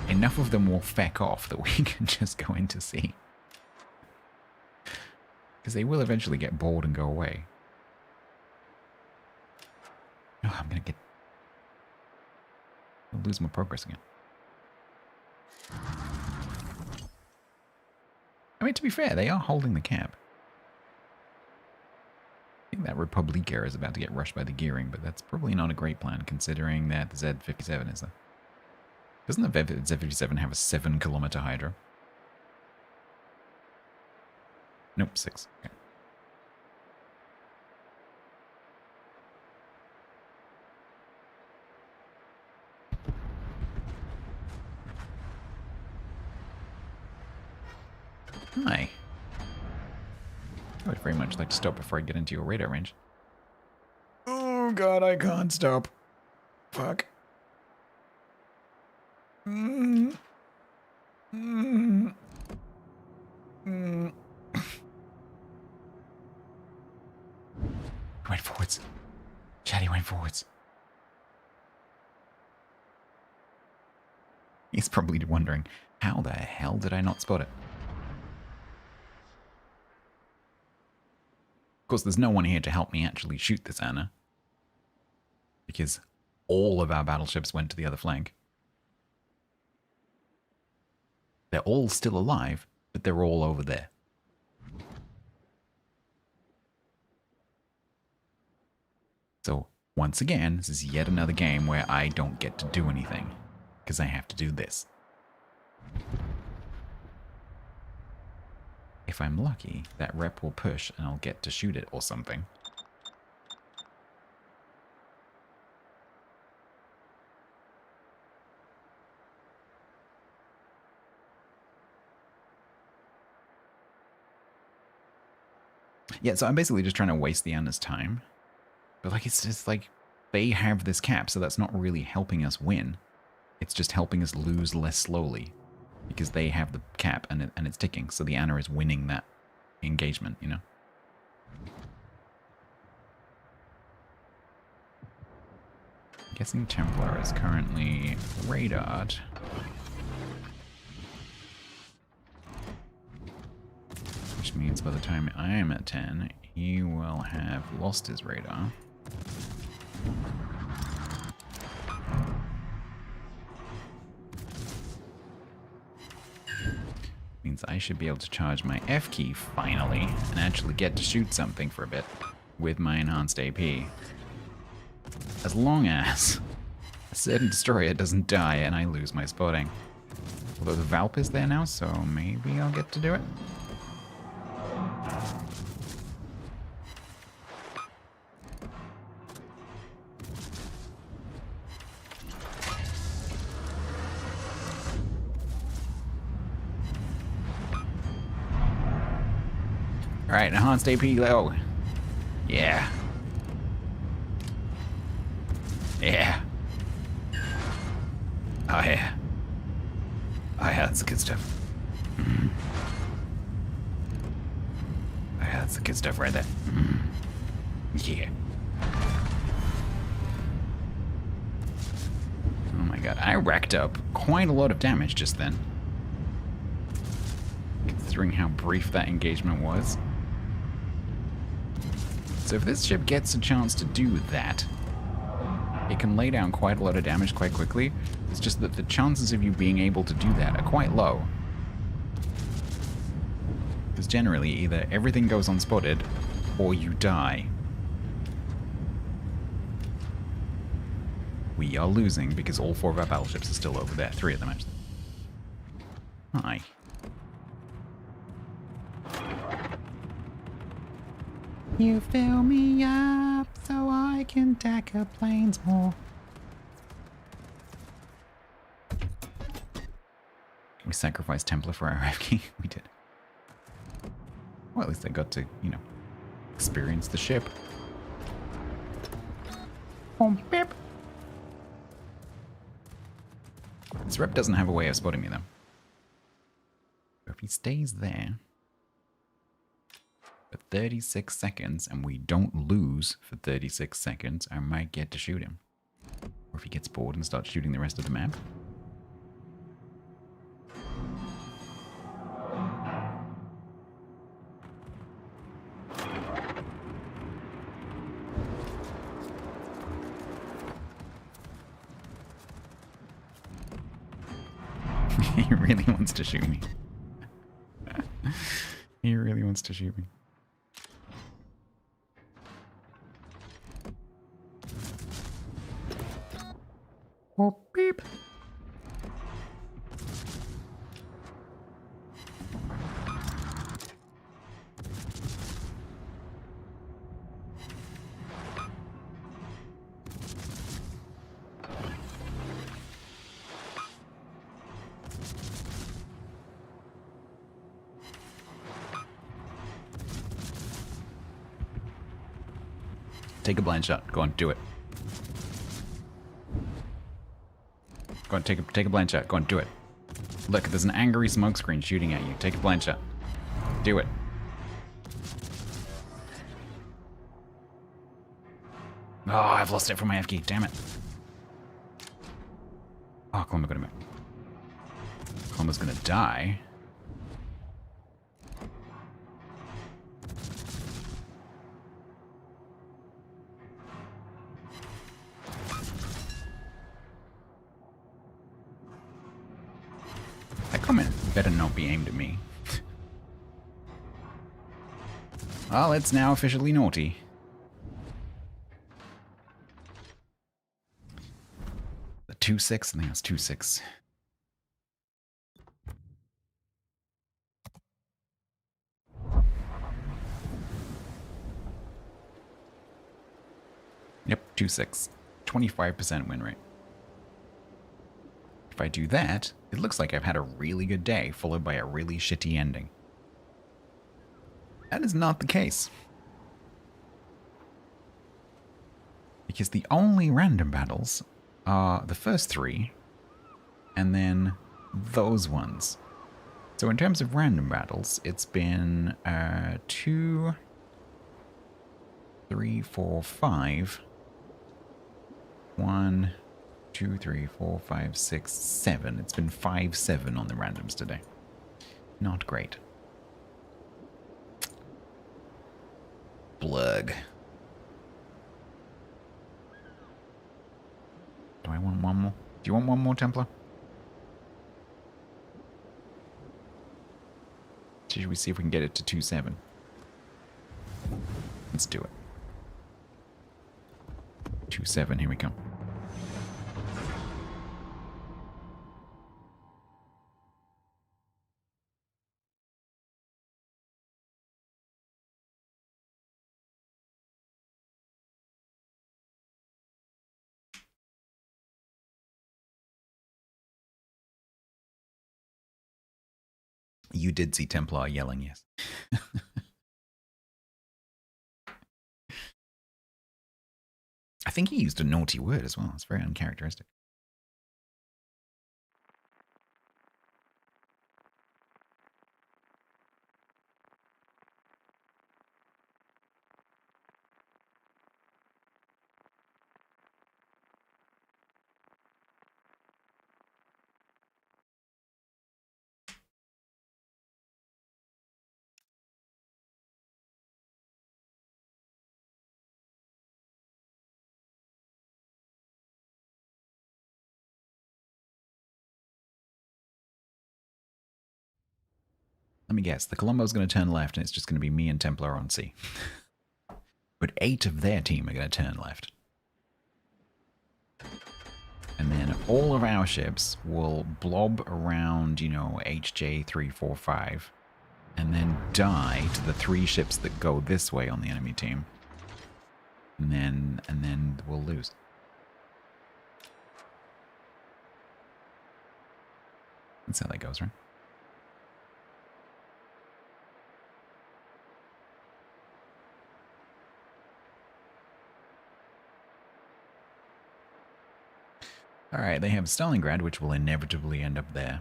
enough of them will feck off that we can just go into sea. Because they will eventually get bored and go away. Oh, I'm gonna I'll lose my progress again. I mean, to be fair, they are holding the cap. I think that Republica is about to get rushed by the gearing, but that's probably not a great plan considering that the Z-57 is there. Doesn't the Z-57 have a 7-kilometer hydro? Nope, 6. Okay. Hi. I would very much like to stop before I get into your radar range. Oh god, I can't stop. Fuck. Went forwards. Chatty went forwards. He's probably wondering, how the hell did I not spot it? Of course, there's no one here to help me actually shoot this Anna. Because all of our battleships went to the other flank. They're all still alive, but they're all over there. So, once again, this is yet another game where I don't get to do anything. Because I have to do this. If I'm lucky, that rep will push and I'll get to shoot it or something. Yeah, so I'm basically just trying to waste the Anna's time. But like, it's just like, they have this cap, so that's not really helping us win. It's just helping us lose less slowly. Because they have the cap and it's ticking, so the Anna is winning that engagement, you know? I'm guessing Templar is currently radared. Which means by the time I am at 10, he will have lost his radar. Means I should be able to charge my F key finally and actually get to shoot something for a bit with my enhanced AP. As long as a certain destroyer doesn't die and I lose my spotting. Although the Valp is there now, so maybe I'll get to do it. Alright, enhanced AP low. Yeah. Yeah. Oh yeah. Oh yeah, that's the good stuff. Mm. Oh yeah, that's the good stuff right there. Mm. Yeah. Oh my god, I racked up quite a lot of damage just then. Considering how brief that engagement was. So if this ship gets a chance to do that, it can lay down quite a lot of damage quite quickly. It's just that the chances of you being able to do that are quite low. Because generally, either everything goes unspotted, or you die. We are losing because all 4 of our battleships are still over there. 3 of them, actually. Hi. You fill me up so I can tackle planes more. We sacrificed Templar for our AFK. We did. Well, at least I got to, you know, experience the ship. Beep. This rep doesn't have a way of spotting me, though. So if he stays there for 36 seconds and we don't lose for 36 seconds, I might get to shoot him. Or if he gets bored and starts shooting the rest of the map. He really wants to shoot me. He really wants to shoot me. Oh, beep. Take a blind shot. Go on, do it. Go on, take a blind shot. Go on, do it. Look, there's an angry smoke screen shooting at you. Take a blind shot. Do it. Oh, I've lost it from my FG. Damn it. Oh, Columba got him back. Columba's gonna die. That comment better not be aimed at me. Well, it's now officially naughty. The 2-6, I think that's 2-6. Yep, 2-6. 25% win rate. If I do that, it looks like I've had a really good day, followed by a really shitty ending. That is not the case. Because the only random battles are the first 3, and then those ones. So in terms of random battles, it's been 2, 3, 4, 5. 1, 2, 3, 4, 5, 6, 7. It's been 5-7 on the randoms today. Not great. Blug. Do I want one more? Do you want one more, Templar? Should we see if we can get it to 2-7? Let's do it. 2-7, here we come. You did see Templar yelling, yes. I think he used a naughty word as well. It's very uncharacteristic. Let me guess. The Colombo's going to turn left, and it's just going to be me and Templar on C. But 8 of their team are going to turn left. And then all of our ships will blob around, you know, HJ345, and then die to the 3 ships that go this way on the enemy team. And then we'll lose. That's how that goes, right? Alright, they have Stalingrad, which will inevitably end up there.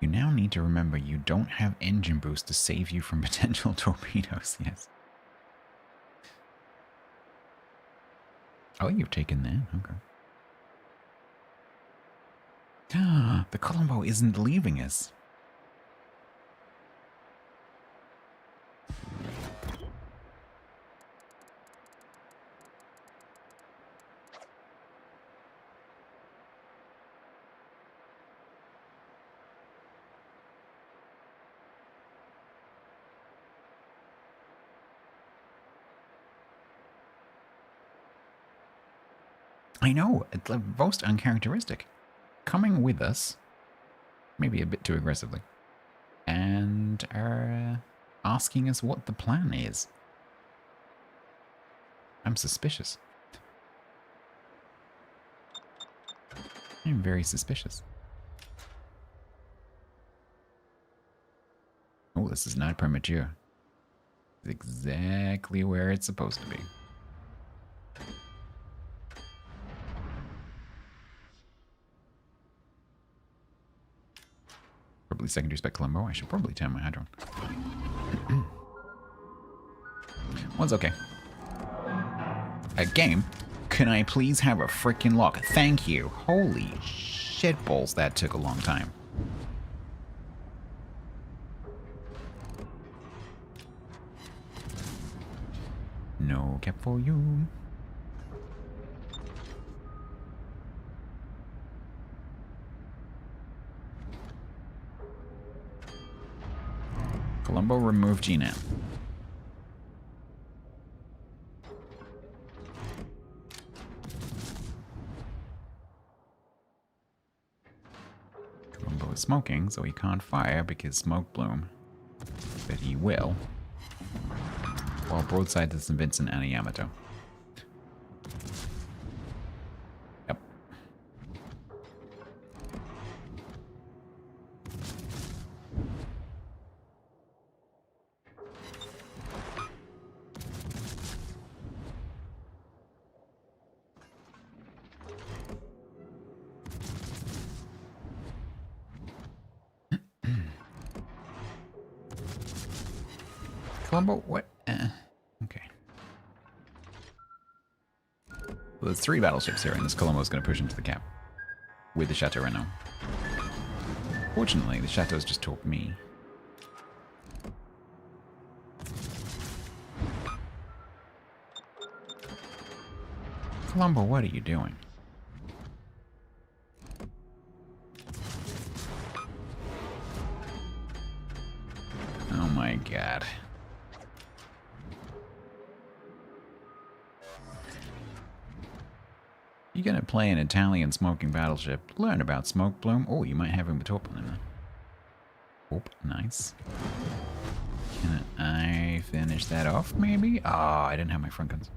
You now need to remember you don't have engine boost to save you from potential torpedoes, yes. Oh, you've taken that, okay. The Colombo isn't leaving us. I know, it's the most uncharacteristic. Coming with us, maybe a bit too aggressively, and asking us what the plan is. I'm suspicious. I'm very suspicious. Oh, this is not premature. It's exactly where it's supposed to be. Probably secondary spec Colombo. I should probably turn my hydron. One's okay. A game? Can I please have a freaking lock? Thank you. Holy shitballs, that took a long time. No cap for you. Colombo, remove GNAT. Colombo is smoking, so he can't fire because smoke bloom. But he will. While broadside to St. Vincent and a Yamato. Yep. Colombo, what? Okay. Well, there's 3 battleships here, and this Colombo's going to push into the cap. With the Chateau right now. Fortunately, the Chateau's just torped me. Colombo, what are you doing? Oh my god. You're gonna play an Italian smoking battleship, learn about smoke bloom. Oh, you might have him torp on him then. Oh, nice. Can I finish that off, maybe? Oh, I didn't have my front guns.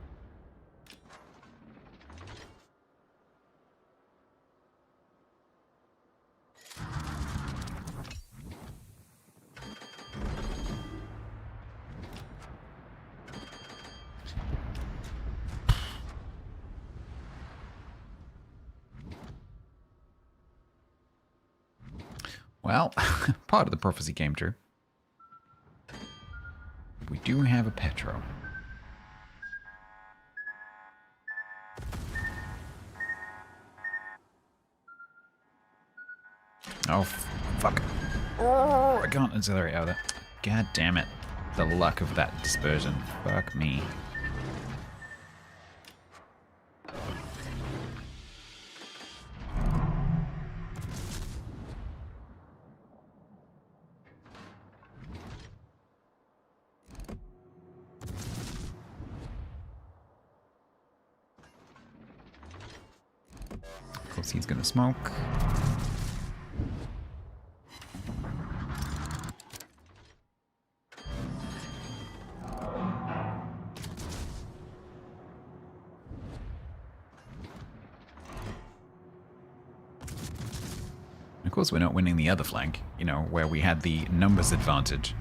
Well, part of the prophecy came true. We do have a Petro. Oh, fuck. Oh, I can't accelerate out of there. God damn it. The luck of that dispersion. Fuck me. Of course, he's gonna smoke. Of course, we're not winning the other flank, you know, where we had the numbers advantage.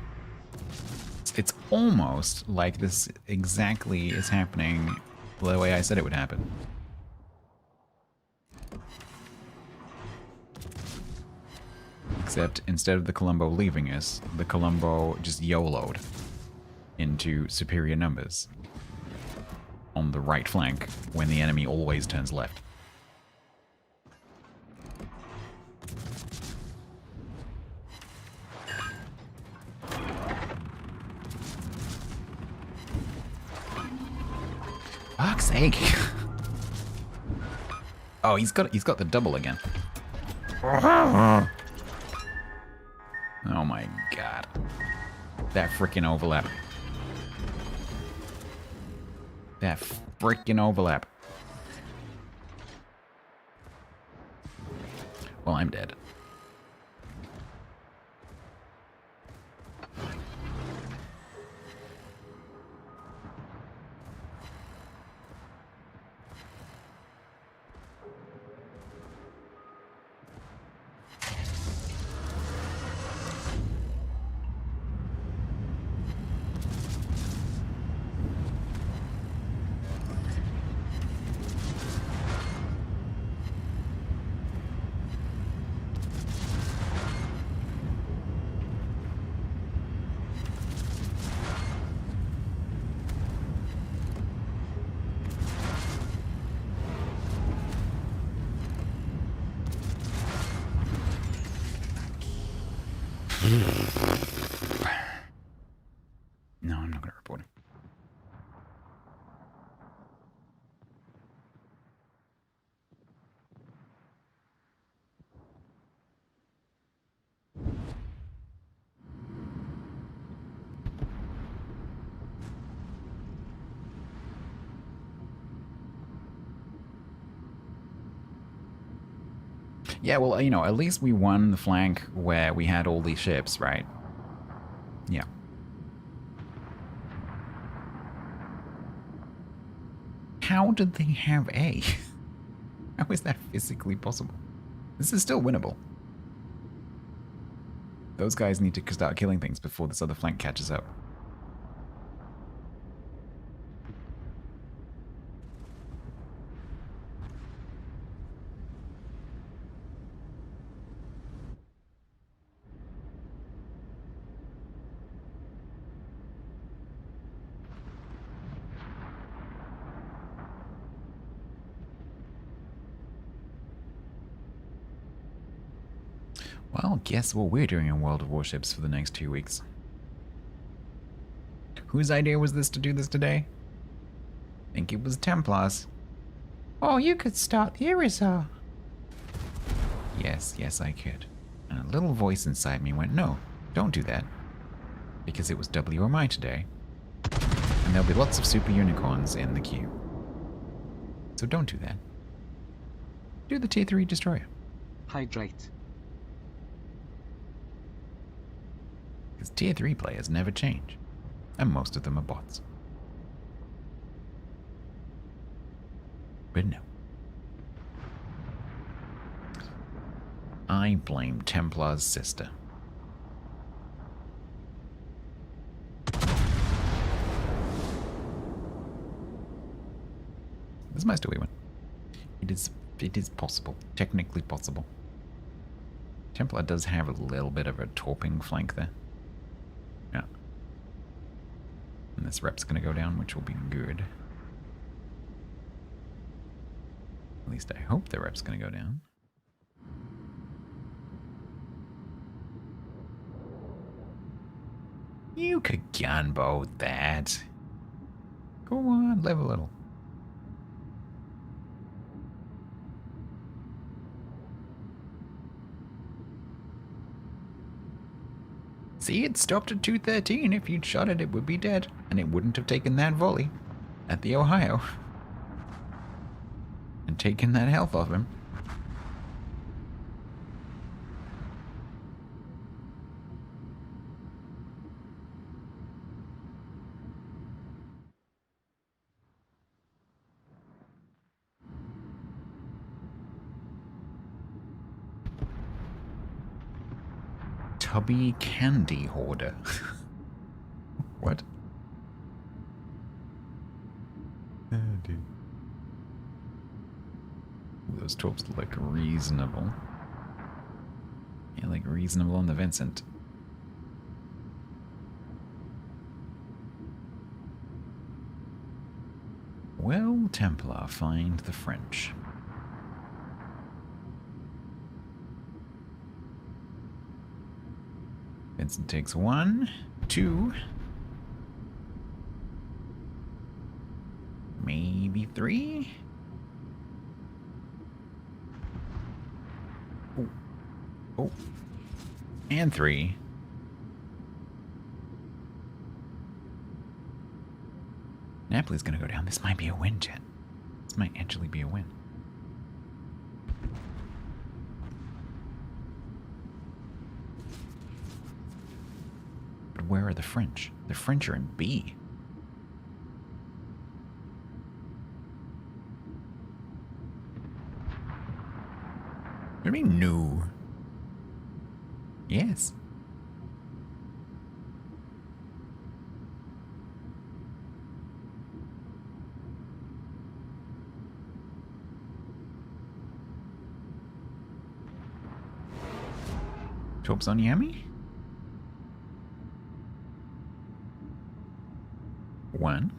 It's almost like this exactly is happening the way I said it would happen. Except instead of the Colombo leaving us, the Colombo just YOLO'd into superior numbers on the right flank when the enemy always turns left. Fuck's sake. Oh, he's got the double again. Oh my god. That freaking overlap. That freaking overlap. Well, I'm dead. No, I'm not going to report it. Yeah, well, you know, at least we won the flank where we had all these ships, right? Yeah. How did they have A? How is that physically possible? This is still winnable. Those guys need to start killing things before this other flank catches up. Well, guess what we're doing in World of Warships for the next 2 weeks? Whose idea was this to do this today? I think it was Templars. Oh, you could start the Irizar. Yes, I could. And a little voice inside me went, no, don't do that. Because it was WMI today. And there'll be lots of super unicorns in the queue. So don't do that. Do the tier 3 destroyer. Hydrate. Because tier 3 players never change. And most of them are bots. But no. I blame Templar's sister. This might still be one. It is possible. Technically possible. Templar does have a little bit of a torping flank there. Yeah. And this rep's going to go down, which will be good. At least I hope the rep's going to go down. You could gunboat that. Go on, live a little. See, it stopped at 213. If you'd shot it, it would be dead. And it wouldn't have taken that volley at the Ohio. And taken that health off him. Tubby candy hoarder. What? Oh, dude. Ooh, those torps look reasonable. Yeah, like reasonable on the Vincent. Well, Templar, find the French. Vincent takes 1, 2, maybe 3. Oh, oh, and 3. Napoli's gonna go down. This might be a win, Jen. This might actually be a win. Where are the French? The French are in B. What do you mean, no? Yes. Torps on Yami? 1.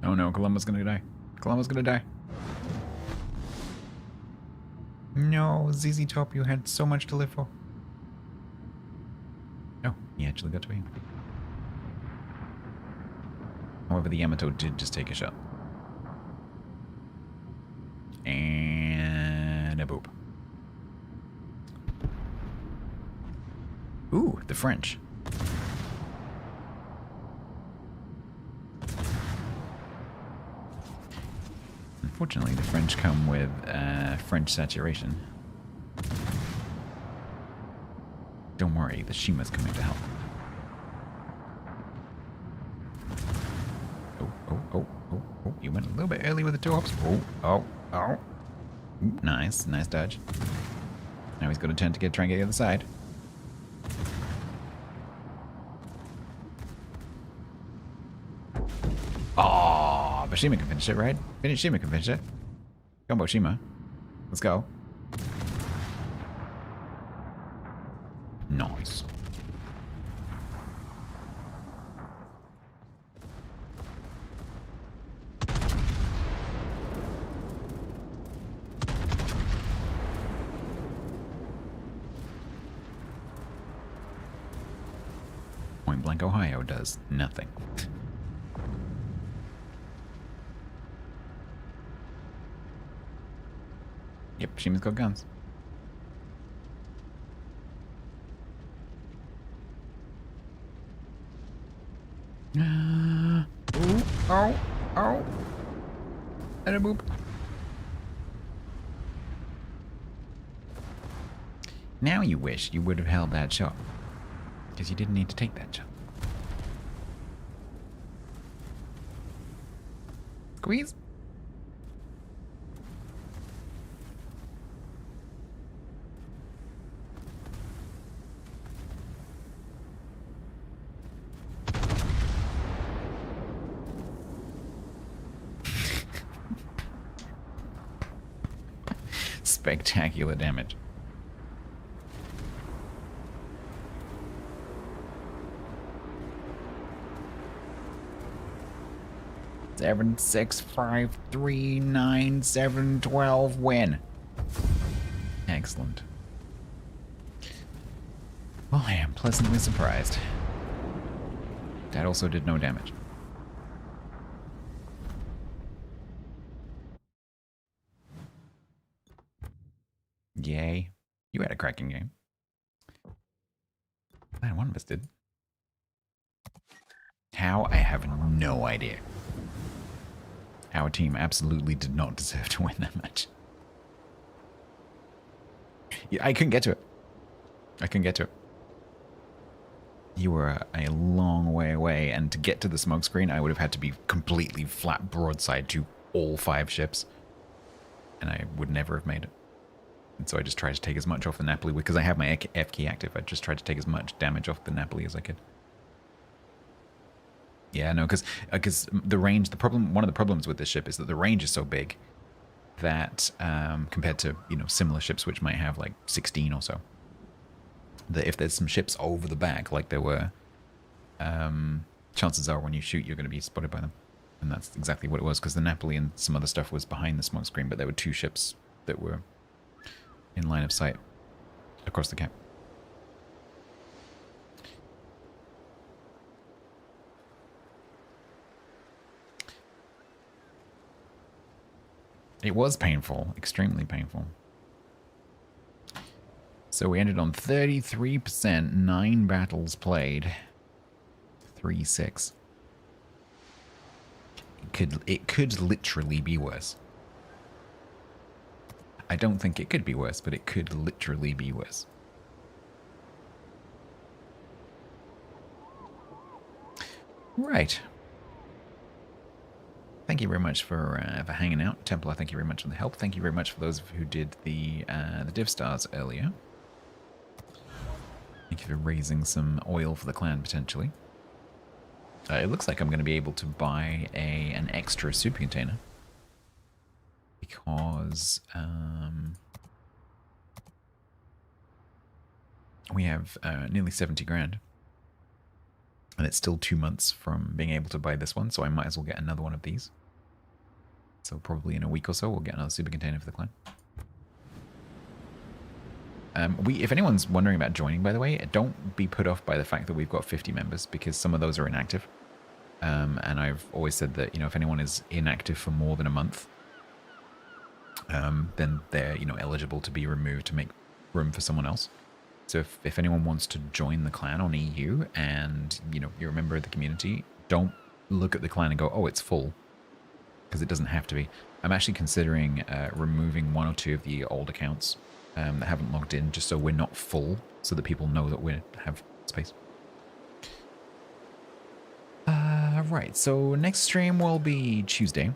Oh no, Columba's gonna die. Columba's gonna die. No, ZZ Top, you had so much to live for. Oh, he actually got to be. However, the Yamato did just take a shot. And a boop. Ooh, the French. Unfortunately, the French come with French saturation. Don't worry, the Shima's coming to help. Oh, you went a little bit early with the torps. Oh. Ooh, nice dodge. Now he's got a turn to try and get the other side. Oh, but Shima can finish it, right? Shima can finish it. Combo Shima. Let's go. Nice. Point Blank, Ohio does nothing. Yep, Shima's got guns. Oh. And a boop. Now you wish you would have held that shot. Because you didn't need to take that jump. Squeeze. Spectacular damage. Seven, 6, 5, 3, 9, 7, 12. Win. Excellent. Well, I am pleasantly surprised. That also did no damage. Yay. You had a cracking game. Man, one of us did. How? I have no idea. Our team absolutely did not deserve to win that match. Yeah, I couldn't get to it. I couldn't get to it. You were a long way away, and to get to the smoke screen, I would have had to be completely flat broadside to all 5 ships. And I would never have made it. And so I just tried to take as much off the Napoli, because I have my F key active. I just tried to take as much damage off the Napoli as I could. Yeah, no, because the range, one of the problems with this ship is that the range is so big that compared to, you know, similar ships which might have like 16 or so, that if there's some ships over the back like there were, chances are when you shoot you're going to be spotted by them. And that's exactly what it was, because the Napoli and some other stuff was behind the smoke screen, but there were 2 ships that were in line of sight across the cap. It was painful, extremely painful. So we ended on 33%, 9 battles played, 3-6. It could literally be worse. I don't think it could be worse, but it could literally be worse. Right. Thank you very much for hanging out. Templar, thank you very much for the help. Thank you very much for those who did the div stars earlier. Thank you for raising some oil for the clan, potentially. It looks like I'm going to be able to buy an extra super container. Because we have nearly 70 grand. And it's still 2 months from being able to buy this one, so I might as well get another one of these. So probably in a week or so, we'll get another super container for the clan. If anyone's wondering about joining, by the way, don't be put off by the fact that we've got 50 members, because some of those are inactive. And I've always said that, you know, if anyone is inactive for more than a month, then they're, you know, eligible to be removed to make room for someone else. So if anyone wants to join the clan on EU and, you know, you're a member of the community, don't look at the clan and go, oh, it's full. Because it doesn't have to be. I'm actually considering removing 1 or 2 of the old accounts that haven't logged in, just so we're not full, so that people know that we have space. Right, so next stream will be Tuesday.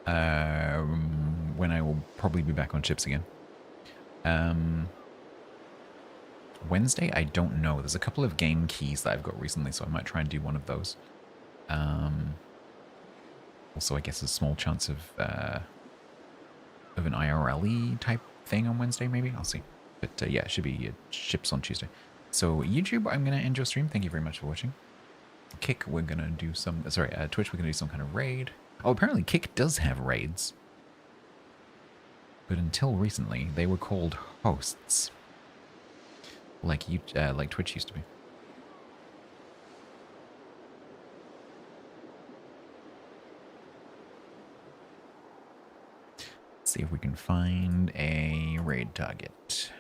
When I will probably be back on ships again. Wednesday, I don't know. There's a couple of game keys that I've got recently, so I might try and do one of those. Also, I guess a small chance of an IRL-y type thing on Wednesday, maybe? I'll see. But yeah, it should be ships on Tuesday. So YouTube, I'm going to end your stream. Thank you very much for watching. Kick, we're going to do some... Sorry, Twitch, we're going to do some kind of raid. Oh, apparently Kick does have raids. But until recently, they were called hosts. Like Twitch used to be. Let's see if we can find a raid target.